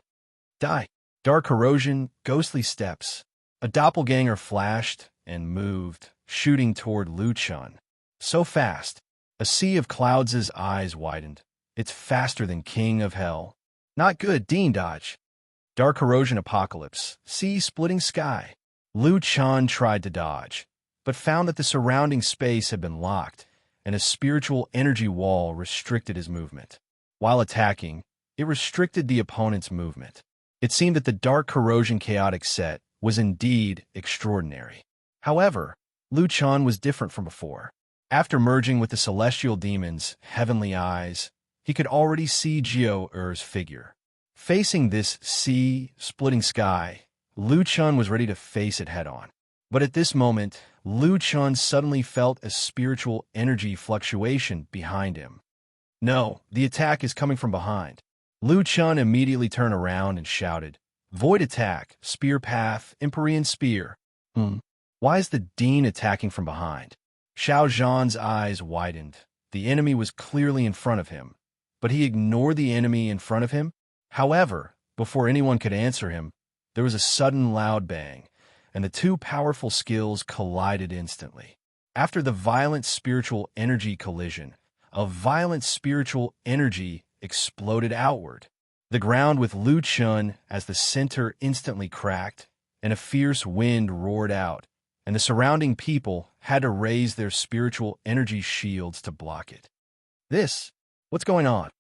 Die. Dark corrosion, ghostly steps. A doppelganger flashed and moved, shooting toward Luchan. So fast. A sea of clouds' eyes widened. It's faster than King of Hell. Not good, Dean dodge. Dark corrosion apocalypse. Sea splitting sky. Luchan tried to dodge, but found that the surrounding space had been locked, and a spiritual energy wall restricted his movement. While attacking, it restricted the opponent's movement. It seemed that the Dark Corrosion chaotic set was indeed extraordinary. However, Luchan was different from before. After merging with the celestial demon's heavenly eyes, he could already see Jioer's figure. Facing this sea-splitting sky, Luchan was ready to face it head-on. But at this moment, Luchan suddenly felt a spiritual energy fluctuation behind him. No, the attack is coming from behind. Luchan immediately turned around and shouted, Void attack, spear path, Empyrean spear. Why is the Dean attacking from behind? Xiao Zhan's eyes widened. The enemy was clearly in front of him, but he ignored the enemy in front of him. However, before anyone could answer him, there was a sudden loud bang, and the 2 powerful skills collided instantly. After the violent spiritual energy collision, a violent spiritual energy exploded outward. The ground with Luchan as the center instantly cracked, and a fierce wind roared out, and the surrounding people had to raise their spiritual energy shields to block it. What's going on?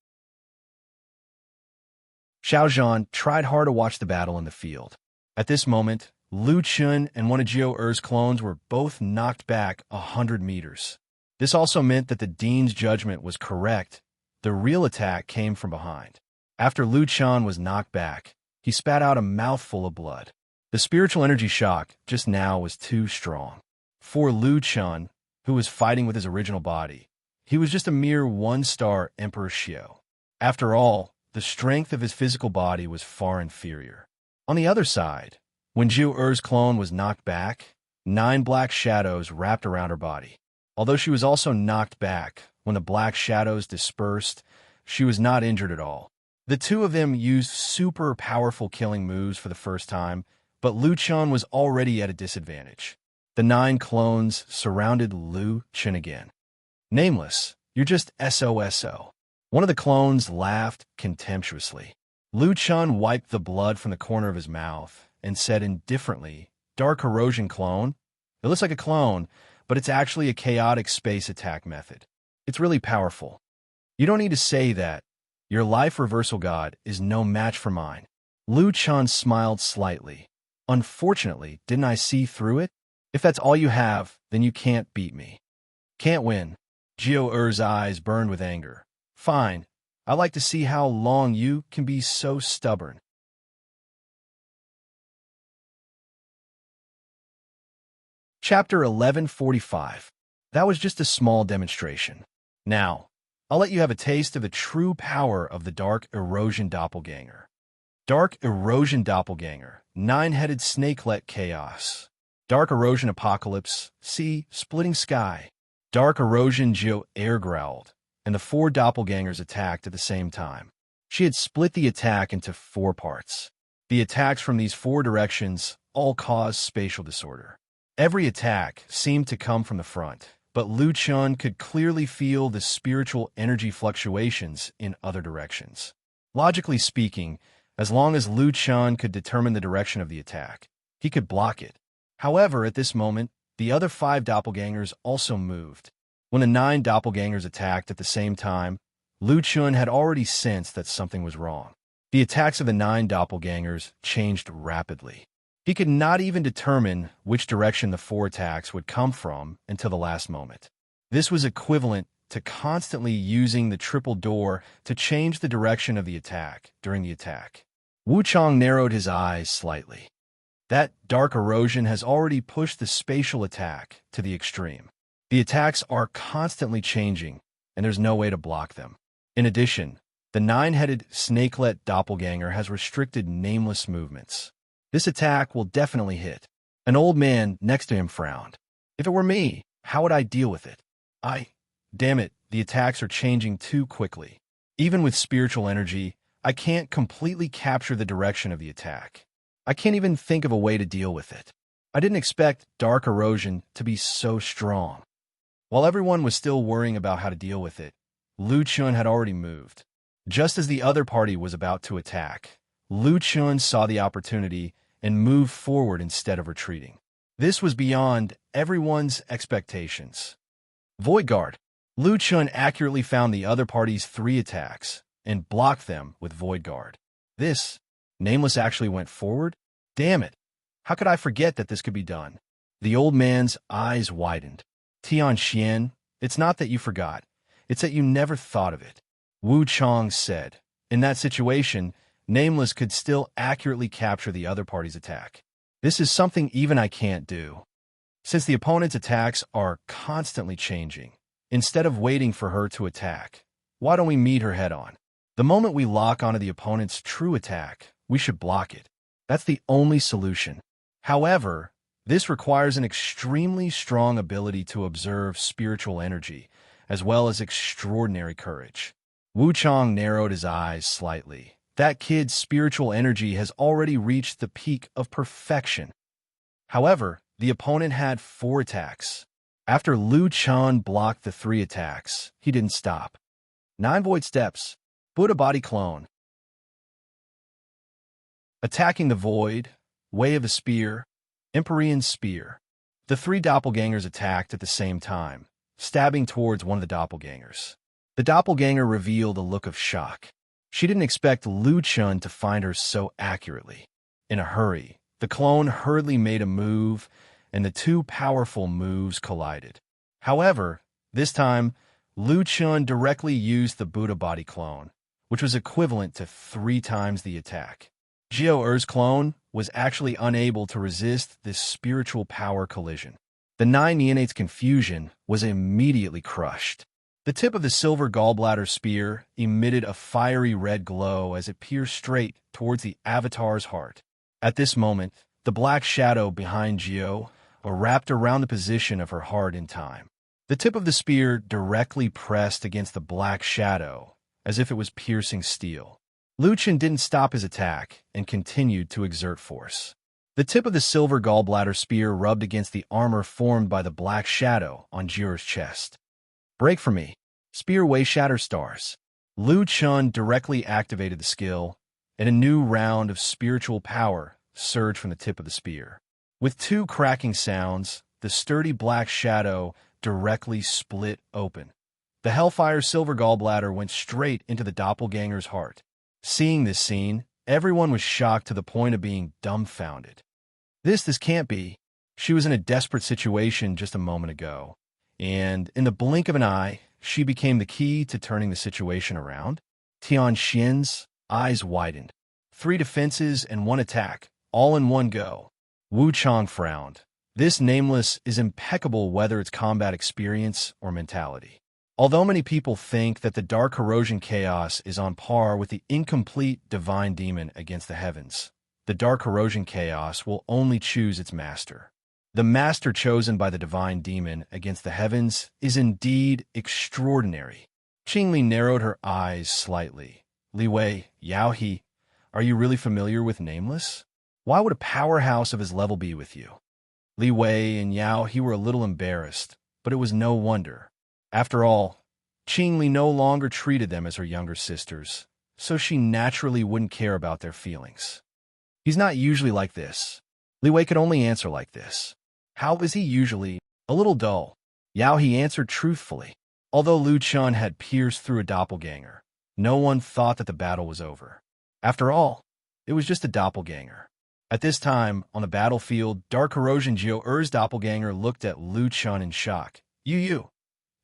Xiao Zhan tried hard to watch the battle in the field. At this moment, Luchan and one of Jioer's clones were both knocked back 100 meters. This also meant that the Dean's judgment was correct. The real attack came from behind. After Luchan was knocked back, he spat out a mouthful of blood. The spiritual energy shock just now was too strong. For Luchan, who was fighting with his original body, he was just a mere 1-star Emperor Xiao. After all, the strength of his physical body was far inferior. On the other side, when Jioer's clone was knocked back, 9 black shadows wrapped around her body. Although she was also knocked back, when the black shadows dispersed, she was not injured at all. The two of them used super powerful killing moves for the first time, but Lu Chun was already at a disadvantage. The 9 clones surrounded Lu Chun again. Nameless, you're just SOSO. One of the clones laughed contemptuously. Lu Chun wiped the blood from the corner of his mouth and said indifferently, Dark Erosion clone? It looks like a clone, but it's actually a chaotic space attack method. It's really powerful. You don't need to say that. Your life reversal god is no match for mine. Lu Chun smiled slightly. Unfortunately, didn't I see through it? If that's all you have, then you can't beat me. Can't win. Jiao Er's eyes burned with anger. Fine. I'd like to see how long you can be so stubborn. Chapter 1145. That was just a small demonstration. Now, I'll let you have a taste of the true power of the Dark Erosion Doppelganger. Dark Erosion Doppelganger, 9-headed snakelet chaos. Dark Erosion Apocalypse, see, Splitting Sky. Dark Erosion Jiao air growled, and the 4 doppelgangers attacked at the same time. She had split the attack into 4 parts. The attacks from these 4 directions all caused spatial disorder. Every attack seemed to come from the front, but Lu Chun could clearly feel the spiritual energy fluctuations in other directions. Logically speaking, as long as Lu Chun could determine the direction of the attack, he could block it. However, at this moment, the other 5 doppelgangers also moved. When the 9 doppelgangers attacked at the same time, Lu Chun had already sensed that something was wrong. The attacks of the 9 doppelgangers changed rapidly. He could not even determine which direction the 4 attacks would come from until the last moment. This was equivalent to constantly using the triple door to change the direction of the attack during the attack. Wu Chong narrowed his eyes slightly. That Dark Erosion has already pushed the spatial attack to the extreme. The attacks are constantly changing, and there's no way to block them. In addition, the 9-headed snakelet doppelganger has restricted nameless movements. This attack will definitely hit. An old man next to him frowned. If it were me, how would I deal with it? Damn it, the attacks are changing too quickly. Even with spiritual energy, I can't completely capture the direction of the attack. I can't even think of a way to deal with it. I didn't expect Dark Erosion to be so strong. While everyone was still worrying about how to deal with it, Lu Chun had already moved. Just as the other party was about to attack, Lu Chun saw the opportunity and moved forward instead of retreating. This was beyond everyone's expectations. Void Guard. Lu Chun accurately found the other party's 3 attacks and blocked them with Void Guard. Nameless actually went forward? Damn it. How could I forget that this could be done? The old man's eyes widened. Tian Xian, it's not that you forgot. It's that you never thought of it. Wu Chong said. In that situation, Nameless could still accurately capture the other party's attack. This is something even I can't do. Since the opponent's attacks are constantly changing, instead of waiting for her to attack, why don't we meet her head-on? The moment we lock onto the opponent's true attack, we should block it. That's the only solution. However, this requires an extremely strong ability to observe spiritual energy, as well as extraordinary courage. Wu Chong narrowed his eyes slightly. That kid's spiritual energy has already reached the peak of perfection. However, the opponent had 4 attacks. After Lu Chun blocked the 3 attacks, he didn't stop. 9 void steps. Buddha body clone. Attacking the void. Way of the spear. Empyrean spear. The 3 doppelgangers attacked at the same time, stabbing towards one of the doppelgangers. The doppelganger revealed a look of shock. She didn't expect Lu Chun to find her so accurately. In a hurry, the clone hurriedly made a move, and the 2 powerful moves collided. However, this time, Lu Chun directly used the Buddha body clone, which was equivalent to 3 times the attack. Jiao Er's clone was actually unable to resist this spiritual power collision. The 9 neonates' confusion was immediately crushed. The tip of the silver gallbladder spear emitted a fiery red glow as it pierced straight towards the Avatar's heart. At this moment, the black shadow behind Jiao wrapped around the position of her heart in time. The tip of the spear directly pressed against the black shadow as if it was piercing steel. Lu Chen didn't stop his attack and continued to exert force. The tip of the silver gallbladder spear rubbed against the armor formed by the black shadow on Jiu'er's chest. Break for me. Spear way shatter stars. Lu Chen directly activated the skill, and a new round of spiritual power surged from the tip of the spear. With two cracking sounds, the sturdy black shadow directly split open. The Hellfire silver gallbladder went straight into the doppelganger's heart. Seeing this scene, everyone was shocked to the point of being dumbfounded. This can't be. She was in a desperate situation just a moment ago, and in the blink of an eye, she became the key to turning the situation around. Tian Xian's eyes widened. 3 defenses and 1 attack, all in one go. Wu Chang frowned. This nameless is impeccable whether it's combat experience or mentality. Although many people think that the Dark Corrosion Chaos is on par with the incomplete Divine Demon against the heavens, the Dark Corrosion Chaos will only choose its master. The master chosen by the Divine Demon against the heavens is indeed extraordinary. Qingli narrowed her eyes slightly. Li Wei, Yao He, are you really familiar with Nameless? Why would a powerhouse of his level be with you? Li Wei and Yao He were a little embarrassed, but it was no wonder. After all, Qingli no longer treated them as her younger sisters, so she naturally wouldn't care about their feelings. He's not usually like this. Li Wei could only answer like this. How is he usually? A little dull. Yao He answered truthfully. Although Lu Chen had pierced through a doppelganger, no one thought that the battle was over. After all, it was just a doppelganger. At this time, on the battlefield, Dark Corrosion Jiu'er's doppelganger looked at Lu Chen in shock. You.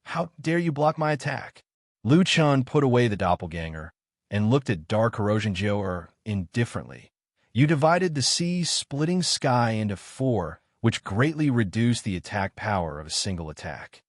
How dare you block my attack? Lu Chen put away the doppelganger and looked at Dark Corrosion Jiu'er indifferently. You divided the sea-splitting sky into 4, which greatly reduced the attack power of a single attack.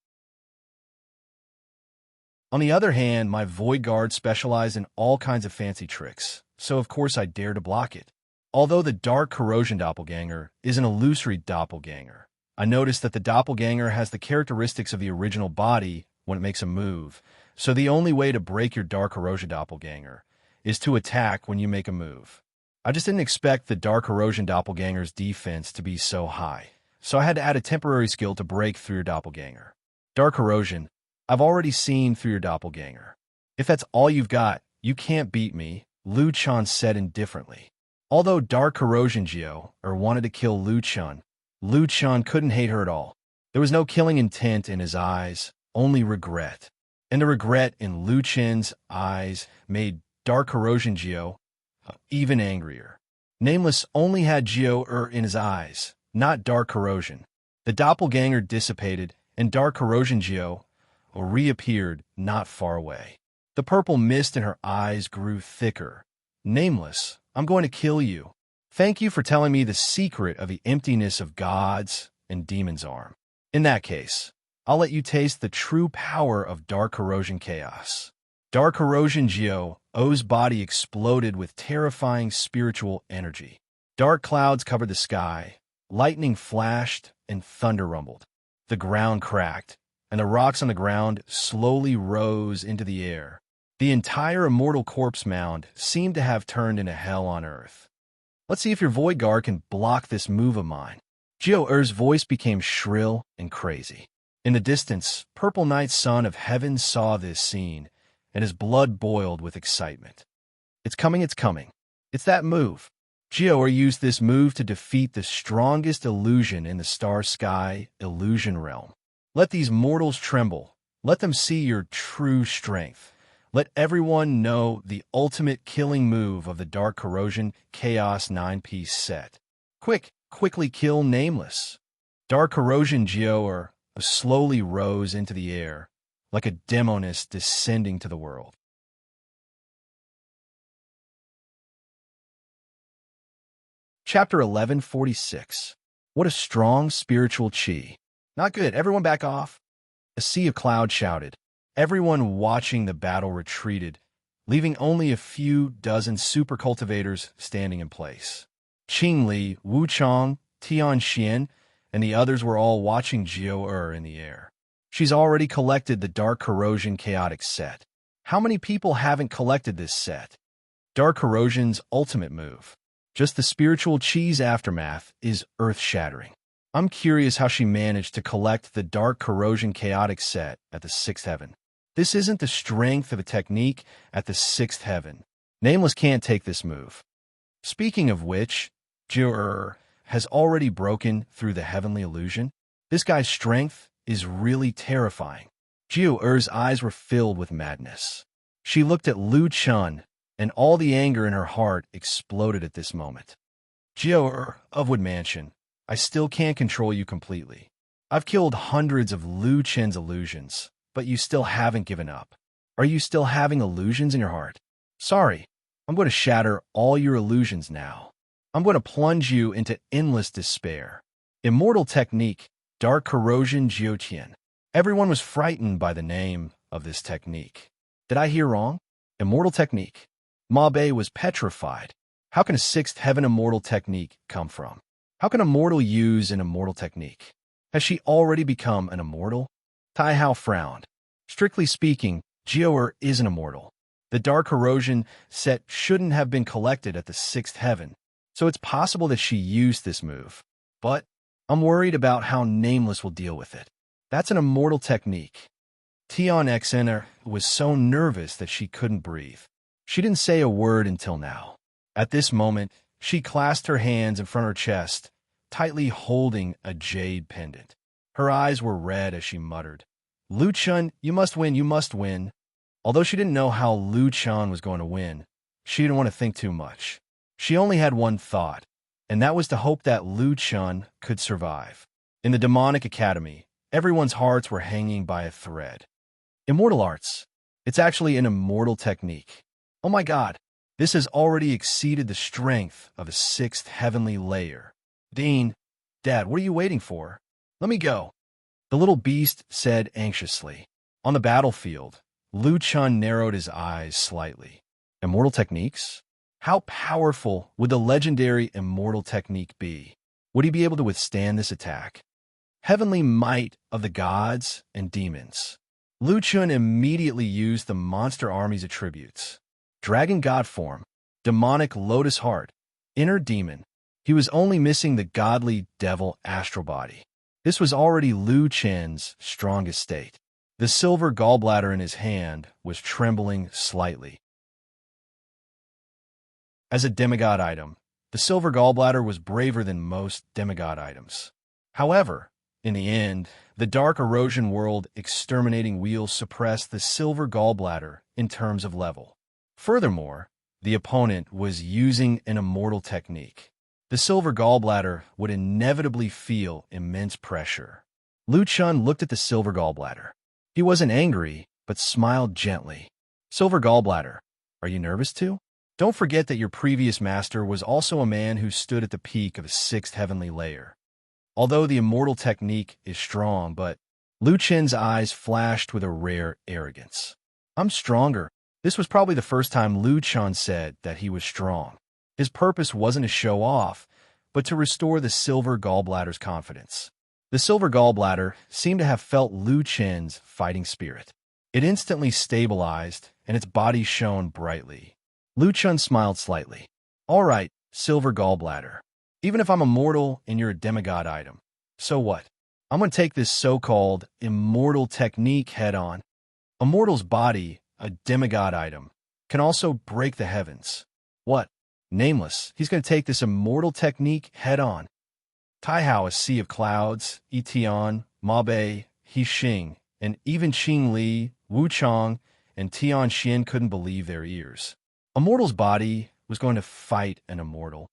On the other hand, my Void Guard specialized in all kinds of fancy tricks, so of course I dare to block it. Although the Dark Corrosion Doppelganger is an illusory doppelganger, I noticed that the doppelganger has the characteristics of the original body when it makes a move, so the only way to break your Dark Corrosion Doppelganger is to attack when you make a move. I just didn't expect the Dark Corrosion Doppelganger's defense to be so high, so I had to add a temporary skill to break through your doppelganger. Dark Corrosion, I've already seen through your doppelganger. If that's all you've got, you can't beat me, Lu Chen said indifferently. Although Dark Corrosion wanted to kill Lu Chen couldn't hate her at all. There was no killing intent in his eyes, only regret. And the regret in Lu Chen's eyes made Dark Corrosion even angrier. Nameless only had Jiu'er in his eyes, not Dark Corrosion. The doppelganger dissipated, and Dark Corrosion reappeared not far away. The purple mist in her eyes grew thicker. Nameless, I'm going to kill you. Thank you for telling me the secret of the emptiness of God's and Demon's arm. In that case, I'll let you taste the true power of Dark Corrosion Chaos. Dark Corrosion O's body exploded with terrifying spiritual energy. Dark clouds covered the sky, lightning flashed, and thunder rumbled. The ground cracked, and the rocks on the ground slowly rose into the air. The entire immortal corpse mound seemed to have turned into hell on earth. Let's see if your Void Guard can block this move of mine. Jiu'er's voice became shrill and crazy. In the distance, Purple Knight Son of Heaven saw this scene, and his blood boiled with excitement. It's coming. It's that move. Jiu'er used this move to defeat the strongest illusion in the star sky illusion realm. Let these mortals tremble. Let them see your true strength. Let everyone know the ultimate killing move of the Dark Corrosion Chaos 9-piece set. Quickly kill Nameless. Dark Corrosion Jiu'er slowly rose into the air, like a demoness descending to the world. Chapter 1146. What a strong spiritual chi. Not good. Everyone back off. A sea of clouds shouted. Everyone watching the battle retreated, leaving only a few dozen super cultivators standing in place. Qingli, Wu Chang, Tian Xian, and the others were all watching Jiu'er in the air. She's already collected the Dark Corrosion Chaotic set. How many people haven't collected this set? Dark Corrosion's ultimate move. Just the spiritual cheese aftermath is earth-shattering. I'm curious how she managed to collect the Dark Corrosion Chaotic set at the 6th heaven. This isn't the strength of a technique at the 6th heaven. Nameless can't take this move. Speaking of which, Jur has already broken through the heavenly illusion. This guy's strength is really terrifying. Jiu-Er's eyes were filled with madness. She looked at Lu Chun, and all the anger in her heart exploded at this moment. Jiu-Er of Wood Mansion, I still can't control you completely. I've killed hundreds of Lu Chen's illusions, but you still haven't given up. Are you still having illusions in your heart? Sorry, I'm going to shatter all your illusions now. I'm going to plunge you into endless despair. Immortal technique, Dark Corrosion Jiutian. Everyone was frightened by the name of this technique. Did I hear wrong? Immortal technique. Ma Bei was petrified. How can a 6th heaven immortal technique come from? How can a mortal use an immortal technique? Has she already become an immortal? Tai Hao frowned. Strictly speaking, Jiu-Er is an immortal. The Dark Corrosion set shouldn't have been collected at the 6th heaven, so it's possible that she used this move. But I'm worried about how Nameless will deal with it. That's an immortal technique. Tian Xener was so nervous that she couldn't breathe. She didn't say a word until now. At this moment, she clasped her hands in front of her chest, tightly holding a jade pendant. Her eyes were red as she muttered, Lu Chun, you must win, you must win. Although she didn't know how Lu Chun was going to win, she didn't want to think too much. She only had one thought, and that was to hope that Lu Chun could survive. In the demonic academy, everyone's hearts were hanging by a thread. Immortal arts. It's actually an immortal technique. Oh my God, this has already exceeded the strength of a 6th heavenly layer. Dean, Dad, what are you waiting for? Let me go. The little beast said anxiously. On the battlefield, Lu Chun narrowed his eyes slightly. Immortal techniques? How powerful would the legendary immortal technique be? Would he be able to withstand this attack? Heavenly might of the gods and demons. Lu Chun immediately used the monster army's attributes. Dragon god form, demonic lotus heart, inner demon. He was only missing the godly devil astral body. This was already Lu Chen's strongest state. The silver gallbladder in his hand was trembling slightly. As a demigod item, the silver gallbladder was braver than most demigod items. However, in the end, the Dark Erosion World exterminating wheel suppressed the silver gallbladder in terms of level. Furthermore, the opponent was using an immortal technique. The silver gallbladder would inevitably feel immense pressure. Lu Chun looked at the silver gallbladder. He wasn't angry, but smiled gently. Silver gallbladder, are you nervous too? Don't forget that your previous master was also a man who stood at the peak of a 6th heavenly layer. Although the immortal technique is strong, but Lu Chen's eyes flashed with a rare arrogance. I'm stronger. This was probably the first time Lu Chun said that he was strong. His purpose wasn't to show off, but to restore the silver gallbladder's confidence. The silver gallbladder seemed to have felt Lu Chen's fighting spirit. It instantly stabilized, and its body shone brightly. Lu Chun smiled slightly. All right, silver gallbladder. Even if I'm immortal and you're a demigod item, so what? I'm going to take this so-called immortal technique head-on. A mortal's body, a demigod item, can also break the heavens. What? Nameless. He's going to take this immortal technique head-on. Tai Hao, a sea of clouds, Etian, Ma Bei, He Xing, and even Qing Li, Wu Chong, and Tian Xin couldn't believe their ears. A mortal's body was going to fight an immortal.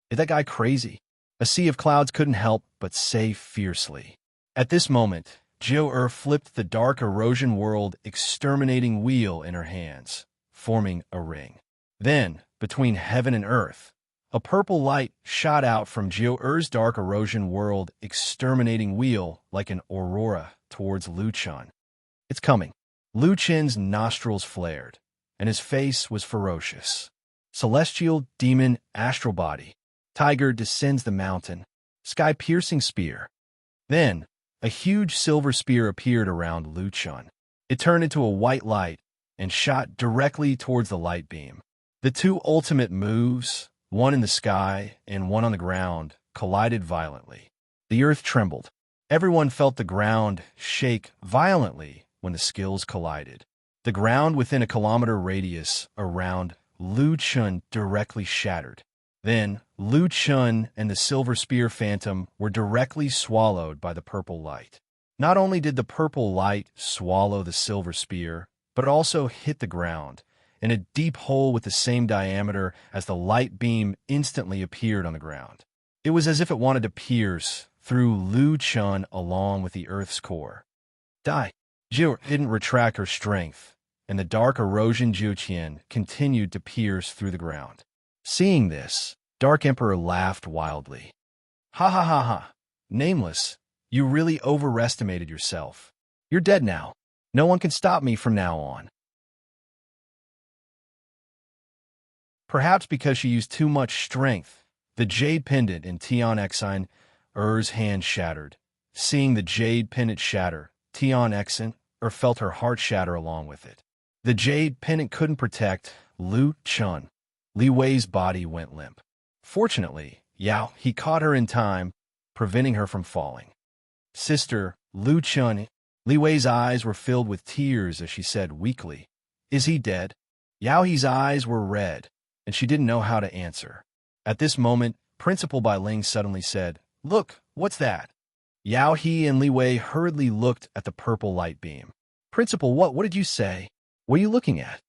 Is that guy crazy? A sea of clouds couldn't help but say fiercely. At this moment, Jiu-Er flipped the Dark Erosion World exterminating wheel in her hands, forming a ring. Then, between heaven and earth, a purple light shot out from Jiu-Er's Dark Erosion World exterminating wheel like an aurora towards Lu Chun. It's coming. Lu Chen's nostrils flared, and his face was ferocious. Celestial demon astral body. Tiger descends the mountain. Sky-piercing spear. Then, a huge silver spear appeared around Lu Chun. It turned into a white light, and shot directly towards the light beam. The two ultimate moves, one in the sky and one on the ground, collided violently. The earth trembled. Everyone felt the ground shake violently when the skills collided. The ground within a kilometer radius around Lu Chun directly shattered. Then, Lu Chun and the Silver Spear Phantom were directly swallowed by the purple light. Not only did the purple light swallow the silver spear, but it also hit the ground, and a deep hole with the same diameter as the light beam instantly appeared on the ground. It was as if it wanted to pierce through Lu Chun along with the Earth's core. Die. Jiu didn't retract her strength, and the dark erosion Jiuqian continued to pierce through the ground. Seeing this, Dark Emperor laughed wildly. Ha ha ha ha. Nameless, you really overestimated yourself. You're dead now. No one can stop me from now on. Perhaps because she used too much strength, the jade pendant in Tian Exine Er's hand shattered. Seeing the jade pendant shatter, Tian Exine felt her heart shatter along with it. The jade pendant couldn't protect Lu Chun. Li Wei's body went limp. Fortunately, he caught her in time, preventing her from falling. Sister, Lu Chun. Li Wei's eyes were filled with tears as she said weakly, "Is he dead?" Yao He's eyes were red, and she didn't know how to answer. At this moment, Principal Bai Ling suddenly said, "Look, what's that?" Yao He and Li Wei hurriedly looked at the purple light beam. "Principal, what did you say? What are you looking at?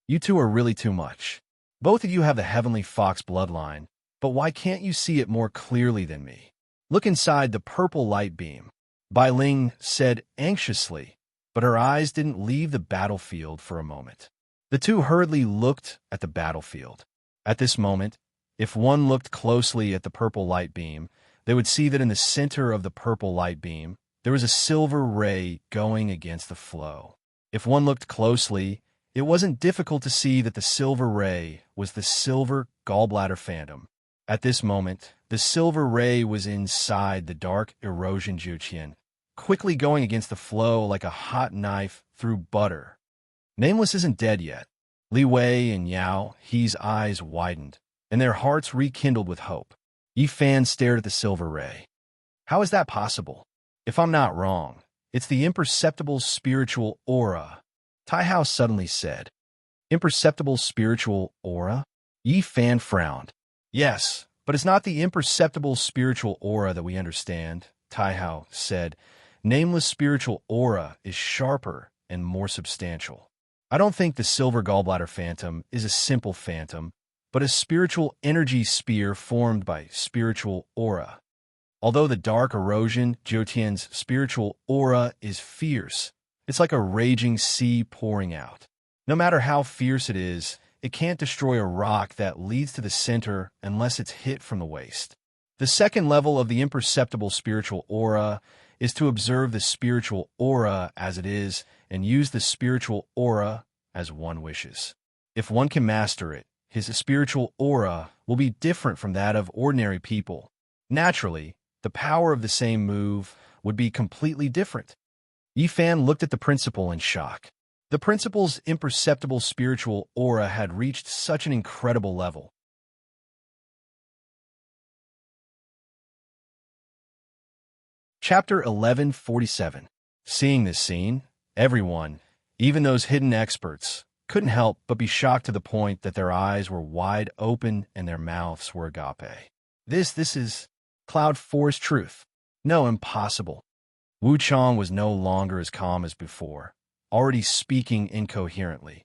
You two are really too much. Both of you have the Heavenly Fox bloodline, but why can't you see it more clearly than me? Look inside the purple light beam." Bai Ling said anxiously, but her eyes didn't leave the battlefield for a moment. The two hurriedly looked at the battlefield. At this moment, if one looked closely at the purple light beam, they would see that in the center of the purple light beam, there was a silver ray going against the flow. If one looked closely, it wasn't difficult to see that the silver ray was the silver gallbladder phantom. At this moment, the silver ray was inside the dark erosion Juqian, quickly going against the flow like a hot knife through butter. Nameless isn't dead yet. Li Wei and Yao He's eyes widened, and their hearts rekindled with hope. Yi Fan stared at the silver ray. How is that possible? If I'm not wrong, it's the imperceptible spiritual aura. Tai Hao suddenly said. Imperceptible spiritual aura? Yi Fan frowned. Yes, but it's not the imperceptible spiritual aura that we understand, Tai Hao said. Nameless spiritual aura is sharper and more substantial. I don't think the silver gallbladder phantom is a simple phantom, but a spiritual energy spear formed by spiritual aura. Although the dark erosion Jotian's spiritual aura is fierce, it's like a raging sea pouring out. No matter how fierce it is, it can't destroy a rock that leads to the center unless it's hit from the waist. The second level of the imperceptible spiritual aura is to observe the spiritual aura as it is and use the spiritual aura as one wishes. If one can master it, his spiritual aura will be different from that of ordinary people. Naturally, the power of the same move would be completely different. Yi Fan looked at the principal in shock. The principal's imperceptible spiritual aura had reached such an incredible level. Chapter 1147. Seeing this scene, everyone, even those hidden experts, couldn't help but be shocked to the point that their eyes were wide open and their mouths were agape. This is Cloud Forest truth. No, impossible. Wu Chong was no longer as calm as before, already speaking incoherently.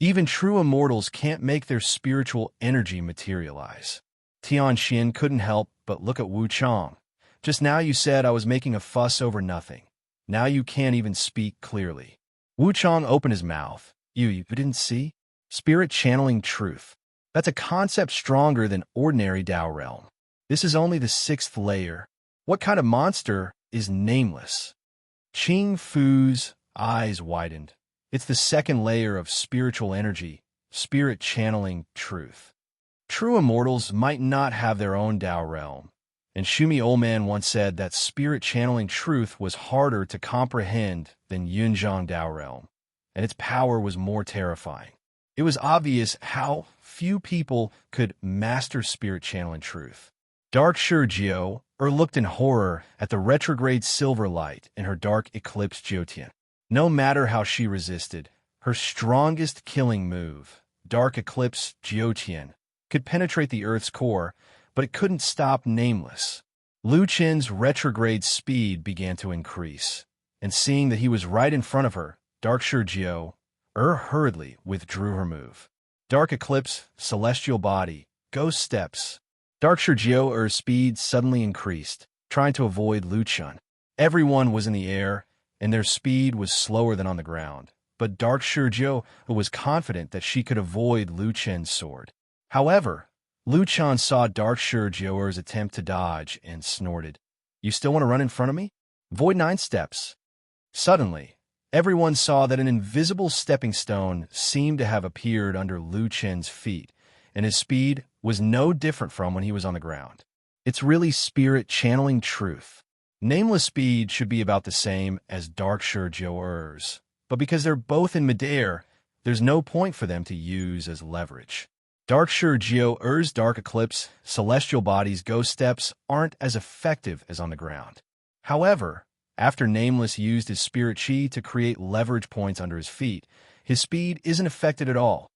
Even true immortals can't make their spiritual energy materialize. Tian Xin couldn't help but look at Wu Chong. Just now you said I was making a fuss over nothing. Now you can't even speak clearly. Wu Chong opened his mouth. You didn't see? Spirit channeling truth. That's a concept stronger than ordinary Tao realm. This is only the 6th layer. What kind of monster is nameless? Qing Fu's eyes widened. It's the 2nd layer of spiritual energy, spirit channeling truth. True immortals might not have their own Tao realm, and Shumi Old Man once said that spirit channeling truth was harder to comprehend than Yunzhang Tao realm. and its power was more terrifying. It was obvious how few people could master spirit channel in truth. Dark Shurjio looked in horror at the retrograde silver light in her dark eclipse Jyotian. No matter how she resisted, her strongest killing move, dark eclipse Jyotian, could penetrate the Earth's core, but it couldn't stop Nameless. Lu Qin's retrograde speed began to increase, and seeing that he was right in front of her, Dark Shurjio hurriedly withdrew her move. Dark eclipse, celestial body, ghost steps. Dark Shurjio's speed suddenly increased, trying to avoid Lu Qin. Everyone was in the air, and their speed was slower than on the ground, but Dark Shurjio was confident that she could avoid Lu Qin's sword. However, Lu Qin saw Dark Shurjio's attempt to dodge and snorted, "You still want to run in front of me? Void 9 steps." Suddenly, everyone saw that an invisible stepping stone seemed to have appeared under Lu Qin's feet, and his speed was no different from when he was on the ground. It's really spirit channeling truth. Nameless speed should be about the same as Dark Shurjio's, but because they're both in midair, there's no point for them to use as leverage. Dark Shurjio's dark eclipse, celestial bodies, ghost steps aren't as effective as on the ground. However, after Nameless used his spirit chi to create leverage points under his feet, his speed isn't affected at all.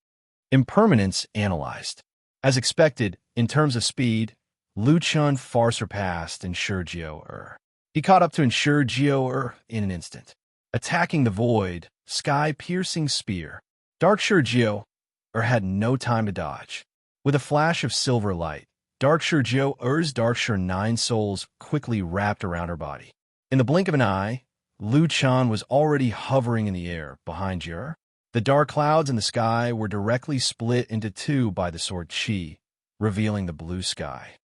Impermanence analyzed. As expected, in terms of speed, Lu Qin far surpassed Shurjio. He caught up to Shurjio in an instant, attacking the void, sky-piercing spear. Dark Shurjio had no time to dodge. With a flash of silver light, Dark Shurjio's Dark Shur 9 souls quickly wrapped around her body. In the blink of an eye, Lu Qin was already hovering in the air behind Jur. The dark clouds in the sky were directly split into two by the sword Qi, revealing the blue sky.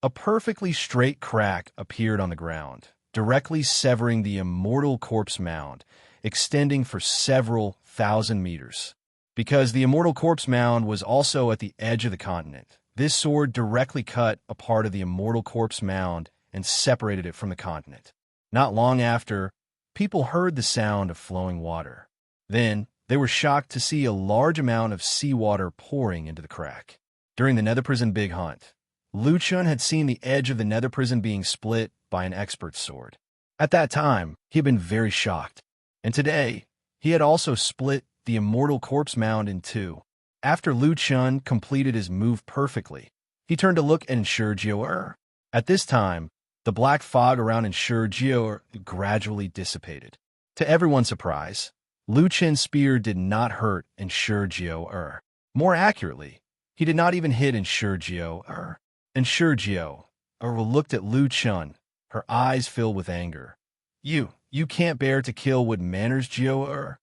A perfectly straight crack appeared on the ground, directly severing the immortal corpse mound, extending for several thousand meters. Because the immortal corpse mound was also at the edge of the continent, this sword directly cut a part of the immortal corpse mound and separated it from the continent. Not long after, people heard the sound of flowing water. Then, they were shocked to see a large amount of seawater pouring into the crack. During the Nether Prison Big Hunt, Lu Qin had seen the edge of the Nether Prison being split by an expert's sword. At that time, he had been very shocked. And today, he had also split the immortal corpse mound in two. After Lu Qin completed his move perfectly, he turned to look at Shurjio. At this time, the black fog around Shurjio gradually dissipated. To everyone's surprise, Lu Qin's spear did not hurt Shurjio. More accurately, he did not even hit Shurjio. Shurjio looked at Lu Qin, her eyes filled with anger. You can't bear to kill with manners, Jio."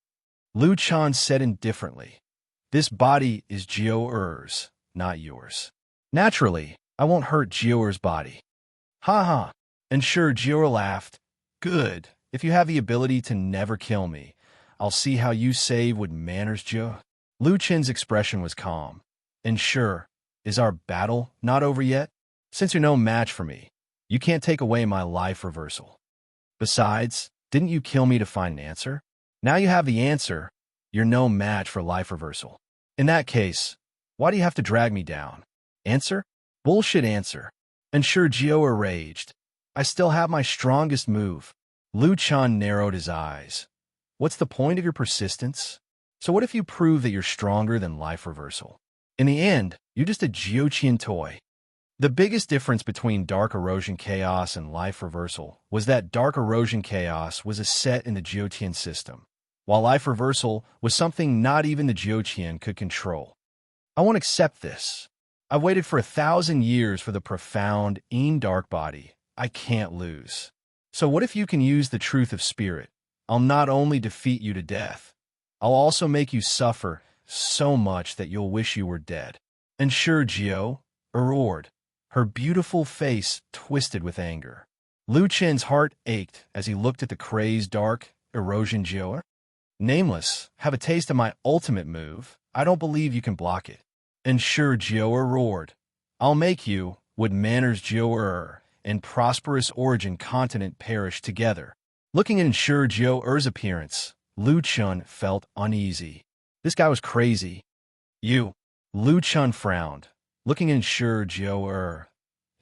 Lu Qin said indifferently, "This body is Jio's, not yours. Naturally, I won't hurt Jio's body." "Ha ha." And Shurjio laughed. "Good. If you have the ability to never kill me, I'll see how you save with manners, Jio." Lu Qin's expression was calm. "And sure, is our battle not over yet? Since you're no match for me, you can't take away my life reversal. Besides, didn't you kill me to find an answer? Now you have the answer, you're no match for life reversal. In that case, why do you have to drag me down? Answer? Bullshit answer." And Shurjio raged. "I still have my strongest move." Lu Qin narrowed his eyes. "What's the point of your persistence? So what if you prove that you're stronger than life reversal? In the end, you're just a Jiotian toy." The biggest difference between Dark Erosion Chaos and Life Reversal was that Dark Erosion Chaos was a set in the Jiotian system, while Life Reversal was something not even the Jiotian could control. "I won't accept this. I've waited for 1,000 years for the profound, dark body. I can't lose. So what if you can use the truth of spirit? I'll not only defeat you to death, I'll also make you suffer so much that you'll wish you were dead." And Shurjio roared, her beautiful face twisted with anger. Lu Qin's heart ached as he looked at the crazed Dark Erosion Jio. "Nameless, have a taste of my ultimate move. I don't believe you can block it." And Shurjio roared, "I'll make you, would manners Jio and prosperous origin continent perish together." Looking at Ensure Jiao Er's appearance, Lu Chun felt uneasy. This guy was crazy. You. Lu Chun frowned. Looking at Ensure Jiao Er.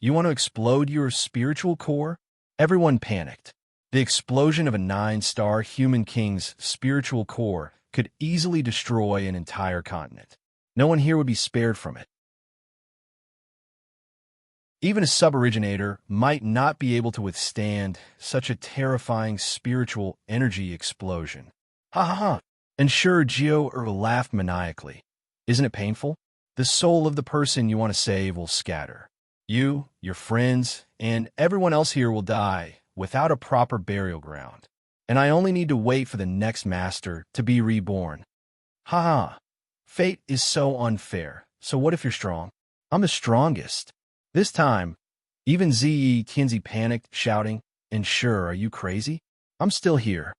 You want to explode your spiritual core? Everyone panicked. The explosion of a 9-star human king's spiritual core could easily destroy an entire continent. No one here would be spared from it. Even a sub-originator might not be able to withstand such a terrifying spiritual energy explosion. Ha ha ha! Ensure Jiao Er laughed maniacally. Isn't it painful? The soul of the person you want to save will scatter. You, your friends, and everyone else here will die without a proper burial ground. And I only need to wait for the next master to be reborn. Ha ha! Fate is so unfair. So what if you're strong? I'm the strongest. This time, even Zi Tianzi panicked, shouting, Ensure, are you crazy? I'm still here.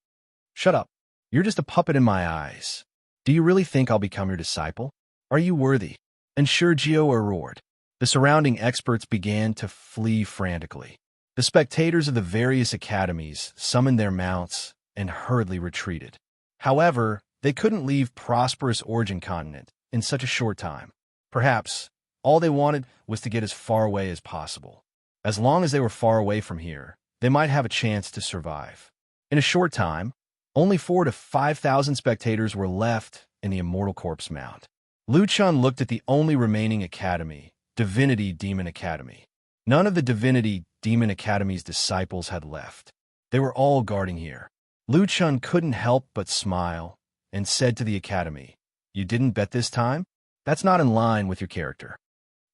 Shut up. You're just a puppet in my eyes. Do you really think I'll become your disciple? Are you worthy? Ensure Jiao roared. The surrounding experts began to flee frantically. The spectators of the various academies summoned their mounts and hurriedly retreated. However, they couldn't leave prosperous Origin Continent in such a short time. Perhaps all they wanted was to get as far away as possible. As long as they were far away from here, they might have a chance to survive. In a short time, only 4,000 to 5,000 spectators were left in the Immortal Corpse Mount. Lu Chun looked at the only remaining academy, Divinity Demon Academy. None of the Divinity Demon Academy's disciples had left. They were all guarding here. Lu Chun couldn't help but smile and said to the academy, You didn't bet this time? That's not in line with your character.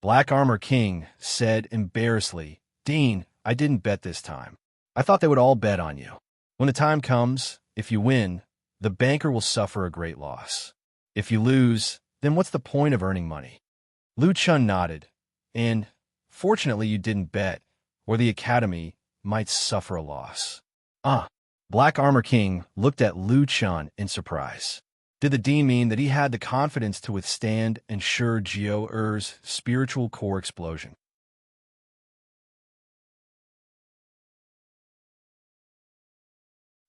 Black Armor King said embarrassedly, Dean, I didn't bet this time. I thought they would all bet on you. When the time comes, if you win, the banker will suffer a great loss. If you lose, then what's the point of earning money? Lu Chun nodded, and fortunately you didn't bet, or the academy might suffer a loss. Black Armor King looked at Lu Chun in surprise. Did the dean mean that he had the confidence to withstand Ensure Jiao Er's spiritual core explosion?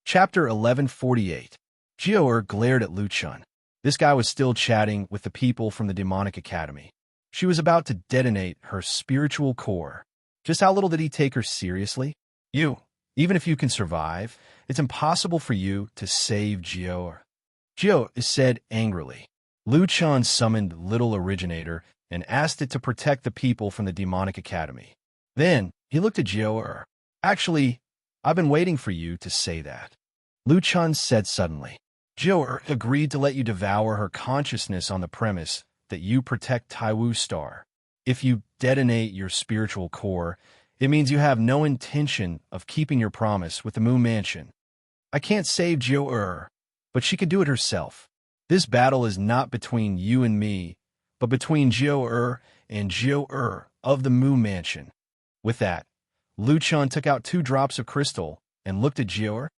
Chapter 1148. Jiao Er glared at Lu Chun. This guy was still chatting with the people from the Demonic Academy. She was about to detonate her spiritual core. Just how little did he take her seriously? Even if you can survive, it's impossible for you to save Jiao Er. Jiao said angrily. Lu Chun summoned Little Originator and asked it to protect the people from the Demonic Academy. Then he looked at Jiao Er. Actually, I've been waiting for you to say that. Lu Chun said suddenly. Jiao Er agreed to let you devour her consciousness on the premise that you protect Taiwu Star. If you detonate your spiritual core, it means you have no intention of keeping your promise with the Moon Mansion. I can't save Jiao Er, but she could do it herself. This battle is not between you and me, but between Jiao Er and Jiao Er of the Moon Mansion. With that, Lu Chun took out 2 drops of crystal and looked at Jiao Er.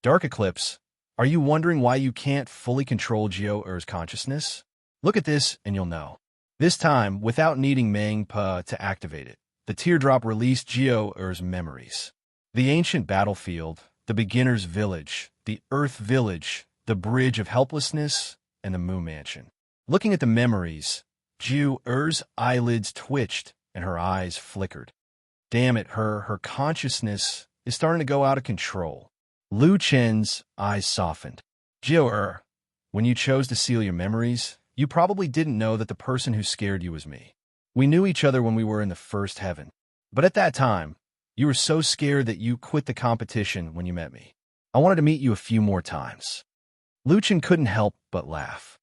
Dark Eclipse, are you wondering why you can't fully control Jiao Er's consciousness? Look at this and you'll know. This time, without needing Meng Pa to activate it, the teardrop released Jiao Er's memories. The ancient battlefield, the beginner's village, the Earth Village, the Bridge of Helplessness, and the Moon Mansion. Looking at the memories, Jiao Er's eyelids twitched and her eyes flickered. Damn it, her consciousness is starting to go out of control. Lu Chen's eyes softened. Jiao Er, when you chose to seal your memories, you probably didn't know that the person who scared you was me. We knew each other when we were in the first heaven. But at that time, you were so scared that you quit the competition when you met me. I wanted to meet you a few more times. Lu Chen couldn't help but laugh.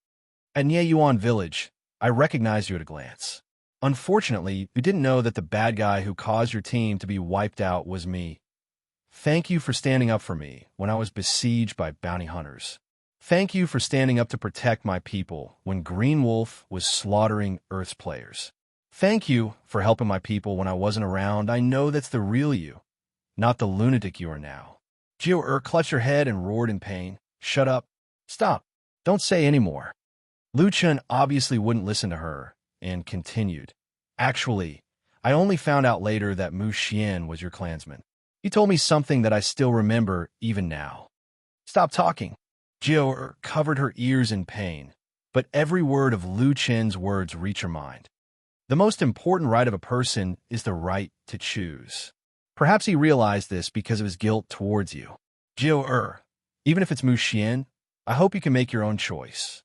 At Nye Yuan Village, I recognized you at a glance. Unfortunately, you didn't know that the bad guy who caused your team to be wiped out was me. Thank you for standing up for me when I was besieged by bounty hunters. Thank you for standing up to protect my people when Green Wolf was slaughtering Earth's players. Thank you for helping my people when I wasn't around. I know that's the real you, not the lunatic you are now. Jiao Er clutched her head and roared in pain. Shut up. Stop. Don't say any more. Lu Chen obviously wouldn't listen to her and continued. Actually, I only found out later that Mu Xian was your clansman. He told me something that I still remember even now. Stop talking. Jiao covered her ears in pain, but every word of Lu Chen's words reached her mind. The most important right of a person is the right to choose. Perhaps he realized this because of his guilt towards you. Jiao, even if it's Mu Xian, I hope you can make your own choice.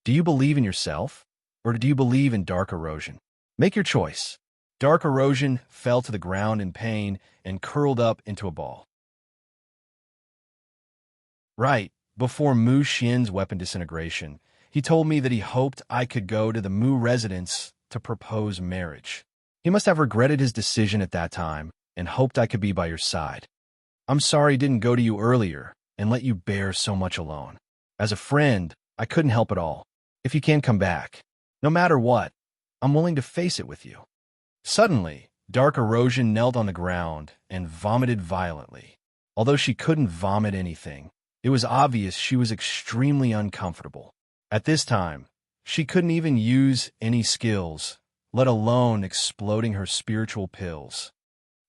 Do you believe in yourself, or do you believe in dark erosion? Make your choice. Dark erosion fell to the ground in pain and curled up into a ball. Right before Mu Xian's weapon disintegration, he told me that he hoped I could go to the Mu residence to propose marriage. He must have regretted his decision at that time and hoped I could be by your side. I'm sorry I didn't go to you earlier and let you bear so much alone. As a friend, I couldn't help it all. If you can't come back, no matter what, I'm willing to face it with you. Suddenly, dark erosion knelt on the ground and vomited violently. Although she couldn't vomit anything, it was obvious she was extremely uncomfortable. At this time, she couldn't even use any skills, let alone exploding her spiritual pills.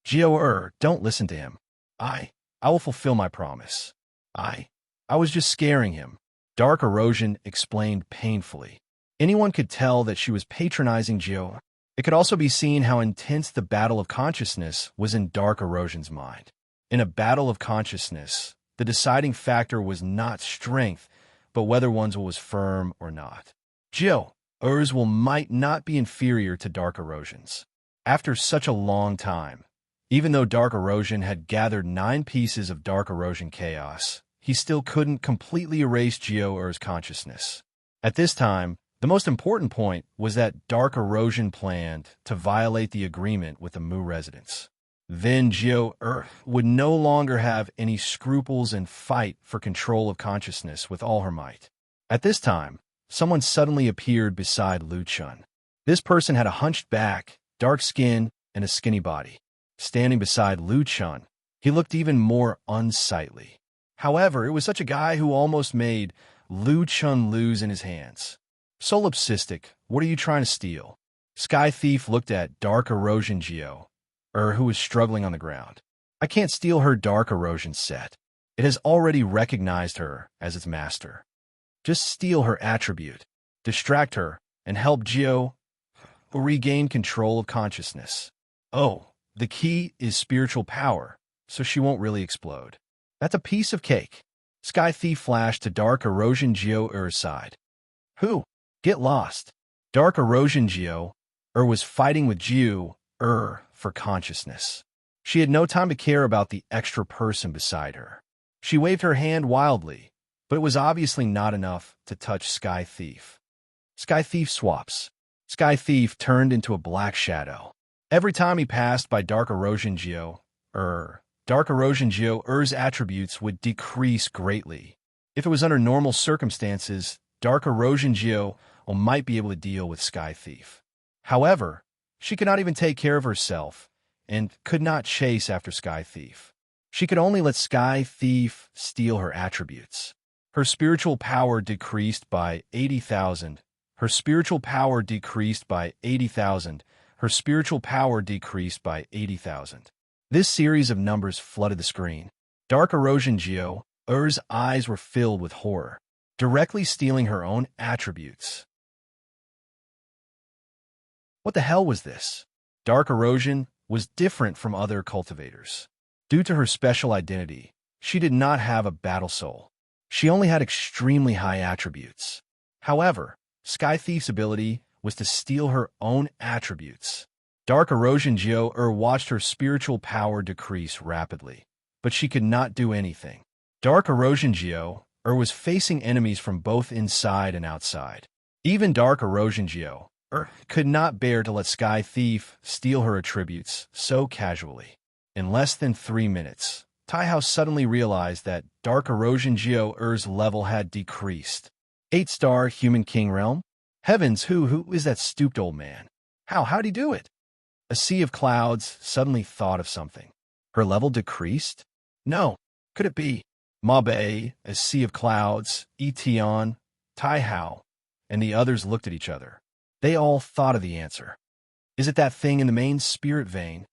Jiao, don't listen to him. I will fulfill my promise. I was just scaring him. Dark erosion explained painfully. Anyone could tell that she was patronizing Jiao. It could also be seen how intense the battle of consciousness was in dark erosion's mind. In a battle of consciousness, the deciding factor was not strength, but whether one's will was firm or not. Jiao's will might not be inferior to dark erosion's. After such a long time, even though dark erosion had gathered 9 pieces of dark erosion chaos, he still couldn't completely erase Jiao's consciousness. At this time, the most important point was that dark erosion planned to violate the agreement with the Mu residents. Then Jiao would no longer have any scruples and fight for control of consciousness with all her might. At this time, someone suddenly appeared beside Lu Chun. This person had a hunched back, dark skin, and a skinny body. Standing beside Lu Chun, he looked even more unsightly. However, it was such a guy who almost made Lu Chun lose in his hands. Solipsistic, what are you trying to steal? Sky Thief looked at Dark Erosion Jiao, who was struggling on the ground. I can't steal her Dark Erosion set. It has already recognized her as its master. Just steal her attribute, distract her, and help Jiao regain control of consciousness. Oh, the key is spiritual power, so she won't really explode. That's a piece of cake. Sky Thief flashed to Dark Erosion Jiao's side. Who? Get lost. Dark Erosion Jiao was fighting with Jiao for consciousness. She had no time to care about the extra person beside her. She waved her hand wildly, but it was obviously not enough to touch Sky Thief. Sky Thief swaps. Sky Thief turned into a black shadow. Every time he passed by Dark Erosion Jiao, Dark Erosion Jiao's attributes would decrease greatly. If it was under normal circumstances, Dark Erosion Jiao might be able to deal with Sky Thief. However, she could not even take care of herself and could not chase after Sky Thief. She could only let Sky Thief steal her attributes. Her spiritual power decreased by 80,000. Her spiritual power decreased by 80,000. Her spiritual power decreased by 80,000. This series of numbers flooded the screen. Dark Erosion Jiao's eyes were filled with horror, directly stealing her own attributes. What the hell was this? Dark Erosion was different from other cultivators. Due to her special identity, she did not have a battle soul. She only had extremely high attributes. However, Sky Thief's ability was to steal her own attributes. Dark Erosion Jiao watched her spiritual power decrease rapidly, but she could not do anything. Dark Erosion Jiao was facing enemies from both inside and outside. Even Dark Erosion Jiao could not bear to let Sky Thief steal her attributes so casually. In less than 3 minutes, Taihao suddenly realized that Dark Erosion Jiao's level had decreased. 8-star Human King Realm? Heavens, who is that stooped old man? How'd he do it? A sea of clouds suddenly thought of something. Her level decreased? No, could it be? Mabe, a sea of clouds, Etion, Taihao, and the others looked at each other. They all thought of the answer. Is it that thing in the main spirit vein?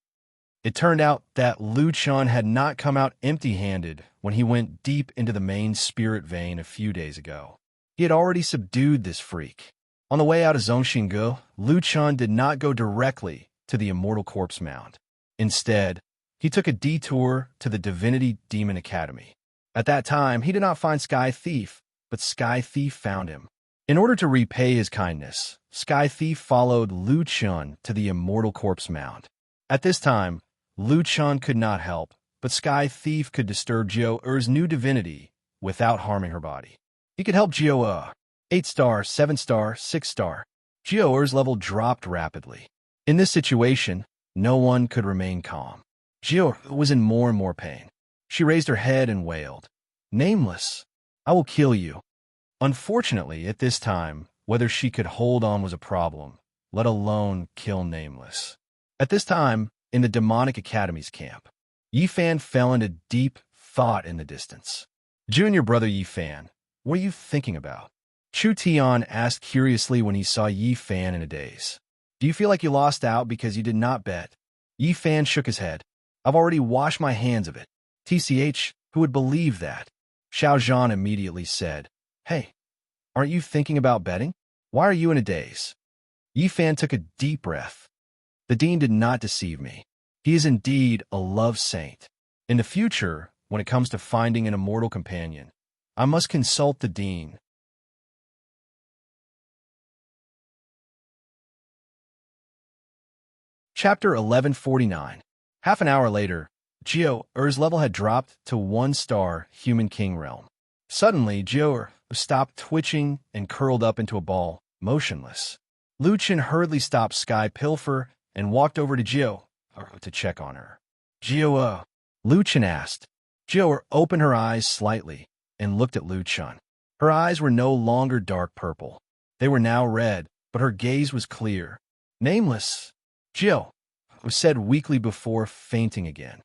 It turned out that Lu Chun had not come out empty-handed when he went deep into the main spirit vein a few days ago. He had already subdued this freak. On the way out of Zhongxingge, Lu Chun did not go directly to the Immortal Corpse Mound. Instead, he took a detour to the Divinity Demon Academy. At that time, he did not find Sky Thief, but Sky Thief found him. In order to repay his kindness, Sky Thief followed Lu Chun to the Immortal Corpse Mound. At this time, Lu Chun could not help, but Sky Thief could disturb Jiao Er's new divinity without harming her body. He could help Jiao 8-star, 7-star, 6-star. Jiao Er's level dropped rapidly. In this situation, no one could remain calm. Jiao was in more and more pain. She raised her head and wailed, "Nameless, I will kill you." Unfortunately, at this time, whether she could hold on was a problem, let alone kill Nameless. At this time, in the Demonic Academy's camp, Yifan fell into deep thought in the distance. "Junior brother Yifan, what are you thinking about?" Chu Tian asked curiously when he saw Yifan in a daze. "Do you feel like you lost out because you did not bet?" Yifan shook his head. "I've already washed my hands of it." "TCH, who would believe that?" Xiao Zhan immediately said, "Hey, aren't you thinking about betting? Why are you in a daze?" Yifan took a deep breath. "The Dean did not deceive me. He is indeed a love saint. In the future, when it comes to finding an immortal companion, I must consult the Dean." Chapter 1149. Half an hour later, Jiao Er's level had dropped to 1-star Human King Realm. Suddenly, Jiao Er stopped twitching and curled up into a ball, motionless. Lu Chun hurriedly stopped Sky Pilfer and walked over to Jiao to check on her. "Jiao," Lu Chun asked. Jiao opened her eyes slightly and looked at Lu Chun. Her eyes were no longer dark purple. They were now red, but her gaze was clear. "Nameless," Jiao said weakly before fainting again.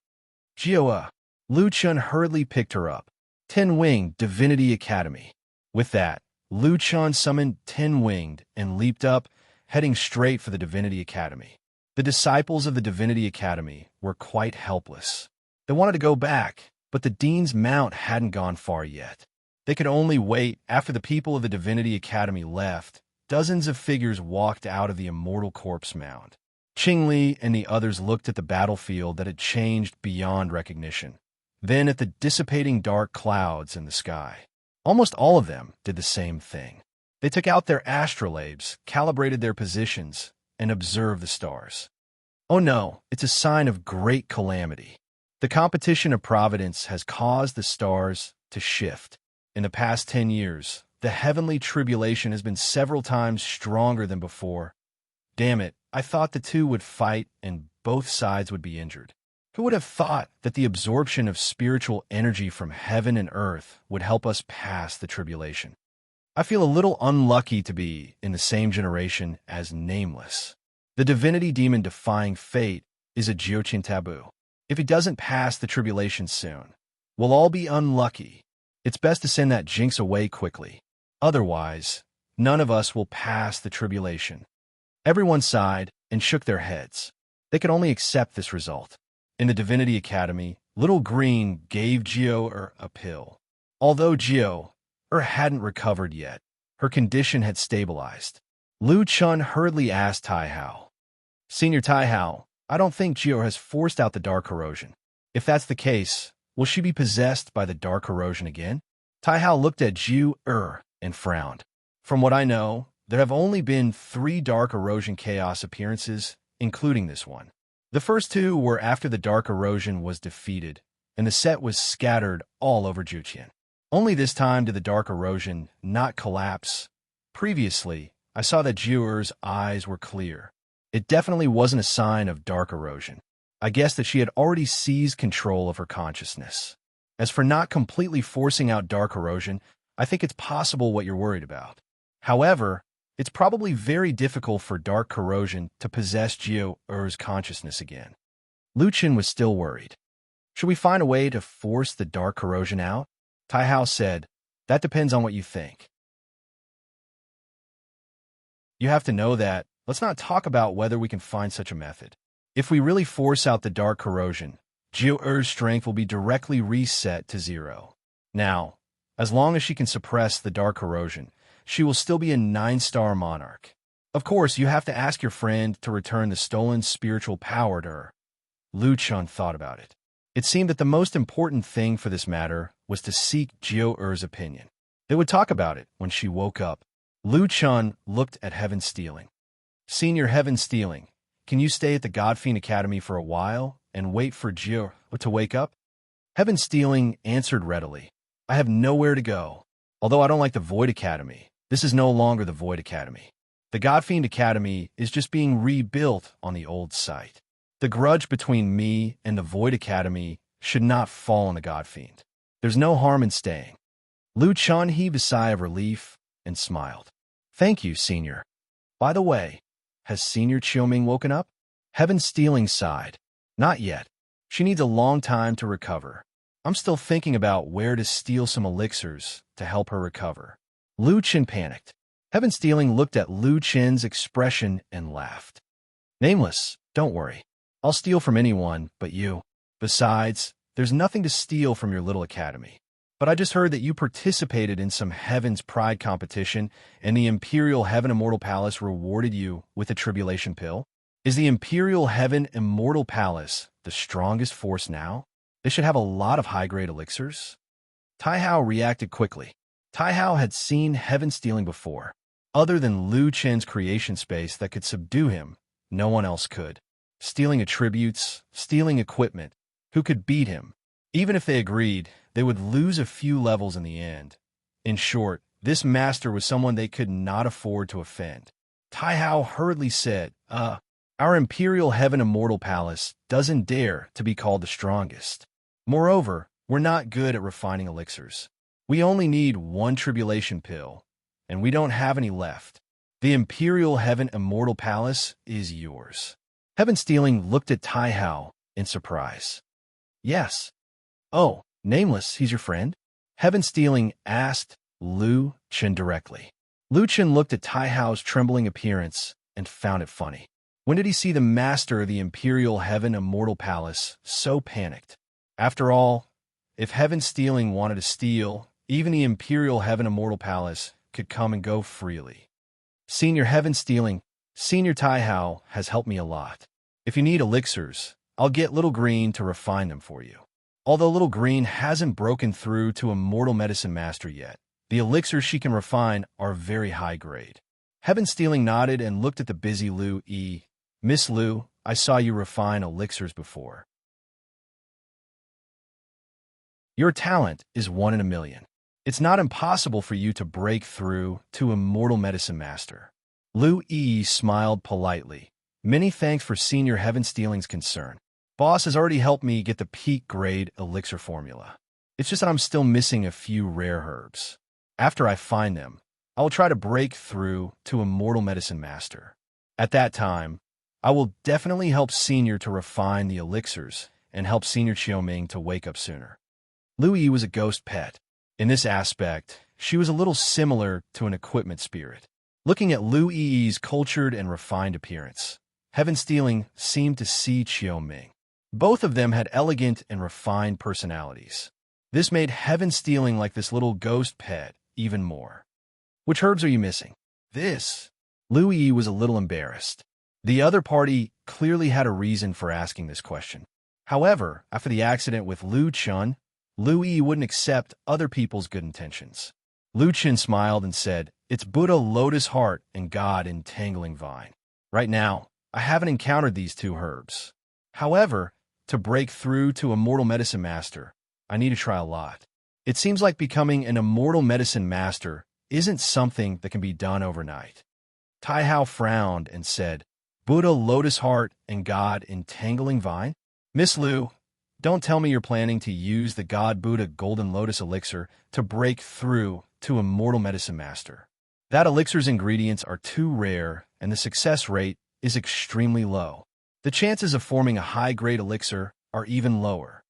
"Jiao," Lu Chun hurriedly picked her up. 10-Winged Divinity Academy. With that, Lu Chun summoned 10-Winged and leaped up, heading straight for the Divinity Academy. The disciples of the Divinity Academy were quite helpless. They wanted to go back, but the Dean's mount hadn't gone far yet. They could only wait. After the people of the Divinity Academy left, dozens of figures walked out of the Immortal Corpse Mound. Qingli and the others looked at the battlefield that had changed beyond recognition, then at the dissipating dark clouds in the sky. Almost all of them did the same thing. They took out their astrolabes, calibrated their positions, and observed the stars. Oh no, it's a sign of great calamity. The competition of providence has caused the stars to shift. In the past 10 years, the heavenly tribulation has been several times stronger than before. Damn it, I thought the two would fight and both sides would be injured. Who would have thought that the absorption of spiritual energy from heaven and earth would help us pass the tribulation? I feel a little unlucky to be in the same generation as Nameless. The divinity demon defying fate is a Jiochin taboo. If he doesn't pass the tribulation soon, we'll all be unlucky. It's best to send that jinx away quickly. Otherwise, none of us will pass the tribulation. Everyone sighed and shook their heads. They could only accept this result. In the Divinity Academy, Little Green gave Jiao a pill. Although Jiao hadn't recovered yet, her condition had stabilized. Lu Chun hurriedly asked Tai Hao, "Senior Tai Hao, I don't think Jiao has forced out the dark corrosion. If that's the case, will she be possessed by the dark corrosion again?" Tai Hao looked at Jiao and frowned. "From what I know, there have only been 3 dark erosion chaos appearances, including this one. The first 2 were after the dark erosion was defeated, and the set was scattered all over Juqian. Only this time did the dark erosion not collapse. Previously, I saw that Jiao's eyes were clear. It definitely wasn't a sign of dark erosion. I guessed that she had already seized control of her consciousness. As for not completely forcing out dark erosion, I think it's possible what you're worried about. However, it's probably very difficult for dark corrosion to possess Jiao's consciousness again." Lu Chun was still worried. "Should we find a way to force the dark corrosion out?" Tai Hao said, "That depends on what you think. You have to know that. Let's not talk about whether we can find such a method. If we really force out the dark corrosion, Jiu-Er's strength will be directly reset to 0. Now, as long as she can suppress the dark corrosion, she will still be a 9-star monarch. Of course, you have to ask your friend to return the stolen spiritual power to her. Lu Chun thought about it. It seemed that the most important thing for this matter was to seek Jiu-Er's opinion. They would talk about it when she woke up. Lu Chun looked at Heaven Stealing. Senior Heaven Stealing, can you stay at the Godfiend Academy for a while and wait for Jiu to wake up? Heaven Stealing answered readily. I have nowhere to go. Although I don't like the Void Academy, this is no longer the Void Academy. The Godfiend Academy is just being rebuilt on the old site. The grudge between me and the Void Academy should not fall on the Godfiend. There's no harm in staying. Lu Chun heaved a sigh of relief and smiled. Thank you, Senior. By the way, has Senior Qiuming woken up? Heaven Stealing sighed. Not yet. She needs a long time to recover. I'm still thinking about where to steal some elixirs to help her recover. Lu Chen panicked. Heaven Stealing looked at Lu Chen's expression and laughed. Nameless, don't worry. I'll steal from anyone but you. Besides, there's nothing to steal from your little academy. But I just heard that you participated in some Heaven's Pride competition and the Imperial Heaven Immortal Palace rewarded you with a tribulation pill. Is the Imperial Heaven Immortal Palace the strongest force now? They should have a lot of high-grade elixirs. Tai Hao reacted quickly. Tai Hao had seen Heaven Stealing before. Other than Lu Chen's creation space that could subdue him, no one else could. Stealing attributes, stealing equipment. Who could beat him? Even if they agreed, they would lose a few levels in the end. In short, this master was someone they could not afford to offend. Tai Hao hurriedly said, our Imperial Heaven Immortal Palace doesn't dare to be called the strongest. Moreover, we're not good at refining elixirs. We only need one tribulation pill, and we don't have any left. The Imperial Heaven Immortal Palace is yours. Heaven Stealing looked at Tai Hao in surprise. Yes. Oh, Nameless, he's your friend? Heaven Stealing asked Lu Chen directly. Lu Chen looked at Tai Hao's trembling appearance and found it funny. When did he see the master of the Imperial Heaven Immortal Palace so panicked? After all, if Heaven Stealing wanted to steal, even the Imperial Heaven Immortal Palace could come and go freely. Senior Heaven Stealing, Senior Tai Hao has helped me a lot. If you need elixirs, I'll get Little Green to refine them for you. Although Little Green hasn't broken through to Immortal Medicine Master yet, the elixirs she can refine are very high grade. Heaven Stealing nodded and looked at the busy Lu Yi. Miss Lu, I saw you refine elixirs before. Your talent is 1 in a million. It's not impossible for you to break through to Immortal Medicine Master. Lu Yi smiled politely. Many thanks for Senior Heaven Stealing's concern. Boss has already helped me get the peak grade elixir formula. It's just that I'm still missing a few rare herbs. After I find them, I will try to break through to Immortal Medicine Master. At that time, I will definitely help Senior to refine the elixirs and help Senior Qiuming to wake up sooner. Lu Yi was a ghost pet. In this aspect, she was a little similar to an equipment spirit. Looking at Lu Yi's cultured and refined appearance, Heaven Stealing seemed to see Qiuming. Both of them had elegant and refined personalities. This made Heaven Stealing like this little ghost pet even more. Which herbs are you missing? This. Lu Yi was a little embarrassed. The other party clearly had a reason for asking this question. However, after the accident with Lu Chun, Lu Yi wouldn't accept other people's good intentions. Lu Chen smiled and said, it's Buddha Lotus Heart and God Entangling Vine. Right now, I haven't encountered these two herbs. However, to break through to Immortal Medicine Master, I need to try a lot. It seems like becoming an Immortal Medicine Master isn't something that can be done overnight. Tai Hao frowned and said, Buddha Lotus Heart and God Entangling Vine? Miss Lu, don't tell me you're planning to use the God Buddha Golden Lotus Elixir to break through to Immortal Medicine Master. That elixir's ingredients are too rare and the success rate is extremely low. The chances of forming a high-grade elixir are even lower.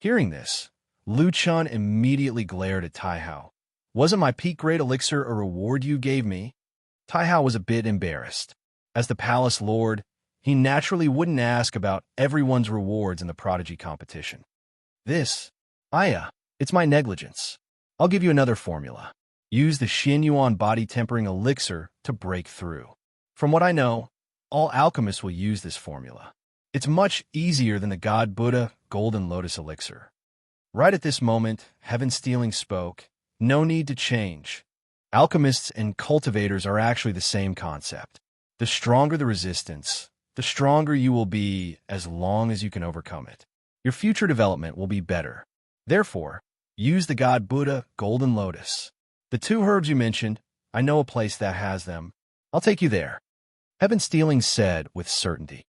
Hearing this, Lu Chun immediately glared at Tai Hao. Wasn't my peak-grade elixir a reward you gave me? Tai Hao was a bit embarrassed. As the palace lord, he naturally wouldn't ask about everyone's rewards in the prodigy competition. Aya, it's my negligence. I'll give you another formula. Use the Xin Yuan body tempering elixir to break through. From what I know, all alchemists will use this formula. It's much easier than the God Buddha golden lotus elixir. Right at this moment, Heaven Stealing spoke, "No need to change. Alchemists and cultivators are actually the same concept. The stronger the resistance, the stronger you will be as long as you can overcome it. Your future development will be better. Therefore, use the God Buddha golden lotus. The two herbs you mentioned, I know a place that has them. I'll take you there," Heaven Stealing said with certainty.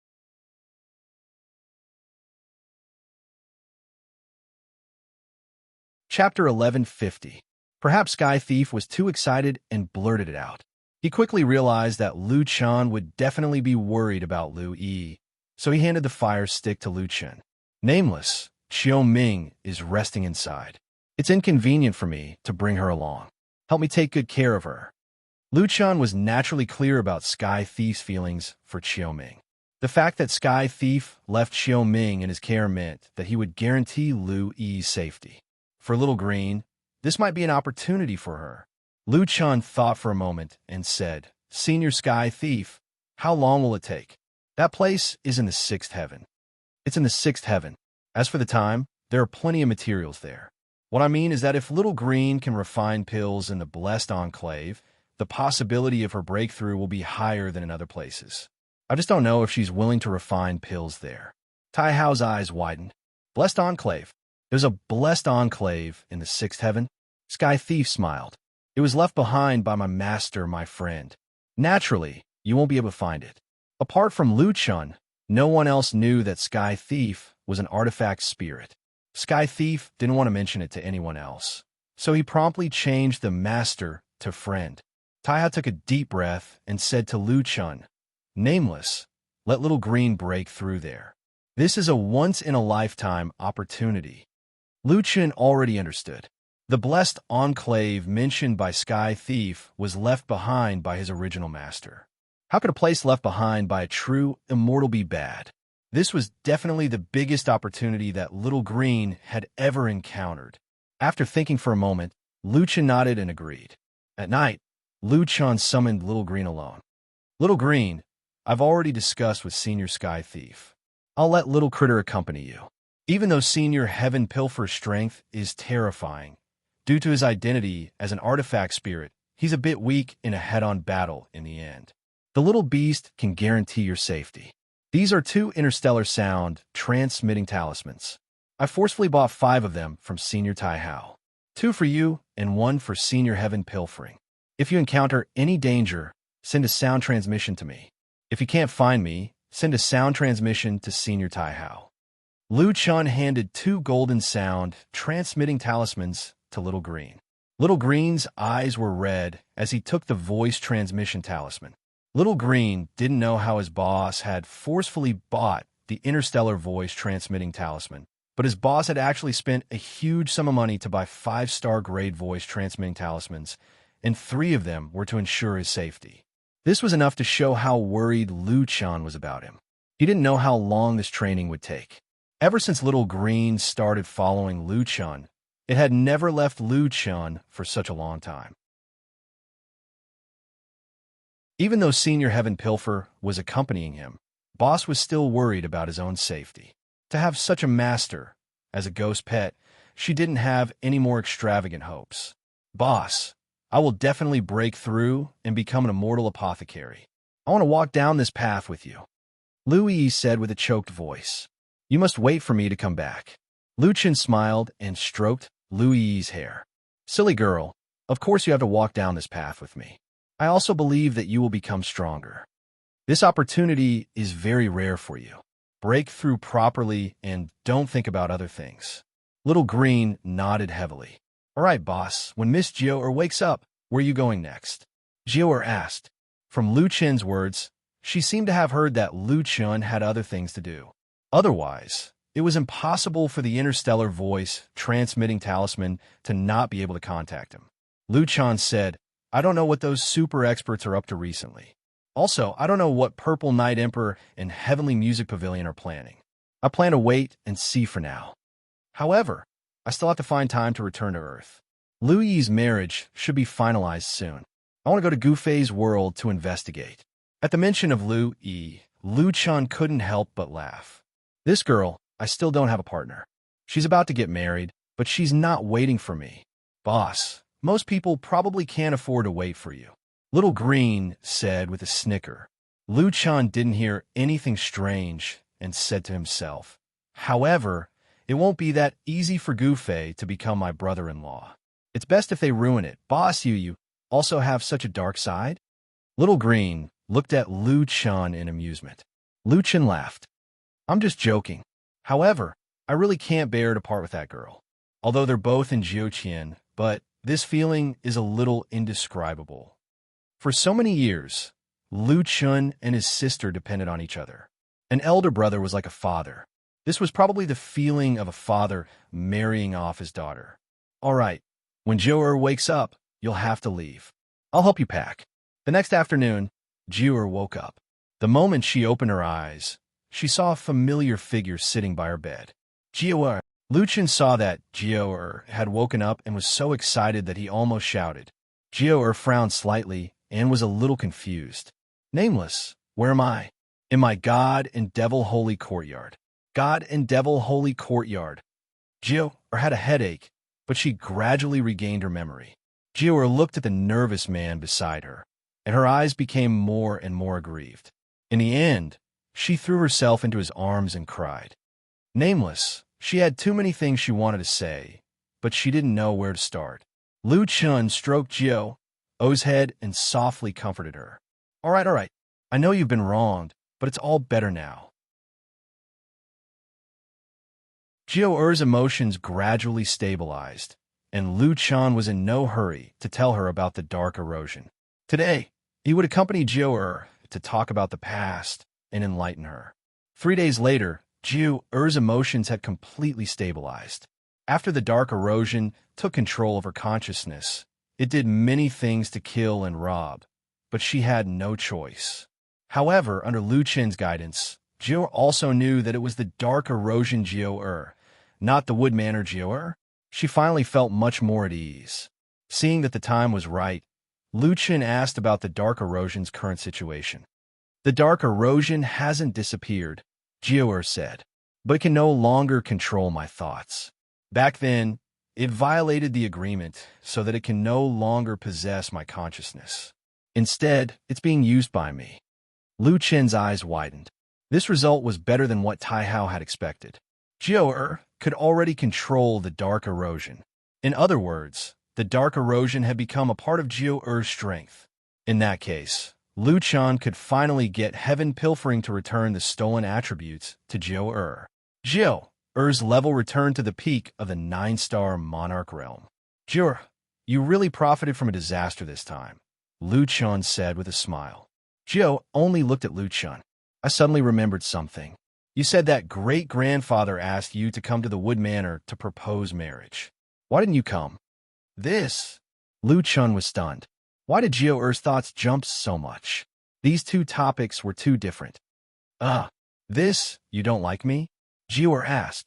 Chapter 1150. Perhaps Sky Thief was too excited and blurted it out. He quickly realized that Lu Chen would definitely be worried about Lu Yi, so he handed the fire stick to Lu Chen. "Nameless, Xiao Ming is resting inside. It's inconvenient for me to bring her along. Help me take good care of her." Lu Chen was naturally clear about Sky Thief's feelings for Xiao Ming. The fact that Sky Thief left Xiao Ming in his care meant that he would guarantee Lu Yi's safety. For Little Green, this might be an opportunity for her. Lu Chen thought for a moment and said, "Senior Sky Thief, how long will it take?" "That place is in the 6th heaven." "It's in the 6th heaven. As for the time, there are plenty of materials there. What I mean is that if Little Green can refine pills in the Blessed Enclave, the possibility of her breakthrough will be higher than in other places. I just don't know if she's willing to refine pills there." Tai Hao's eyes widened. "Blessed Enclave? There's a Blessed Enclave in the 6th heaven?" Sky Thief smiled. "It was left behind by my master, my friend. Naturally, you won't be able to find it." Apart from Lu Chen, no one else knew that Sky Thief was an artifact spirit. Sky Thief didn't want to mention it to anyone else, so he promptly changed the master to friend. Taiha took a deep breath and said to Lu Chen, "Nameless, let Little Green break through there. This is a once-in-a-lifetime opportunity." Lu Chen already understood. The Blessed Enclave mentioned by Sky Thief was left behind by his original master. How could a place left behind by a true immortal be bad? This was definitely the biggest opportunity that Little Green had ever encountered. After thinking for a moment, Lu Chen nodded and agreed. At night, Lu Chen summoned Little Green alone. "Little Green, I've already discussed with Senior Sky Thief. I'll let Little Critter accompany you. Even though Senior Heaven Pilfer's strength is terrifying, due to his identity as an artifact spirit, he's a bit weak in a head-on battle in the end. The little beast can guarantee your safety." These are 2 interstellar sound transmitting talismans. I forcefully bought 5 of them from Senior Tai Hao. 2 for you and 1 for Senior Heaven Pilfering. If you encounter any danger, send a sound transmission to me. If you can't find me, send a sound transmission to Senior Tai Hao. Lu Chen handed 2 golden sound transmitting talismans to Little Green. Little Green's eyes were red as he took the voice transmission talisman. Little Green didn't know how his boss had forcefully bought the interstellar voice transmitting talisman, but his boss had actually spent a huge sum of money to buy 5-star grade voice transmitting talismans, and 3 of them were to ensure his safety. This was enough to show how worried Lu Chen was about him. He didn't know how long this training would take. Ever since Little Green started following Lu Chen, it had never left Lu Chen for such a long time. Even though Senior Heaven Pilfer was accompanying him, Boss was still worried about his own safety. To have such a master as a ghost pet, she didn't have any more extravagant hopes. "Boss, I will definitely break through and become an immortal apothecary. I want to walk down this path with you," Lu Yi said with a choked voice. "You must wait for me to come back." Lu Chen smiled and stroked Lu Yi's hair. "Silly girl, of course you have to walk down this path with me. I also believe that you will become stronger. This opportunity is very rare for you. Break through properly and don't think about other things." Little Green nodded heavily. "All right, boss, when Miss Jiao wakes up, where are you going next?" Jiao asked. From Lu Chen's words, she seemed to have heard that Lu Chen had other things to do. Otherwise, it was impossible for the interstellar voice transmitting talisman to not be able to contact him. Lu Chen said, "I don't know what those super experts are up to recently. Also, I don't know what Purple Knight Emperor and Heavenly Music Pavilion are planning. I plan to wait and see for now. However, I still have to find time to return to Earth. Lu Yi's marriage should be finalized soon. I want to go to Gu Fei's world to investigate. At the mention of Lu Yi, Lu Chun couldn't help but laugh. This girl, I still don't have a partner. She's about to get married, but she's not waiting for me. Boss, most people probably can't afford to wait for you. Little Green said with a snicker. Lu Chun didn't hear anything strange and said to himself, however, it won't be that easy for Gu Fei to become my brother-in-law. It's best if they ruin it. Boss, you also have such a dark side? Little Green looked at Lu Chun in amusement. Lu Chun laughed. I'm just joking. However, I really can't bear to part with that girl. Although they're both in Jiuqian, but this feeling is a little indescribable. For so many years, Lu Chun and his sister depended on each other. An elder brother was like a father. This was probably the feeling of a father marrying off his daughter. All right, when Jiu wakes up, you'll have to leave. I'll help you pack. The next afternoon, Jiu woke up. The moment she opened her eyes, she saw a familiar figure sitting by her bed. Jiu. Lu Chun saw that Jiu had woken up and was so excited that he almost shouted. Jiu frowned slightly and was a little confused. Nameless, where am I? In my God and Devil Holy Courtyard. God and Devil Holy Courtyard. Jiu had a headache, but she gradually regained her memory. Jiu looked at the nervous man beside her, and her eyes became more and more aggrieved. In the end, she threw herself into his arms and cried. Nameless, she had too many things she wanted to say, but she didn't know where to start. Lu Chun stroked Jiu's head and softly comforted her. All right. I know you've been wronged, but it's all better now. Jiu's emotions gradually stabilized, and Lu Chun was in no hurry to tell her about the dark erosion. Today, he would accompany Jiu to talk about the past and enlighten her. 3 days later, Jiu's emotions had completely stabilized. After the dark erosion took control of her consciousness, it did many things to kill and rob, but she had no choice. However, under Lu Chun's guidance, Jiu also knew that it was the dark erosion Jiu, not the woodmanor Jiu. She finally felt much more at ease. Seeing that the time was right, Lu Chun asked about the dark erosion's current situation. The dark erosion hasn't disappeared, Jiu said, but it can no longer control my thoughts. Back then, it violated the agreement so that it can no longer possess my consciousness. Instead, it's being used by me. Lu Chun's eyes widened. This result was better than what Tai Hao had expected. Jiu could already control the dark erosion. In other words, the dark erosion had become a part of Jiu's strength. In that case, Lu Chun could finally get heaven pilfering to return the stolen attributes to Jiu. Jiu's level returned to the peak of the 9-star monarch realm. Jiu, you really profited from a disaster this time, Lu Chun said with a smile. Jiu only looked at Lu Chun. I suddenly remembered something. You said that great-grandfather asked you to come to the Wood Manor to propose marriage. Why didn't you come? Lu Chun was stunned. Why did Jiu's thoughts jump so much? These two topics were too different. You don't like me? Jiu asked.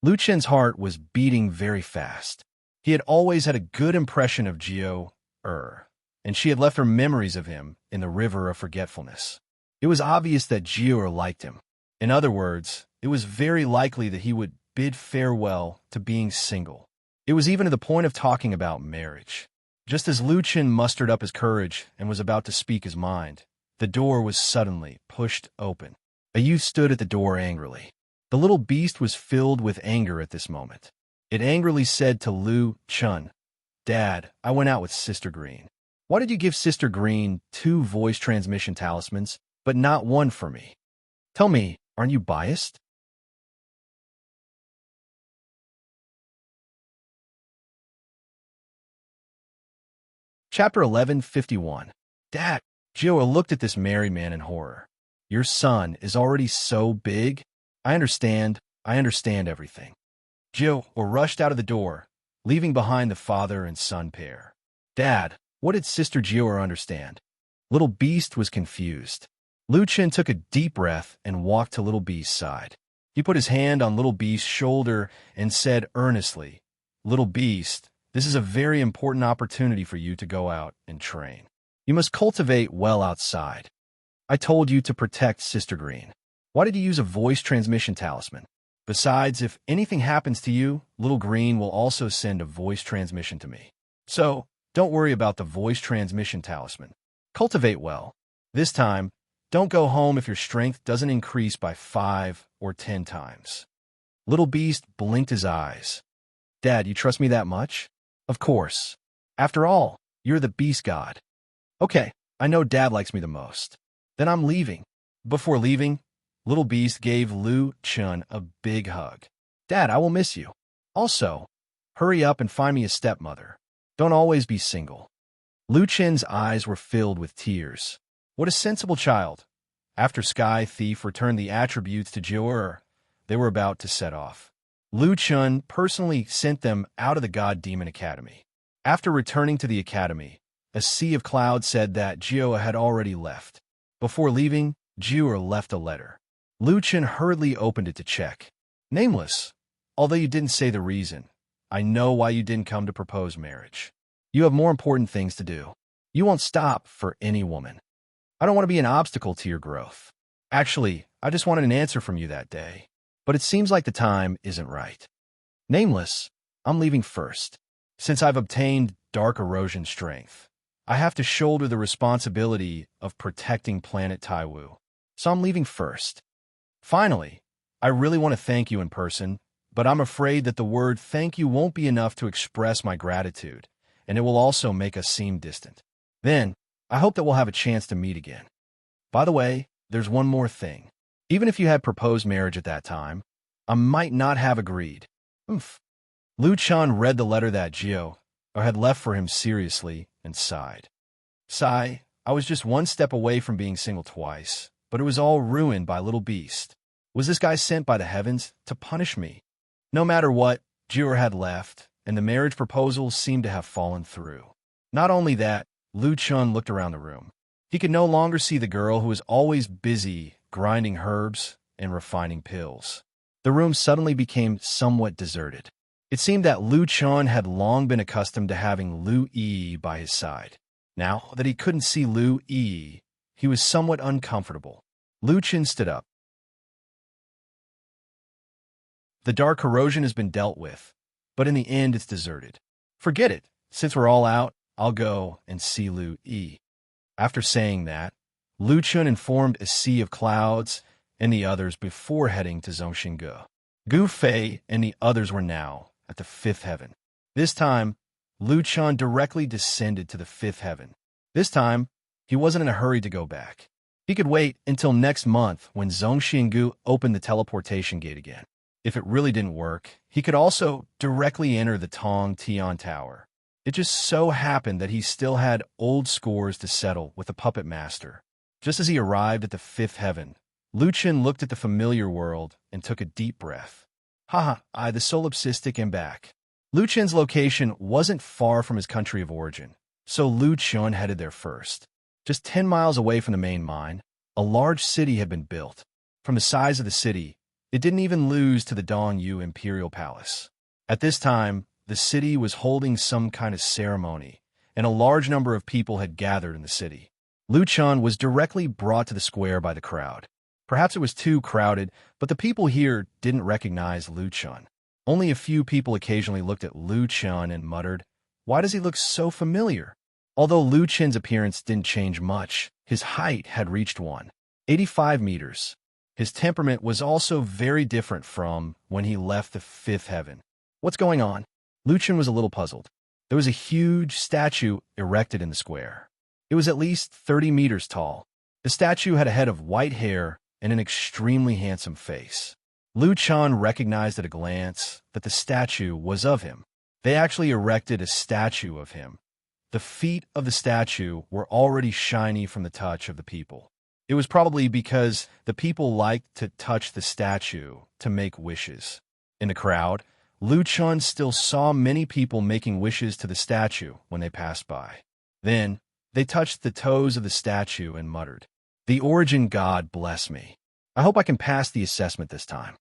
Lu Chun's heart was beating very fast. He had always had a good impression of Jiu, and she had left her memories of him in the river of forgetfulness. It was obvious that Jiu liked him. In other words, it was very likely that he would bid farewell to being single. It was even to the point of talking about marriage. Just as Lu Chun mustered up his courage and was about to speak his mind, the door was suddenly pushed open. A youth stood at the door angrily. The little beast was filled with anger at this moment. It angrily said to Lu Chun, Dad, I went out with Sister Green. Why did you give Sister Green 2 voice transmission talismans, but not 1 for me? Tell me, aren't you biased? Chapter 1151. Dad, Jiu looked at this married man in horror. Your son is already so big? I understand everything. Jiu rushed out of the door, leaving behind the father and son pair. Dad, what did Sister Jiu understand? Little Beast was confused. Lu Chen took a deep breath and walked to Little Beast's side. He put his hand on Little Beast's shoulder and said earnestly, "Little Beast, this is a very important opportunity for you to go out and train. You must cultivate well outside. I told you to protect Sister Green. Why did you use a voice transmission talisman? Besides, if anything happens to you, Little Green will also send a voice transmission to me. So, don't worry about the voice transmission talisman. Cultivate well. This time, don't go home if your strength doesn't increase by 5 or 10 times." Little Beast blinked his eyes. "Dad, you trust me that much?" "Of course. After all, you're the Beast God." "Okay, I know Dad likes me the most. Then I'm leaving." Before leaving, Little Beast gave Lu Chen a big hug. "Dad, I will miss you. Also, hurry up and find me a stepmother. Don't always be single." Lu Chen's eyes were filled with tears. What a sensible child. After Sky Thief returned the attributes to Jiur, they were about to set off. Lu Chen personally sent them out of the God Demon Academy. After returning to the academy, a sea of clouds said that Jiur had already left. Before leaving, Jiur left a letter. Lu Chen hurriedly opened it to check. "Nameless, although you didn't say the reason, I know why you didn't come to propose marriage. You have more important things to do. You won't stop for any woman. I don't want to be an obstacle to your growth. Actually, I just wanted an answer from you that day. But it seems like the time isn't right. Nameless, I'm leaving first. Since I've obtained Dark Erosion strength, I have to shoulder the responsibility of protecting planet Taiwu. So I'm leaving first. Finally, I really want to thank you in person, but I'm afraid that the word thank you won't be enough to express my gratitude, and it will also make us seem distant. Then, I hope that we'll have a chance to meet again. By the way, there's one more thing. Even if you had proposed marriage at that time, I might not have agreed." Oof. Lu Chen read the letter that Jiu had left for him seriously and sighed. "Sigh, I was just one step away from being single twice, but it was all ruined by Little Beast. Was this guy sent by the heavens to punish me?" No matter what, Jiu had left, and the marriage proposal seemed to have fallen through. Not only that, Lu Chen looked around the room. He could no longer see the girl who was always busy grinding herbs and refining pills. The room suddenly became somewhat deserted. It seemed that Lu Chen had long been accustomed to having Lu Yi by his side. Now that he couldn't see Lu Yi, he was somewhat uncomfortable. Lu Chen stood up. "The Dark Erosion has been dealt with, but in the end it's deserted. Forget it. Since we're all out, I'll go and see Lu Yi." After saying that, Lu Chen informed a sea of clouds and the others before heading to Zhongxinge. Gu Fei and the others were now at the fifth heaven. This time, Lu Chen directly descended to the fifth heaven. This time, he wasn't in a hurry to go back. He could wait until next month when Zhongxinge opened the teleportation gate again. If it really didn't work, he could also directly enter the Tong Tian Tower. It just so happened that he still had old scores to settle with the puppet master. Just as he arrived at the fifth heaven, Lu Chen looked at the familiar world and took a deep breath. Haha, the solipsistic Embark. Lu Chen's location wasn't far from his country of origin, so Lu Chen headed there first. Just 10 miles away from the main mine, a large city had been built. From the size of the city, it didn't even lose to the Dongyu Imperial Palace. At this time, the city was holding some kind of ceremony, and a large number of people had gathered in the city. Lu Chen was directly brought to the square by the crowd. Perhaps it was too crowded, but the people here didn't recognize Lu Chen. Only a few people occasionally looked at Lu Chen and muttered, "Why does he look so familiar?" Although Lu Chen's appearance didn't change much, his height had reached 185 meters. His temperament was also very different from when he left the fifth heaven. "What's going on?" Lu Chen was a little puzzled. There was a huge statue erected in the square. It was at least 30 meters tall. The statue had a head of white hair and an extremely handsome face. Lu Chen recognized at a glance that the statue was of him. They actually erected a statue of him. The feet of the statue were already shiny from the touch of the people. It was probably because the people liked to touch the statue to make wishes. In the crowd, Lu Chen still saw many people making wishes to the statue when they passed by. Then, They touched the toes of the statue and muttered, "The origin god bless me. I hope I can pass the assessment this time.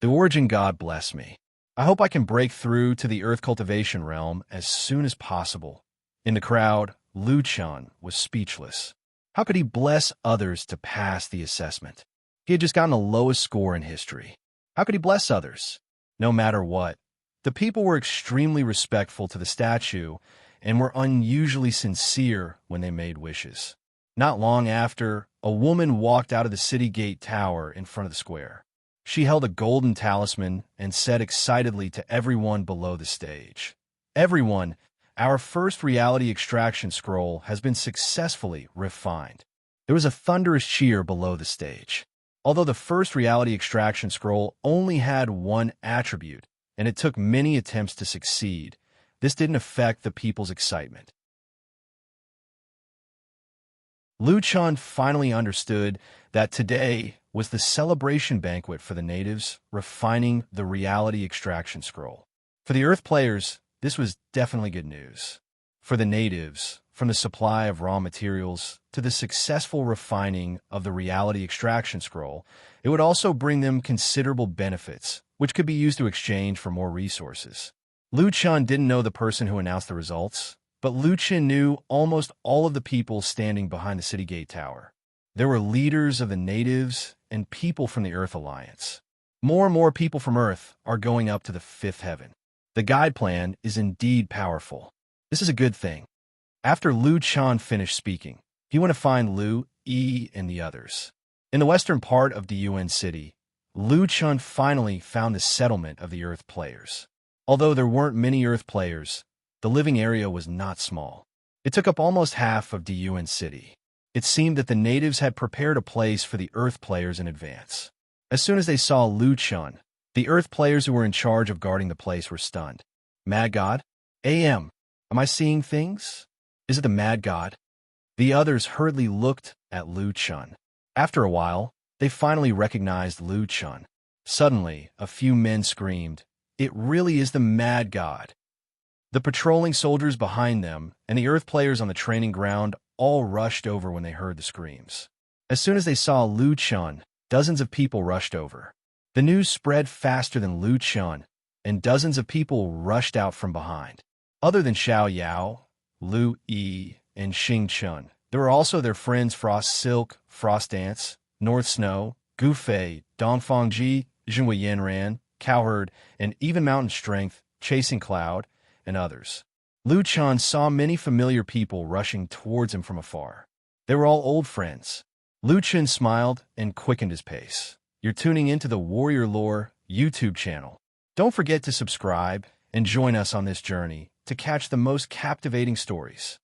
The origin god bless me. I hope I can break through to the earth cultivation realm as soon as possible." In the crowd, Lu Chun was speechless. How could he bless others to pass the assessment? He had just gotten the lowest score in history. How could he bless others? No matter what, the people were extremely respectful to the statue and were unusually sincere when they made wishes. Not long after, a woman walked out of the city gate tower in front of the square. She held a golden talisman and said excitedly to everyone below the stage, "Everyone, our first reality extraction scroll has been successfully refined." There was a thunderous cheer below the stage. Although the first reality extraction scroll only had one attribute, and it took many attempts to succeed, this didn't affect the people's excitement. Lu Chun finally understood that today was the celebration banquet for the natives, refining the reality extraction scroll. For the Earth players, this was definitely good news. For the natives, from the supply of raw materials to the successful refining of the reality extraction scroll, it would also bring them considerable benefits, which could be used to exchange for more resources. Lu Chun didn't know the person who announced the results, but Lu Chun knew almost all of the people standing behind the city gate tower. There were leaders of the natives and people from the Earth Alliance. More and more people from Earth are going up to the fifth heaven. The guide plan is indeed powerful. This is a good thing. After Lu Chun finished speaking, he went to find Lu, Yi, and the others. In the western part of the UN city, Lu Chun finally found the settlement of the Earth players. Although there weren't many Earth players, the living area was not small. It took up almost half of the UN city. It seemed that the natives had prepared a place for the Earth players in advance. As soon as they saw Lu Chun, the Earth players who were in charge of guarding the place were stunned. "Mad God? Am I seeing things? Is it the Mad God?" The others hurriedly looked at Lu Chun. After a while, they finally recognized Lu Chun. Suddenly, a few men screamed, "It really is the Mad God!" The patrolling soldiers behind them and the Earth players on the training ground all rushed over when they heard the screams. As soon as they saw Lu Chun, dozens of people rushed over. The news spread faster than Lu Chun, and dozens of people rushed out from behind. Other than Xiao Yao, Lu Yi, and Xing Chun, there were also their friends Frost Silk, Frost Dance, North Snow, Gu Fei, Dongfang Ji, Jinwei Yanran, Cowherd, and even Mountain Strength, Chasing Cloud, and others. Lu Chun saw many familiar people rushing towards him from afar. They were all old friends. Lu Chun smiled and quickened his pace. You're tuning into the Warrior Lore YouTube channel. Don't forget to subscribe and join us on this journey to catch the most captivating stories.